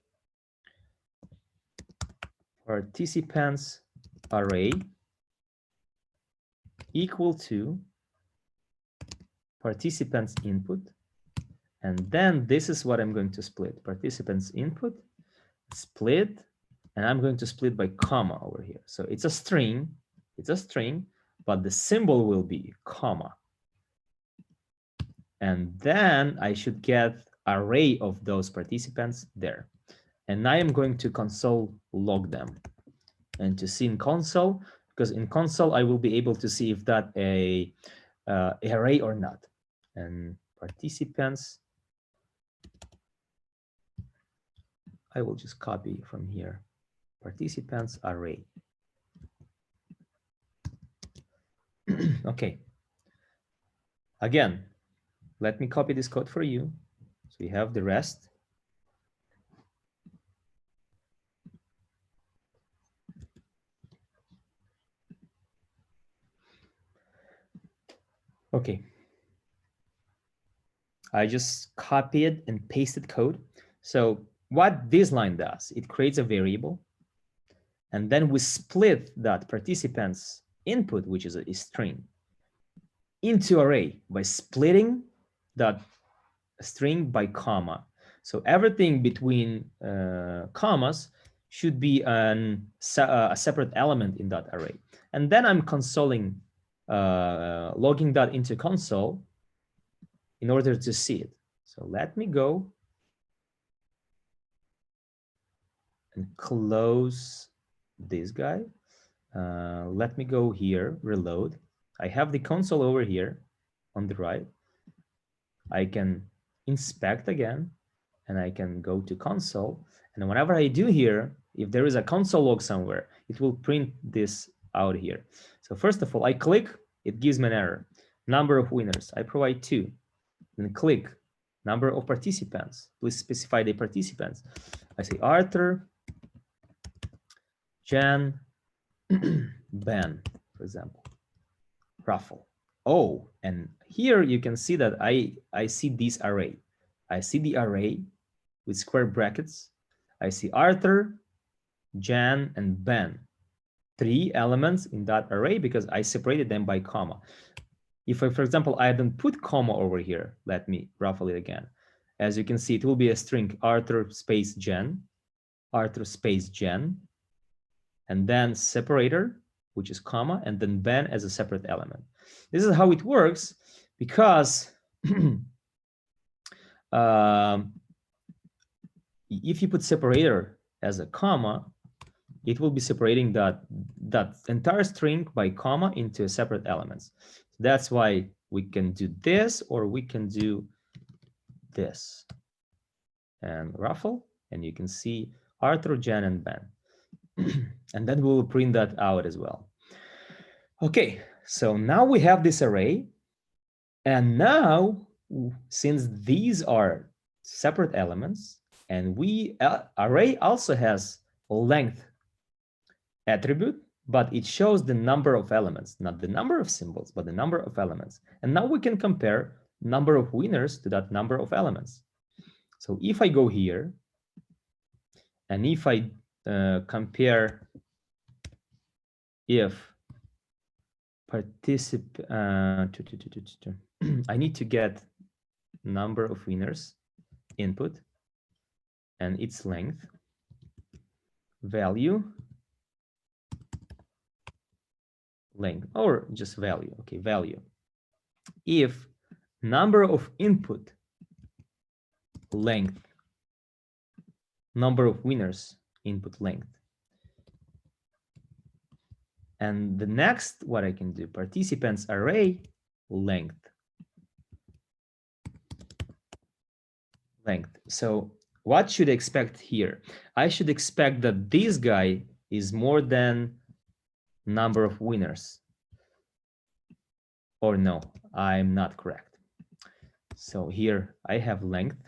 participants array equal to participants input. And then this is what I'm going to split. Participants input, split, and I'm going to split by comma over here. So it's a string, but the symbol will be comma. And then I should get array of those participants there. And I am going to console log them. And to see in console, because in console I will be able to see if that a array or not. And participants I will just copy from here, participants array. Okay. Again, let me copy this code for you. So we have the rest. Okay. I just copied and pasted code. So what this line does, it creates a variable, and then we split that participants input, which is a string, into array by splitting that string by comma. So everything between commas should be a separate element in that array. And then I'm consoling, logging that into console in order to see it. So let me go and close this guy. Let me go here, reload. I have the console over here on the right. I can inspect again, and I can go to console. And whenever I do here, if there is a console log somewhere, it will print this out here. So first of all, I click, it gives me an error. Number of winners, I provide 2. Then click, number of participants. Please specify the participants. I say Arthur, Jan, Ben, for example, Raffle. Oh, and here you can see that I see this array. I see the array with square brackets. I see Arthur, Jan, and Ben. 3 elements in that array because I separated them by comma. If I, for example, I don't put comma over here, let me ruffle it again. As you can see, it will be a string Arthur space Jan, Arthur space Jan, and then separator, which is comma, and then Ben as a separate element. This is how it works because if you put separator as a comma, it will be separating that entire string by comma into separate elements. That's why we can do this, or we can do this. And ruffle, and you can see Arthur, Jan, and Ben. And then we'll print that out as well. Okay, so now we have this array. And now, since these are separate elements, and array also has a length attribute, but it shows the number of elements, not the number of symbols, but the number of elements. And now we can compare number of winners to that number of elements. So if I go here, and if I compare if I need to get number of winners input and its length, value, length, or just value. Okay, value. If number of input, length, number of winners, input length. And the next, what I can do, participants array, length. Length. So what should I expect here? I should expect that this guy is more than number of winners. Or no, I'm not correct. So here I have length.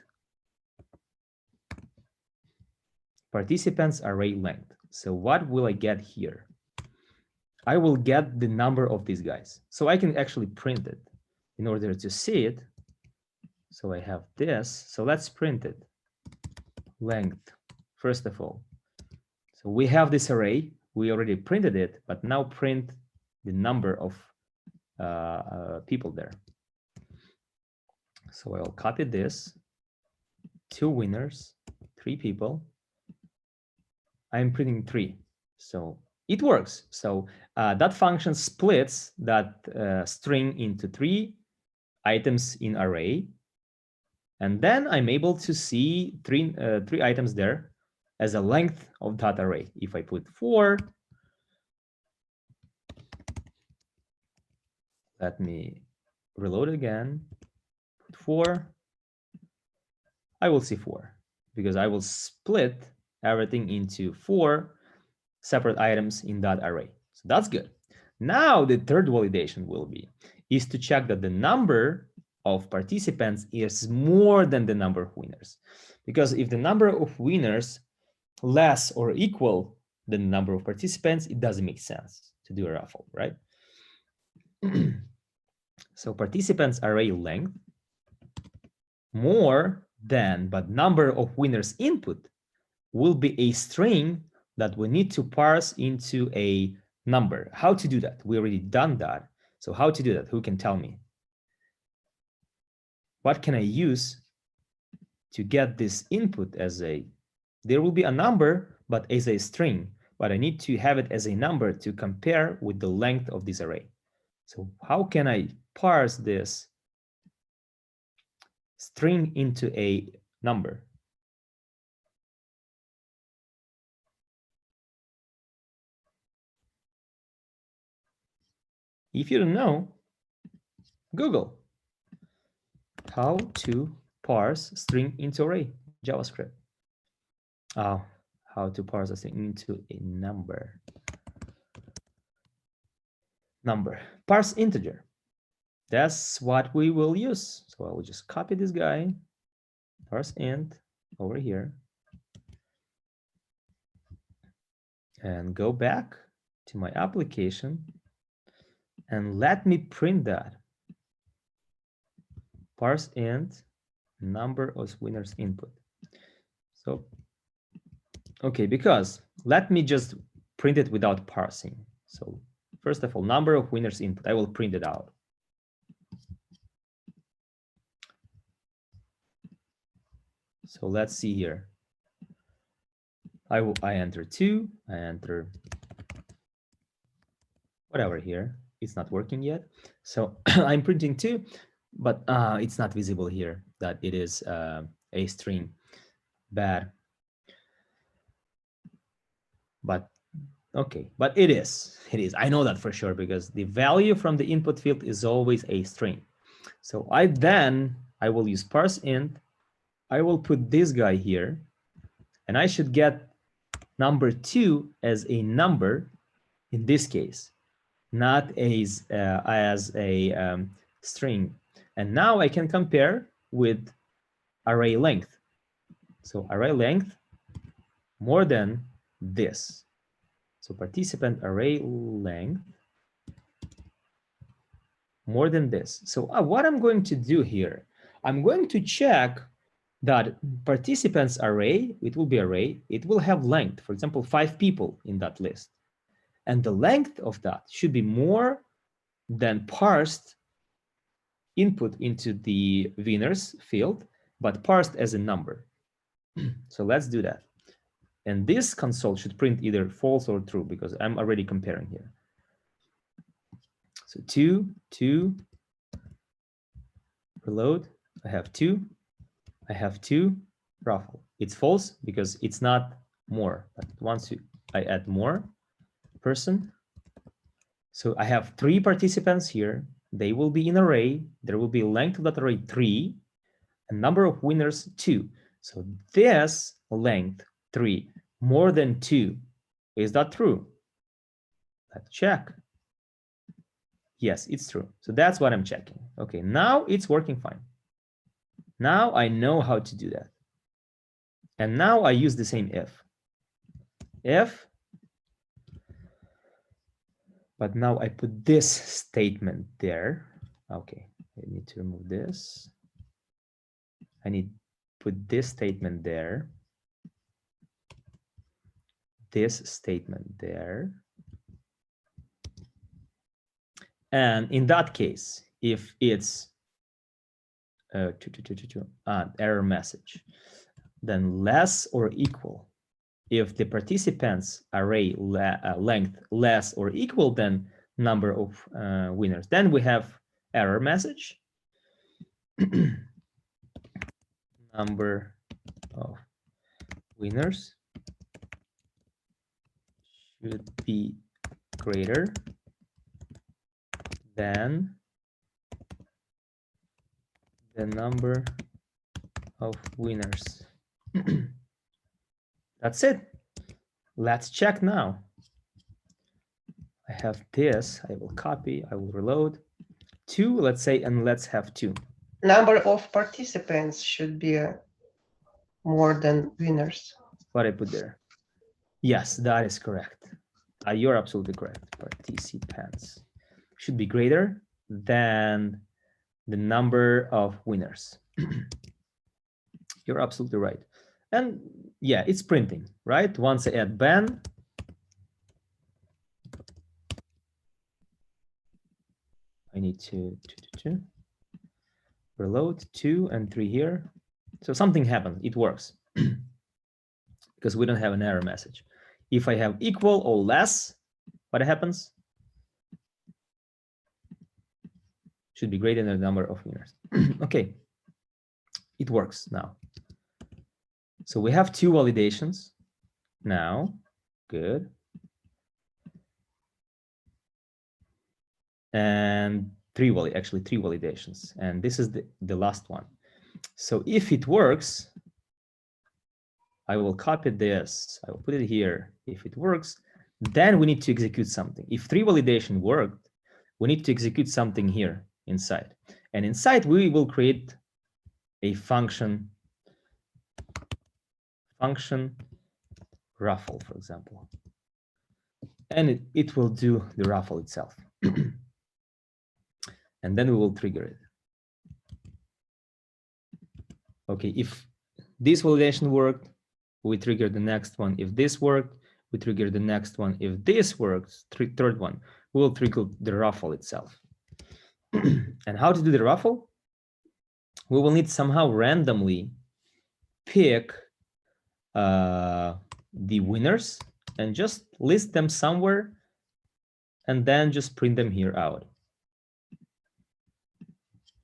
Participants array length. So what will I get here? I will get the number of these guys. So I can actually print it in order to see it. So I have this. So let's print it. Length, first of all. So we have this array. We already printed it, but now print the number of people there. So I'll copy this. 2 winners, 3 people. I'm printing 3. So it works. So that function splits that string into 3 items in array. And then I'm able to see 3 items there as a length of that array. If I put 4, let me reload again, put 4, I will see 4 because I will split everything into 4 separate items in that array. So that's good. Now the third validation is to check that the number of participants is more than the number of winners. Because if the number of winners less or equal than the number of participants, it doesn't make sense to do a raffle, right? So participants array length more than, but number of winners input will be a string that we need to parse into a number. How to do that? We already done that. So how to do that? Who can tell me? What can I use to get this input as a, there will be a number, but as a string, but I need to have it as a number to compare with the length of this array. So how can I parse this string into a number? If you don't know, Google how to parse string into array, JavaScript. Oh, how to parse a string into a number. Parse integer. That's what we will use. So I will just copy this guy, parse int over here, and go back to my application and let me print that. Parse int number of winners input. So, okay, because let me just print it without parsing. So first of all, number of winners input, I will print it out. So let's see here. I enter 2, I enter whatever here. It's not working yet. So I'm printing 2, but it's not visible here that it is a string. Bad. But okay, but it is. I know that for sure because the value from the input field is always a string. So I will use parse int. I will put this guy here, and I should get number 2 as a number in this case, not as a string. And now I can compare with array length. So array length more than this. So participant array length more than this. So what I'm going to do here, I'm going to check that participants array, it will be array, it will have length, for example, 5 people in that list. And the length of that should be more than parsed input into the winners field, but parsed as a number. So let's do that. And this console should print either false or true because I'm already comparing here. So 2, reload, I have 2, raffle. It's false because it's not more, but once I add more person, so I have 3 participants here. They will be in array. There will be length of that array 3, and number of winners 2. So this length 3 more than 2. Is that true? Let's check. Yes, it's true. So that's what I'm checking. Okay, now it's working fine. Now I know how to do that. And now I use the same if, but now I put this statement there. Okay, I need to remove this. I need to put this statement there. This statement there. And in that case, if it's error message, then less or equal. If the participants array length less or equal than number of winners, then we have error message. Number of winners should be greater than the number of winners. That's it. Let's check now. I have this, I will copy, I will reload. 2, let's say, and let's have 2. Number of participants should be more than winners. What I put there? Yes, that is correct. You're absolutely correct. Participants should be greater than the number of winners. You're absolutely right. And yeah, it's printing, right? Once I add ban, I need to reload 2 and 3 here. So something happened. It works because we don't have an error message. If I have equal or less, what happens? Should be greater than the number of winners. Okay, it works now. So we have 2 validations now. Good. And three validations. And this is the last one. So if it works, I will copy this. I will put it here. If it works, then we need to execute something. If 3 validation worked, we need to execute something here inside. And inside, we will create a function raffle, for example. And it will do the raffle itself. And then we will trigger it. Okay, if this validation worked, we trigger the next one. If this worked, we trigger the next one. If this works, third one, we will trigger the raffle itself. And how to do the raffle? We will need somehow randomly pick the winners and just list them somewhere and then just print them here out.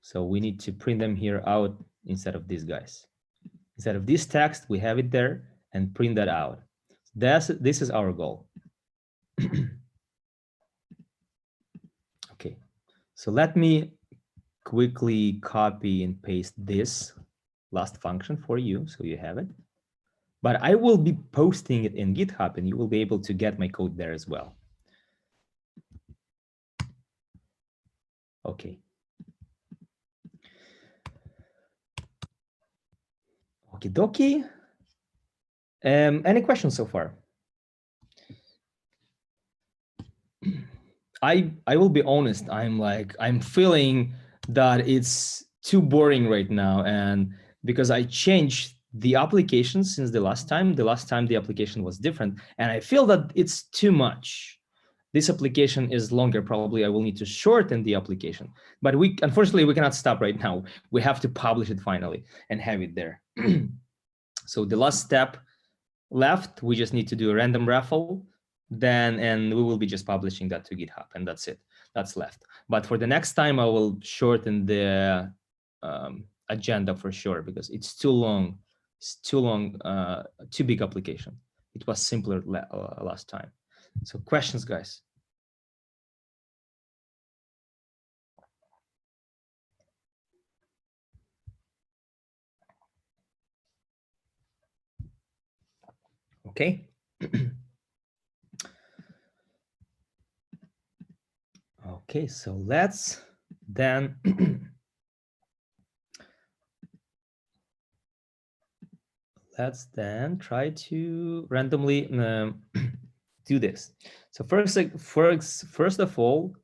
So we need to print them here out instead of these guys. Instead of this text, we have it there and print that out. This is our goal. Okay, so let me quickly copy and paste this last function for you so you have it. But I will be posting it in GitHub and you will be able to get my code there as well. Okay. Okie dokie. Any questions so far? I will be honest, I'm feeling that it's too boring right now, and because I changed the application since the last time the application was different, and I feel that it's too much. This application is longer, probably I will need to shorten the application, but unfortunately we cannot stop right now. We have to publish it finally and have it there. So the last step left, we just need to do a random raffle, and we will be just publishing that to GitHub, and that's it. That's left. But for the next time, I will shorten the agenda for sure, because it's too long. It's too long, too big application. It was simpler last time. So questions, guys? Okay. Okay, so let's then try to randomly do this. So first of all,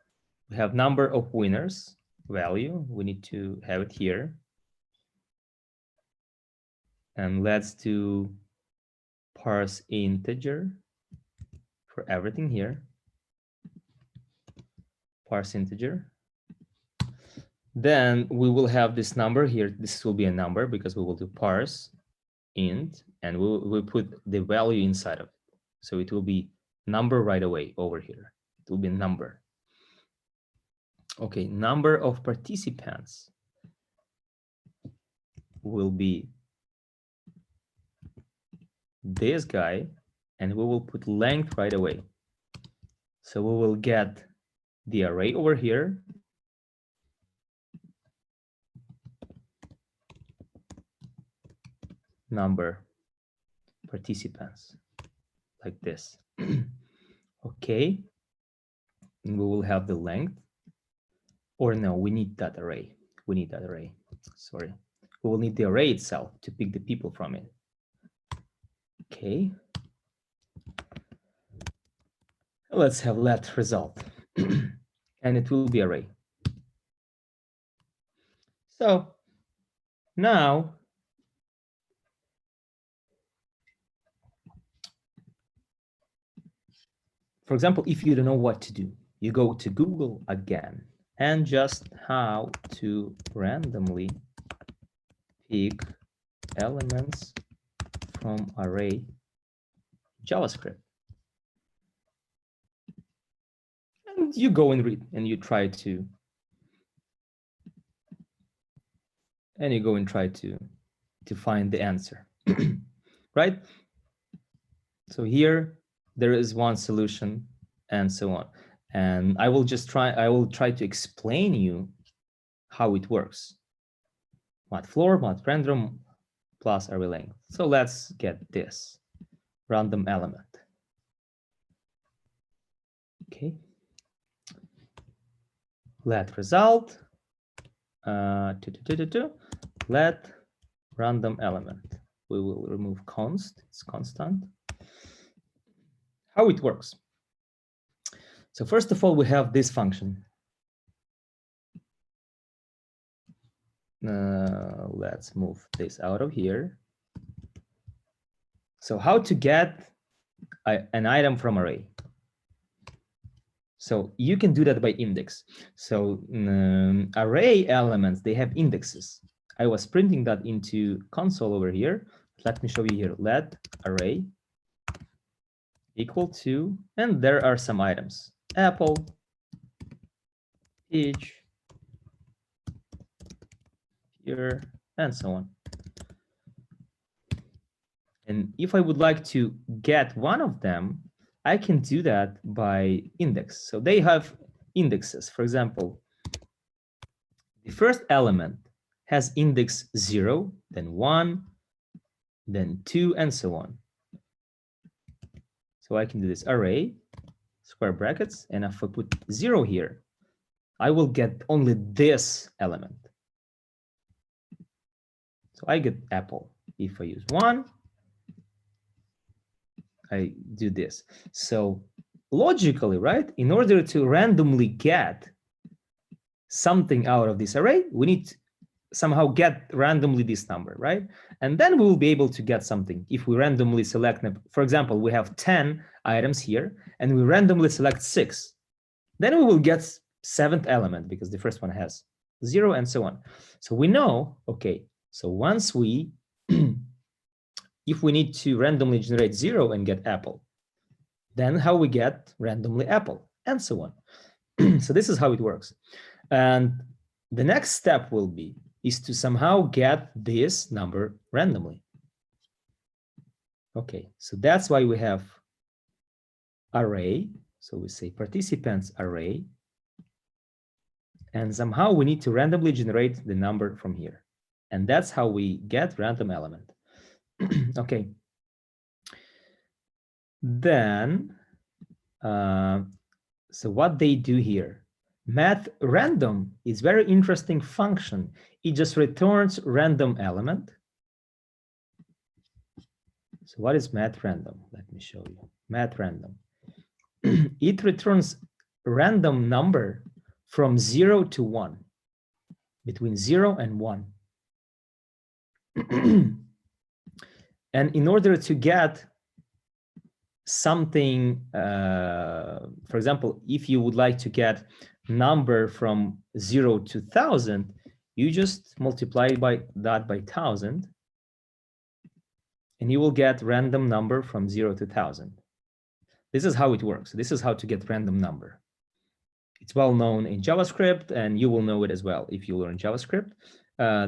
we have number of winners value. We need to have it here. And let's do parse integer for everything here. Parse integer. Then we will have this number here. This will be a number because we will do parse int, and we'll put the value inside of it. So it will be number right away over here. It will be number. Okay, number of participants will be this guy, and we will put length right away. So we will get the array over here. Number participants like this. Okay, and we will have the length, or no, we need that array. We need that array. Sorry, we will need the array itself to pick the people from it. Okay, let's have let result, and it will be array. So now for example, if you don't know what to do, you go to Google again and just how to randomly pick elements from array JavaScript. And you go and read and you try to, and you go and try to find the answer, right? So here there is one solution and so on. And I will try to explain you how it works. Mod floor, mod random plus array length. So let's get this random element. Okay. Let result, let random element. We will remove const, it's constant. How it works. So first of all, we have this function. Let's move this out of here. So how to get an item from array? So you can do that by index. So array elements, they have indexes. I was printing that into console over here. Let me show you here. Let array equal to, and there are some items. Apple, peach, here, and so on. And if I would like to get one of them, I can do that by index. So they have indexes. For example, the first element has index 0, then 1, then 2, and so on. So I can do this array, square brackets, and if I put 0 here, I will get only this element. So I get apple. If I use 1, I do this. So logically, right, in order to randomly get something out of this array, we need to somehow get randomly this number, right? And then we will be able to get something. If we randomly select, for example, we have 10 items here, and we randomly select 6, then we will get 7th element because the first one has 0 and so on. So we know, okay, so once we, if we need to randomly generate 0 and get apple, then how we get randomly apple and so on. So this is how it works. And the next step will be is to somehow get this number randomly. Okay, so that's why we have array. So we say participants array. And somehow we need to randomly generate the number from here. And that's how we get random element. Okay. Then, so what they do here, math random is very interesting function. It just returns random element. So what is math random? Let me show you. Math random. It returns random number from 0 to 1, between 0 and 1. And in order to get something, for example, if you would like to get number from 0 to 1,000, you just multiply by that by 1,000, and you will get random number from 0 to 1,000. This is how it works. This is how to get random number. It's well known in JavaScript, and you will know it as well if you learn JavaScript.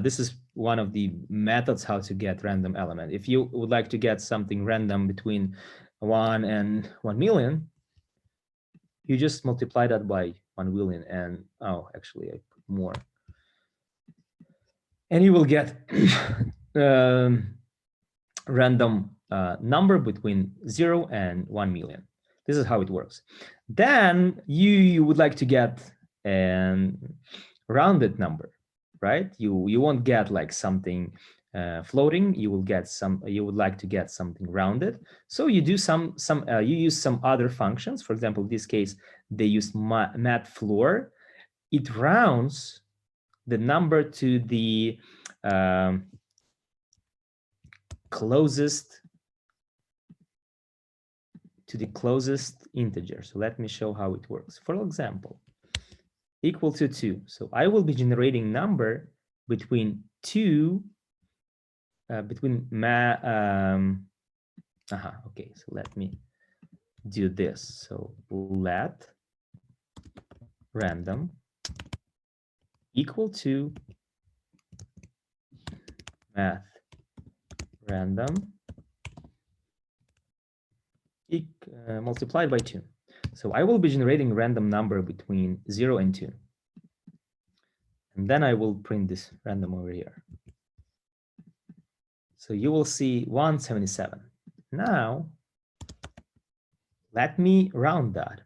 This is one of the methods how to get random element. If you would like to get something random between 1 and 1 million, you just multiply that by 1 million, and oh, actually I put more, and you will get random number between 0 and 1 million. This is how it works. Then you would like to get a rounded number, right? You won't get like something floating. You would like to get something rounded. So you do you use some other functions. For example, in this case, they use matFloor. It rounds the number to the closest integer. So let me show how it works. For example, equal to 2. So I will be generating number between 2 okay, so let me do this. So let random equal to math random multiplied by 2. So I will be generating random number between 0 and 2. And then I will print this random over here. So you will see 177. Now, let me round that.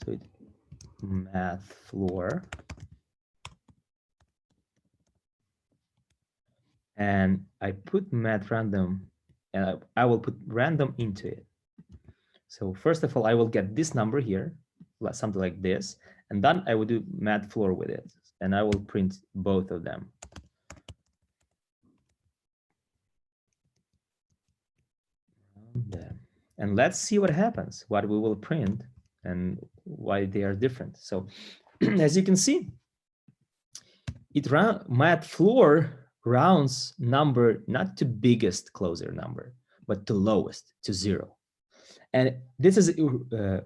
So it matFloor. And I put math random, and I will put random into it. So first of all, I will get this number here, something like this, and then I will do matFloor with it, and I will print both of them. And let's see what happens, what we will print, and why they are different. So as you can see, matFloor rounds number not to biggest closer number, but to lowest, to 0. And this is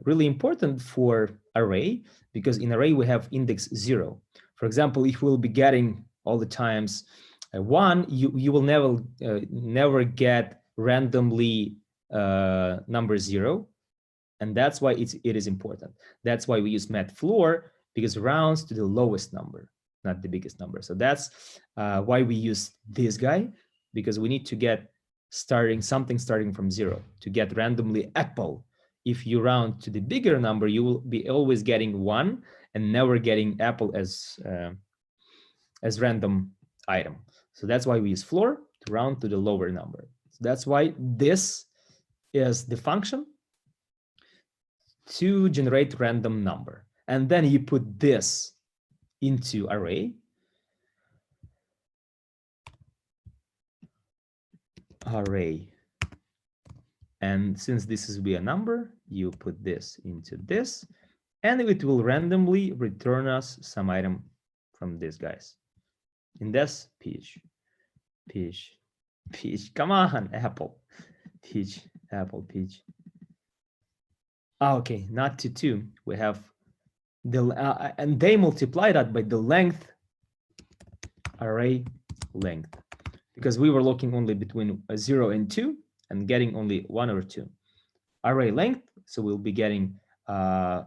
really important for array, because in array we have index 0. For example, if we'll be getting all the times 1, you will never get randomly number 0. And that's why it is important. That's why we use matFloor, because it rounds to the lowest number, not the biggest number. So that's why we use this guy, because we need to get something starting from 0 to get randomly apple. If you round to the bigger number, you will be always getting 1 and never getting apple as random item. So that's why we use floor to round to the lower number. So that's why this is the function to generate random number. And then you put this into array. And since this is be a number, you put this into this, and it will randomly return us some item from these guys. In this peach, come on, apple, peach, apple, peach. Okay, not to 2. We have the and they multiply that by the length, array length, because we were looking only between 0 and 2 and getting only 1 or 2. Array length, so we'll be getting so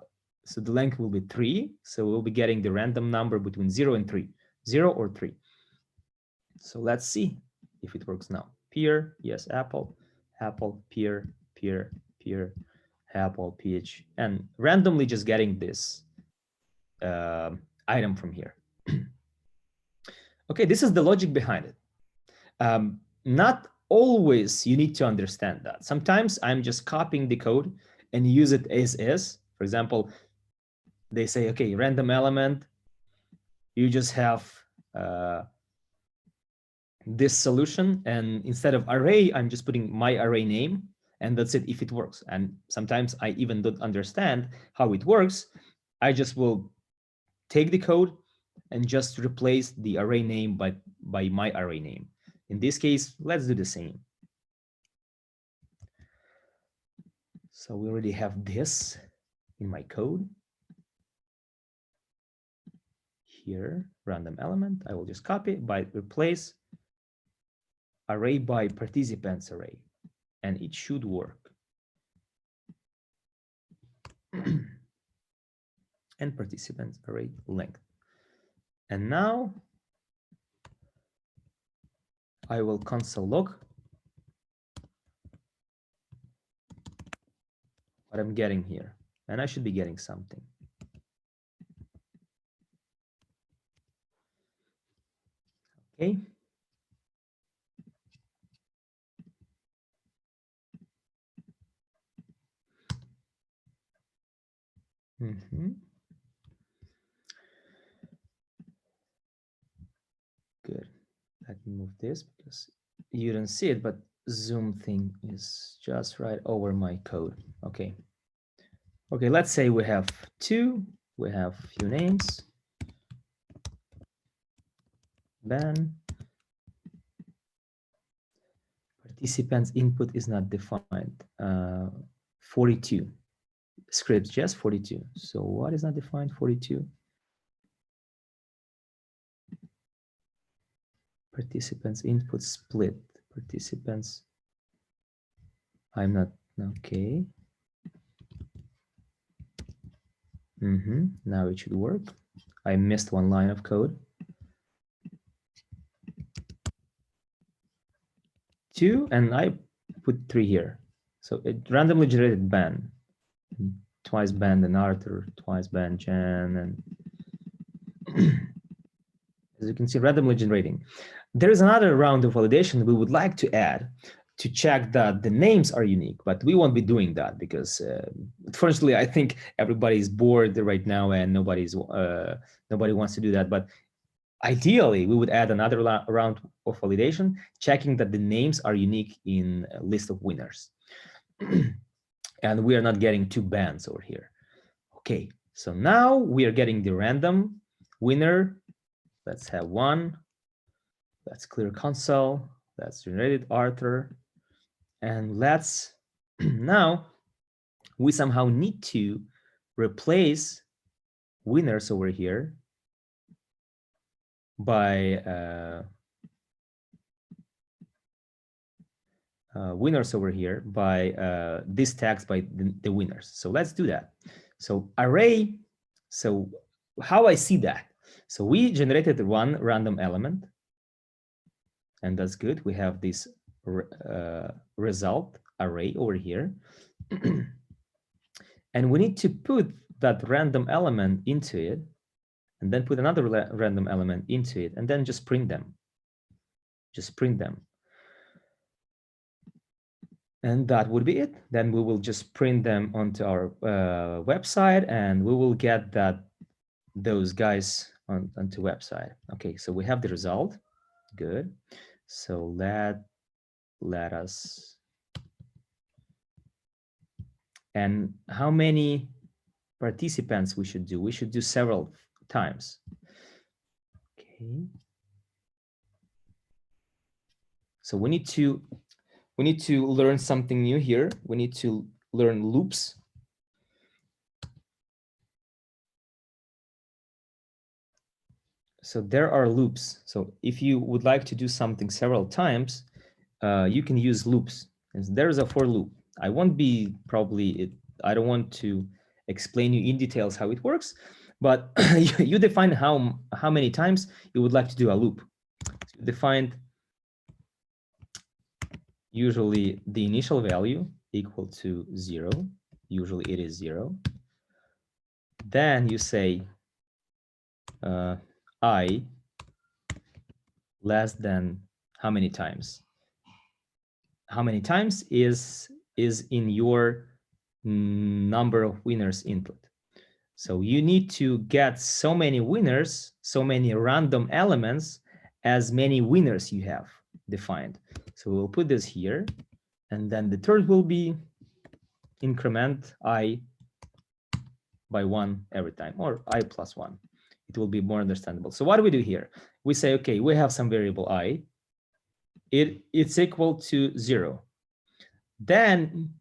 the length will be 3, so we'll be getting the random number between 0 and 3, 0 or 3. So let's see if it works now. Pear, yes, apple, pear, apple, peach, and randomly just getting this item from here. Okay, this is the logic behind it. Not always you need to understand that. Sometimes I'm just copying the code and use it as is. For example, they say, okay, random element, you just have this solution, and instead of array, I'm just putting my array name, and that's it if it works. And sometimes I even don't understand how it works. I just will take the code and just replace the array name by my array name. In this case, let's do the same. So we already have this in my code. Here, random element, I will just copy by replace array by participants array, and it should work. And participants array length. And now I will console log what I'm getting here, and I should be getting something. Okay. Good. Let me move this because you don't see it, but zoom thing is just right over my code. Okay. Okay, let's say we have two, we have few names. Ben. Participants input is not defined. 42. Scripts, just 42. So what is not defined? 42. Participants input split. Participants. I'm not okay. Now it should work. I missed one line of code. 2 and I put 3 here. So it randomly generated Ben. Twice Ben and Arthur, twice Ben, Jen, and as you can see, randomly generating. There is another round of validation we would like to add to check that the names are unique, but we won't be doing that because unfortunately, I think everybody is bored right now and nobody wants to do that. But ideally, we would add another round of validation, checking that the names are unique in a list of winners. And we are not getting 2 bands over here. Okay, so now we are getting the random winner. Let's have 1. Let's clear console. Let's generate Arthur. And let's now we somehow need to replace winners over here by this tags by the winners. So let's do that. So array. So how I see that? So we generated one random element, and that's good. We have this result array over here, and we need to put that random element into it, and then put another random element into it, and then just print them. Just print them. And that would be it. Then we will just print them onto our website, and we will get those guys onto website. Okay, so we have the result. Good. So let us. And how many participants we should do? We should do several times. Okay. So we need to learn something new here. We need to learn loops. So there are loops. So if you would like to do something several times, you can use loops. And there is a for loop. I won't be I don't want to explain you in details how it works, but you define how many times you would like to do a loop. So you defined usually the initial value equal to 0. Usually it is 0. Then you say I less than how many times? How many times is in your number of winners input. So you need to get so many winners, so many random elements, as many winners you have defined. So we'll put this here, and then the third will be increment I by 1 every time, or I plus 1. It will be more understandable. So what do we do here? We say, okay, we have some variable I. It's equal to 0. Then,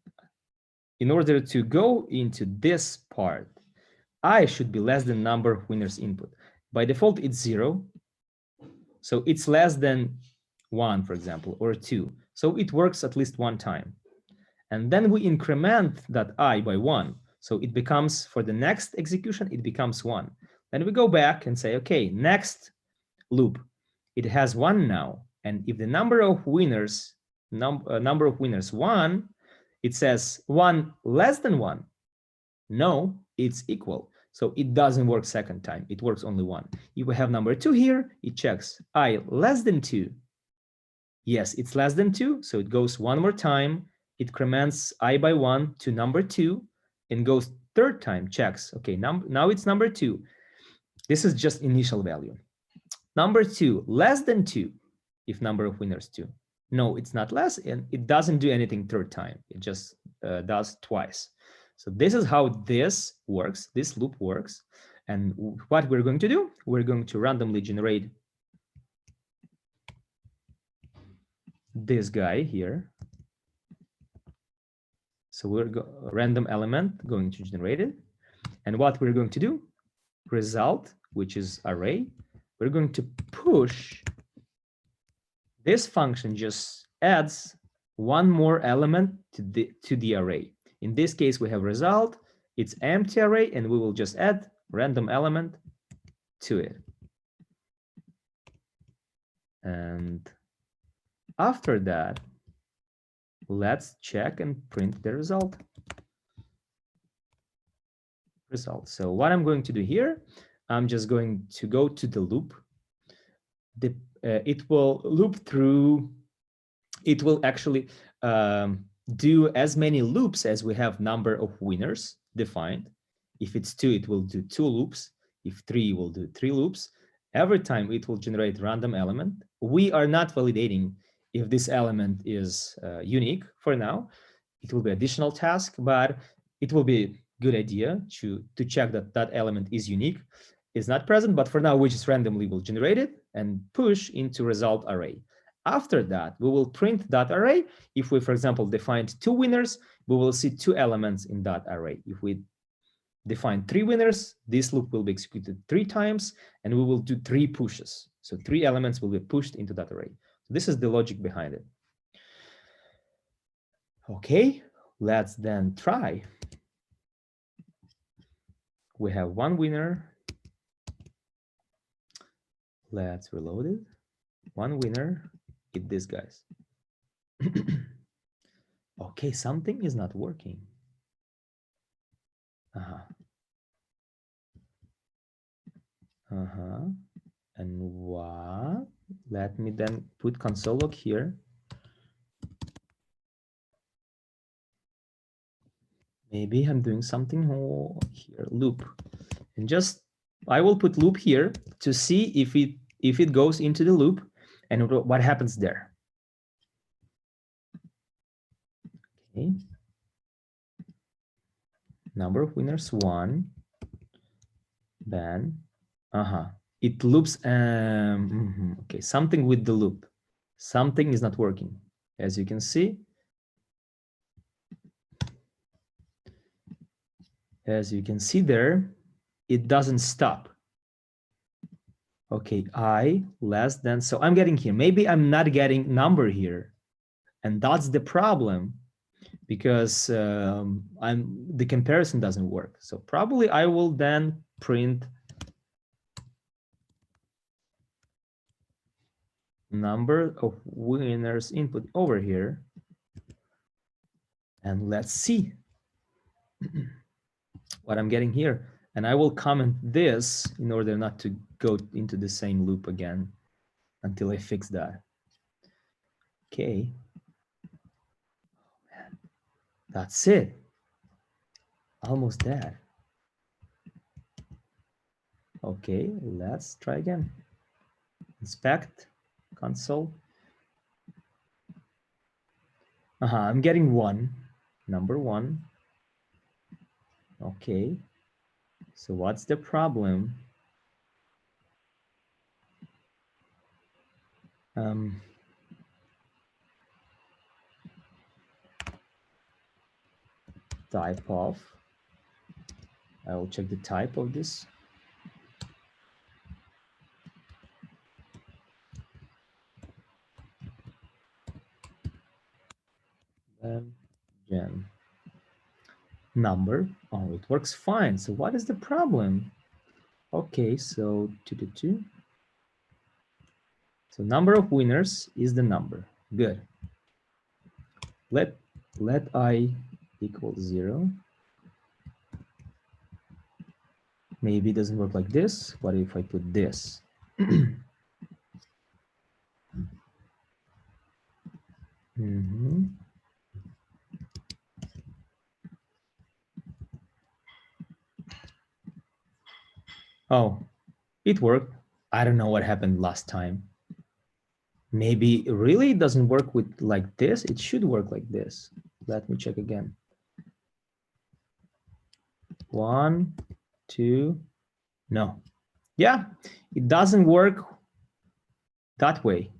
in order to go into this part, I should be less than number of winners input. By default, it's 0. So it's less than 1, for example, or 2. So it works at least one time. And then we increment that I by 1. So it becomes, for the next execution, it becomes 1. Then we go back and say, okay, next loop, it has 1 now. And if the number of winners, number of winners 1, it says 1 less than 1. No, it's equal. So it doesn't work second time. It works only 1. If we have number 2 here, it checks I less than 2. Yes, it's less than 2. So it goes one more time. It increments I by 1 to number 2 and goes third time, checks. Okay, now it's number 2. This is just initial value. Number 2, less than 2, if number of winners 2. No, it's not less, and it doesn't do anything third time. It just does twice. So this is how this works, this loop works. And what we're going to do, we're going to randomly generate this guy here. So we're random element going to generate it. And what we're going to do, result, which is array, we're going to push. This function just adds one more element to the array. In this case, we have result, it's empty array, and we will just add random element to it. And after that, let's check and print the result. So what I'm going to do here, I'm just going to go to the loop. It will loop through, it will actually do as many loops as we have number of winners defined. If it's 2, it will do 2 loops. If 3, it will do 3 loops. Every time it will generate random element. We are not validating if this element is unique for now. It will be additional task, but it will be good idea to check that that element is unique. It's not present, but for now, we just randomly will generate it and push into result array. After that, we will print that array. If we, for example, defined 2 winners, we will see 2 elements in that array. If we define 3 winners, this loop will be executed 3 times, and we will do 3 pushes. So 3 elements will be pushed into that array. So this is the logic behind it. Okay, let's then try. We have 1 winner. Let's reload it. 1 winner. Hit this, guys. Okay, something is not working. And what? Let me then put console log here. Maybe I'm doing something here, loop. And just, I will put loop here to see if it goes into the loop and what happens there. Okay. Number of winners 1. Then, it loops. Okay, something with the loop. Something is not working. As you can see. As you can see there, it doesn't stop. Okay, I less than, so I'm getting here. Maybe I'm not getting number here. And that's the problem because the comparison doesn't work. So probably I will then print number of winners input over here. And let's see what I'm getting here. And I will comment this in order not to go into the same loop again until I fix that. Okay. That's it. Almost there. Okay, let's try again. Inspect console. I'm getting 1, number 1. Okay. So what's the problem? Type of. I will check the type of this. Gen. Number. Oh, it works fine. So what is the problem? Okay, so 222. So number of winners is the number. Good. Let I equal 0. Maybe it doesn't work like this. What if I put this? Oh, it worked. I don't know what happened last time. Maybe it really doesn't work with like this. It should work like this. Let me check again. 1, 2, no. Yeah, it doesn't work that way.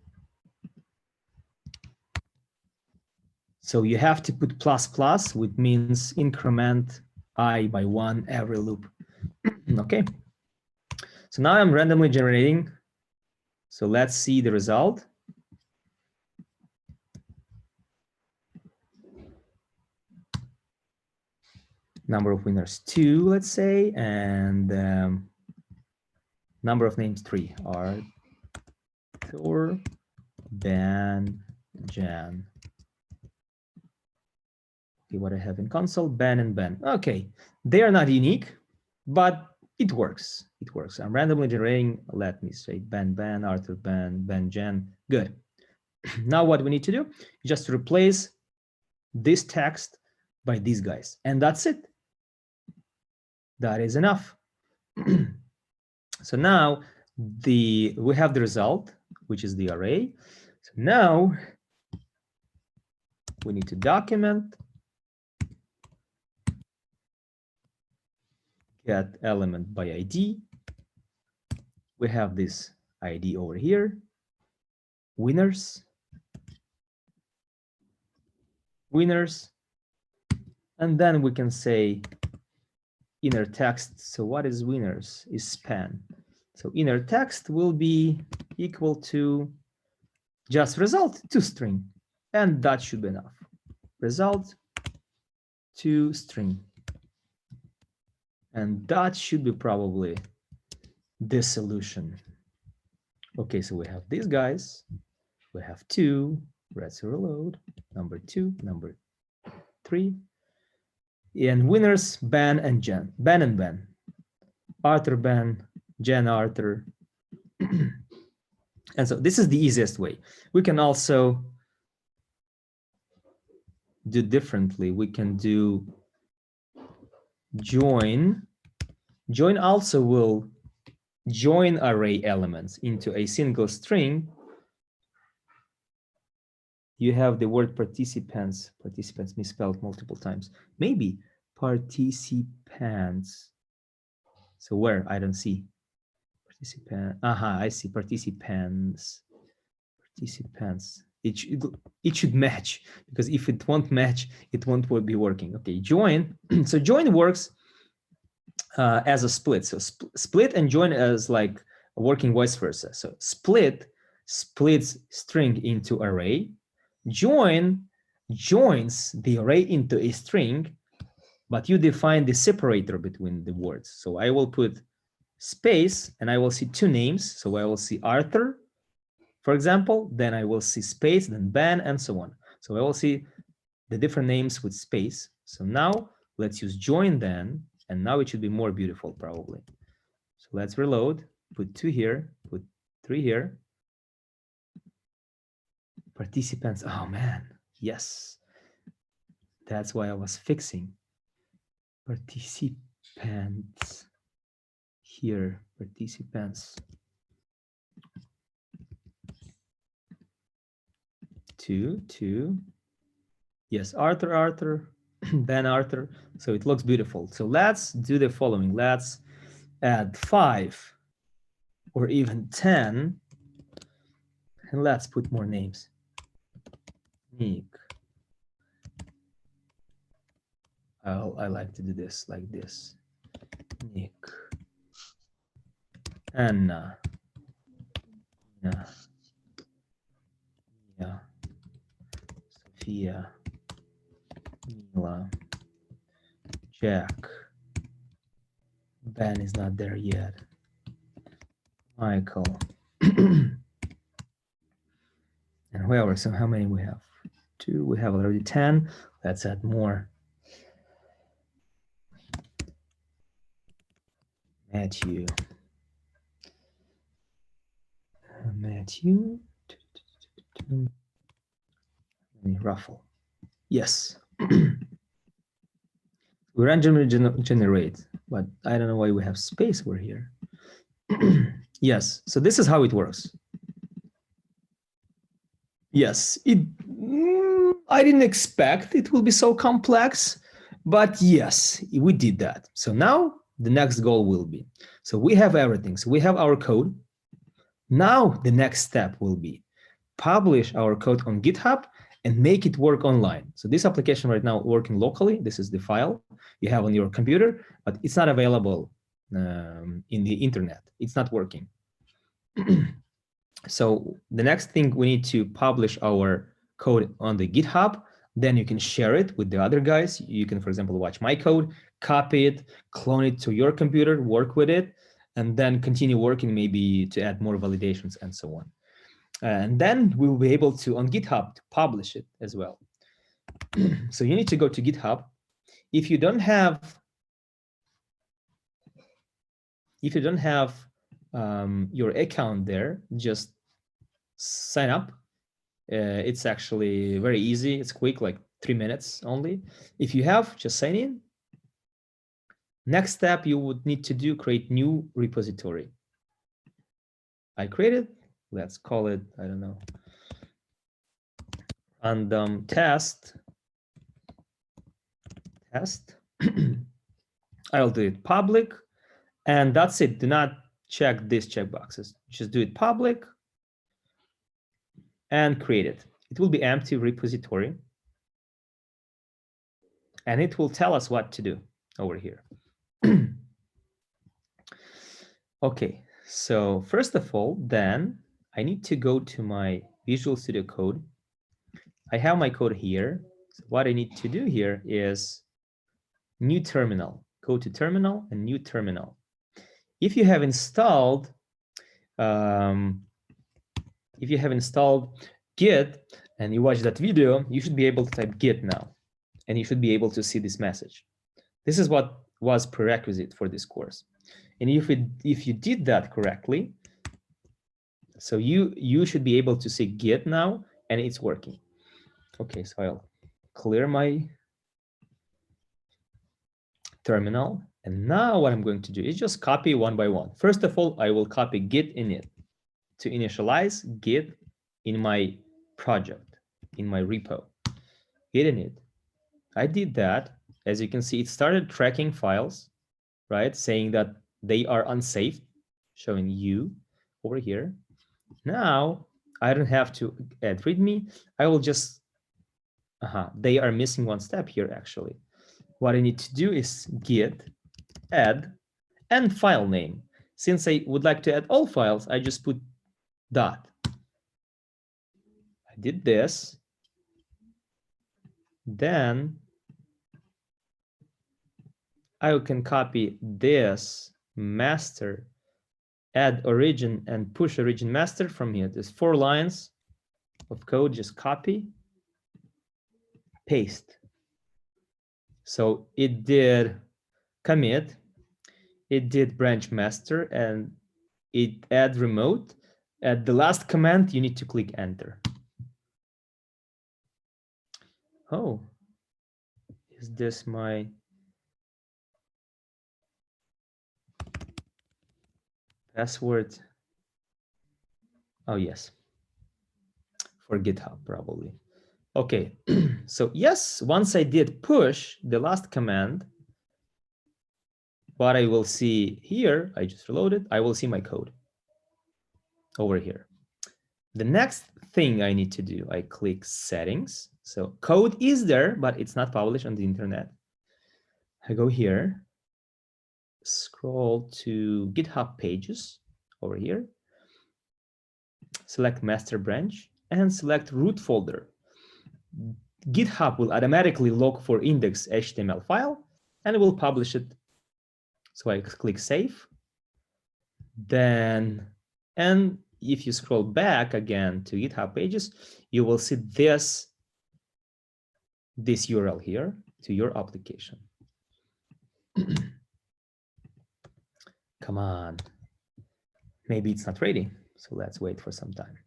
So you have to put ++, which means increment I by 1 every loop. Okay. So now I'm randomly generating. So let's see the result. Number of winners 2, let's say, and number of names 3. Arthur, Ben, Jan. Okay, what I have in console, Ben and Ben. Okay, they are not unique, but it works. It works. I'm randomly generating, let me say Ben, Ben, Arthur, Ben, Ben, Jan. Good. Now what we need to do is just replace this text by these guys, and that's it. That is enough. So now we have the result, which is the array. So now we need to document get element by ID. We have this ID over here, winners, and then we can say inner text. So what is winners is span. So inner text will be equal to just result to string, and that should be enough. Result to string, and that should be probably the solution. Okay, so we have these guys. We have 2. Let's reload. Number 2, number 3. And winners, Ben and Jen. Ben and Ben. Arthur, Ben, Jen, Arthur. And so this is the easiest way. We can also do differently. We can do join. Join also will join array elements into a single string. You have the word participants misspelled multiple times. Maybe participants. So where? I don't see. Participant. I see participants. It should match, because if it won't match, it won't be working. Okay, join. So join works as a split. So split and join as like working vice versa. So split splits string into array. Join joins the array into a string, but you define the separator between the words. So I will put space and I will see 2 names. So I will see Arthur, for example, then I will see space, then Ben, and so on. So I will see the different names with space. So now let's use join then, and now it should be more beautiful probably. So let's reload, put 2 here, put 3 here. Participants, oh man, yes. That's why I was fixing. Participants here, participants. 2, 2. Yes, Arthur, Ben, Arthur. So it looks beautiful. So let's do the following. Let's add 5 or even 10. And let's put more names. Nick. I like to do this like this. Nick. Anna. Yeah. Sophia. Mila. Jack. Ben is not there yet. Michael. And whoever, so how many we have? 2, we have already 10. Let's add more. Matthew. Matthew. Ruffle. Yes. We randomly generate, but I don't know why we have space over here. Yes, so this is how it works. Yes, I didn't expect it will be so complex, but yes, we did that. So now the next goal will be, so we have everything. So we have our code. Now the next step will be publish our code on GitHub and make it work online. So this application right now working locally. This is the file you have on your computer, but it's not available in the internet. It's not working. So the next thing, we need to publish our code on the GitHub. Then you can share it with the other guys. You can, for example, watch my code, copy it, clone it to your computer, work with it, and then continue working maybe to add more validations and so on. And then we'll be able to, on GitHub, to publish it as well. So you need to go to GitHub. If you don't have your account there, just sign up. It's actually very easy. It's quick, like 3 minutes only. If you have, just sign in. Next step you would need to do, create new repository. I created, let's call it, I don't know, random test. I'll do it public, and that's it. Do not check these checkboxes. Just do it public and create it. It will be empty repository, and it will tell us what to do over here. Okay, so first of all, then I need to go to my Visual Studio Code. I have my code here. So what I need to do here is new terminal. Go to terminal and new terminal. If you have installed, Git and you watch that video, you should be able to type Git now, and you should be able to see this message. This is what was prerequisite for this course. And if you did that correctly, so you should be able to see Git now, and it's working. Okay, so I'll clear my terminal. And now what I'm going to do is just copy one by one. First of all, I will copy git init to initialize Git in my project, in my repo. Git init. I did that. As you can see, it started tracking files, right? Saying that they are unsafe, showing you over here. Now, I don't have to add readme. I will just, they are missing one step here, actually. What I need to do is git add and file name. Since I would like to add all files, I just put dot. I did this. Then I can copy this master, add origin and push origin master from here. There's 4 lines of code, just copy, paste. So it did commit, it did branch master, and it add remote. At the last command, you need to click enter. Oh, is this my password? Oh, yes, for GitHub probably. Okay, so yes, once I did push the last command, what I will see here, I just reloaded, I will see my code over here. The next thing I need to do, I click settings. So code is there, but it's not published on the internet. I go here, scroll to GitHub pages over here, select master branch and select root folder. GitHub will automatically look for index HTML file and it will publish it. So I click save, then, and if you scroll back again to GitHub pages, you will see this URL here to your application. Come on. Maybe it's not ready. So let's wait for some time.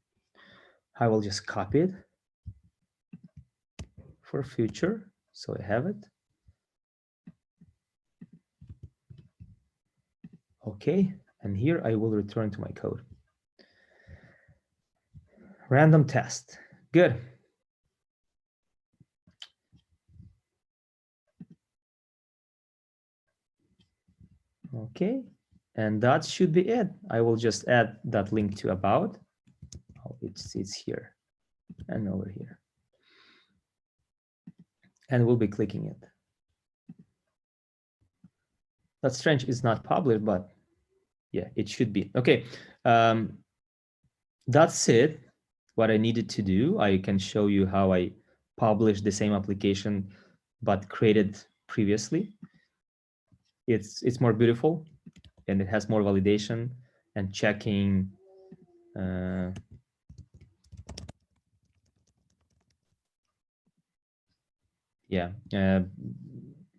I will just copy it for future. So I have it. Okay. And here I will return to my code. Random test. Good. Okay. And that should be it. I will just add that link to about. Oh, it's here and over here. And we'll be clicking it. That's strange. It's not published, but yeah, it should be. Okay. That's it. What I needed to do. I can show you how I published the same application, but created previously. It's more beautiful, and it has more validation and checking.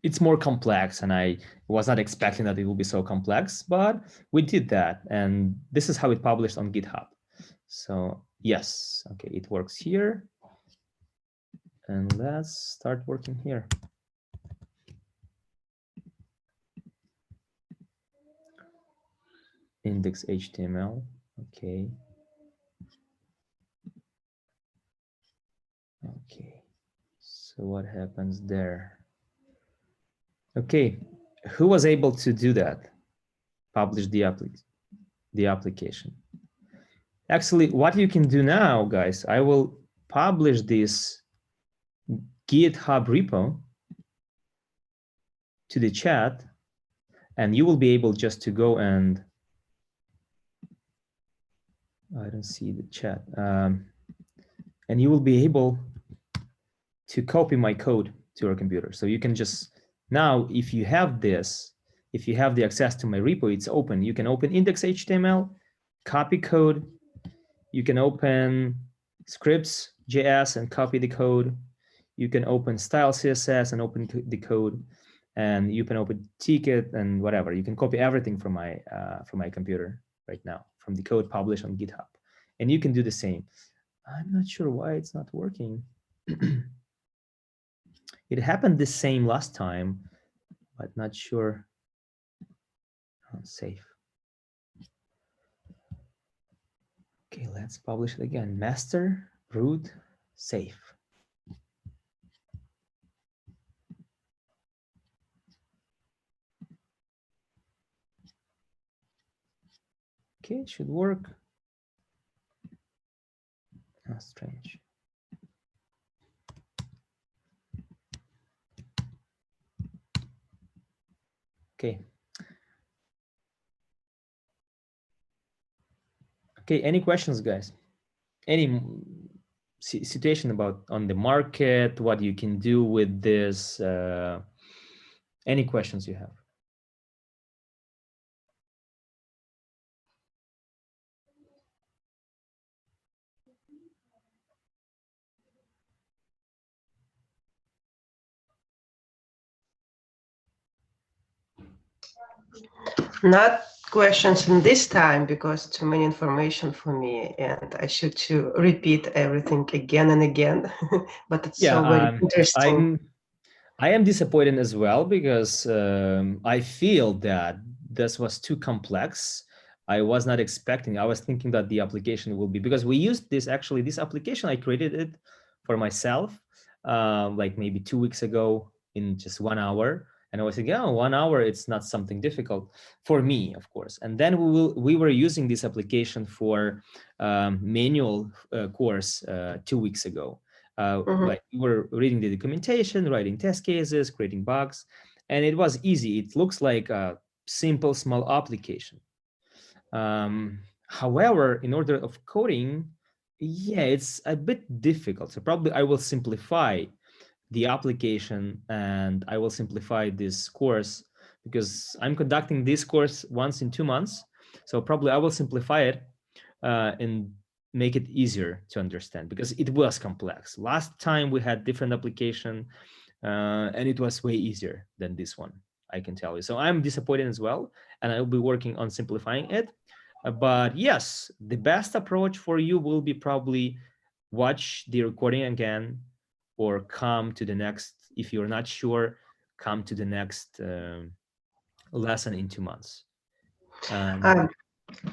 It's more complex, and I was not expecting that it will be so complex, but we did that, and this is how it published on GitHub. So yes, okay, it works here, and let's start working here. Index HTML, okay. Okay, so what happens there? Okay, who was able to do that? Publish the application. Actually, what you can do now, guys, I will publish this GitHub repo to the chat, and you will be able just to go and I don't see the chat. And you will be able to copy my code to your computer. So you can just now, if you have this, if you have the access to my repo, it's open. You can open index.html, copy code. You can open scripts.js and copy the code. You can open style CSS and open the code, and you can open ticket and whatever. You can copy everything from my computer right now, from the code published on GitHub, and you can do the same. I'm not sure why it's not working. It happened the same last time, but not sure. Oh, save. Okay, let's publish it again. Master, root, save. Okay, it should work. Oh, strange. Okay. Okay, any questions, guys? Any situation about on the market, what you can do with this? Any questions you have? Not questions in this time because too many information for me and I should to repeat everything again and again. But it's so very interesting. I am disappointed as well because I feel that this was too complex. I was not expecting. I was thinking that the application will be, because we used this actually, this application, I created it for myself like maybe 2 weeks ago in just 1 hour. And I was thinking, oh, 1 hour, it's not something difficult for me, of course. And then we were using this application for manual course 2 weeks ago. Like we were reading the documentation, writing test cases, creating bugs, and it was easy. It looks like a simple, small application. However, in order of coding, yeah, it's a bit difficult. So probably I will simplify the application and I will simplify this course because I'm conducting this course once in 2 months. So probably I will simplify it and make it easier to understand, because it was complex. Last time we had different application and it was way easier than this one, I can tell you. So I'm disappointed as well, and I'll be working on simplifying it. But yes, the best approach for you will be probably watch the recording again, or come to the next, if you're not sure, come to the next lesson in 2 months.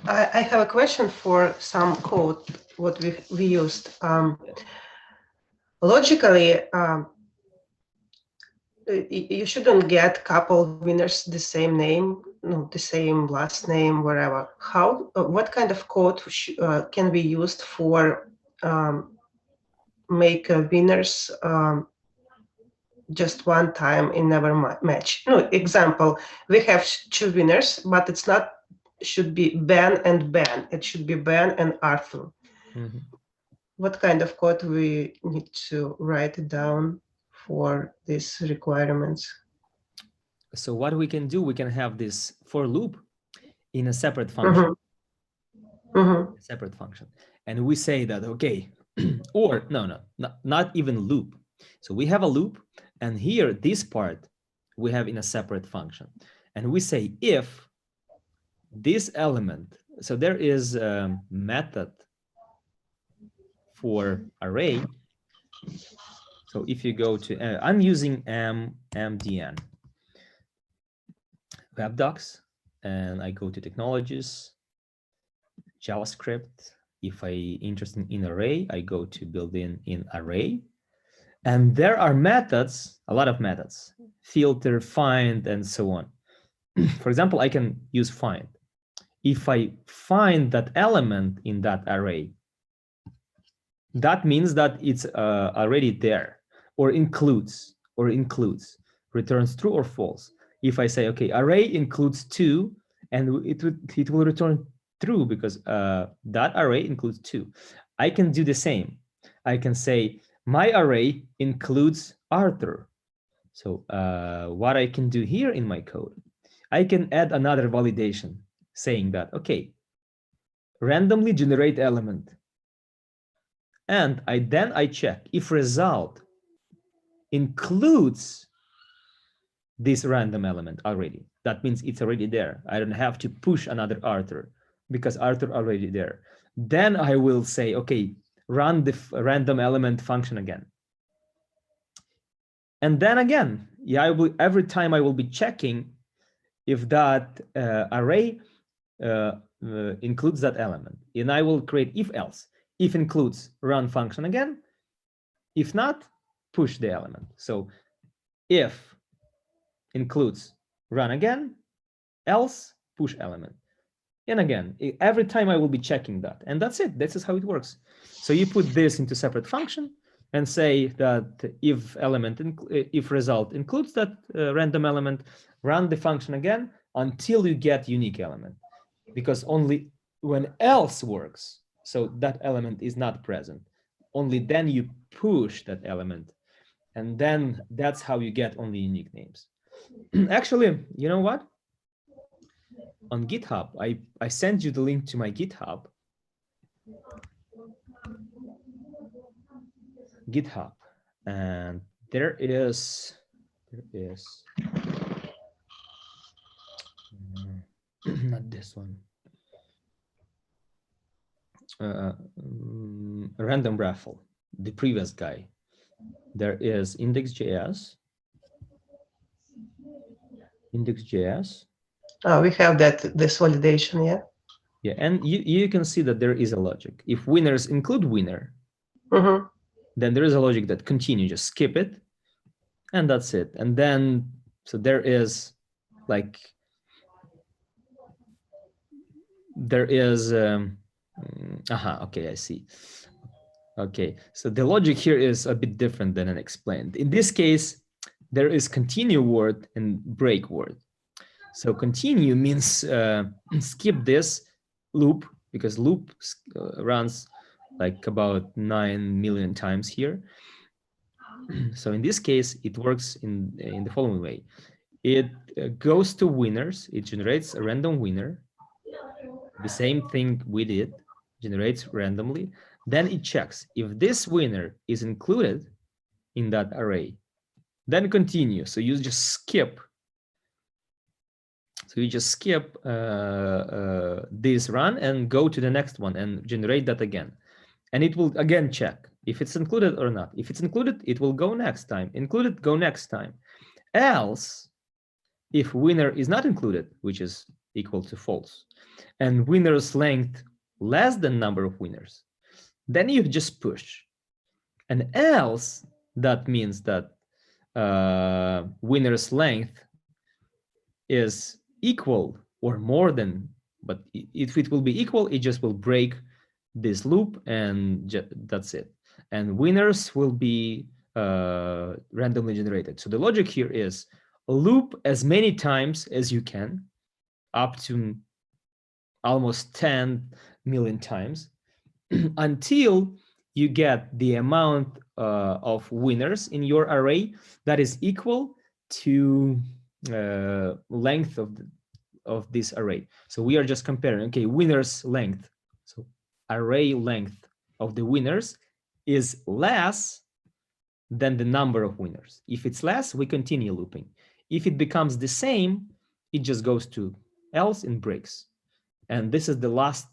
I have a question for some code, what we used. Logically, you shouldn't get couple winners the same name, no, the same last name, wherever. How? What kind of code can be used for make winners just one time in never match? No, example, we have 2 winners, but it's not should be Ben and Ben. It should be Ben and Arthur. Mm-hmm. What kind of code we need to write it down for these requirements? So what we can do, we can have this for loop in a separate function. Mm-hmm. A separate function. And we say that, okay, or not even loop. So we have a loop, and here, this part, we have in a separate function. And we say if this element, so there is a method for array. So if you go to, I'm using mdn web docs, and I go to technologies, JavaScript. If I interested in array, I go to built-in array. And there are methods, a lot of methods, filter, find, and so on. For example, I can use find. If I find that element in that array, that means that it's already there, or includes, returns true or false. If I say, okay, array includes 2, and it will return true because that array includes 2. I can do the same. I can say my array includes Arthur. So what I can do here in my code, I can add another validation saying that, okay, randomly generate element. And then I check if result includes this random element already. That means it's already there. I don't have to push another Arthur because Arthur already there. Then I will say, okay, run the random element function again. And then again, yeah, every time I will be checking if that array includes that element. And I will create if else. If includes, run function again. If not, push the element. So if includes, run again, else, push element. And again, every time I will be checking that. And that's it. This is how it works. So you put this into separate function and say that if result includes that random element, run the function again until you get unique element. Because only when else works, so that element is not present, only then you push that element. And then that's how you get only unique names. Actually, you know what? On GitHub, I sent you the link to my GitHub. And there is not this one. Random raffle, the previous guy. There is index.js. We have this validation, yeah. Yeah, and you can see that there is a logic. If winners include winner, then there is a logic that continue, just skip it, and that's it. And then, so there is like, there is, okay, I see. Okay, so the logic here is a bit different than explained. In this case, there is continue word and break word. So continue means skip this loop, because loop runs like about 9 million times here. So in this case, it works in the following way. It goes to winners, it generates a random winner, the same thing we did, generates randomly. Then it checks if this winner is included in that array, then continue. So you just skip. So you just skip this run and go to the next one and generate that again. And it will again check if it's included or not. If it's included, it will go next time. Included, go next time. Else, if winner is not included, which is equal to false, and winner's length less than number of winners, then you just push. And else, that means that winner's length is equal or more than, but if it will be equal, it just will break this loop and that's it. And winners will be randomly generated. So the logic here is loop as many times as you can, up to almost 10 million times, until you get the amount of winners in your array that is equal to length of this array. So we are just comparing, okay, winners length. So array length of the winners is less than the number of winners. If it's less, we continue looping. If it becomes the same, it just goes to else and breaks. And this is the last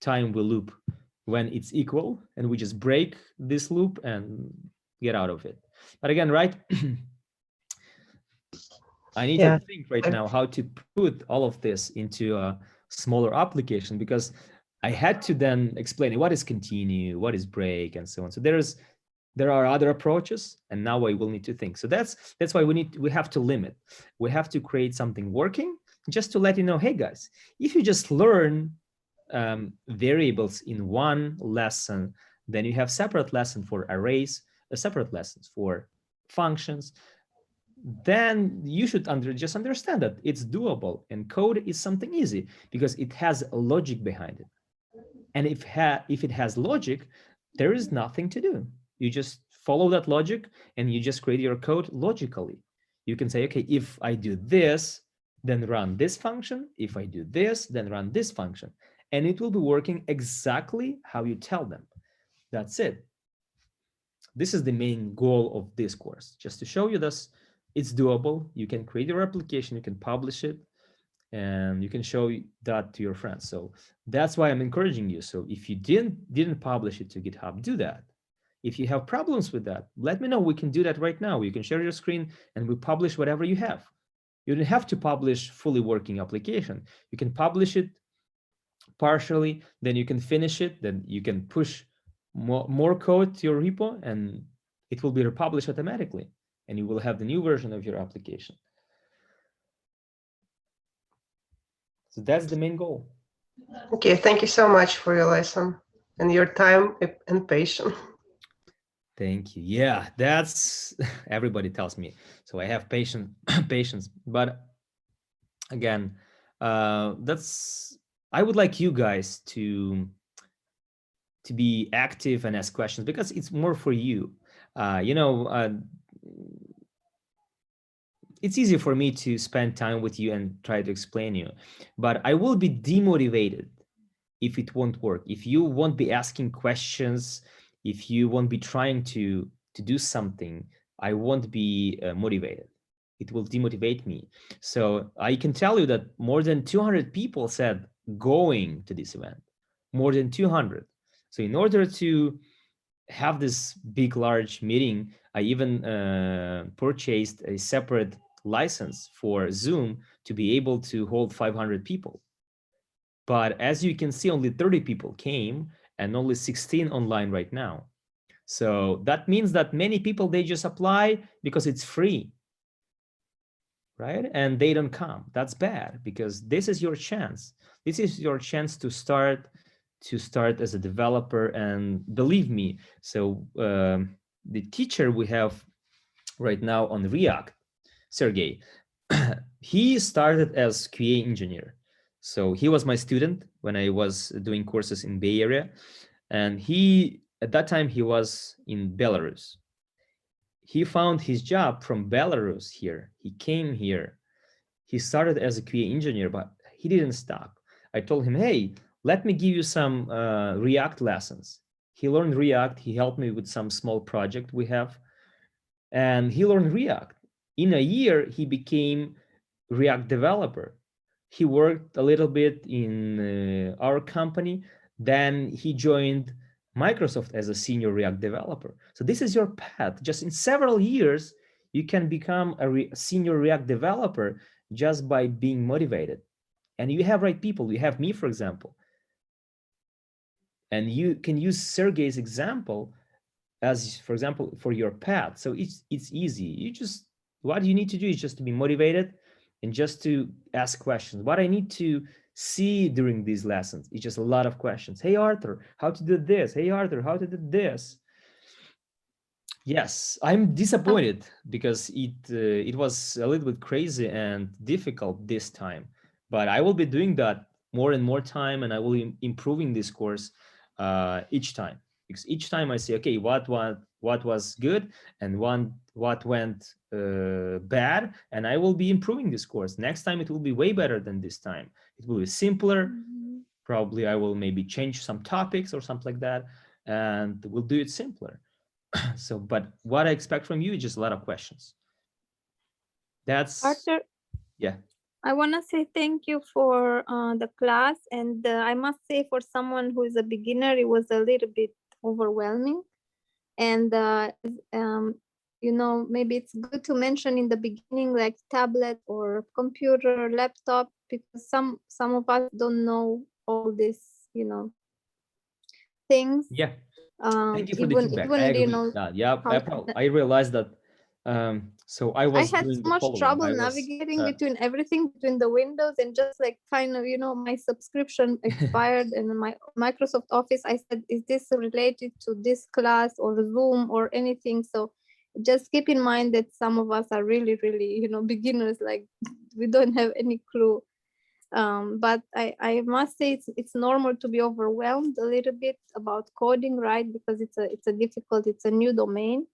time we loop when it's equal, and we just break this loop and get out of it. But again, right? I need to think right now how to put all of this into a smaller application, because I had to then explain what is continue, what is break, and so on. So there are other approaches, and now I will need to think. So that's why we have to limit. We have to create something working, just to let you know, hey guys, if you just learn variables in one lesson, then you have separate lesson for arrays, separate lessons for functions, then you should just understand that it's doable, and code is something easy because it has a logic behind it. And if it has logic, there is nothing to do. You just follow that logic and you just create your code logically. You can say, okay, if I do this, then run this function. If I do this, then run this function. And it will be working exactly how you tell them. That's it. This is the main goal of this course, just to show you this. It's doable. You can create your application, you can publish it, and you can show that to your friends. So that's why I'm encouraging you. So if you didn't publish it to GitHub, do that. If you have problems with that, let me know. We can do that right now. You can share your screen and we publish whatever you have. You don't have to publish fully working application. You can publish it partially, then you can finish it, then you can push more code to your repo, and it will be republished automatically, and you will have the new version of your application. So that's the main goal. Okay, thank you so much for your lesson and your time and patience. Thank you. Yeah, that's everybody tells me. So I have patience, but again, I would like you guys to be active and ask questions, because it's more for you. It's easy for me to spend time with you and try to explain you, but I will be demotivated if it won't work. If you won't be asking questions, if you won't be trying to do something, I won't be motivated. It will demotivate me. So I can tell you that more than 200 people said going to this event, more than 200. So in order to have this big, large meeting, I even purchased a separate license for Zoom to be able to hold 500 people. But as you can see, only 30 people came and only 16 online right now. So that means that many people, they just apply because it's free, right? And they don't come. That's bad, because this is your chance. This is your chance to start as a developer. And believe me, so the teacher we have right now on React, Sergey, he started as QA engineer. So he was my student when I was doing courses in Bay Area. And at that time, he was in Belarus. He found his job from Belarus here. He came here. He started as a QA engineer, but he didn't stop. I told him, hey, let me give you some React lessons. He learned React. He helped me with some small project we have. And he learned React. In a year, he became React developer. He worked a little bit in our company. Then he joined Microsoft as a senior React developer. So this is your path. Just in several years, you can become a senior React developer just by being motivated. And you have right people. You have me, for example. And you can use Sergey's example as, for example, for your path. So it's easy. You just, what you need to do is just to be motivated and just to ask questions. What I need to see during these lessons is just a lot of questions. Hey, Arthur, how to do this? Hey, Arthur, how to do this? Yes, I'm disappointed because it was a little bit crazy and difficult this time, but I will be doing that more and more time, and I will be improving this course each time. Because each time I say, okay, what was good and what went bad, and I will be improving this course. Next time it will be way better than this time. It will be simpler. Probably I will maybe change some topics or something like that, and we'll do it simpler. So, but what I expect from you is just a lot of questions. That's Arthur, yeah. I want to say thank you for the class, and I must say for someone who is a beginner, it was a little bit overwhelming. And you know, maybe it's good to mention in the beginning, like tablet or computer, laptop, because some of us don't know all this, you know, things. Yeah. Thank you for the Even feedback. I agree. you know, Yeah, I realized that. So I was had doing so the much following. trouble I was, navigating between everything, between the windows, and just like kind of, you know, my subscription expired and my Microsoft Office, I said, is this related to this class or Zoom or anything? So just keep in mind that some of us are really, you know, beginners, like we don't have any clue. But I must say it's normal to be overwhelmed a little bit about coding, right? Because it's a difficult, it's a new domain.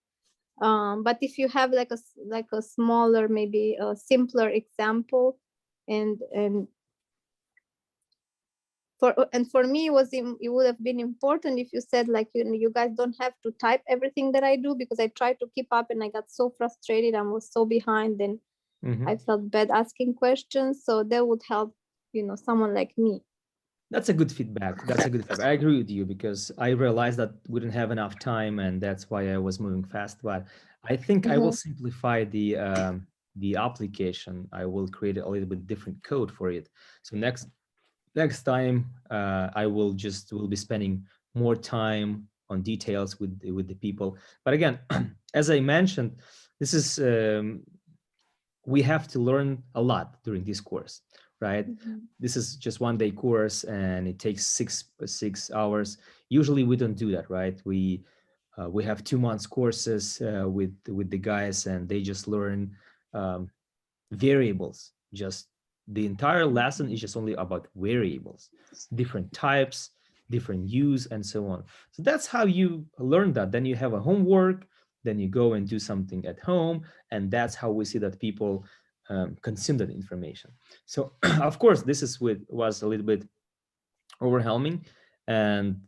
But if you have like a smaller, maybe a simpler example, and for me it would have been important if you said, like, you guys don't have to type everything that I do, because I tried to keep up and I got so frustrated, I was so behind, and I felt bad asking questions. So that would help, you know, someone like me. That's a good feedback. That's a good feedback. I agree with you, because I realized that we didn't have enough time, and that's why I was moving fast. But I think I will simplify the application. I will create a little bit different code for it. So next time I will be spending more time on details with the people. But again, as I mentioned, this is we have to learn a lot during this course, right? This is just 1 day course and it takes six hours. Usually we don't do that, right? We have 2 months courses with the guys, and they just learn variables. Just the entire lesson is just only about variables, different types, different use, and so on. So that's how you learn that. Then you have a homework, then you go and do something at home, and that's how we see that people consume that information. So of course, this was a little bit overwhelming, and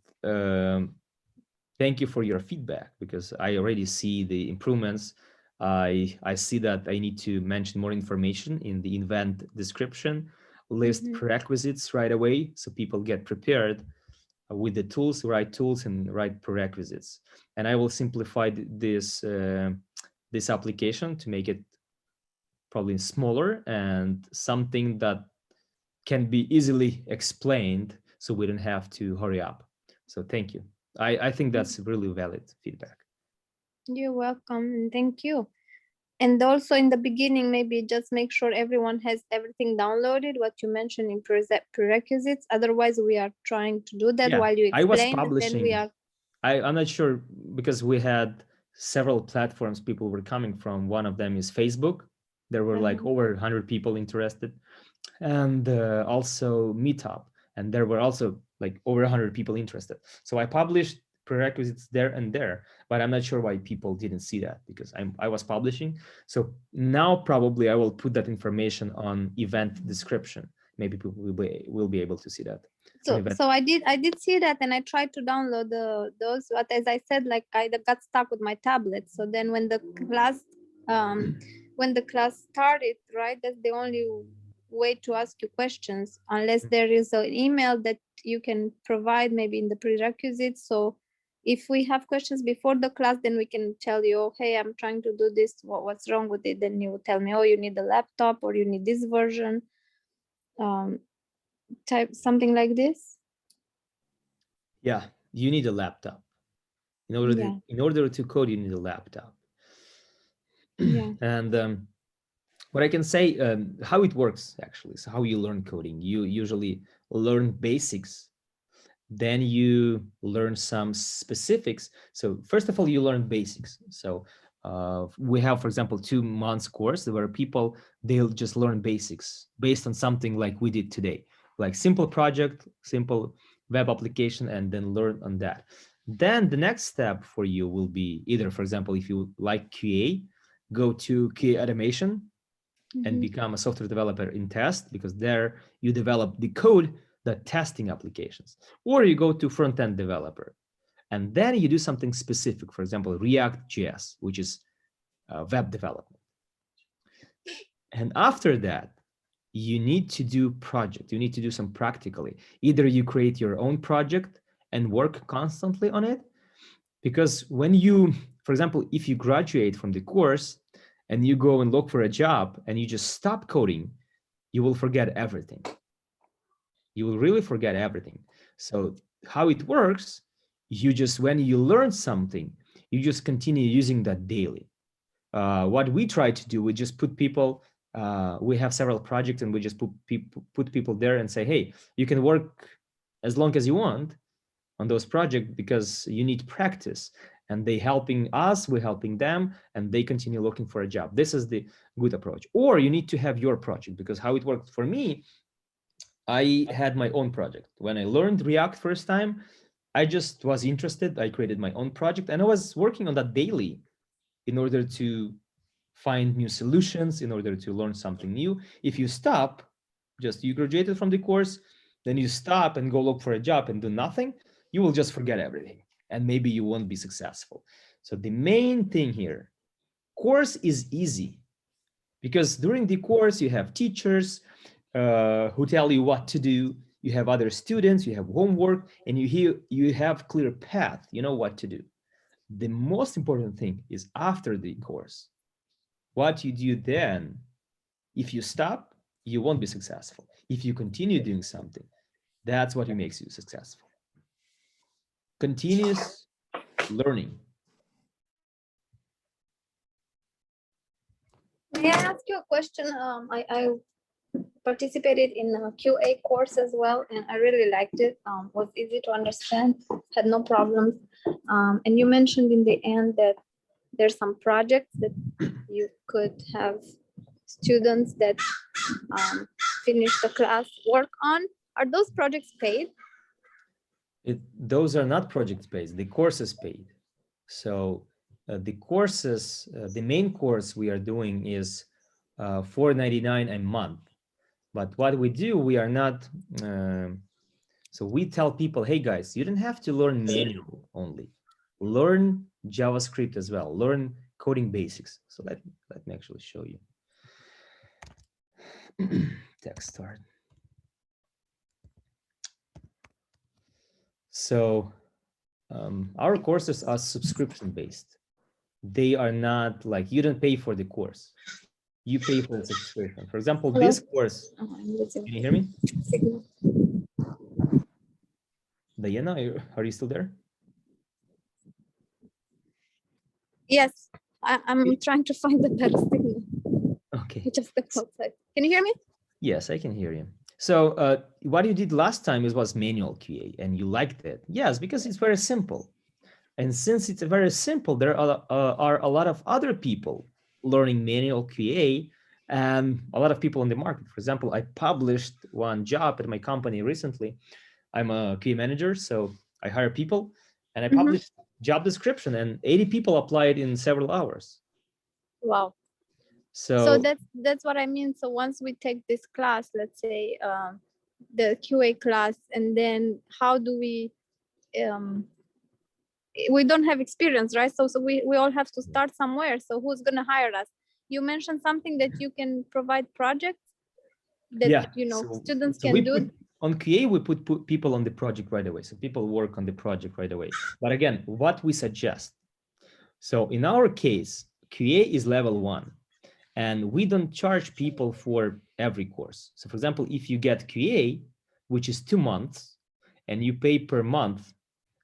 thank you for your feedback, because I already see the improvements. I see that I need to mention more information in the event description, list prerequisites right away, so people get prepared with the tools, right tools and right prerequisites. And I will simplify this application to make it probably smaller and something that can be easily explained, so we don't have to hurry up. So thank you. I think that's really valid feedback. You're welcome, and thank you. And also in the beginning, maybe just make sure everyone has everything downloaded, what you mentioned in prerequisites. Otherwise, we are trying to do that while you explain. I was publishing. Then we are... I'm not sure, because we had several platforms people were coming from. One of them is Facebook. There were like over 100 people interested, and also Meetup, and there were also like over 100 people interested. So I published prerequisites there and there, but I'm not sure why people didn't see that, because I was publishing. So now probably I will put that information on event description, maybe people will be able to see that. So I did see that, and I tried to download those, but as I said, like I got stuck with my tablet. So then when the class started, right, that's the only way to ask you questions, unless there is an email that you can provide maybe in the prerequisites. So if we have questions before the class, then we can tell you, oh, hey, I'm trying to do this, what's wrong with it? Then you tell me, oh, you need a laptop, or you need this version, type something like this. Yeah, you need a laptop. In order to code, you need a laptop. Yeah. And what I can say, how it works actually, so how you learn coding, you usually learn basics, then you learn some specifics. So first of all, you learn basics. So we have, for example, 2 months course where people, they'll just learn basics based on something like we did today, like simple project, simple web application, and then learn on that. Then the next step for you will be either, for example, if you like QA, go to QA automation and become a software developer in test, because there you develop the code, the testing applications. Or you go to front-end developer, and then you do something specific, for example, React.js, which is web development. And after that, you need to do project. You need to do some practically. Either you create your own project and work constantly on it, because when you, for example, if you graduate from the course and you go and look for a job and you just stop coding, you will forget everything. You will really forget everything. So how it works, you just, when you learn something, you just continue using that daily. What we try to do, we just put people, we have several projects and we just put people there and say, hey, you can work as long as you want on those projects because you need practice. And they helping us, we're helping them, and they continue looking for a job. This is the good approach. Or you need to have your project, because how it worked for me, I had my own project. When I learned React first time, I just was interested. I created my own project and I was working on that daily in order to find new solutions, in order to learn something new. If you stop, just you graduated from the course, then you stop and go look for a job and do nothing, you will just forget everything. And maybe you won't be successful. So the main thing here, course is easy, because during the course you have teachers who tell you what to do, you have other students, you have homework, and you have clear path, you know what to do. The most important thing is after the course, what you do then. If you stop, you won't be successful. If you continue doing something, that's what makes you successful. Continuous learning. May I ask you a question? I participated in a QA course as well, and I really liked it. Was easy to understand, had no problems. And you mentioned in the end that there's some projects that you could have students that finish the class work on. Are those projects paid? Those are not project based, the course is paid. So the courses, the main course we are doing is $4.99 a month. But what we do, we are not, so we tell people, hey guys, you don't have to learn manual only. Learn JavaScript as well, learn coding basics. So let me actually show you. TechStart. So our courses are subscription based. They are not like, you don't pay for the course, you pay for the subscription. For example, Hello? this course, can you hear me? Diana, are you still there? Yes, I'm trying to find the better signal. Okay. I just stepped outside. Can you hear me? Yes, I can hear you. So what you did last time was manual QA, and you liked it. Yes, because it's very simple. And since it's very simple, there are a lot of other people learning manual QA, and a lot of people in the market. For example, I published one job at my company recently. I'm a QA manager, so I hire people, and I published job description, and 80 people applied in several hours. Wow. So that's what I mean. So once we take this class, let's say the QA class, and then how do we don't have experience, right? So we all have to start somewhere. So who's gonna hire us? You mentioned something that you can provide projects that students can do. On QA, we put people on the project right away. So people work on the project right away. But again, what we suggest. So in our case, QA is level 1. And we don't charge people for every course. So for example, if you get QA, which is 2 months, and you pay per month,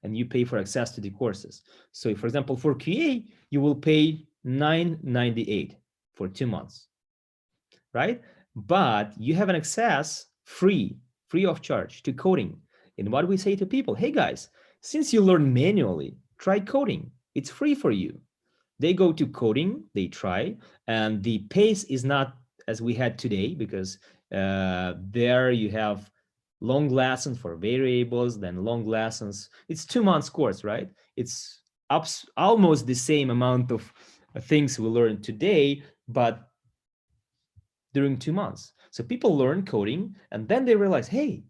and you pay for access to the courses. So for example, for QA, you will pay $9.98 for 2 months, right? But you have an access free of charge to coding. And what we say to people, hey guys, since you learn manually, try coding. It's free for you. They go to coding, they try, and the pace is not as we had today, because there you have long lessons for variables, then long lessons. It's 2 months course, right? It's almost the same amount of things we learned today, but during 2 months. So people learn coding, and then they realize, hey,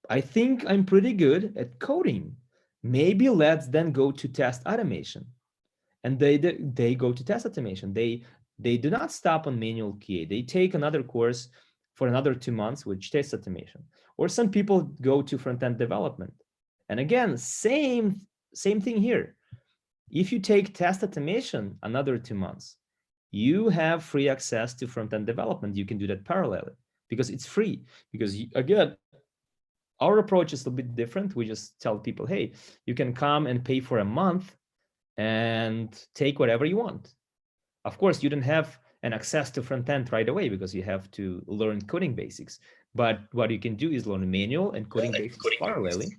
I think I'm pretty good at coding. Maybe let's then go to test automation. And they go to test automation. They do not stop on manual QA. They take another course for another 2 months, which test automation. Or some people go to front-end development. And again, same thing here. If you take test automation another 2 months, you have free access to front-end development. You can do that parallelly because it's free. Because again, our approach is a bit different. We just tell people, hey, you can come and pay for a month and take whatever you want. Of course, you don't have an access to front end right away because you have to learn coding basics. But what you can do is learn manual and coding basics parallelly.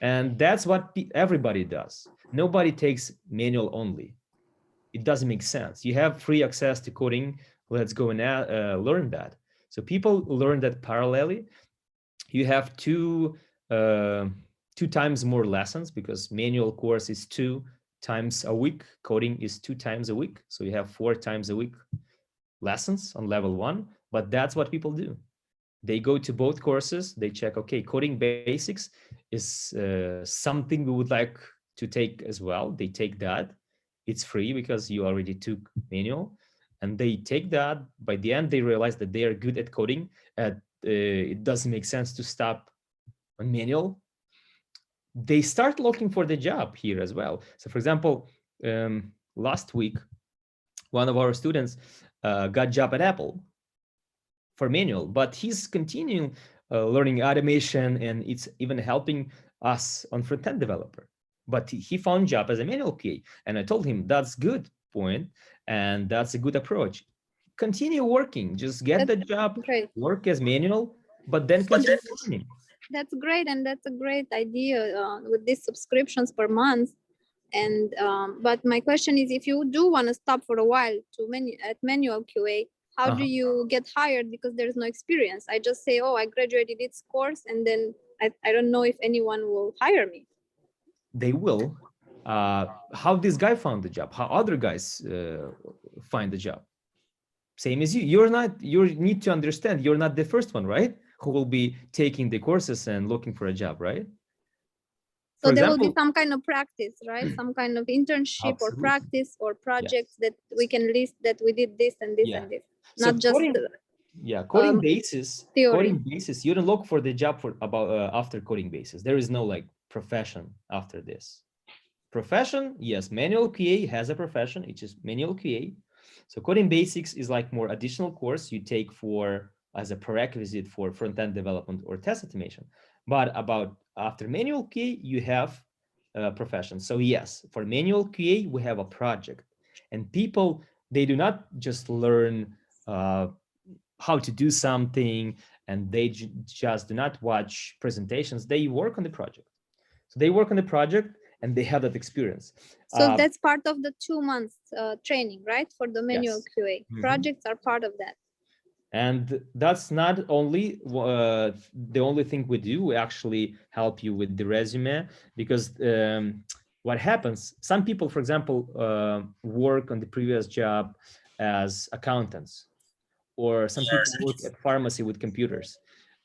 And that's what everybody does. Nobody takes manual only. It doesn't make sense. You have free access to coding. Let's go and learn that. So people learn that parallelly. You have two times more lessons because manual course is 2 times a week. Coding is 2 times a week. So you have 4 times a week lessons on level 1, but that's what people do. They go to both courses. They check, okay, coding basics is something we would like to take as well. They take that. It's free because you already took manual, and they take that. By the end, they realize that they are good at coding. It doesn't make sense to stop on manual. They start looking for the job here as well. So for example, last week, one of our students got a job at Apple for manual, but he's continuing learning automation, and it's even helping us on front-end developer. But he found job as a manual QA, and I told him that's good point, and that's a good approach. Continue working, just get the job, work as manual, but then continue learning. That's great, and that's a great idea with these subscriptions per month. And but my question is, if you do want to stop for a while at manual QA, how do you get hired? Because there's no experience. I just say, oh, I graduated this course, and then I don't know if anyone will hire me. They will. How this guy found the job? How other guys find the job? Same as you. You need to understand, you're not the first one, right? Who will be taking the courses and looking for a job, right? So there will be some kind of practice, right? Some kind of internship or practice or projects that we can list that we did this and this and this. So not just coding basis. Theory. Coding basis. You don't look for the job for after coding basis. There is no like profession after this. Profession, yes, manual QA has a profession. It's just manual QA. So coding basics is like more additional course you take as a prerequisite for front-end development or test automation. But about after manual QA, you have a profession. So yes, for manual QA, we have a project, and people, they do not just learn how to do something, and they just do not watch presentations. They work on the project. So they work on the project, and they have that experience. So that's part of the 2 months training, right? For the manual QA. Projects are part of that. And that's not only the only thing we do. We actually help you with the resume, because what happens, some people, for example, work on the previous job as accountants, or some people work at pharmacy with computers.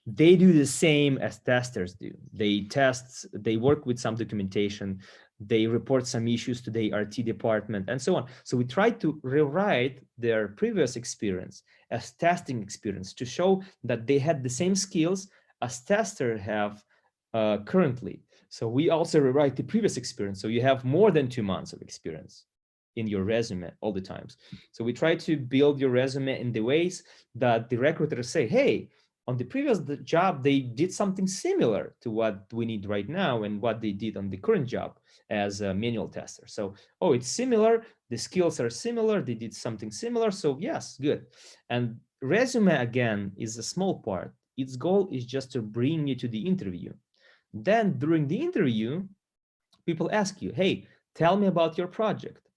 They do the same as testers do. They test, they work with some documentation, they report some issues to the RT department, and so on. So we try to rewrite their previous experience as testing experience to show that they had the same skills as testers have currently. So we also rewrite the previous experience. So you have more than 2 months of experience in your resume all the times. So we try to build your resume in the ways that the recruiters say, hey, on the previous job, they did something similar to what we need right now and what they did on the current job as a manual tester. So, oh, it's similar. The skills are similar. They did something similar. So yes, good. And resume, again, is a small part. Its goal is just to bring you to the interview. Then during the interview, people ask you, hey, tell me about your project.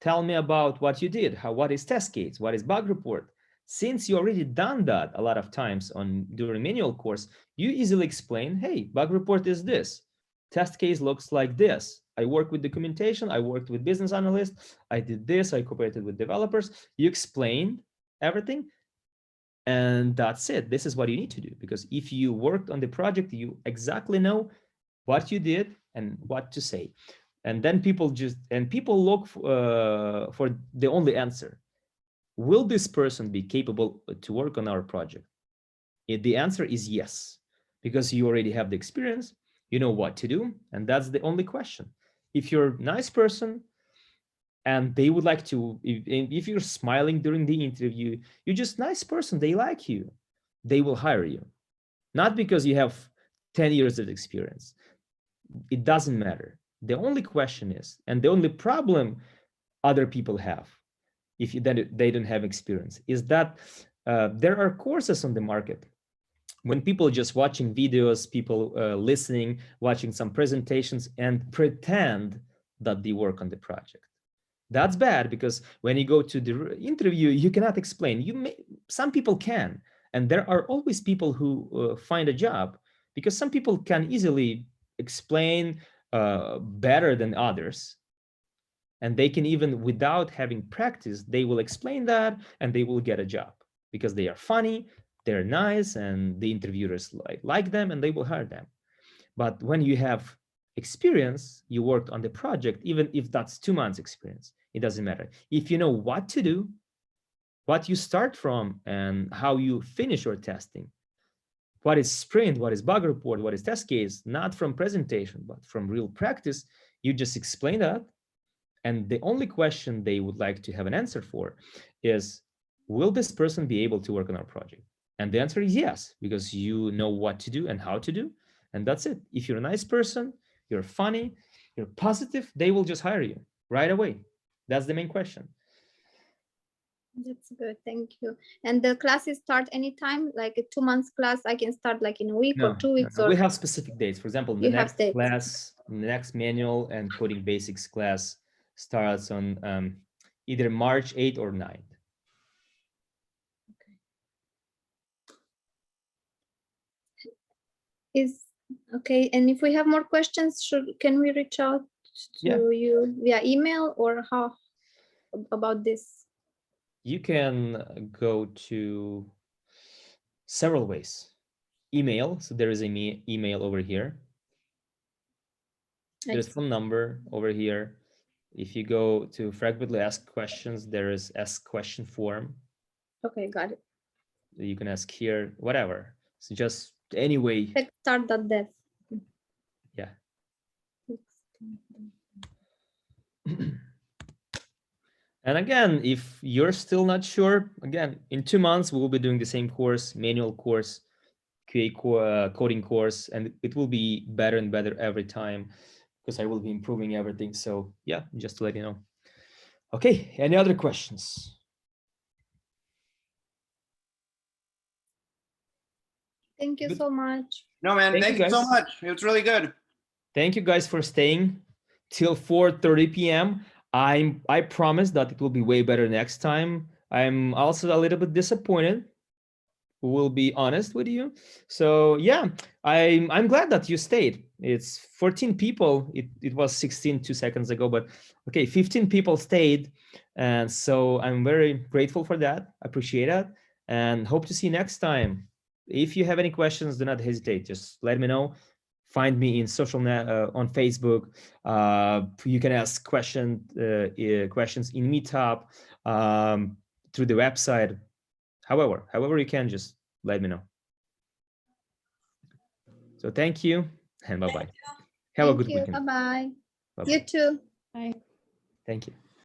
Tell me about what you did. What is test case? What is bug report? Since you already done that a lot of times during manual course, you easily explain, hey, bug report is this. Test case looks like this. I work with documentation. I worked with business analysts. I did this. I cooperated with developers. You explain everything. And that's it. This is what you need to do. Because if you worked on the project, you exactly know what you did and what to say. And then people look for the only answer. Will this person be capable to work on our project? If the answer is yes, because you already have the experience, you know what to do, and that's the only question. If you're a nice person and they would like to, if you're smiling during the interview, you're just a nice person, they like you, they will hire you. Not because you have 10 years of experience. It doesn't matter. The only question is, and the only problem other people have, if they don't have experience, is that there are courses on the market. When people just watching videos, people listening, watching some presentations and pretend that they work on the project. That's bad, because when you go to the interview, you cannot explain. Some people can, and there are always people who find a job, because some people can easily explain better than others. And they can, even without having practice, they will explain that and they will get a job because they are funny, they're nice, and the interviewers like them and they will hire them. But when you have experience, you worked on the project, even if that's 2 months experience, it doesn't matter. If you know what to do, what you start from, and how you finish your testing, what is sprint, what is bug report, what is test case, not from presentation, but from real practice, you just explain that. And the only question they would like to have an answer for is, will this person be able to work on our project? And the answer is yes, because you know what to do and how to do. And that's it. If you're a nice person, you're funny, you're positive, they will just hire you right away. That's the main question. That's good, thank you. And the classes start anytime, like a 2 months class, I can start like in a week or 2 weeks? No. Or we have specific dates. For example, the next class, the next manual and coding basics class starts on either March 8th or 9th. Okay, and if we have more questions, can we reach out to you via email, or how about this? You can go to several ways. Email, so there is an email over here. There's phone number over here. If you go to frequently asked questions, there is ask question form. Okay, got it. You can ask here, whatever. So just any way. TechStart.dev. Yeah. And again, if you're still not sure, again, in 2 months, we will be doing the same course, manual course, QA coding course, and it will be better and better every time because I will be improving everything. So yeah, just to let you know. Okay, any other questions? Thank you so much. No, man, thank you so much. It was really good. Thank you guys for staying till 4:30 p.m. I promise that it will be way better next time. I'm also a little bit disappointed. We'll be honest with you. So yeah, I'm glad that you stayed. It's 14 people. It was 16 2 seconds ago, but okay, 15 people stayed. And so I'm very grateful for that. Appreciate it, and hope to see you next time. If you have any questions, do not hesitate. Just let me know. Find me in social net on Facebook. You can ask questions in Meetup, through the website. However you can, just let me know. So thank you and bye-bye. Have a good weekend. Bye-bye. Bye-bye. You too. Thank you.